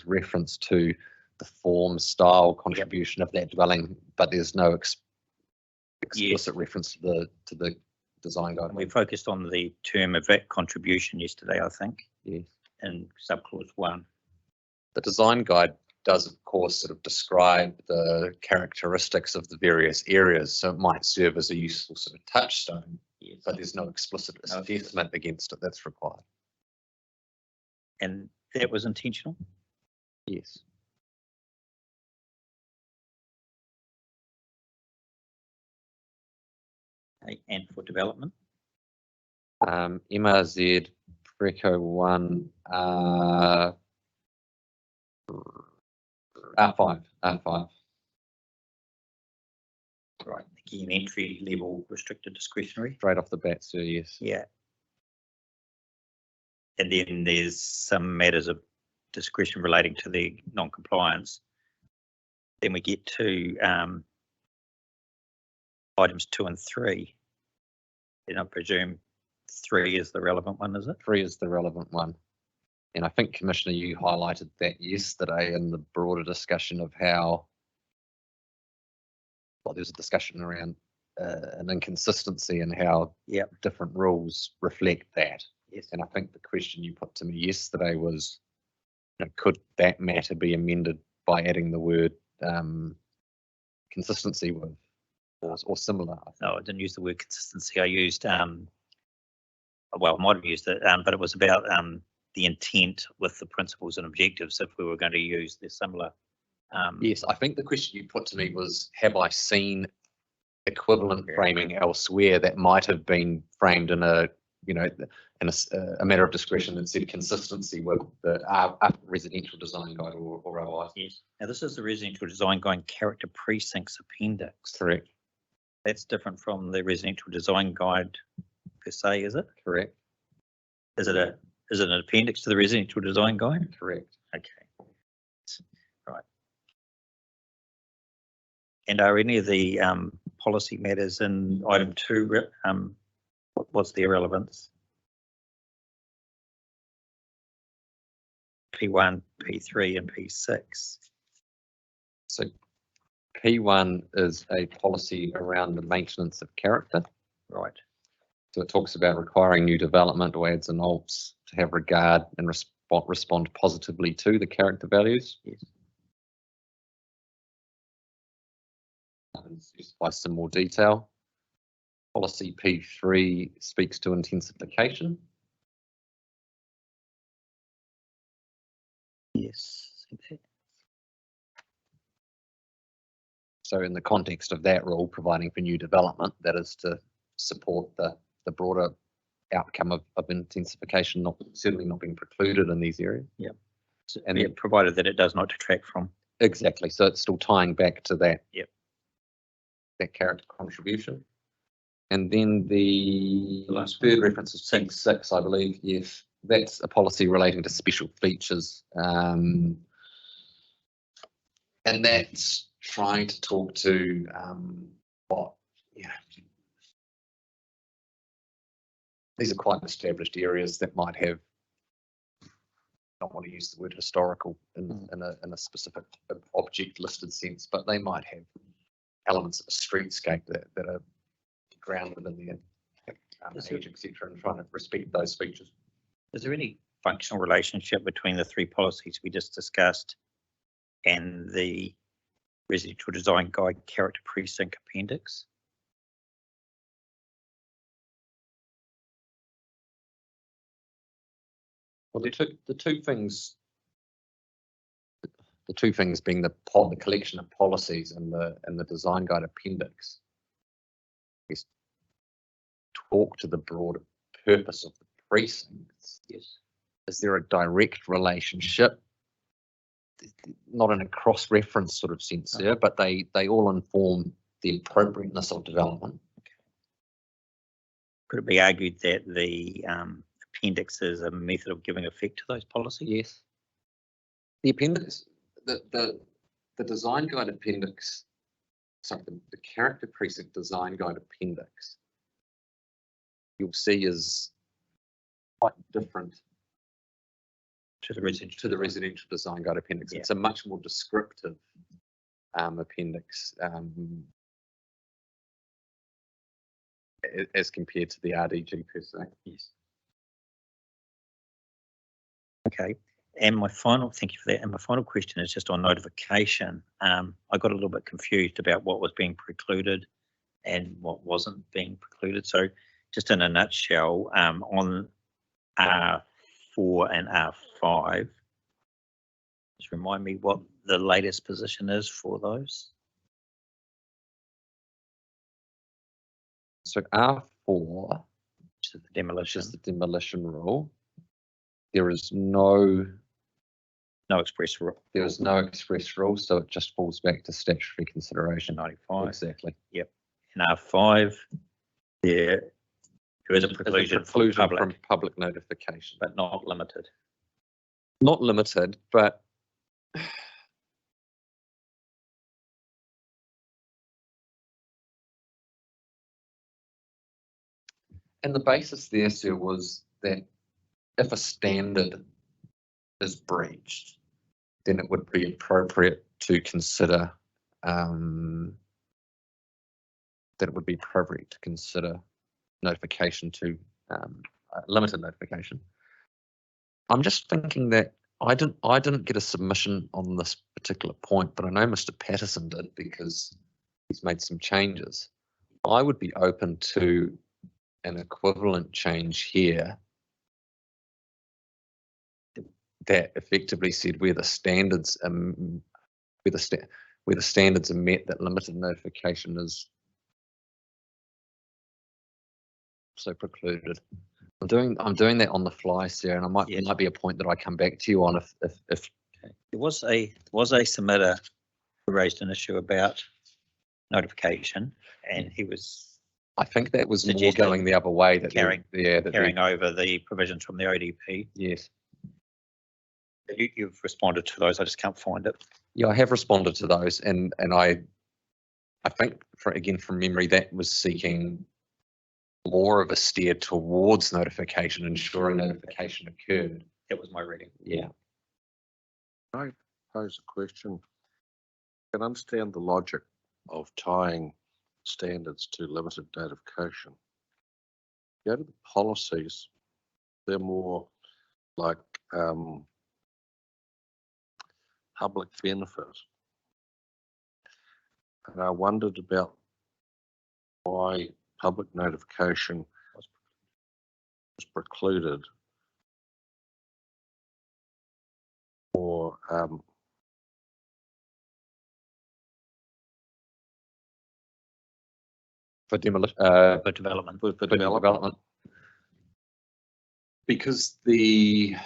reference to the form, style, contribution of that dwelling, but there's no explicit reference to the design guide.
And we focused on the term of that contribution yesterday, I think.
Yes.
In subclause 1.
The design guide does, of course, sort of describe the characteristics of the various areas, so it might serve as a useful sort of touchstone.
Yes.
But there's no explicit assessment against it that's required.
And that was intentional?
Yes.
Okay, and for development?
MRZ Preco 1 R5.
Right, again, entry level restricted discretionary.
Straight off the bat, sir, yes.
Yeah. And then there's some matters of discretion relating to the non-compliance. Then we get to items 2 and 3. And I presume 3 is the relevant one, is it?
3 is the relevant one. And I think, Commissioner, you highlighted that yesterday in the broader discussion of how, well, there's a discussion around an inconsistency and how different rules reflect that.
Yes.
And I think the question you put to me yesterday was, could that matter be amended by adding the word consistency with or similar?
No, I didn't use the word consistency. I used, well, I might have used it, but it was about the intent with the principles and objectives if we were going to use the similar
Yes, I think the question you put to me was, have I seen equivalent framing elsewhere that might have been framed in a, in a matter of discretion and said consistency with our residential design guide or otherwise?
Yes. Now, this is the residential design guide character precincts appendix.
Correct.
That's different from the residential design guide per se, is it?
Correct.
Is it an appendix to the residential design guide?
Correct.
Okay. Right. And are any of the policy matters in item 2, what's their relevance? P1, P3 and P6.
So P1 is a policy around the maintenance of character.
Right.
So it talks about requiring new development or adds and alts to have regard and respond positively to the character values.
Yes.
By some more detail. Policy P3 speaks to intensification.
Yes.
So in the context of that rule, providing for new development, that is to support the broader outcome of intensification, certainly not being precluded in these areas.
Yeah.
And
yeah, provided that it does not detract from.
Exactly. So it's still tying back to that.
Yep.
That character contribution. And then the third reference is 6, I believe. Yes, that's a policy relating to special features. And that's trying to talk to these are quite established areas that might have, I don't want to use the word historical in a specific object listed sense, but they might have elements of a streetscape that are grounded in the age, etc., and trying to respect those features.
Is there any functional relationship between the 3 policies we just discussed and the residential design guide character precinct appendix?
Well, the two things being the collection of policies and the design guide appendix is talk to the broader purpose of the precincts.
Yes.
Is there a direct relationship? Not in a cross-reference sort of sense there, but they all inform the appropriateness of development.
Could it be argued that the appendix is a method of giving effect to those policies?
Yes. The appendix, the design guide appendix, sorry, the character precinct design guide appendix, you'll see is quite different
to the residential
design guide appendix.
Yeah.
It's a much more descriptive appendix as compared to the RDG per se.
Yes. Okay. And my final, thank you for that. And my final question is just on notification. I got a little bit confused about what was being precluded and what wasn't being precluded. So just in a nutshell, on R4 and R5, just remind me what the latest position is for those.
So R4
Which is the demolition.
is the demolition rule. There is no
express rule.
There is no express rule, so it just falls back to statutory consideration.
95.
Exactly.
Yep. In R5, there is a preclusion from
public notification,
but not limited.
Not limited, but and the basis there, sir, was that if a standard is breached, then it would be appropriate to consider notification to limited notification. I'm just thinking that I didn't get a submission on this particular point, but I know Mr. Patterson did because he's made some changes. I would be open to an equivalent change here that effectively said where the standards where the standards are met, that limited notification is also precluded. I'm doing that on the fly, Sarah, and it might be a point that I come back to you on if
There was a submitter who raised an issue about notification, and he was
I think that was more
Suggesting
going the other way, that
carrying
carrying
over the provisions from the ODP.
yes.
You've responded to those. I just can't find it.
Yeah, I have responded to those, and I think from memory, that was seeking more of a steer towards notification, ensuring notification occurred.
That was my reading.
Yeah.
I pose a question. I can understand the logic of tying standards to limited notification. Go to the policies, they're more like public benefit. And I wondered about why public notification was precluded for
Demolition,
For development.
for
for
development.
development. Because the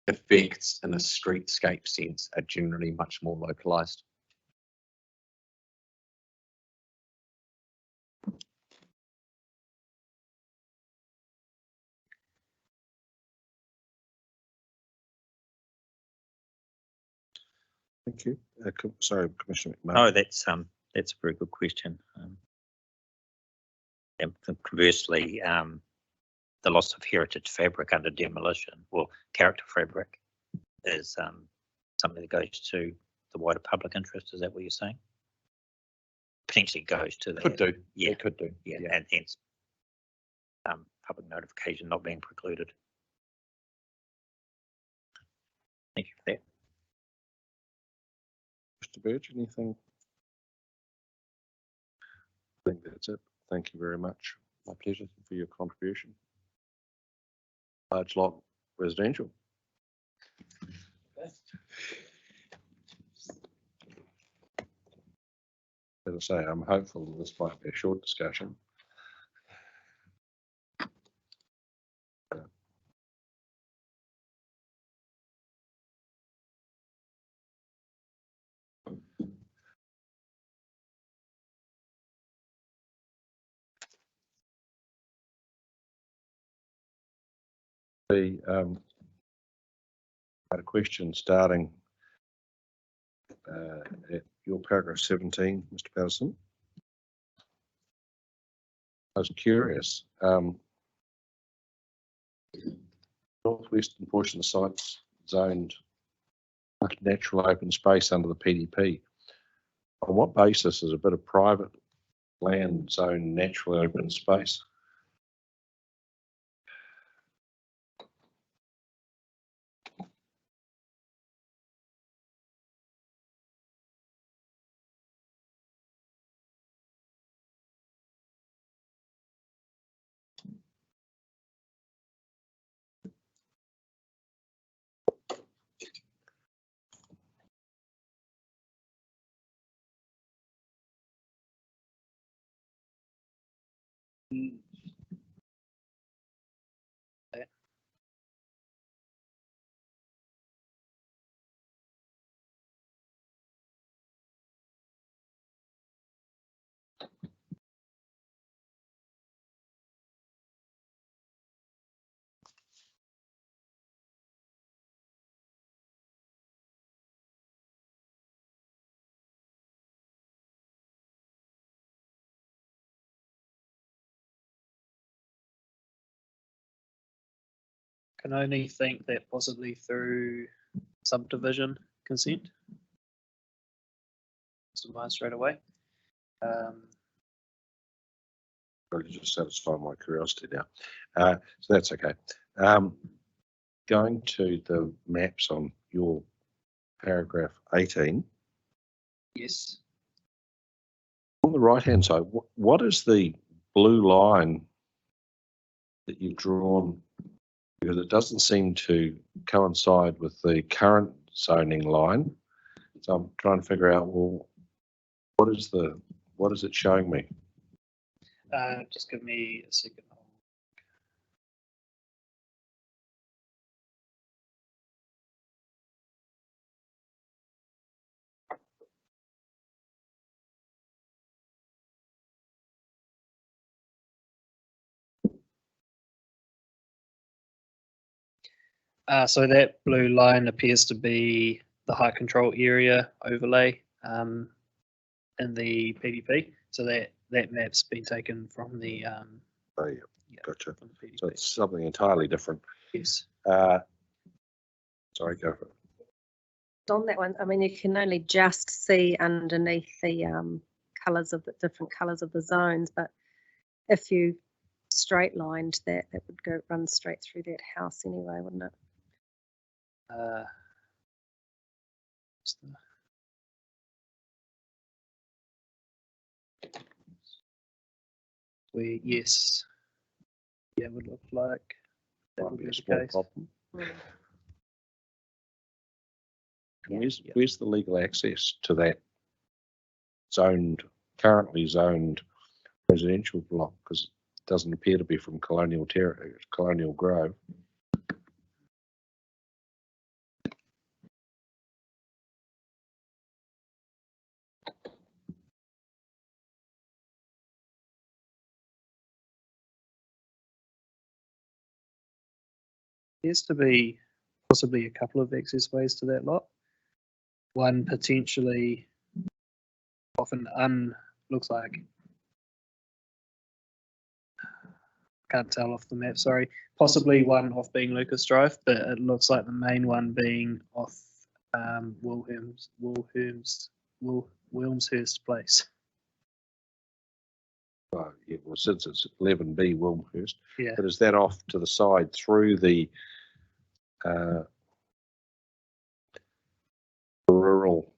effects in a streetscape sense are generally much more localized.
Thank you. Sorry, Commissioner McMahon.
No, that's a very good question. And conversely, the loss of heritage fabric under demolition, well, character fabric, is something that goes to the wider public interest. Is that what you're saying? Potentially goes to the.
Could do.
Yeah.
It could do.
Yeah, and hence public notification not being precluded. Thank you for that.
Mr. Birch, anything? I think that's it. Thank you very much. My pleasure for your contribution. Large lot residential. As I say, I'm hopeful that this might be a short discussion. The I had a question starting at your paragraph 17, Mr. Patterson. I was curious. Northwestern portion of the site's zoned natural open space under the PDP. On what basis is a bit of private land zoned naturally open space?
Can only think that possibly through subdivision consent. So mine straight away.
Really just satisfy my curiosity now. So that's okay. Going to the maps on your paragraph 18.
Yes.
On the right-hand side, what is the blue line that you've drawn? Because it doesn't seem to coincide with the current zoning line. So I'm trying to figure out, well, what is it showing me?
Just give me a second. So that blue line appears to be the height control area overlay in the PDP. So that map's been taken from the
Oh, yeah, gotcha.
from the PDP.
So it's something entirely different.
Yes.
Sorry, go for it.
On that one, I mean, you can only just see underneath the colours of the different colours of the zones, but if you straight lined that, that would go run straight through that house anyway, wouldn't it?
Yes, yeah, it would look like that
Might
would
be
be
a
the
small
case.
problem.
Mm.
And where's the legal access to that currently zoned residential block? Because it doesn't appear to be from Colonial Grove.
Appears to be possibly a couple of access ways to that lot. One potentially looks like, can't tell off the map, sorry. Possibly one off being Lucas Drive, but it looks like the main one being off Wilmshurst Place.
Yeah, well, since it's 11B Wilmhurst,
Yeah.
but is that off to the side through the rural?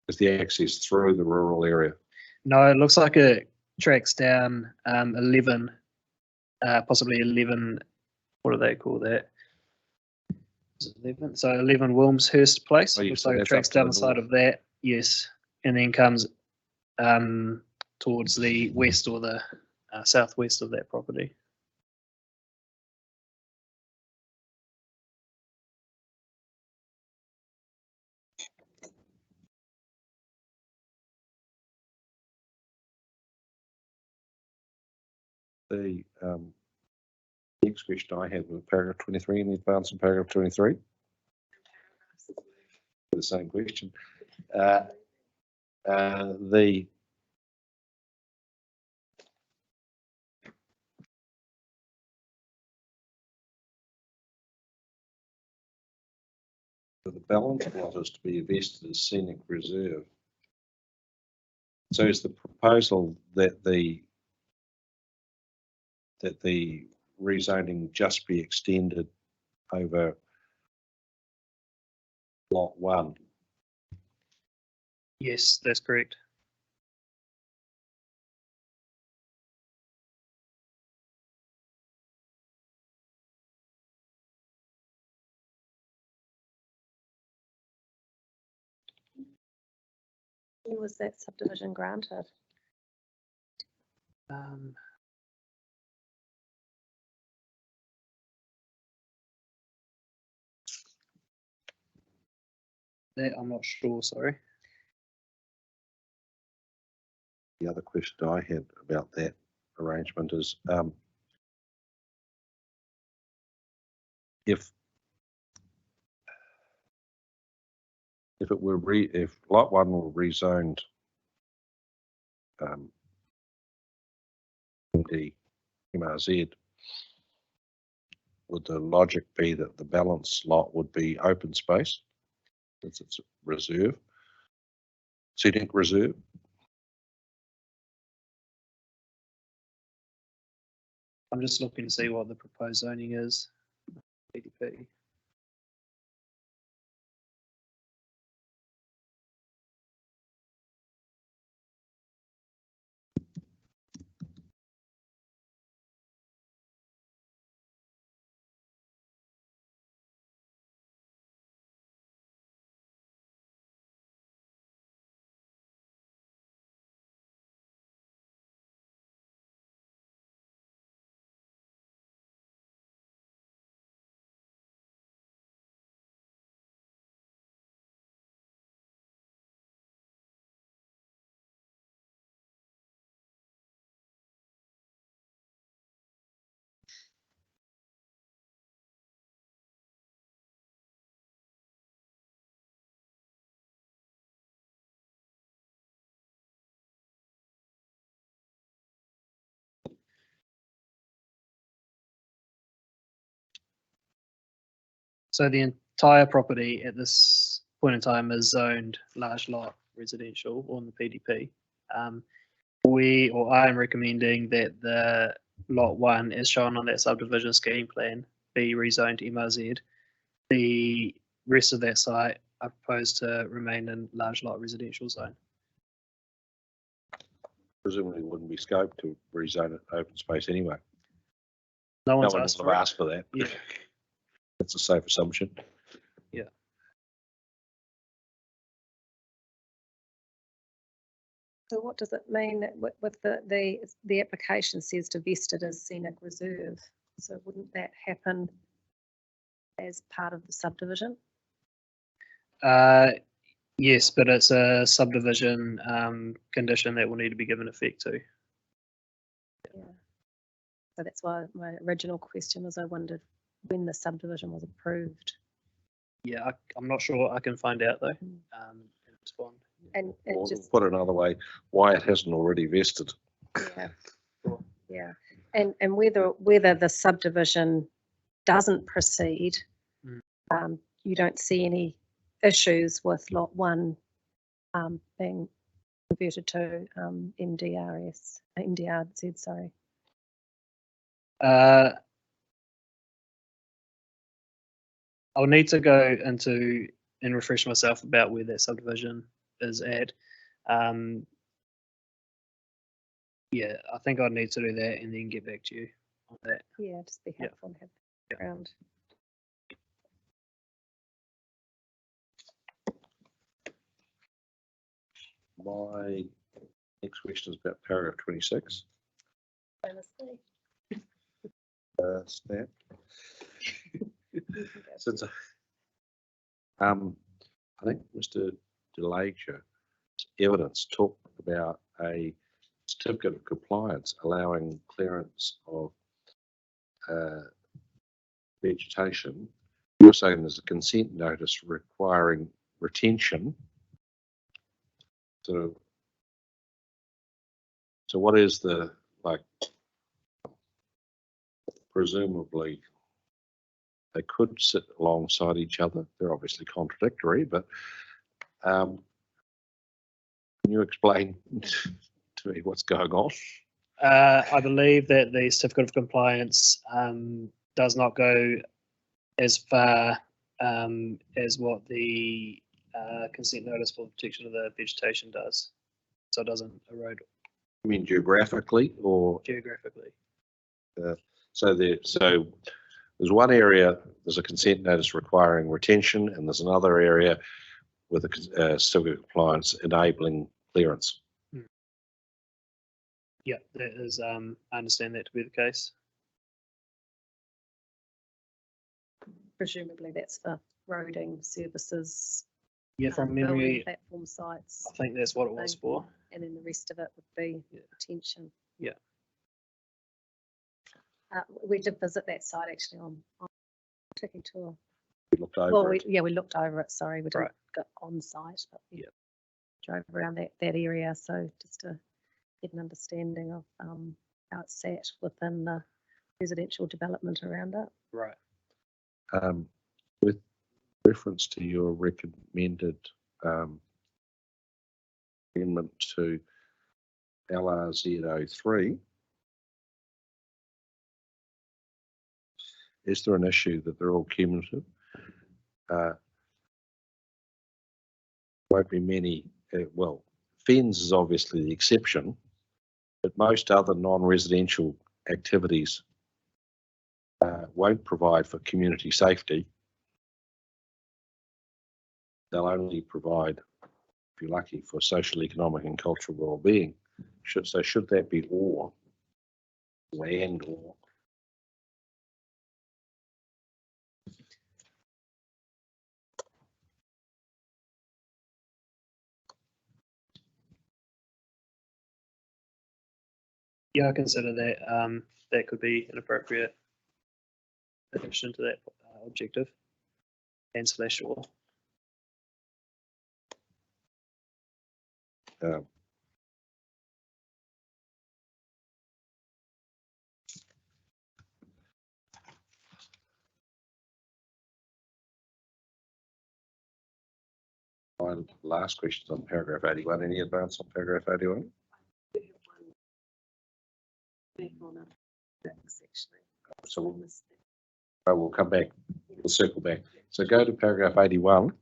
Is the access through the rural area?
No, it looks like it tracks down 11, possibly 11. What do they call that? Is it 11? So 11 Wilmshurst Place.
Oh, yeah,
Looks
so
like it
that's
tracks
up to
down
the
the side
north.
of that. Yes, and then comes towards the west or the southwest of that property.
The next question I had was paragraph 23 in the advance in paragraph 23. The same question. The balance lot is to be invested as scenic reserve. So is the proposal that the rezoning just be extended over lot 1?
Yes, that's correct.
When was that subdivision granted?
That I'm not sure, sorry.
The other question I had about that arrangement is if lot 1 were rezoned the MRZ, would the logic be that the balance lot would be open space since it's reserve, scenic reserve?
I'm just looking to see what the proposed zoning is. PDP. So the entire property at this point in time is zoned large lot residential on the PDP. I am recommending that the lot 1, as shown on that subdivision scheme plan, be rezoned to MRZ. The rest of that site I propose to remain in large lot residential zone.
Presumably wouldn't be scoped to rezone it open space anyway.
No
No
one's
one
asked
would
for
have
it.
asked for that.
Yeah.
That's a safe assumption.
So what does it mean that with the application says to vest it as scenic reserve? So wouldn't that happen as part of the subdivision?
Yes, but it's a subdivision condition that will need to be given effect to.
Yeah. So that's why my original question was, I wondered when the subdivision was approved.
Yeah, I'm not sure. I can find out though.
Mm.
And respond.
And it
Or
just,
put another way, why it hasn't already vested.
yeah, yeah. And whether the subdivision doesn't proceed, you don't see any issues with lot 1 being converted to MDRZ, sorry.
I'll need to go into and refresh myself about where that subdivision is at. Yeah, I think I'd need to do that and then get back to you on that.
Yeah, just be
Yeah.
helpful to have background.
My next question is about paragraph 26.
Honestly.
Snap. Since I think Mr. DeLager evidence talked about a certificate of compliance allowing clearance of vegetation. You're saying there's a consent notice requiring retention. So what is the, like, presumably they could sit alongside each other. They're obviously contradictory, but can you explain to me what's going on?
I believe that the certificate of compliance does not go as far as what the consent notice for protection of the vegetation does. So it doesn't erode
I mean geographically or
geographically.
so there's one area, there's a consent notice requiring retention, and there's another area with a certificate of compliance enabling clearance.
Yeah, that is, I understand that to be the case.
Presumably that's for roading services.
Yeah, from
building
memory,
Platform sites,
I think that's what it was for.
and then the rest of it would be retention.
Yeah.
We did visit that site actually on clicking tour.
We looked over
Well,
it.
we looked over it, sorry, we didn't
Right.
go on site, but we
Yeah.
drove around that area, so just to get an understanding of how it's sat within the residential development around it.
Right.
With reference to your recommended amendment to LRZ03, is there an issue that they're all cumulative? Won't be many, well, Fens is obviously the exception, but most other non-residential activities won't provide for community safety. They'll only provide, if you're lucky, for social, economic and cultural well-being. Should that be or land or?
Yeah, I consider that that could be an appropriate addition to that objective and slash or.
my last question on paragraph 81. Any advance on paragraph 81? So we'll come back. We'll circle back. So go to paragraph 81.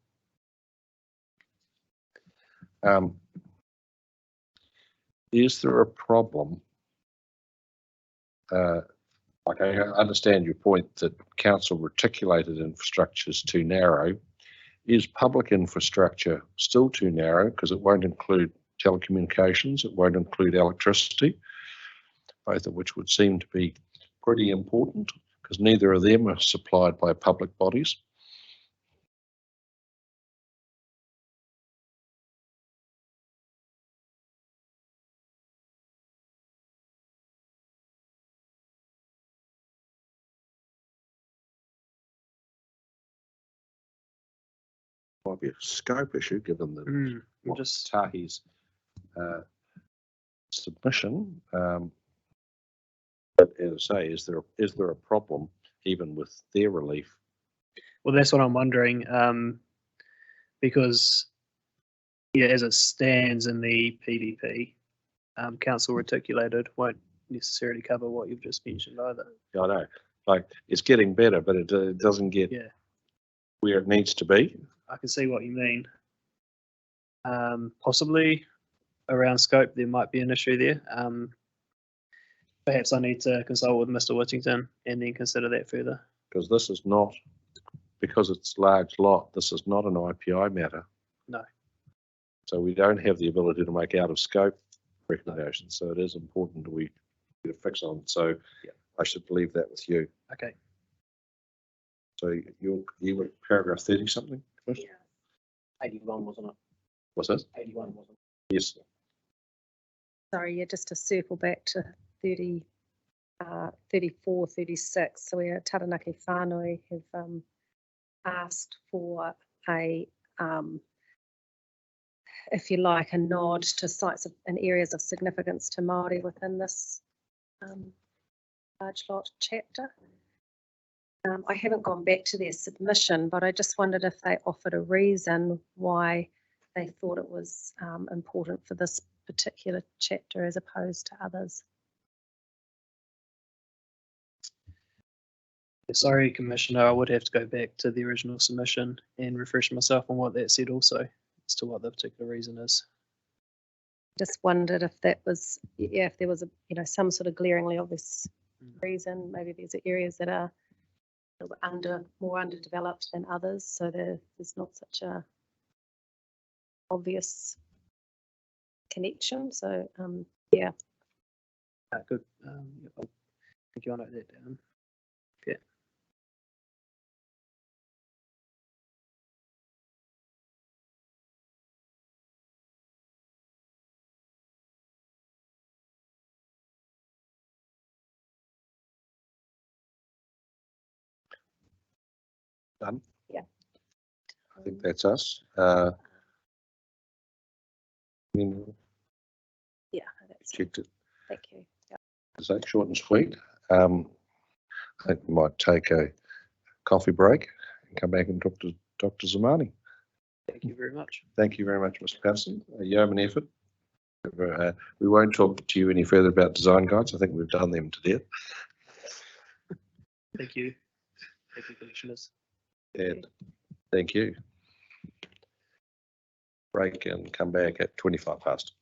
Is there a problem? Like I understand your point that council reticulated infrastructure is too narrow. Is public infrastructure still too narrow because it won't include telecommunications, it won't include electricity, both of which would seem to be pretty important because neither of them are supplied by public bodies. Might be a scope issue given the
Just
Tahi's submission. But as I say, is there a problem even with their relief?
well, that's what I'm wondering. Because yeah, as it stands in the PDP, council reticulated won't necessarily cover what you've just mentioned either.
I know, like it's getting better, but it doesn't get where it needs to be.
I can see what you mean. Possibly around scope, there might be an issue there. Perhaps I need to consult with Mr. Whittington and then consider that further.
Because this is not, because it's large lot, this is not an IPI matter.
No.
So we don't have the ability to make out of scope recommendations. So it is important that we get a fix on. So I should leave that with you.
Okay.
So you were paragraph 30 something?
Yeah. 81, wasn't it?
What's this?
81, wasn't
Yes.
Sorry, yeah, just to circle back to 34, 36. So we Taranaki Whānui have asked for a, if you like, a nod to sites and areas of significance to Māori within this large lot chapter. I haven't gone back to their submission, but I just wondered if they offered a reason why they thought it was important for this particular chapter as opposed to others.
Sorry, Commissioner, I would have to go back to the original submission and refresh myself on what that said also as to what the particular reason is.
Just wondered if that was, yeah, if there was a, you know, some sort of glaringly obvious reason. Maybe there's areas that are a little bit more underdeveloped than others, so there's not such a obvious connection. So yeah.
Good. I think I'll note that down. Yeah.
Done?
Yeah.
I think that's us.
Yeah, that's
Checked it.
Thank you. Yeah.
Is that short and sweet? I think we might take a coffee break and come back and talk to Dr. Zamani.
Thank you very much.
Thank you very much, Mr. Patterson. A yeoman effort. We won't talk to you any further about design guides. I think we've done them to death.
Thank you. Thank you, Commissioners.
And thank you. Break and come back at 25 past.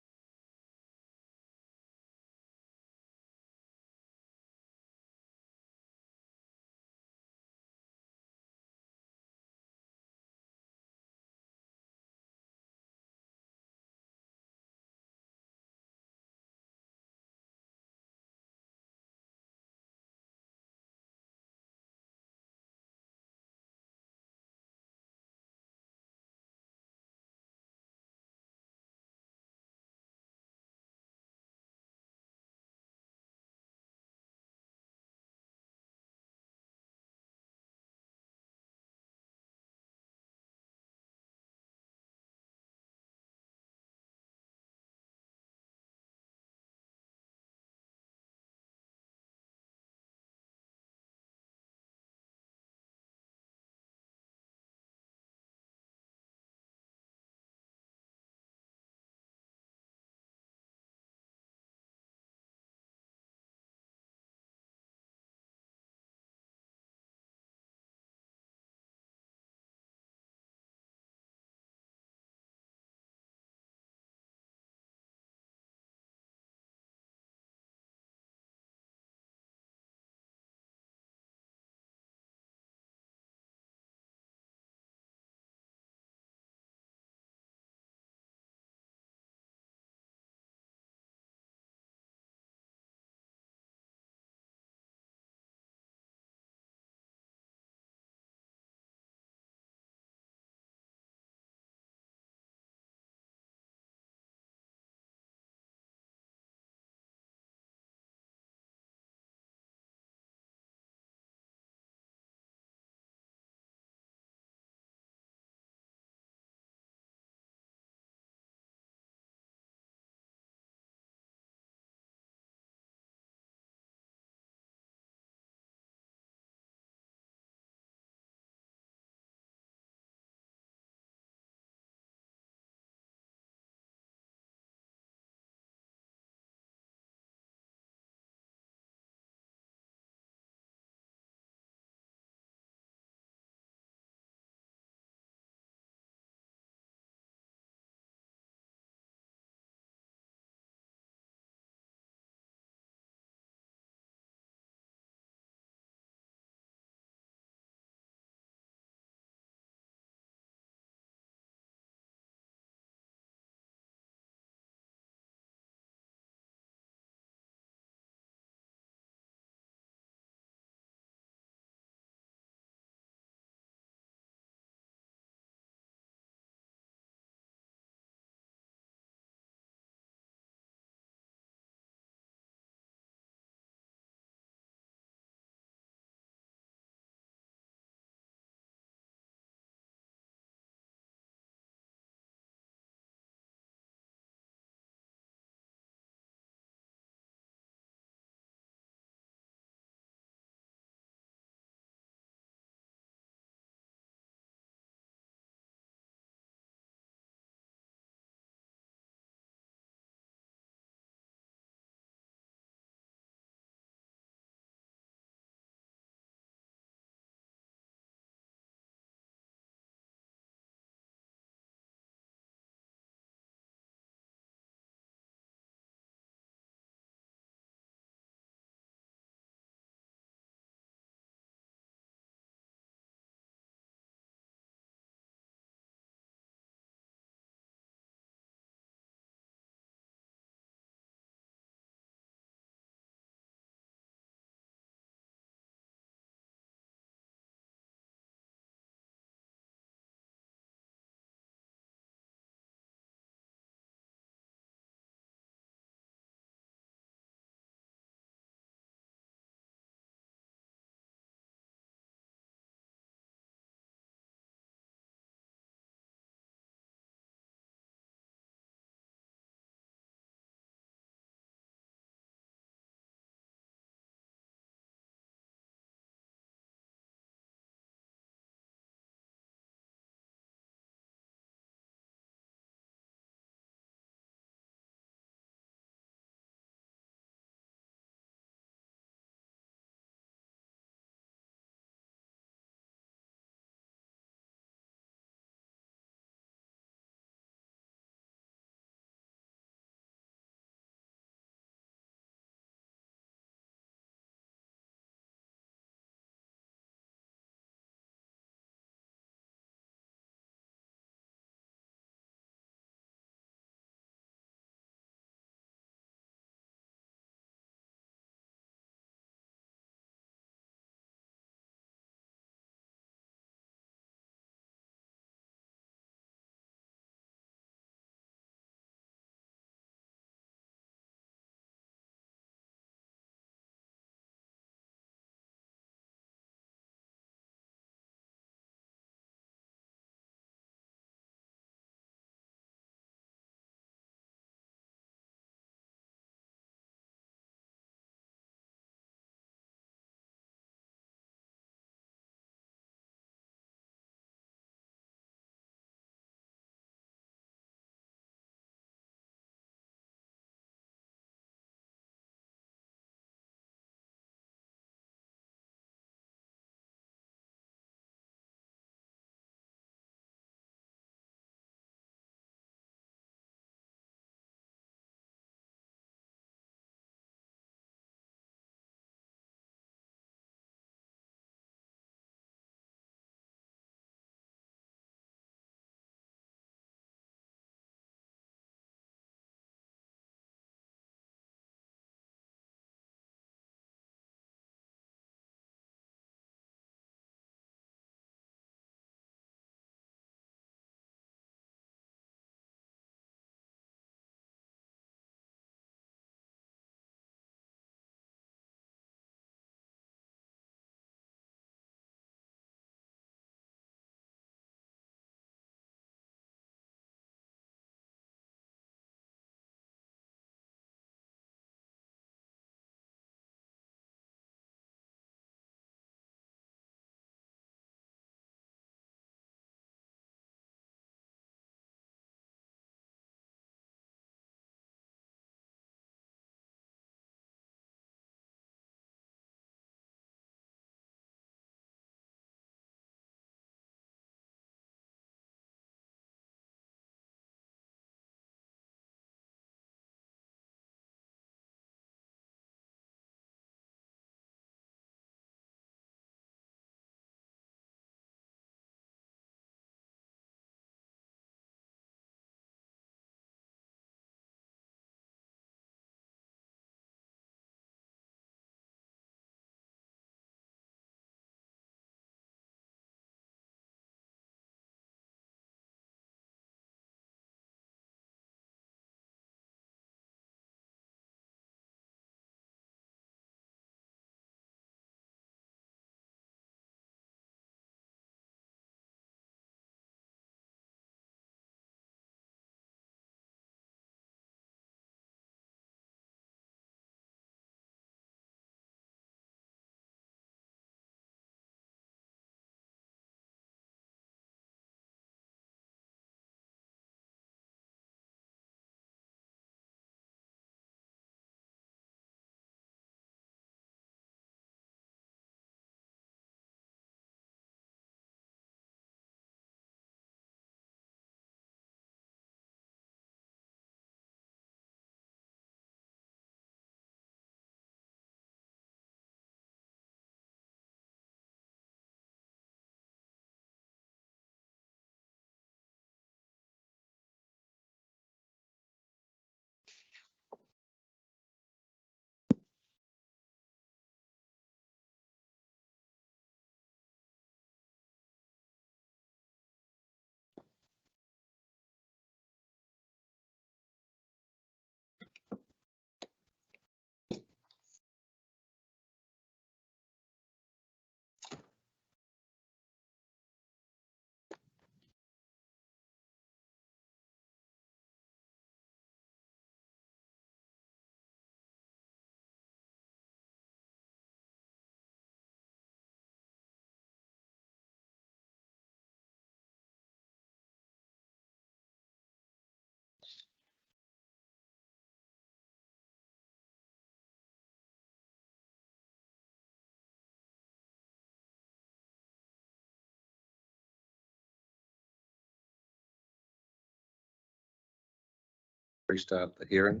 restart the hearing.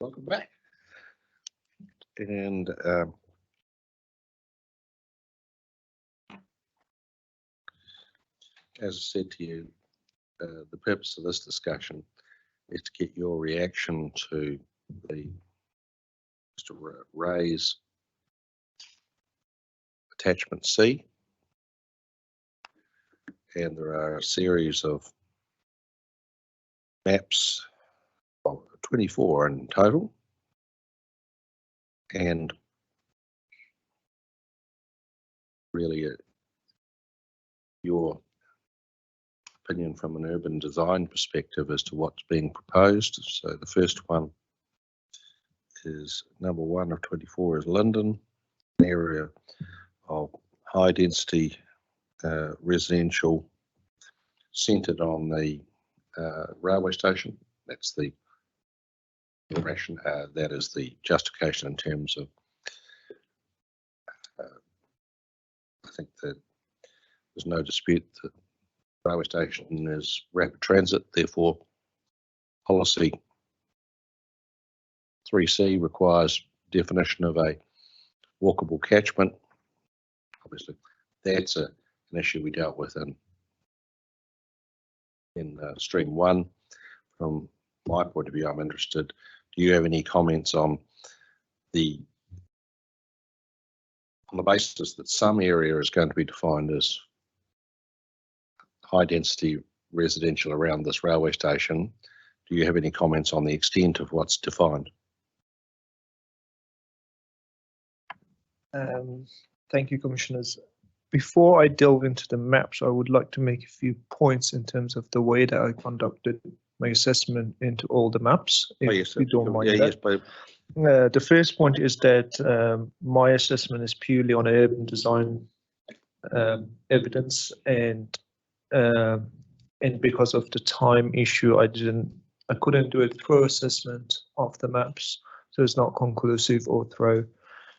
Welcome back. And as I said to you, the purpose of this discussion is to get your reaction to the Mr. Ray's attachment C. And there are a series of maps, 24 in total, and really your opinion from an urban design perspective as to what's being proposed. So the first one is number 1 of 24 is Linden, an area of high density residential centred on the railway station. That's the ration. That is the justification in terms of. I think that there's no dispute that the railway station is rapid transit. Therefore, policy 3C requires definition of a walkable catchment. Obviously, that's an issue we dealt with in stream 1. From my point of view, I'm interested. Do you have any comments on the basis that some area is going to be defined as high density residential around this railway station? Do you have any comments on the extent of what's defined?
Thank you, Commissioners. Before I delve into the maps, I would like to make a few points in terms of the way that I conducted my assessment into all the maps, if you don't mind that.
Yes, but
the first point is that my assessment is purely on urban design evidence, and because of the time issue, I couldn't do a thorough assessment of the maps, so it's not conclusive or thorough.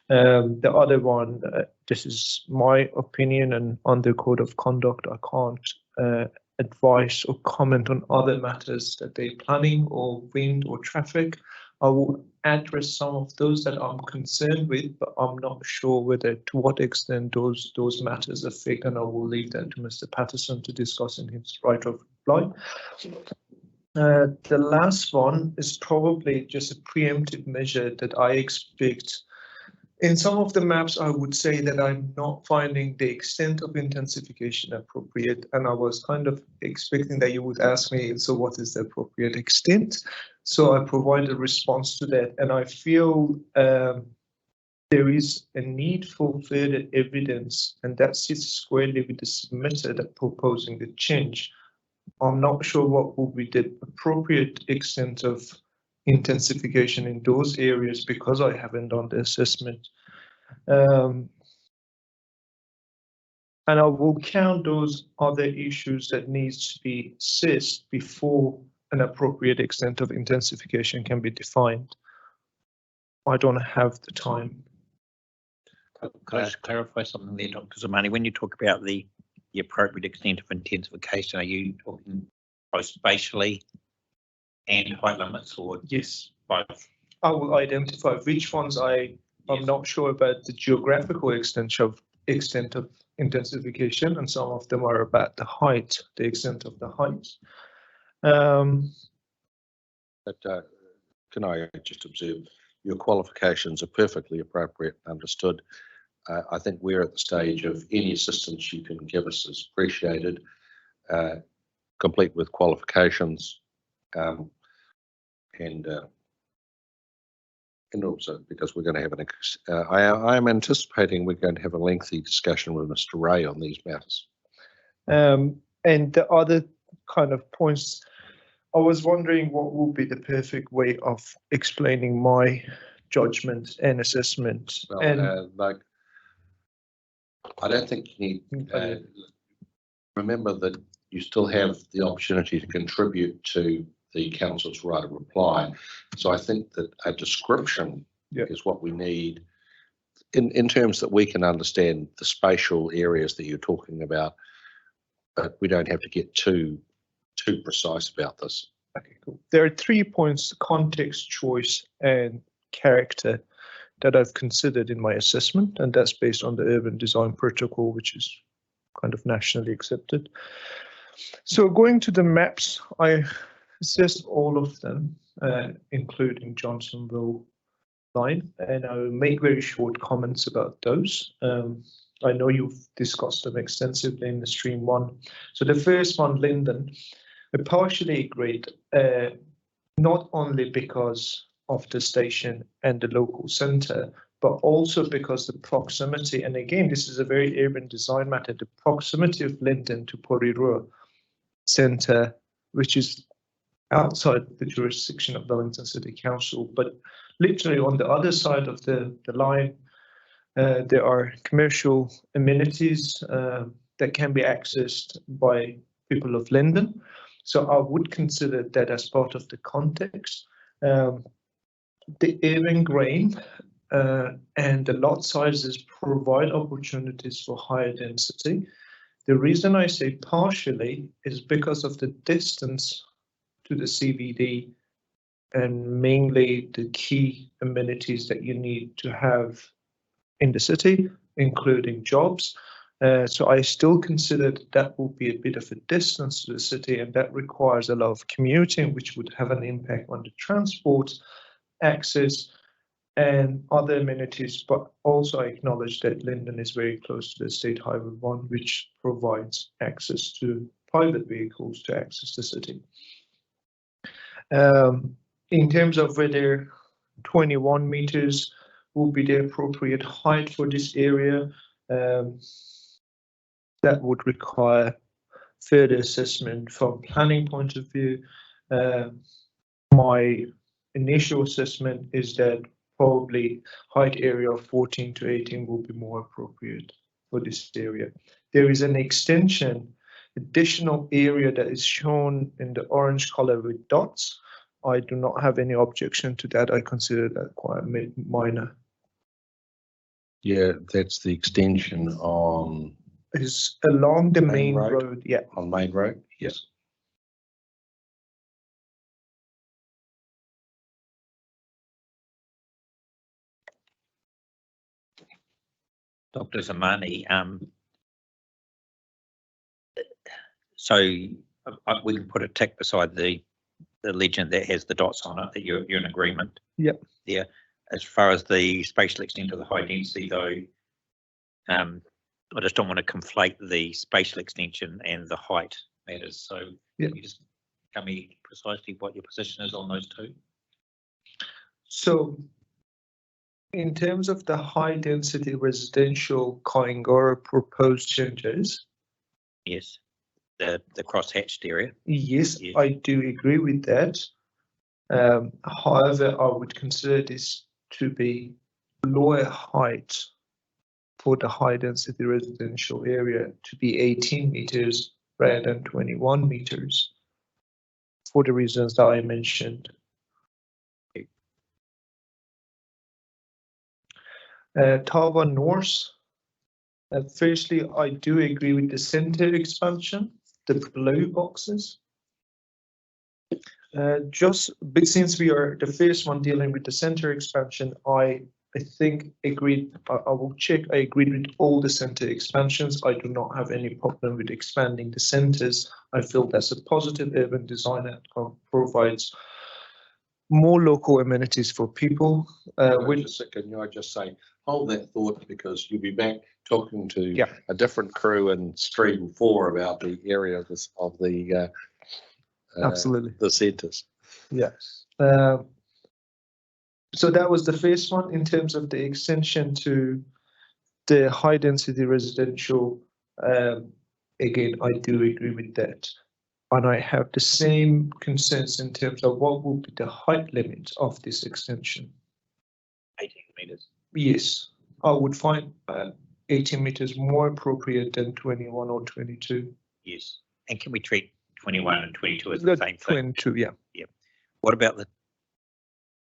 The other one, this is my opinion, and under code of conduct, I can't advise or comment on other matters that they're planning or wind or traffic. I will address some of those that I'm concerned with, but I'm not sure whether to what extent those matters affect, and I will leave that to Mr. Patterson to discuss in his right of reply. The last one is probably just a preemptive measure that I expect. In some of the maps, I would say that I'm not finding the extent of intensification appropriate, and I was kind of expecting that you would ask me, so what is the appropriate extent? So I provide a response to that, and I feel there is a need for further evidence, and that sits squarely with the submitter that proposing the change. I'm not sure what would be the appropriate extent of intensification in those areas because I haven't done the assessment. And I will count those other issues that needs to be assessed before an appropriate extent of intensification can be defined. I don't have the time.
Could I just clarify something there, Dr. Zamani? When you talk about the appropriate extent of intensification, are you talking both spatially and height limits, or
yes,
both?
I will identify which ones I'm not sure about the geographical extent of intensification, and some of them are about the height, the extent of the height.
But can I just observe your qualifications are perfectly appropriate, understood. I think we're at the stage of any assistance you can give us is appreciated, complete with qualifications, and also because we're going to have I am anticipating we're going to have a lengthy discussion with Mr. Ray on these matters.
And the other kind of points, I was wondering what would be the perfect way of explaining my judgment and assessment.
Well,
and
like, I don't think you need, remember that you still have the opportunity to contribute to the council's right of reply. So I think that a description is what we need in terms that we can understand the spatial areas that you're talking about, but we don't have to get too precise about this.
Okay, cool. There are 3 points: context, choice, and character, that I've considered in my assessment, and that's based on the Urban Design Protocol, which is kind of nationally accepted. So going to the maps, I assessed all of them, including Johnsonville line, and I will make very short comments about those. I know you've discussed them extensively in the stream 1. So the first one, Linden, I partially agreed, not only because of the station and the local centre, but also because the proximity, and again, this is a very urban design matter, the proximity of Linden to Porirua Centre, which is outside the jurisdiction of Wellington City Council, but literally on the other side of the line, there are commercial amenities that can be accessed by people of Linden. So I would consider that as part of the context. The urban grain and the lot sizes provide opportunities for higher density. The reason I say partially is because of the distance to the CBD and mainly the key amenities that you need to have in the city, including jobs. So I still consider that will be a bit of a distance to the city, and that requires a lot of commuting, which would have an impact on the transport access and other amenities, but also I acknowledge that Linden is very close to the State Highway 1, which provides access to private vehicles to access the city. In terms of whether 21 meters will be the appropriate height for this area, that would require further assessment from planning point of view. My initial assessment is that probably height area of 14 to 18 will be more appropriate for this area. There is an extension, additional area that is shown in the orange color with dots. I do not have any objection to that. I consider that quite minor.
Yeah, that's the extension on.
Is along the main
road?
road. Yeah.
On Main Road? Yes.
Dr. Zamani, so we can put a tick beside the legend that has the dots on it, that you're in agreement.
Yep.
Yeah. As far as the spatial extent of the high density though, I just don't want to conflate the spatial extension and the height matters. So can you just tell me precisely what your position is on those two?
So in terms of the high density residential Kaingara proposed changes.
Yes, the cross-hatched area.
Yes, I do agree with that. However, I would consider this to be lower height for the high density residential area to be 18 meters rather than 21 meters for the reasons that I mentioned. Tawa North. Firstly, I do agree with the center expansion, the blue boxes. But since we are the first one dealing with the center expansion, I think agreed. I will check. I agreed with all the center expansions. I do not have any problem with expanding the centers. I feel that's a positive urban design outcome, provides more local amenities for people.
Wait a second, can I just say, hold that thought, because you'll be back talking to a different crew in stream 4 about the area of the
absolutely
the centres.
Yes. So that was the first one in terms of the extension to the high density residential. Again, I do agree with that. And I have the same concerns in terms of what will be the height limit of this extension.
18 meters.
Yes, I would find 18 meters more appropriate than 21 or 22.
Yes, and can we treat 21 and 22 as the same thing?
22, yeah.
Yeah. What about the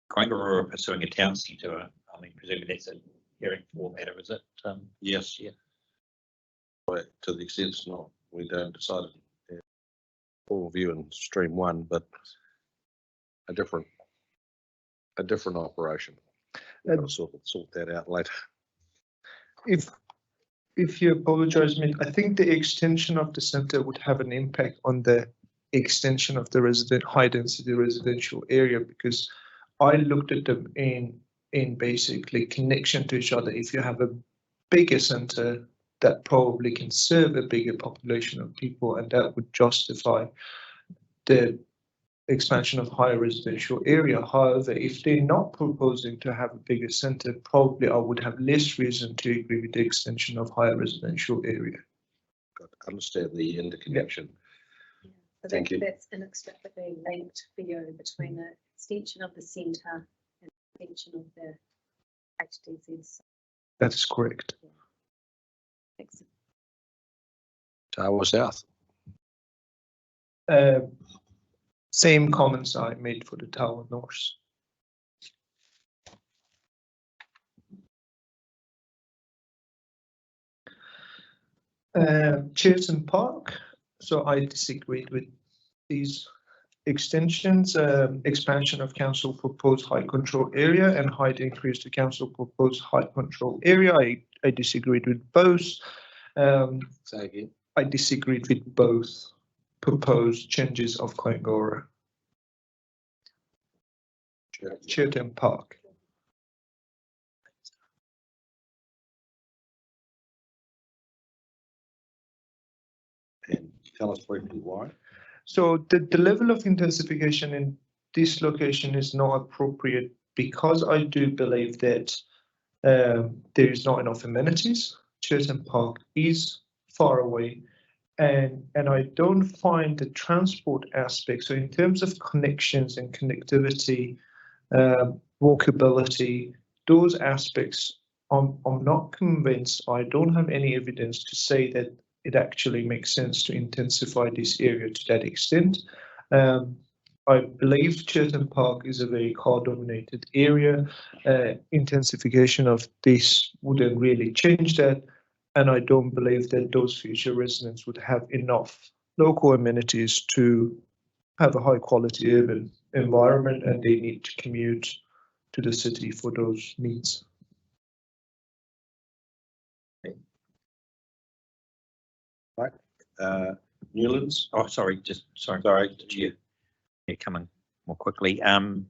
Kaingara pursuing a town centre? I mean, presumably that's a hearing for matter, is it?
Yes. Yeah. But to the extent it's not, we don't decide full view in stream 1, but a different operation. We've got to sort that out later.
If you apologize, Mick, I think the extension of the centre would have an impact on the extension of the high density residential area, because I looked at them in basically connection to each other. If you have a bigger centre, that probably can serve a bigger population of people, and that would justify the expansion of higher residential area. However, if they're not proposing to have a bigger centre, probably I would have less reason to agree with the extension of higher residential area.
Got to understand the interconnection.
So
Thank you.
that's inextricably linked for you between the extension of the centre and the extension of the HDZs.
That is correct.
Thanks.
Tower South.
Same comments I made for the Tower North. Chiltern Park. So I disagreed with these extensions. Expansion of council proposed high control area and height increase to council proposed high control area. I disagreed with both.
Say again.
I disagreed with both proposed changes of Kaingora. Chiltern Park.
And tell us briefly why.
So the level of intensification in this location is not appropriate, because I do believe that there is not enough amenities. Chiltern Park is far away, and I don't find the transport aspect. So in terms of connections and connectivity, walkability, those aspects, I'm not convinced. I don't have any evidence to say that it actually makes sense to intensify this area to that extent. I believe Chiltern Park is a very car-dominated area. Intensification of this wouldn't really change that, and I don't believe that those future residents would have enough local amenities to have a high-quality urban environment, and they need to commute to the city for those needs.
Right. Newlands.
Oh, sorry, sorry, did you come in more quickly? Dr.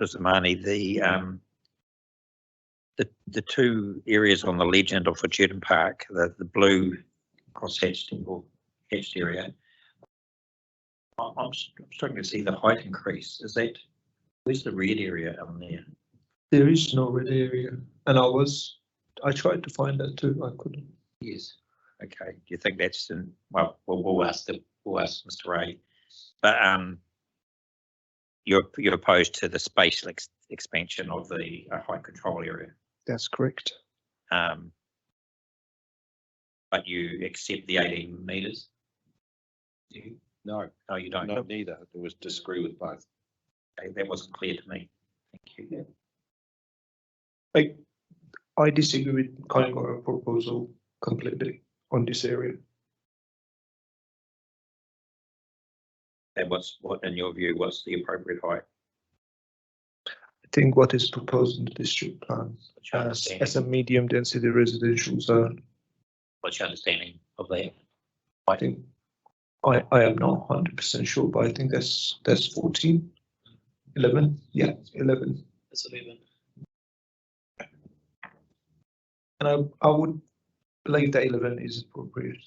Zamani, the two areas on the legend of Chiltern Park, the blue cross-hatched or hatched area, I'm starting to see the height increase. Is that, where's the red area on there?
There is no red area, and I tried to find that too. I couldn't.
Yes. Okay. Do you think that's in? Well, we'll ask Mr. Ray. But you're opposed to the spatial expansion of the height control area.
That's correct.
But you accept the 18 metres?
No,
you don't.
no, neither. It was disagree with both.
Okay, that wasn't clear to me. Thank you.
I disagree with Kaingora proposal completely on this area.
And what in your view, what's the appropriate height?
I think what is proposed in the district plan as a medium density residential zone.
What's your understanding of that?
I think I am not 100% sure, but I think that's 14, 11. Yeah, 11.
It's 11.
And I would believe that 11 is appropriate.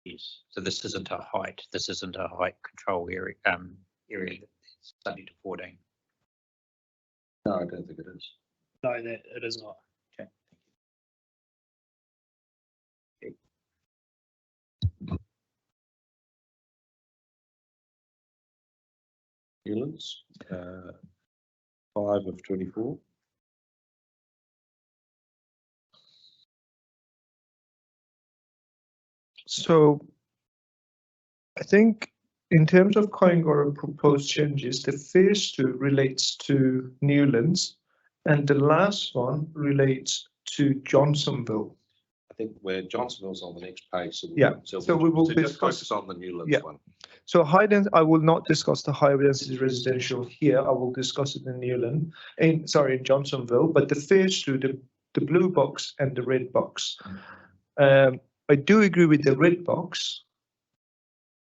Yes. So this isn't a height. This isn't a height control area. Area that's subject to 14.
No, I don't think it is.
No, that it is not.
Okay.
Newlands, 5 of 24.
So I think in terms of Kaingora proposed changes, the first two relates to Newlands, and the last one relates to Johnsonville.
I think where Johnsonville's on the next page. So
Yeah, so we will
just
discuss-
focus on the Newlands
Yeah.
one.
So I will not discuss the high density residential here. I will discuss it in Newland, in Johnsonville, but the first two, the blue box and the red box. I do agree with the red box.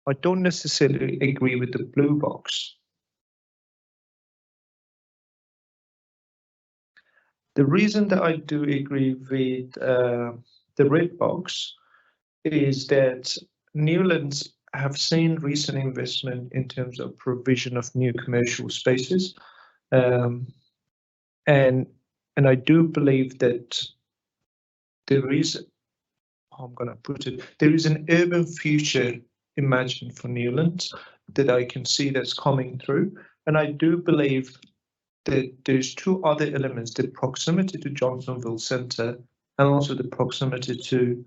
I don't necessarily agree with the blue box. The reason that I do agree with the red box is that Newlands have seen recent investment in terms of provision of new commercial spaces. And I do believe that there is, how I'm going to put it, there is an urban future imagined for Newlands that I can see that's coming through. And I do believe that there's two other elements, the proximity to Johnsonville Centre and also the proximity to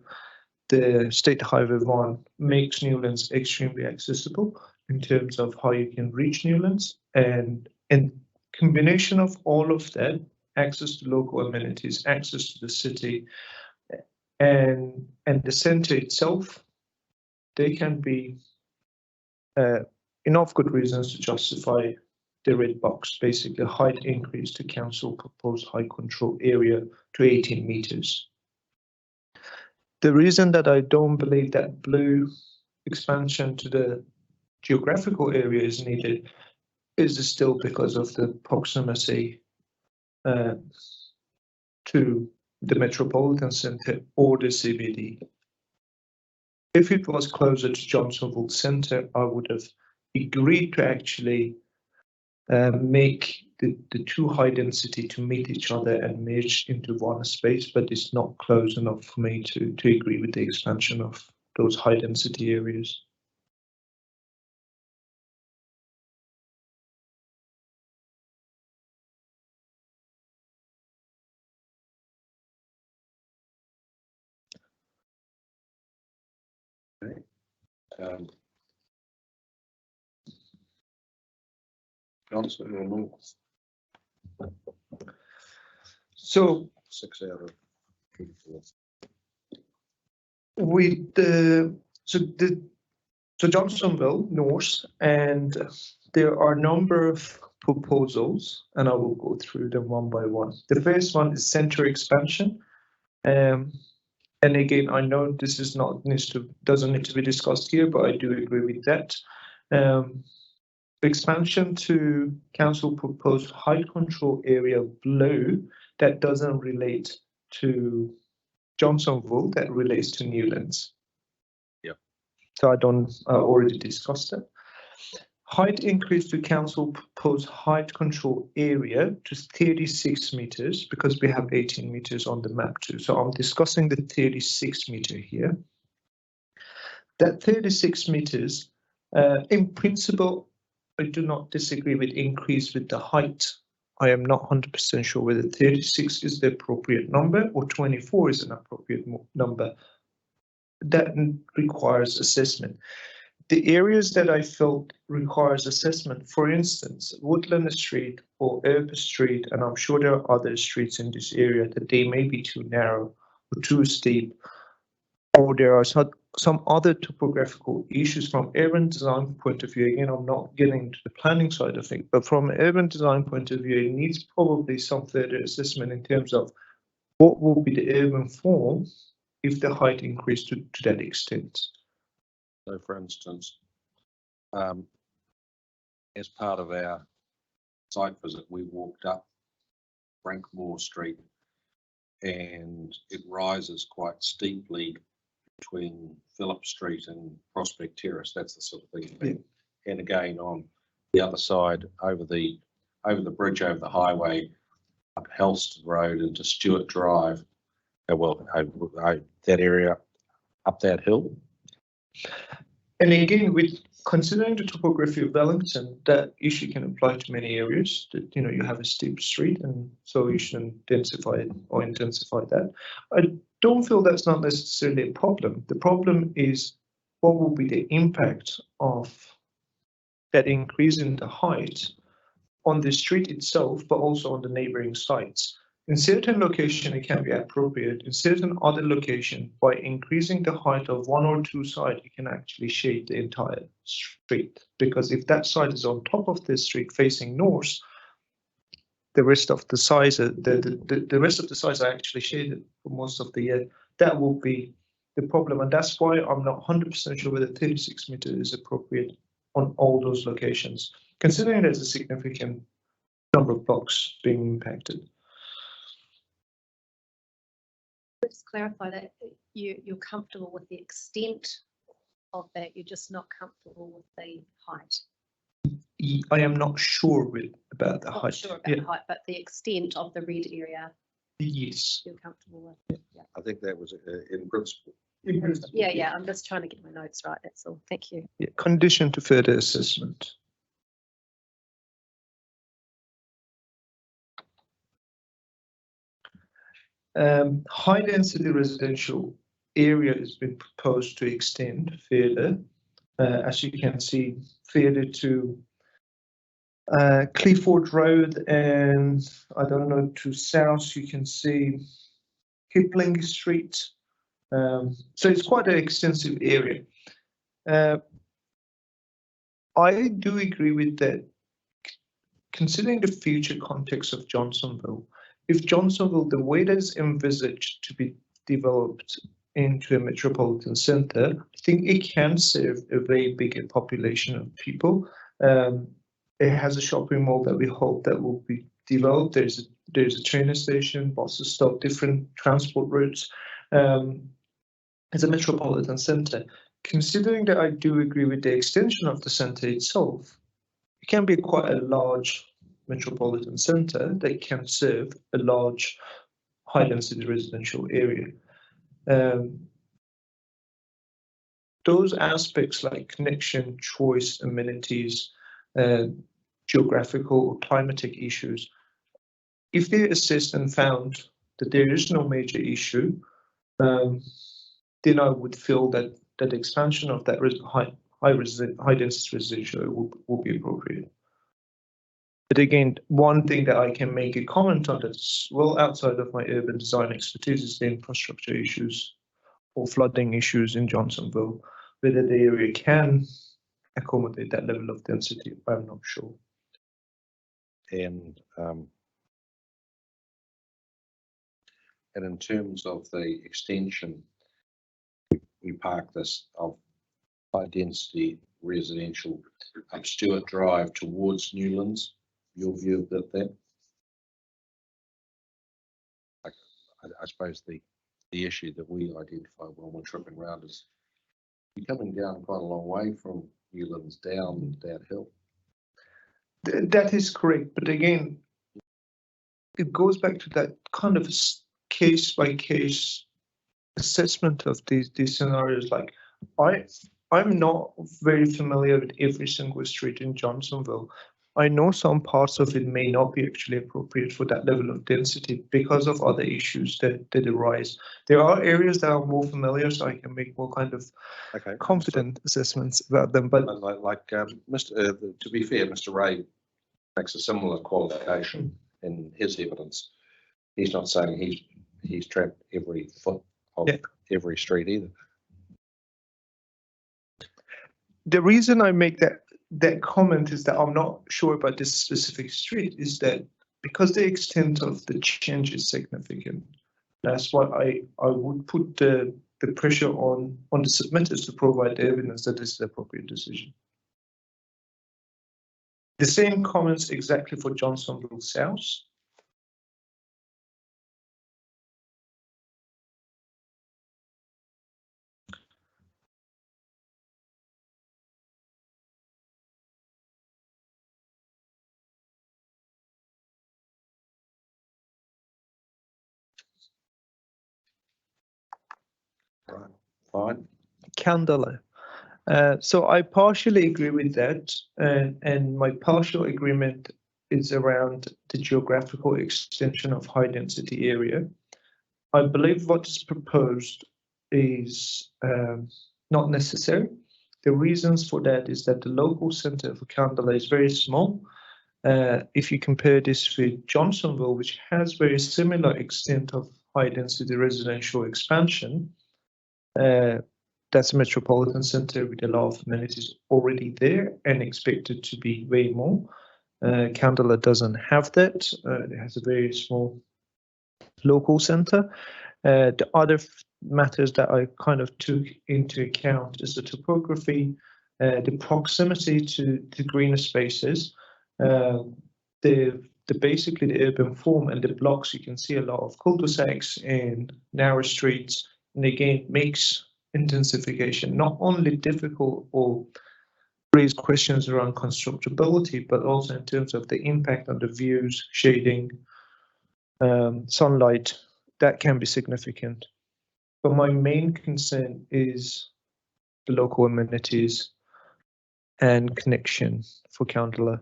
the State Highway 1 makes Newlands extremely accessible in terms of how you can reach Newlands, and combination of all of that, access to local amenities, access to the city, and the centre itself, they can be enough good reasons to justify the red box, basically height increase to council proposed high control area to 18 meters. The reason that I don't believe that blue expansion to the geographical area is needed is still because of the proximity to the metropolitan centre or the CBD. If it was closer to Johnsonville Centre, I would have agreed to actually make the two high density to meet each other and merge into one space, but it's not close enough for me to agree with the expansion of those high density areas.
Johnsonville North,
So
6 out of 24.
with the Johnsonville North, and there are a number of proposals, and I will go through them one by one. The first one is centre expansion. And again, I know this is doesn't need to be discussed here, but I do agree with that. Expansion to council proposed height control area blue, that doesn't relate to Johnsonville, that relates to Newlands.
Yep.
So I already discussed that. Height increase to council proposed height control area to 36 meters, because we have 18 meters on the map too. So I'm discussing the 36 meter here. That 36 meters, in principle, I do not disagree with increase with the height. I am not 100% sure whether 36 is the appropriate number or 24 is an appropriate number. That requires assessment. The areas that I felt requires assessment, for instance, Woodland Street or Urban Street, and I'm sure there are other streets in this area that they may be too narrow or too steep, or there are some other topographical issues from urban design point of view. Again, I'm not getting to the planning side of things, but from an urban design point of view, it needs probably some further assessment in terms of what will be the urban form if the height increased to that extent.
So for instance, as part of our site visit, we walked up Frankmore Street and it rises quite steeply between Phillip Street and Prospect Terrace. That's the sort of thing. Yeah. And again, on the other side, over the bridge over the highway, up Helston Road into Stewart Drive, that area up that hill.
And again, with considering the topography of Wellington, that issue can apply to many areas. That, you have a steep street, and so you should intensify it or intensify that. I don't feel that's not necessarily a problem. The problem is what will be the impact of that increase in the height on the street itself, but also on the neighboring sites. In certain location, it can be appropriate. In certain other location, by increasing the height of one or two sides, you can actually shade the entire street. Because if that side is on top of the street facing north, the rest of the sides, the rest of the sides are actually shaded for most of the year. That will be the problem, and that's why I'm not 100% sure whether 36 meters is appropriate on all those locations, considering there's a significant number of blocks being impacted.
Just clarify that you're comfortable with the extent of that, you're just not comfortable with the height.
I am not sure about the
Not
height.
sure about
Yeah.
the height, but the extent of the red area
Yes.
you're comfortable with. Yeah.
I think that was in principle.
Yeah, I'm just trying to get my notes right, that's all. Thank you.
Yeah, condition to further assessment. High density residential area has been proposed to extend further, as you can see, further to Clifford Road, and I don't know, to south you can see Kipling Street. So it's quite an extensive area. I do agree with that. Considering the future context of Johnsonville, if Johnsonville, the way that is envisaged to be developed into a metropolitan center, I think it can serve a very big population of people. It has a shopping mall that we hope that will be developed. There's a train station, buses stop, different transport routes. As a metropolitan center, considering that I do agree with the extension of the center itself, it can be quite a large metropolitan center that can serve a large high density residential area. Those aspects like connection, choice, amenities, geographical or climatic issues, if they assessed and found that there is no major issue, then I would feel that expansion of that high density residential will be appropriate. But again, one thing that I can make a comment on that's well outside of my urban design expertise is the infrastructure issues or flooding issues in Johnsonville. Whether the area can accommodate that level of density, I'm not sure.
And in terms of the extension, we park this of high density residential up Stewart Drive towards Newlands. Your view of that? I suppose the issue that we identify when we're tripping around is you're coming down quite a long way from Newlands down that hill.
That is correct, but again, it goes back to that kind of case by case assessment of these scenarios. Like I'm not very familiar with every single street in Johnsonville. I know some parts of it may not be actually appropriate for that level of density because of other issues that arise. There are areas that are more familiar, so I can make more kind of confident assessments about them. But
to be fair, Mr. Ray makes a similar qualification in his evidence. He's not saying he's trapped every foot of every street either.
The reason I make that comment is that I'm not sure about this specific street is that because the extent of the change is significant. That's why I would put the pressure on the submitters to provide the evidence that this is the appropriate decision. The same comments exactly for Johnsonville South.
Right, fine.
Candela. So I partially agree with that, and my partial agreement is around the geographical extension of high density area. I believe what is proposed is not necessary. The reasons for that is that the local center for Candela is very small. If you compare this with Johnsonville, which has very similar extent of high density residential expansion, that's a metropolitan center with a lot of amenities already there and expected to be way more. Kandala doesn't have that. It has a very small local center. The other matters that I kind of took into account is the topography, the proximity to the greener spaces, basically the urban form and the blocks. You can see a lot of cul-de-sacs and narrow streets, and again makes intensification not only difficult or raise questions around constructability, but also in terms of the impact on the views, shading, sunlight, that can be significant. But my main concern is the local amenities and connection for Kandala.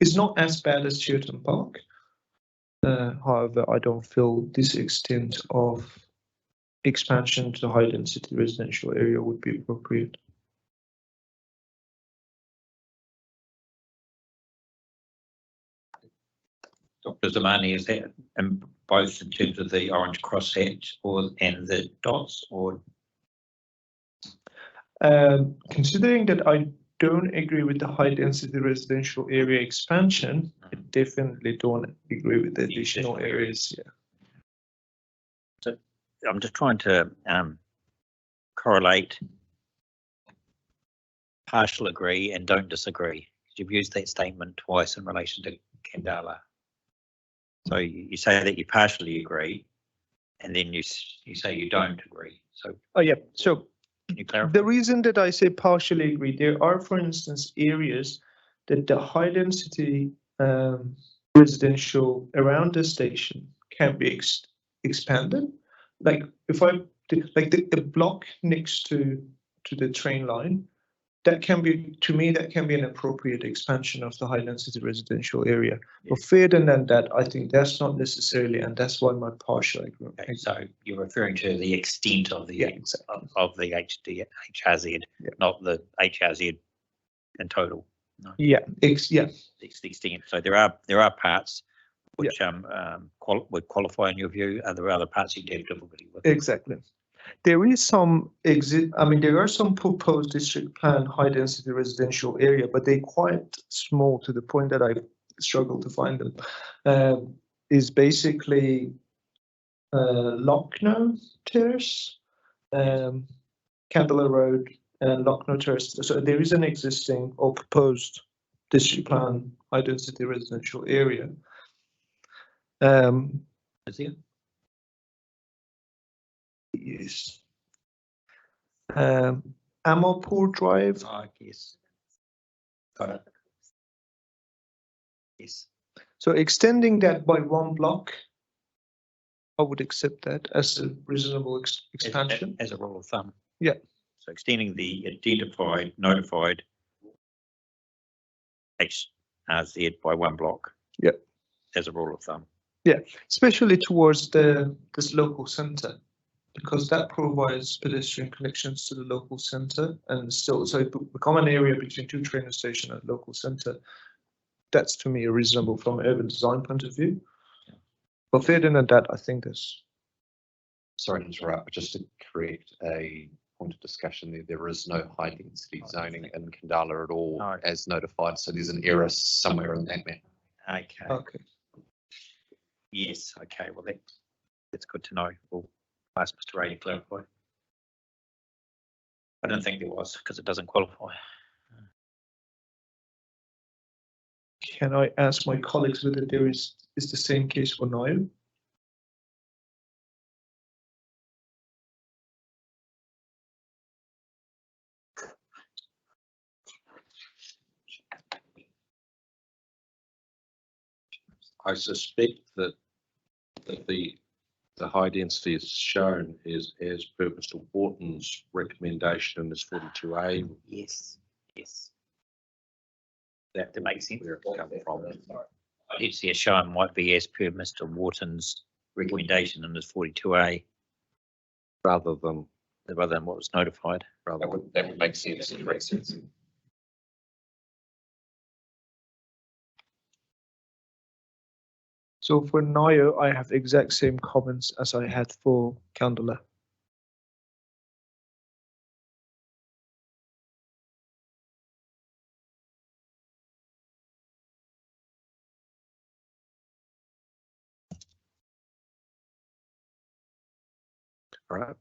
It's not as bad as Chiltern Park. However, I don't feel this extent of expansion to high density residential area would be appropriate.
Dr. Zamani, is that in both in terms of the orange crosshatch and the dots, or?
Considering that I don't agree with the high density residential area expansion, I definitely don't agree with the additional areas. Yeah.
So I'm just trying to correlate partial agree and don't disagree. You've used that statement twice in relation to Kandala. So you say that you partially agree, and then you say you don't agree. So
oh yeah, so
can you clarify?
The reason that I say partially agree, there are, for instance, areas that the high density residential around the station can be expanded. Like if the block next to the train line, that can be, to me, that can be an appropriate expansion of the high density residential area. Yeah. But further than that, I think that's not necessarily, and that's why my partial agree.
Okay, so you're referring to the extent of the of the HRZ, not the HRZ in total. No.
Yeah,
it's the extent. So there are parts which would qualify in your view. Are there other parts you have difficulty with?
Exactly. There is some there are some proposed district plan high density residential area, but they're quite small to the point that I struggle to find them. Is basically Lochno Terrace, Kandala Road, and Lochno Terrace. So there is an existing or proposed district plan high density residential area.
Is there?
Yes. Amalpur Drive.
Yes. Got it. Yes.
So extending that by one block, I would accept that as a reasonable expansion.
As a rule of thumb.
Yeah.
So extending the identified, notified HRZ by one block.
Yeah.
As a rule of thumb.
Yeah, especially towards this local centre, because that provides pedestrian connections to the local centre, and still, so it become an area between two train station and local centre. That's to me reasonable from an urban design point of view. Yeah. But further than that, I think there's.
Sorry to interrupt, but just to correct a point of discussion there is no high density zoning in Kandala at all as notified. So there's an error somewhere in that map.
Okay.
Okay.
Yes. Okay. Well, that's good to know. We'll ask Mr. Ray to clarify. I don't think there was because it doesn't qualify.
Can I ask my colleagues whether there is the same case for Niall?
I suspect that the high density is shown is as per Mr. Wharton's recommendation in this 42A.
Yes. Yes. That makes sense.
Where it's come from.
It's here shown might be as per Mr. Wharton's recommendation in this 42A.
Rather than
what was notified.
That would make sense. It makes sense.
So for Nayo, I have the exact same comments as I had for Candela.
All right,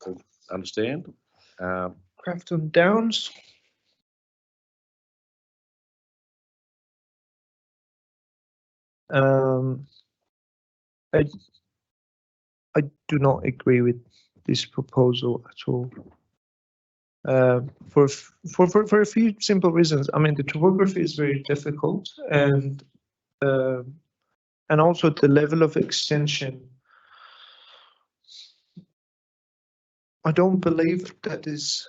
so understand.
Crafton Downs. I do not agree with this proposal at all. For a few simple reasons. I mean, the topography is very difficult, and also the level of extension. I don't believe that is.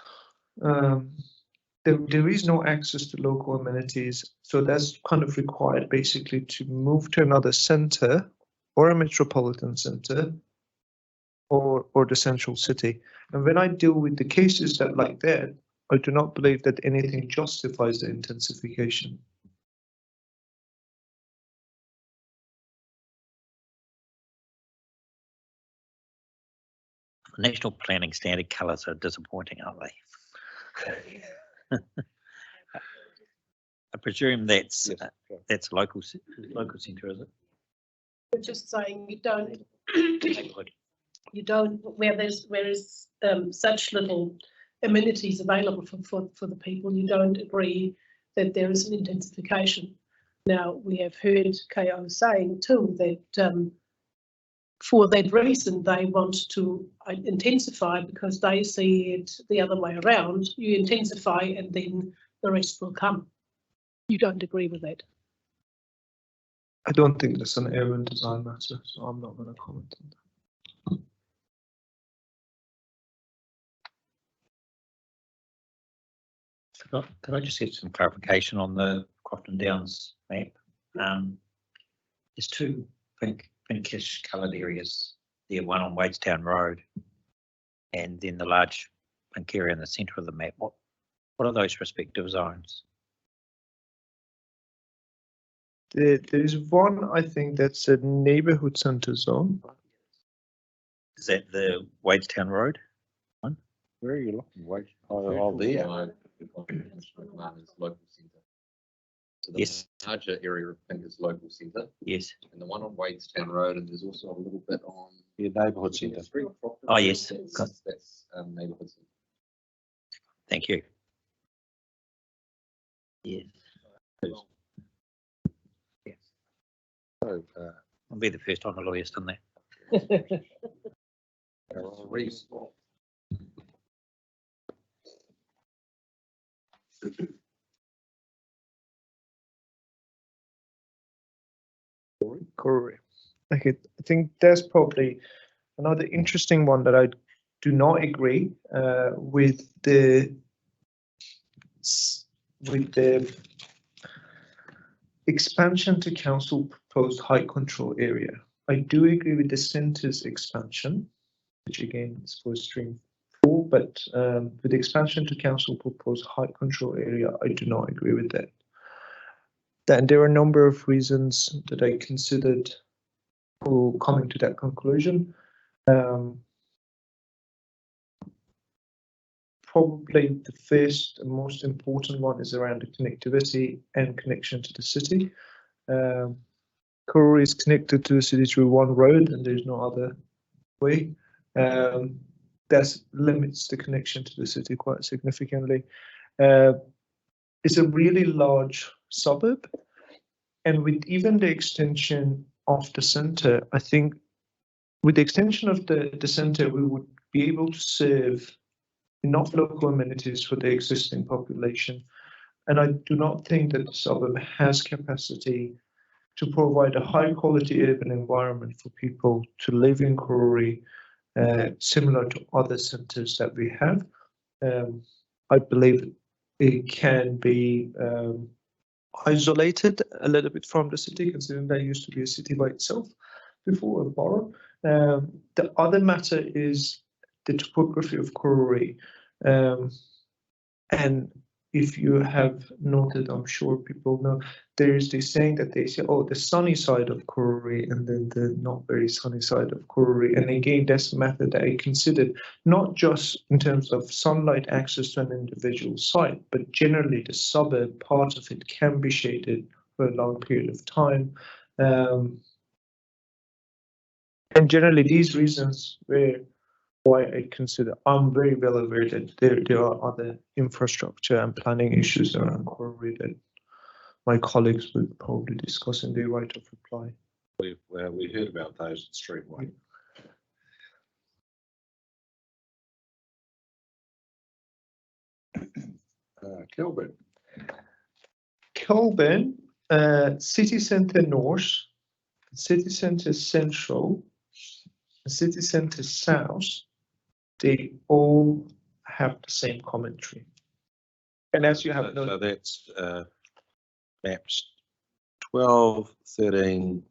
There is no access to local amenities, so that's kind of required basically to move to another center or a metropolitan center or the central city. And when I deal with the cases that like that, I do not believe that anything justifies the intensification.
National planning standard colours are disappointing, aren't they? I presume that's local centre, is it?
We're just saying you don't where is such little amenities available for the people, you don't agree that there is an intensification. Now, we have heard KO saying too that for that reason they want to intensify because they see it the other way around. You intensify and then the rest will come. You don't agree with that?
I don't think that's an error in design matter, so I'm not going to comment on that.
Could I just get some clarification on the Crofton Downs map? There's two pinkish coloured areas there, one on Wadestown Road and then the large pink area in the centre of the map. What are those respective zones?
There is one, I think that's a neighbourhood centre zone.
Is that the Wadestown Road one?
Where are you looking? Wait, oh, there.
Local centre. So the
Yes.
larger area of pink is local centre,
Yes.
and the one on Wadestown Road, and there's also a little bit on.
Your neighbourhood centre.
Oh, yes.
That's neighbourhood centre.
Thank you. Yes.
So,
I'll be the first time a lawyer's done that.
Reese.
Correct. Okay, I think that's probably another interesting one that I do not agree with the expansion to council proposed height control area. I do agree with the centre's expansion, which again is for stream 4, but with the expansion to council proposed height control area, I do not agree with that. Then there are a number of reasons that I considered for coming to that conclusion. Probably the first and most important one is around the connectivity and connection to the city. Karori is connected to the city through one road and there's no other way. That limits the connection to the city quite significantly. It's a really large suburb, and with even the extension of the centre, I think with the extension of the centre, we would be able to serve enough local amenities for the existing population. And I do not think that the suburb has capacity to provide a high quality urban environment for people to live in Karori, similar to other centres that we have. I believe it can be isolated a little bit from the city, considering that used to be a city by itself before, a borough. The other matter is the topography of Karori. And if you have noted, I'm sure people know, there is this saying that they say, oh, the sunny side of Kurori and then the not very sunny side of Kurori. And again, that's a method that I considered not just in terms of sunlight access to an individual site, but generally the suburb part of it can be shaded for a long period of time. And generally these reasons were why I consider, I'm very well aware that there are other infrastructure and planning issues around Kurori that my colleagues would probably discuss in their right of reply.
We heard about those at Streamway. Kelburn.
Kelburn, city centre north, city centre central, city centre south, they all have the same commentary. And as you have noted,
So that's maps 12, 13,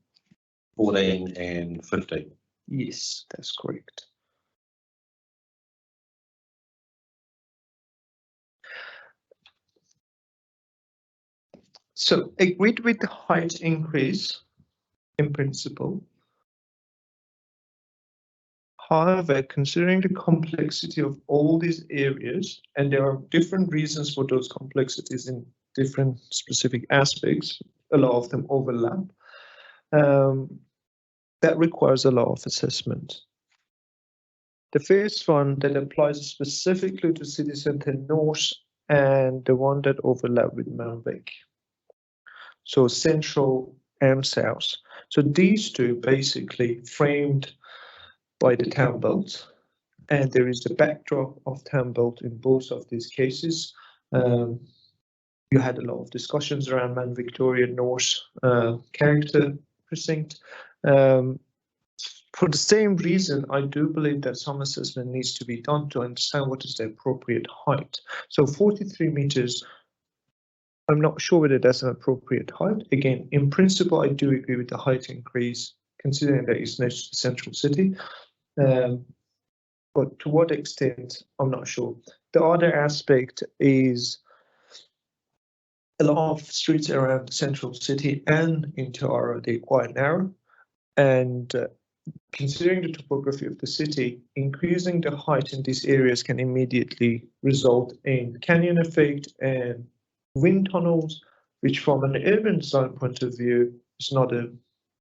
14 and 15.
yes, that's correct. So agreed with the height increase in principle. However, considering the complexity of all these areas, and there are different reasons for those complexities in different specific aspects, a lot of them overlap, that requires a lot of assessment. The first one that applies specifically to city centre north and the one that overlap with Malvik. So central and south. So these two basically framed by the town belt, and there is the backdrop of town belt in both of these cases. You had a lot of discussions around Man Victoria North character precinct. For the same reason, I do believe that some assessment needs to be done to understand what is the appropriate height. So 43 meters, I'm not sure whether that's an appropriate height. Again, in principle, I do agree with the height increase, considering that it's next to the central city. But to what extent, I'm not sure. The other aspect is a lot of streets around the central city and into Ara, they're quite narrow. And considering the topography of the city, increasing the height in these areas can immediately result in canyon effect and wind tunnels, which from an urban design point of view is not a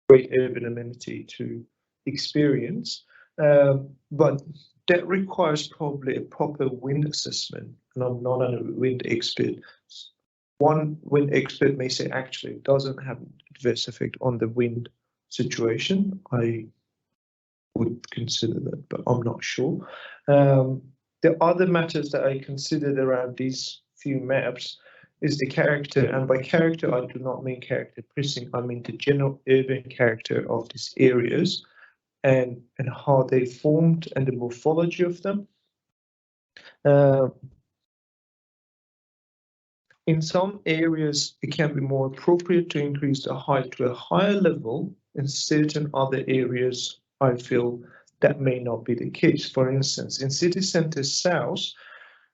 great urban amenity to experience. But that requires probably a proper wind assessment, and I'm not a wind expert. One wind expert may say actually it doesn't have an adverse effect on the wind situation. I would consider that, but I'm not sure. The other matters that I considered around these few maps is the character, and by character I do not mean character precinct, I mean the general urban character of these areas and how they formed and the morphology of them. In some areas, it can be more appropriate to increase the height to a higher level. In certain other areas, I feel that may not be the case. For instance, in city centre south,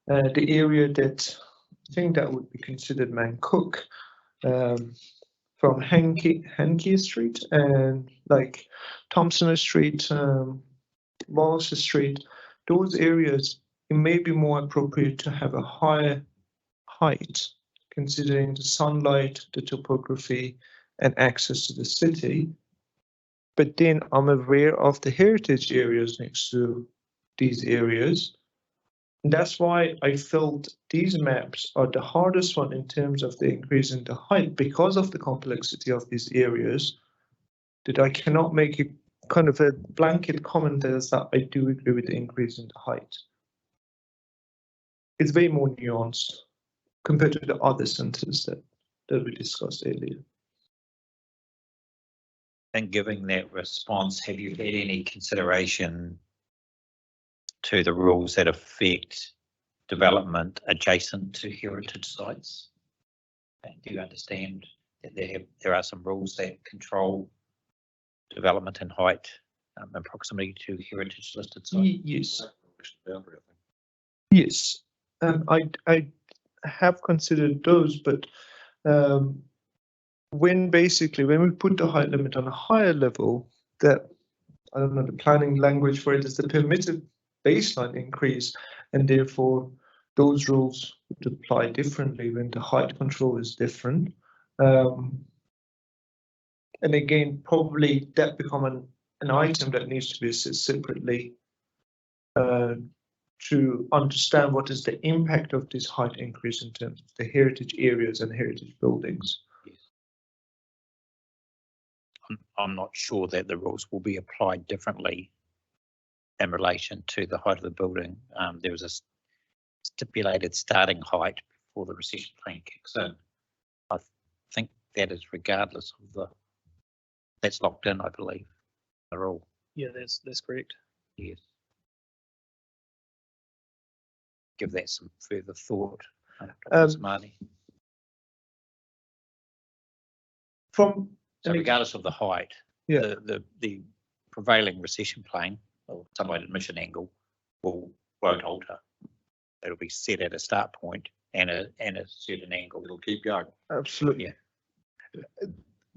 the area that I think that would be considered Mancook, from Hankey Street and like Thompson Street, Wallace Street, those areas, it may be more appropriate to have a higher height, considering the sunlight, the topography, and access to the city. But then I'm aware of the heritage areas next to these areas. And that's why I felt these maps are the hardest one in terms of the increase in the height, because of the complexity of these areas, that I cannot make a kind of a blanket comment as that I do agree with the increase in the height. It's way more nuanced compared to the other centres that we discussed earlier.
And giving that response, have you had any consideration to the rules that affect development adjacent to heritage sites? And do you understand that there are some rules that control development and height and proximity to heritage listed sites?
Yes. Yes. I have considered those, but when we put the height limit on a higher level, that, I don't know, the planning language for it is the permitted baseline increase, and therefore those rules would apply differently when the height control is different. And again, probably that become an item that needs to be assessed separately to understand what is the impact of this height increase in terms of the heritage areas and heritage buildings.
I'm not sure that the rules will be applied differently in relation to the height of the building. There was a stipulated starting height before the recession plan kicks in. I think that is regardless of that's locked in, I believe, the rule.
Yeah, that's correct.
Yes. Give that some further thought, Ms. Marnie. So regardless of the height,
yeah,
the prevailing recession plane or sunlight admission angle won't alter. It'll be set at a start point and a certain angle.
It'll keep going.
absolutely.
Yeah.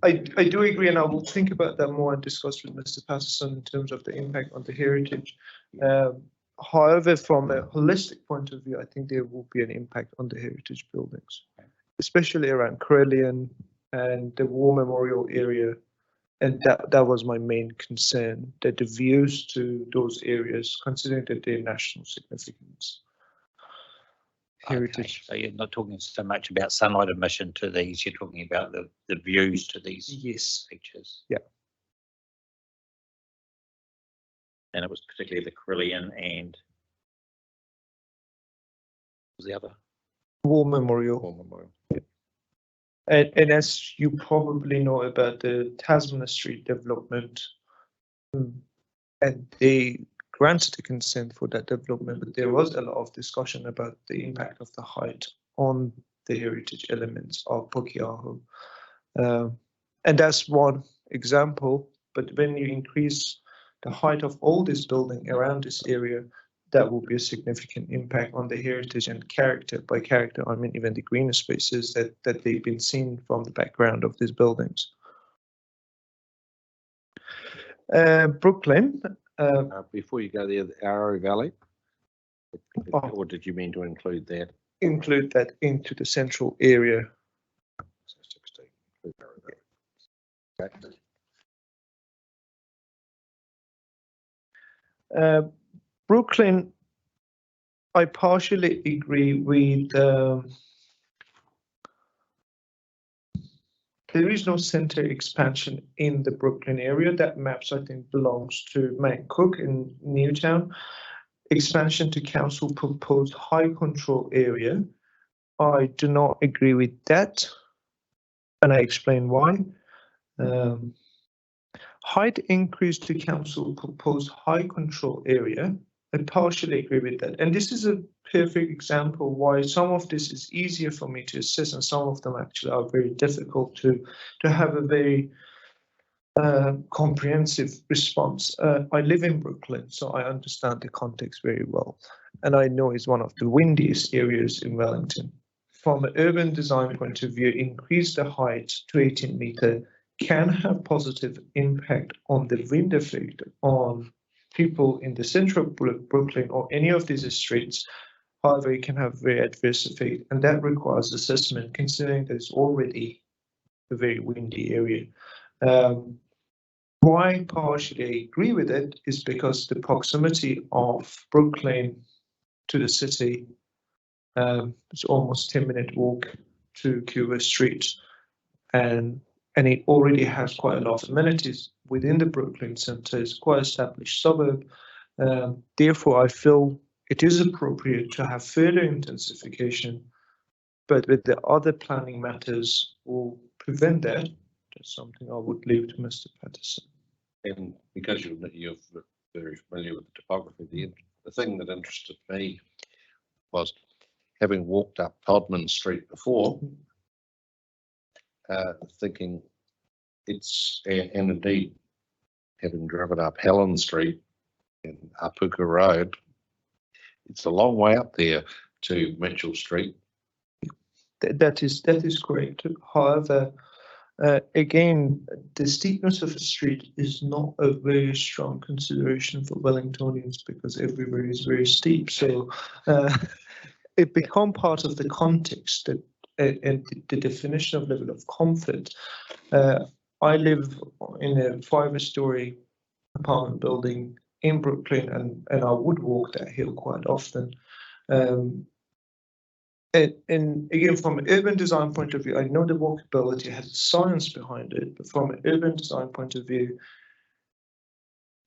I do agree, and I will think about that more and discuss with Mr. Patterson in terms of the impact on the heritage. However, from a holistic point of view, I think there will be an impact on the heritage buildings, especially around Corellian and the War Memorial area. And that was my main concern, that the views to those areas, considering that they're national significance. Heritage.
Okay. So you're not talking so much about sunlight emission to these, you're talking about the views to these
Yes.
features.
Yeah.
And it was particularly the Corellian and what was the other?
War Memorial.
War Memorial.
And as you probably know about the Tasman Street development, and they granted the consent for that development, but there was a lot of discussion about the impact of the height on the heritage elements of Pukeahu. And that's one example, but when you increase the height of all this building around this area, that will be a significant impact on the heritage and character. By character, I mean even the greener spaces that they've been seen from the background of these buildings. Brooklyn.
Before you go there, the Arrow Valley, or did you mean to include that?
Include that into the central area.
So 16, include Arrow Valley. Okay.
Brooklyn, I partially agree with there is no center expansion in the Brooklyn area. That maps, I think, belongs to Mount Cook in Newtown. Expansion to council proposed high control area. I do not agree with that, and I explain why. Height increase to council proposed high control area. I partially agree with that. And this is a perfect example why some of this is easier for me to assess and some of them actually are very difficult to have a very comprehensive response. I live in Brooklyn, so I understand the context very well. And I know it's one of the windiest areas in Wellington. From an urban design point of view, increase the height to 18 meter can have positive impact on the wind effect on people in the central Brooklyn or any of these streets. However, it can have very adverse effect, and that requires assessment considering that it's already a very windy area. Why I partially agree with it is because the proximity of Brooklyn to the city, it's almost 10-minute walk to Cuba Street, and it already has quite a lot of amenities within the Brooklyn Centre. It's quite an established suburb. Therefore, I feel it is appropriate to have further intensification, but with the other planning matters will prevent that. That's something I would leave to Mr. Patterson.
And because you're very familiar with the topography, the thing that interested me was, having walked up Todman Street before, thinking it's, and indeed having driven up Helen Street and Apuka Road, it's a long way up there to Mitchell Street.
That is correct. However, again, the steepness of a street is not a very strong consideration for Wellingtonians because everywhere is very steep. So it become part of the context that and the definition of level of comfort. I live in a 5-story apartment building in Brooklyn, and I would walk that hill quite often. And again, from an urban design point of view, I know the walkability has science behind it, but from an urban design point of view,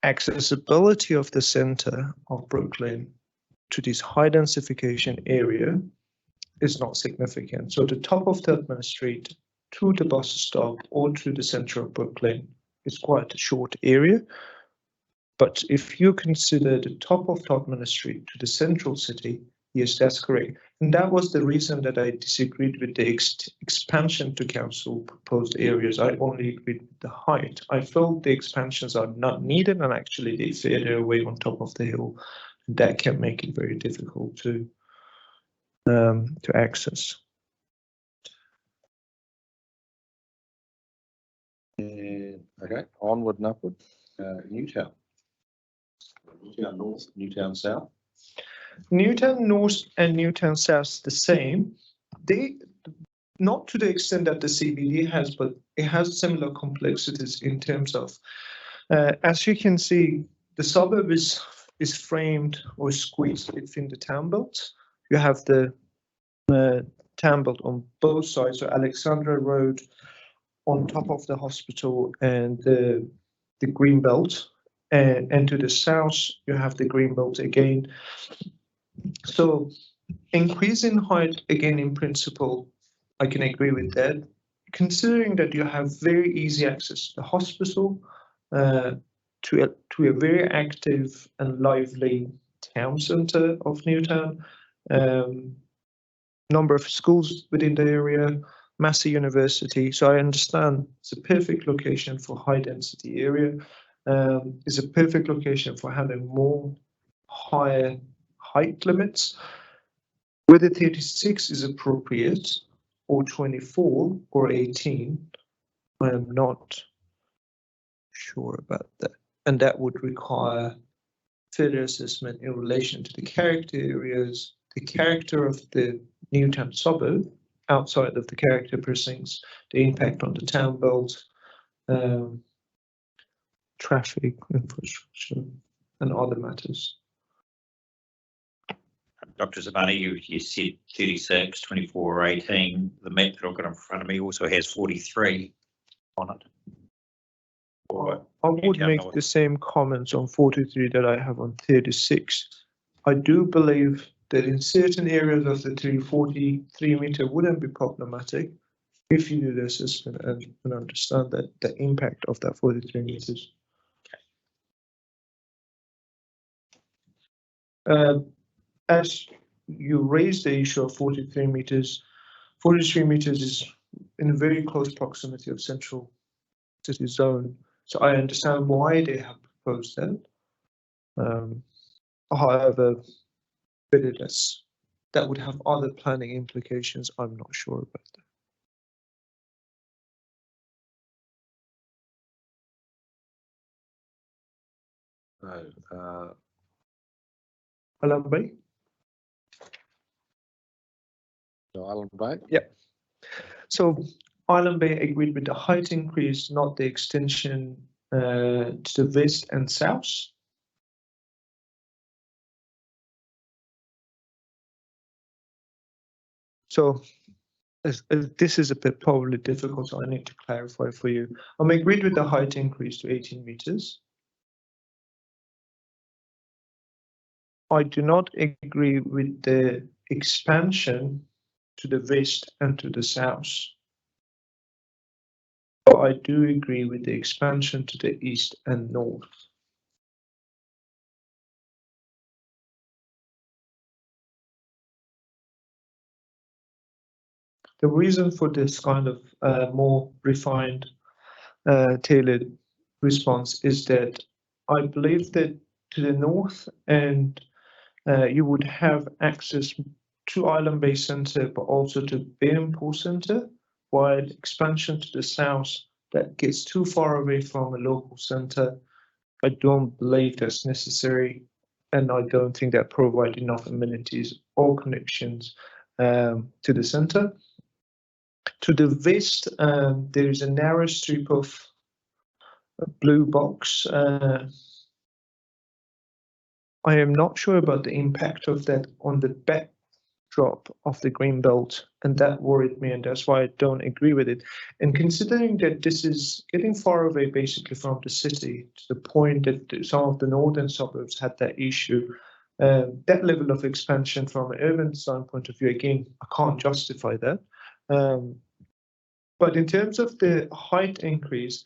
accessibility of the center of Brooklyn to this high densification area is not significant. So the top of Tubman Street to the bus stop or to the center of Brooklyn is quite a short area. But if you consider the top of Tubman Street to the central city, yes, that's correct. And that was the reason that I disagreed with the expansion to council proposed areas. I only agreed with the height. I felt the expansions are not needed, and actually they further away on top of the hill. And that can make it very difficult to access.
Okay, onward and upward. Newtown. Newtown North, Newtown South.
Newtown North and Newtown South the same. They not to the extent that the CBD has, but it has similar complexities in terms of, as you can see, the suburb is framed or squeezed between the town belts. You have the town belt on both sides, so Alexandra Road on top of the hospital and the green belt, and to the south you have the green belt again. So increasing height, again, in principle, I can agree with that. Considering that you have very easy access to the hospital, to a very active and lively town centre of Newtown, number of schools within the area, Massey University. So I understand it's a perfect location for high density area. It's a perfect location for having more higher height limits. Whether 36 is appropriate or 24 or 18, I am not sure about that. And that would require further assessment in relation to the character areas, the character of the Newtown suburb outside of the character precincts, the impact on the town belt, traffic, infrastructure, and other matters.
Dr. Zamani, you said 36, 24, or 18. The map that I've got in front of me also has 43 on it.
I would make the same comments on 43 that I have on 36. I do believe that in certain areas of the 343 meter wouldn't be problematic if you do the assessment and understand that the impact of that 43 meters. As you raise the issue of 43 meters, 43 meters is in a very close proximity of central city zone. So I understand why they have proposed that. However, whether that would have other planning implications, I'm not sure about that. Island Bay?
So Island Bay?
Yep. So Island Bay agreed with the height increase, not the extension to the west and south. So this is a bit probably difficult, so I need to clarify for you. I'm agreed with the height increase to 18 meters. I do not agree with the expansion to the west and to the south. But I do agree with the expansion to the east and north. The reason for this kind of more refined, tailored response is that I believe that to the north and you would have access to Island Bay Centre, but also to Beamport Centre, while expansion to the south that gets too far away from a local centre, I don't believe that's necessary, and I don't think that provide enough amenities or connections to the centre. To the west, there is a narrow strip of a blue box. I am not sure about the impact of that on the backdrop of the green belt, and that worried me, and that's why I don't agree with it. And considering that this is getting far away basically from the city, to the point that some of the northern suburbs had that issue, that level of expansion from an urban design point of view, again, I can't justify that. But in terms of the height increase,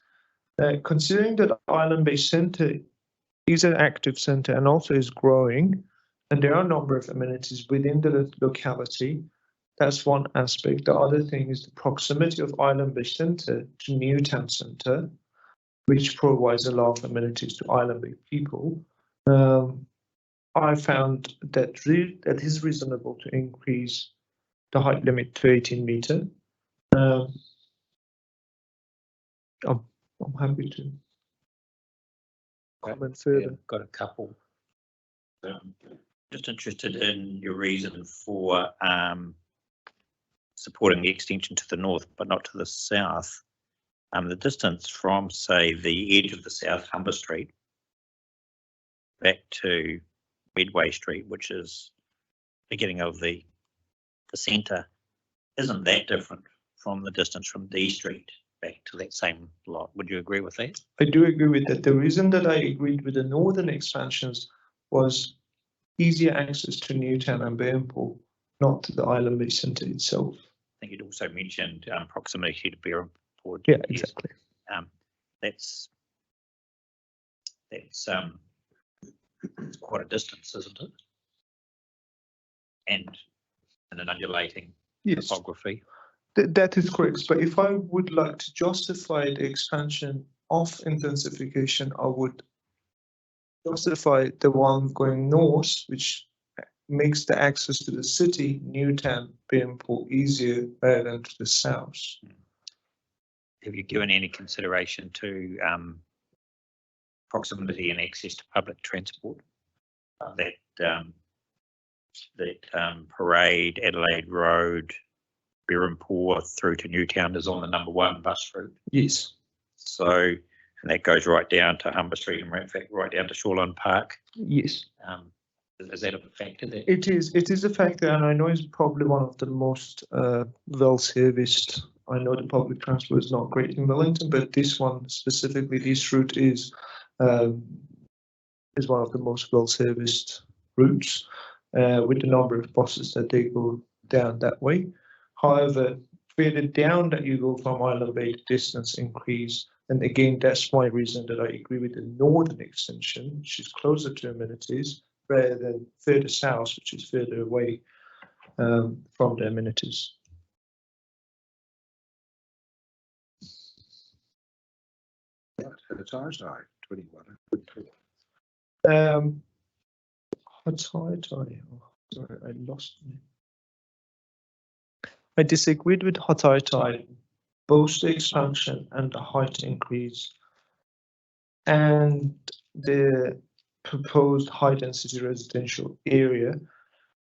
considering that Island Bay Centre is an active centre and also is growing, and there are a number of amenities within the locality, that's one aspect. The other thing is the proximity of Island Bay Centre to Newtown Centre, which provides a lot of amenities to Island Bay people. I found that that is reasonable to increase the height limit to 18 metre. I'm happy to comment further.
Got a couple. Just interested in your reason for supporting the extension to the north, but not to the south. The distance from, say, the edge of the South Humber Street back to Medway Street, which is beginning of the centre, isn't that different from the distance from D Street back to that same lot. Would you agree with that?
I do agree with that. The reason that I agreed with the northern expansions was easier access to Newtown and Beamport, not to the Island Bay Centre itself.
I think you'd also mentioned proximity to Beamport.
Yeah, exactly.
That's quite a distance, isn't it? And an undulating topography.
That is correct. But if I would like to justify the expansion of intensification, I would justify the one going north, which makes the access to the city, Newtown, Beamport easier rather than to the south.
Have you given any consideration to proximity and access to public transport? That Parade, Adelaide Road, Beamport through to Newtown is on the #1 bus route.
Yes.
So, and that goes right down to Humber Street and in fact right down to Shoreline Park.
Yes.
Is that a factor?
It is a factor, and I know it's probably one of the most well serviced. I know the public transport is not great in Wellington, but this one specifically, this route is one of the most well serviced routes with the number of buses that they go down that way. However, further down that you go from Island Bay, the distance increase, and again, that's my reason that I agree with the northern extension, which is closer to amenities, rather than further south, which is further away from the amenities.
It's ours now, 21.
Sorry, I lost me. I disagreed with Hataitai, both the expansion and the height increase, and the proposed high density residential area.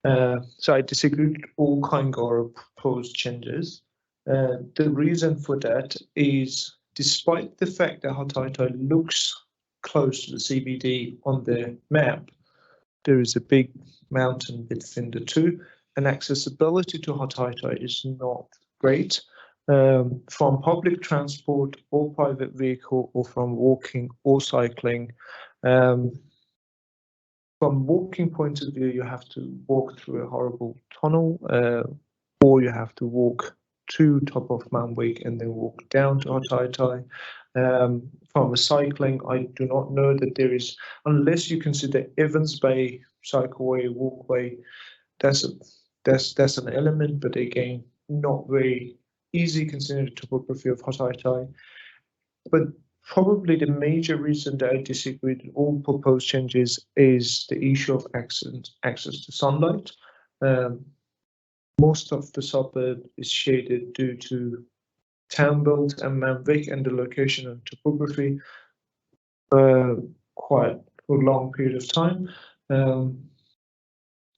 So I disagreed with all Kaingara proposed changes. The reason for that is, despite the fact that Hataitai looks close to the CBD on the map, there is a big mountain between the two, and accessibility to Hataitai is not great. From public transport or private vehicle, or from walking or cycling. From walking point of view, you have to walk through a horrible tunnel, or you have to walk to top of Mount Wake and then walk down to Hataitai. From a cycling, I do not know that there is, unless you consider Evans Bay cycleway, walkway, that's an element, but again, not very easy considering the topography of Hataitai. But probably the major reason that I disagree with all proposed changes is the issue of access to sunlight. Most of the suburb is shaded due to town build and Manvik and the location and topography quite for a long period of time.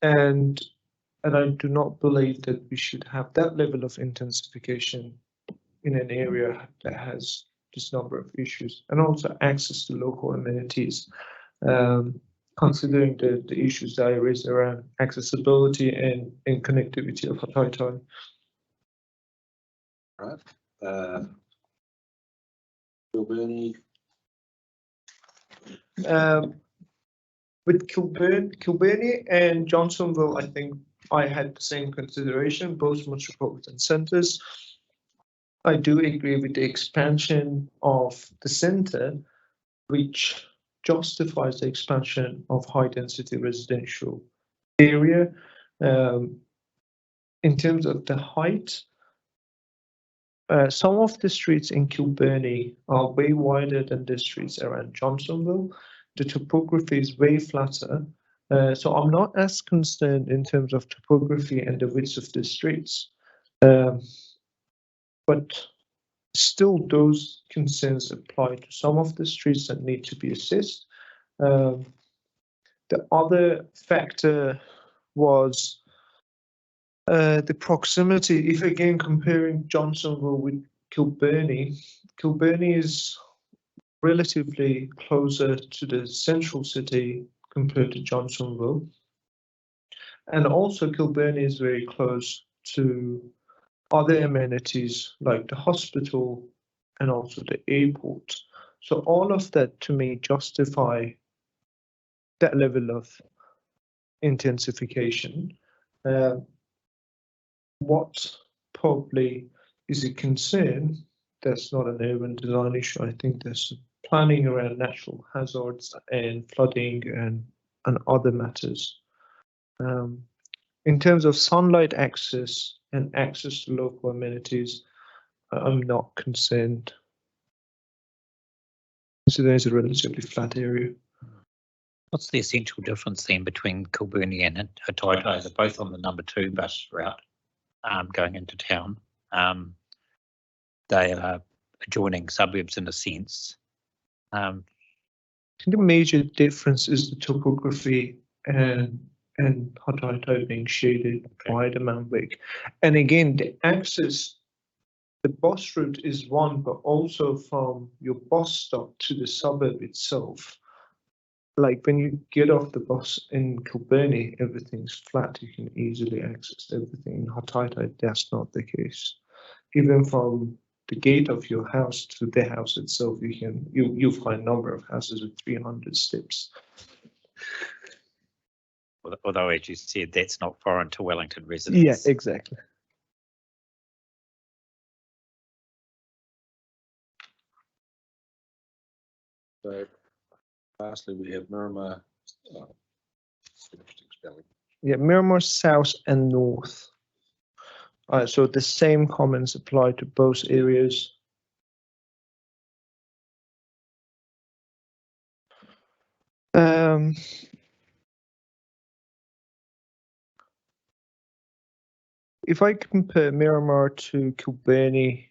And I do not believe that we should have that level of intensification in an area that has this number of issues, and also access to local amenities, considering the issues that I raised around accessibility and connectivity of Hataitai.
Right. Kilburnie.
With Kilburnie and Johnsonville, I think I had the same consideration, both metropolitan centres. I do agree with the expansion of the centre, which justifies the expansion of high density residential area. In terms of the height, some of the streets in Kilburnie are way wider than the streets around Johnsonville. The topography is way flatter. So I'm not as concerned in terms of topography and the width of the streets. But still, those concerns apply to some of the streets that need to be assessed. The other factor was the proximity. If again comparing Johnsonville with Kilburnie, Kilburnie is relatively closer to the central city compared to Johnsonville. And also Kilburnie is very close to other amenities like the hospital and also the airport. So all of that to me justify that level of intensification. What probably is a concern, that's not an urban design issue. I think there's planning around natural hazards and flooding and other matters. In terms of sunlight access and access to local amenities, I'm not concerned, considering it's a relatively flat area.
What's the essential difference then between Kilburnie and Hataitai? They're both on the number 2 bus route going into town. They are adjoining suburbs in a sense.
I think the major difference is the topography and Hataitai being shaded by the Manvik. And again, the access, the bus route is one, but also from your bus stop to the suburb itself. Like when you get off the bus in Kilburnie, everything's flat. You can easily access everything. In Hataitai, that's not the case. Even from the gate of your house to the house itself, you'll find a number of houses with 300 steps.
Although, as you said, that's not foreign to Wellington residents.
Yeah, exactly.
So lastly, we have Miramar. Interesting spelling.
Yeah, Miramar South and North. So the same comments apply to both areas. If I compare Miramar to Kilburnie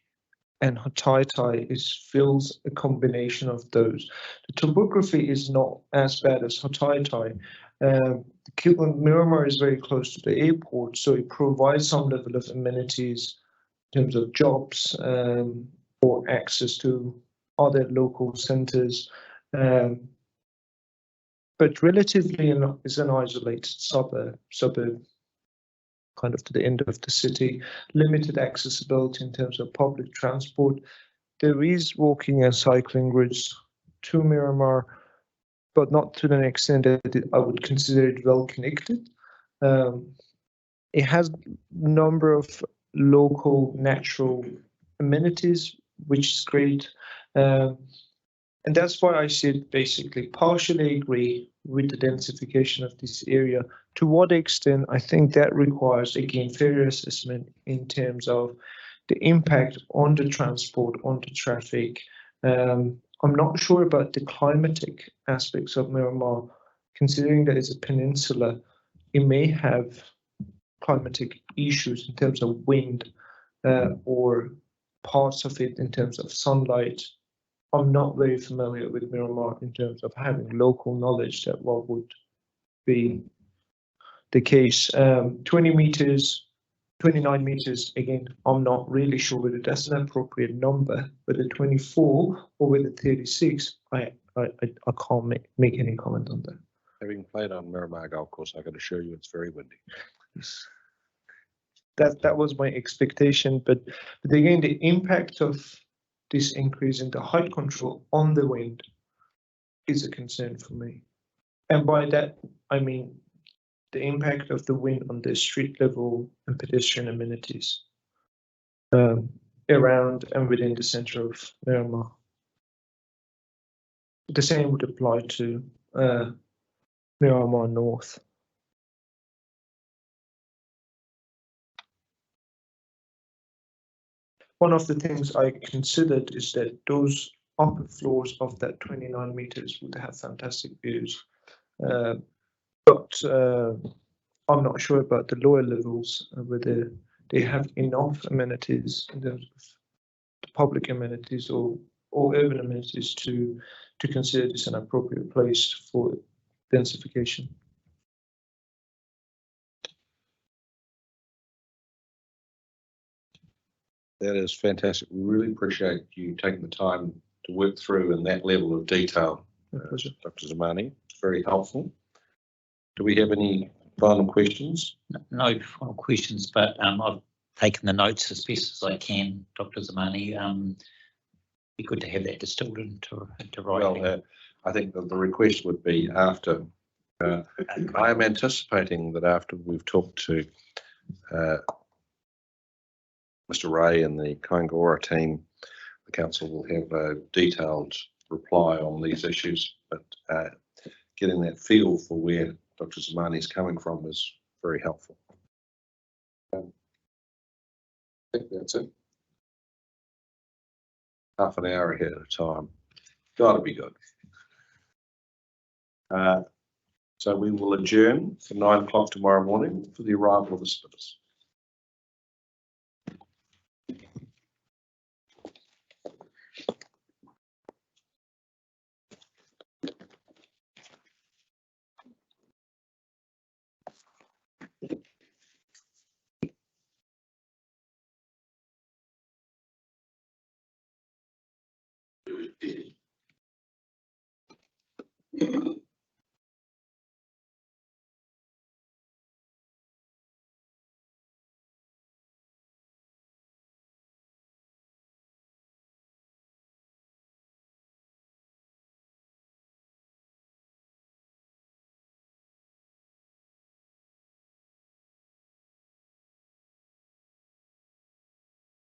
and Hataitai, it feels a combination of those. The topography is not as bad as Hataitai. Miramar is very close to the airport, so it provides some level of amenities in terms of jobs or access to other local centres. But relatively is an isolated suburb kind of to the end of the city, limited accessibility in terms of public transport. There is walking and cycling routes to Miramar, but not to the extent that I would consider it well connected. It has a number of local natural amenities, which is great. And that's why I said basically partially agree with the densification of this area. To what extent, I think that requires, again, fairer assessment in terms of the impact on the transport, on the traffic. I'm not sure about the climatic aspects of Miramar, considering that it's a peninsula. It may have climatic issues in terms of wind or parts of it in terms of sunlight. I'm not very familiar with Miramar in terms of having local knowledge that what would be the case. 20 meters, 29 meters, again, I'm not really sure whether that's an appropriate number, whether 24 or whether 36, I can't make any comment on that.
Having played on Miramar Golf Course, I can assure you it's very windy.
That was my expectation, but again, the impact of this increase in the height control on the wind is a concern for me. And by that, I mean the impact of the wind on the street level and pedestrian amenities around and within the center of Miramar. The same would apply to Miramar North. One of the things I considered is that those upper floors of that 29 meters would have fantastic views. But I'm not sure about the lower levels, whether they have enough amenities in terms of the public amenities or urban amenities to consider this an appropriate place for densification.
That is fantastic. We really appreciate you taking the time to work through in that level of detail, Dr. Zamani. It's very helpful. Do we have any final questions?
No final questions, but I've taken the notes as best as I can, Dr. Zamani. Be good to have that distilled into writing.
Well, I think that the request would be after. I am anticipating that after we've talked to Mr. Ray and the Kaingora team, the council will have a detailed reply on these issues, but getting that feel for where Dr. Zamani is coming from is very helpful. I think that's it. Half an hour ahead of time. Gotta be good. So we will adjourn for 9 o'clock tomorrow morning for the arrival of the spitters.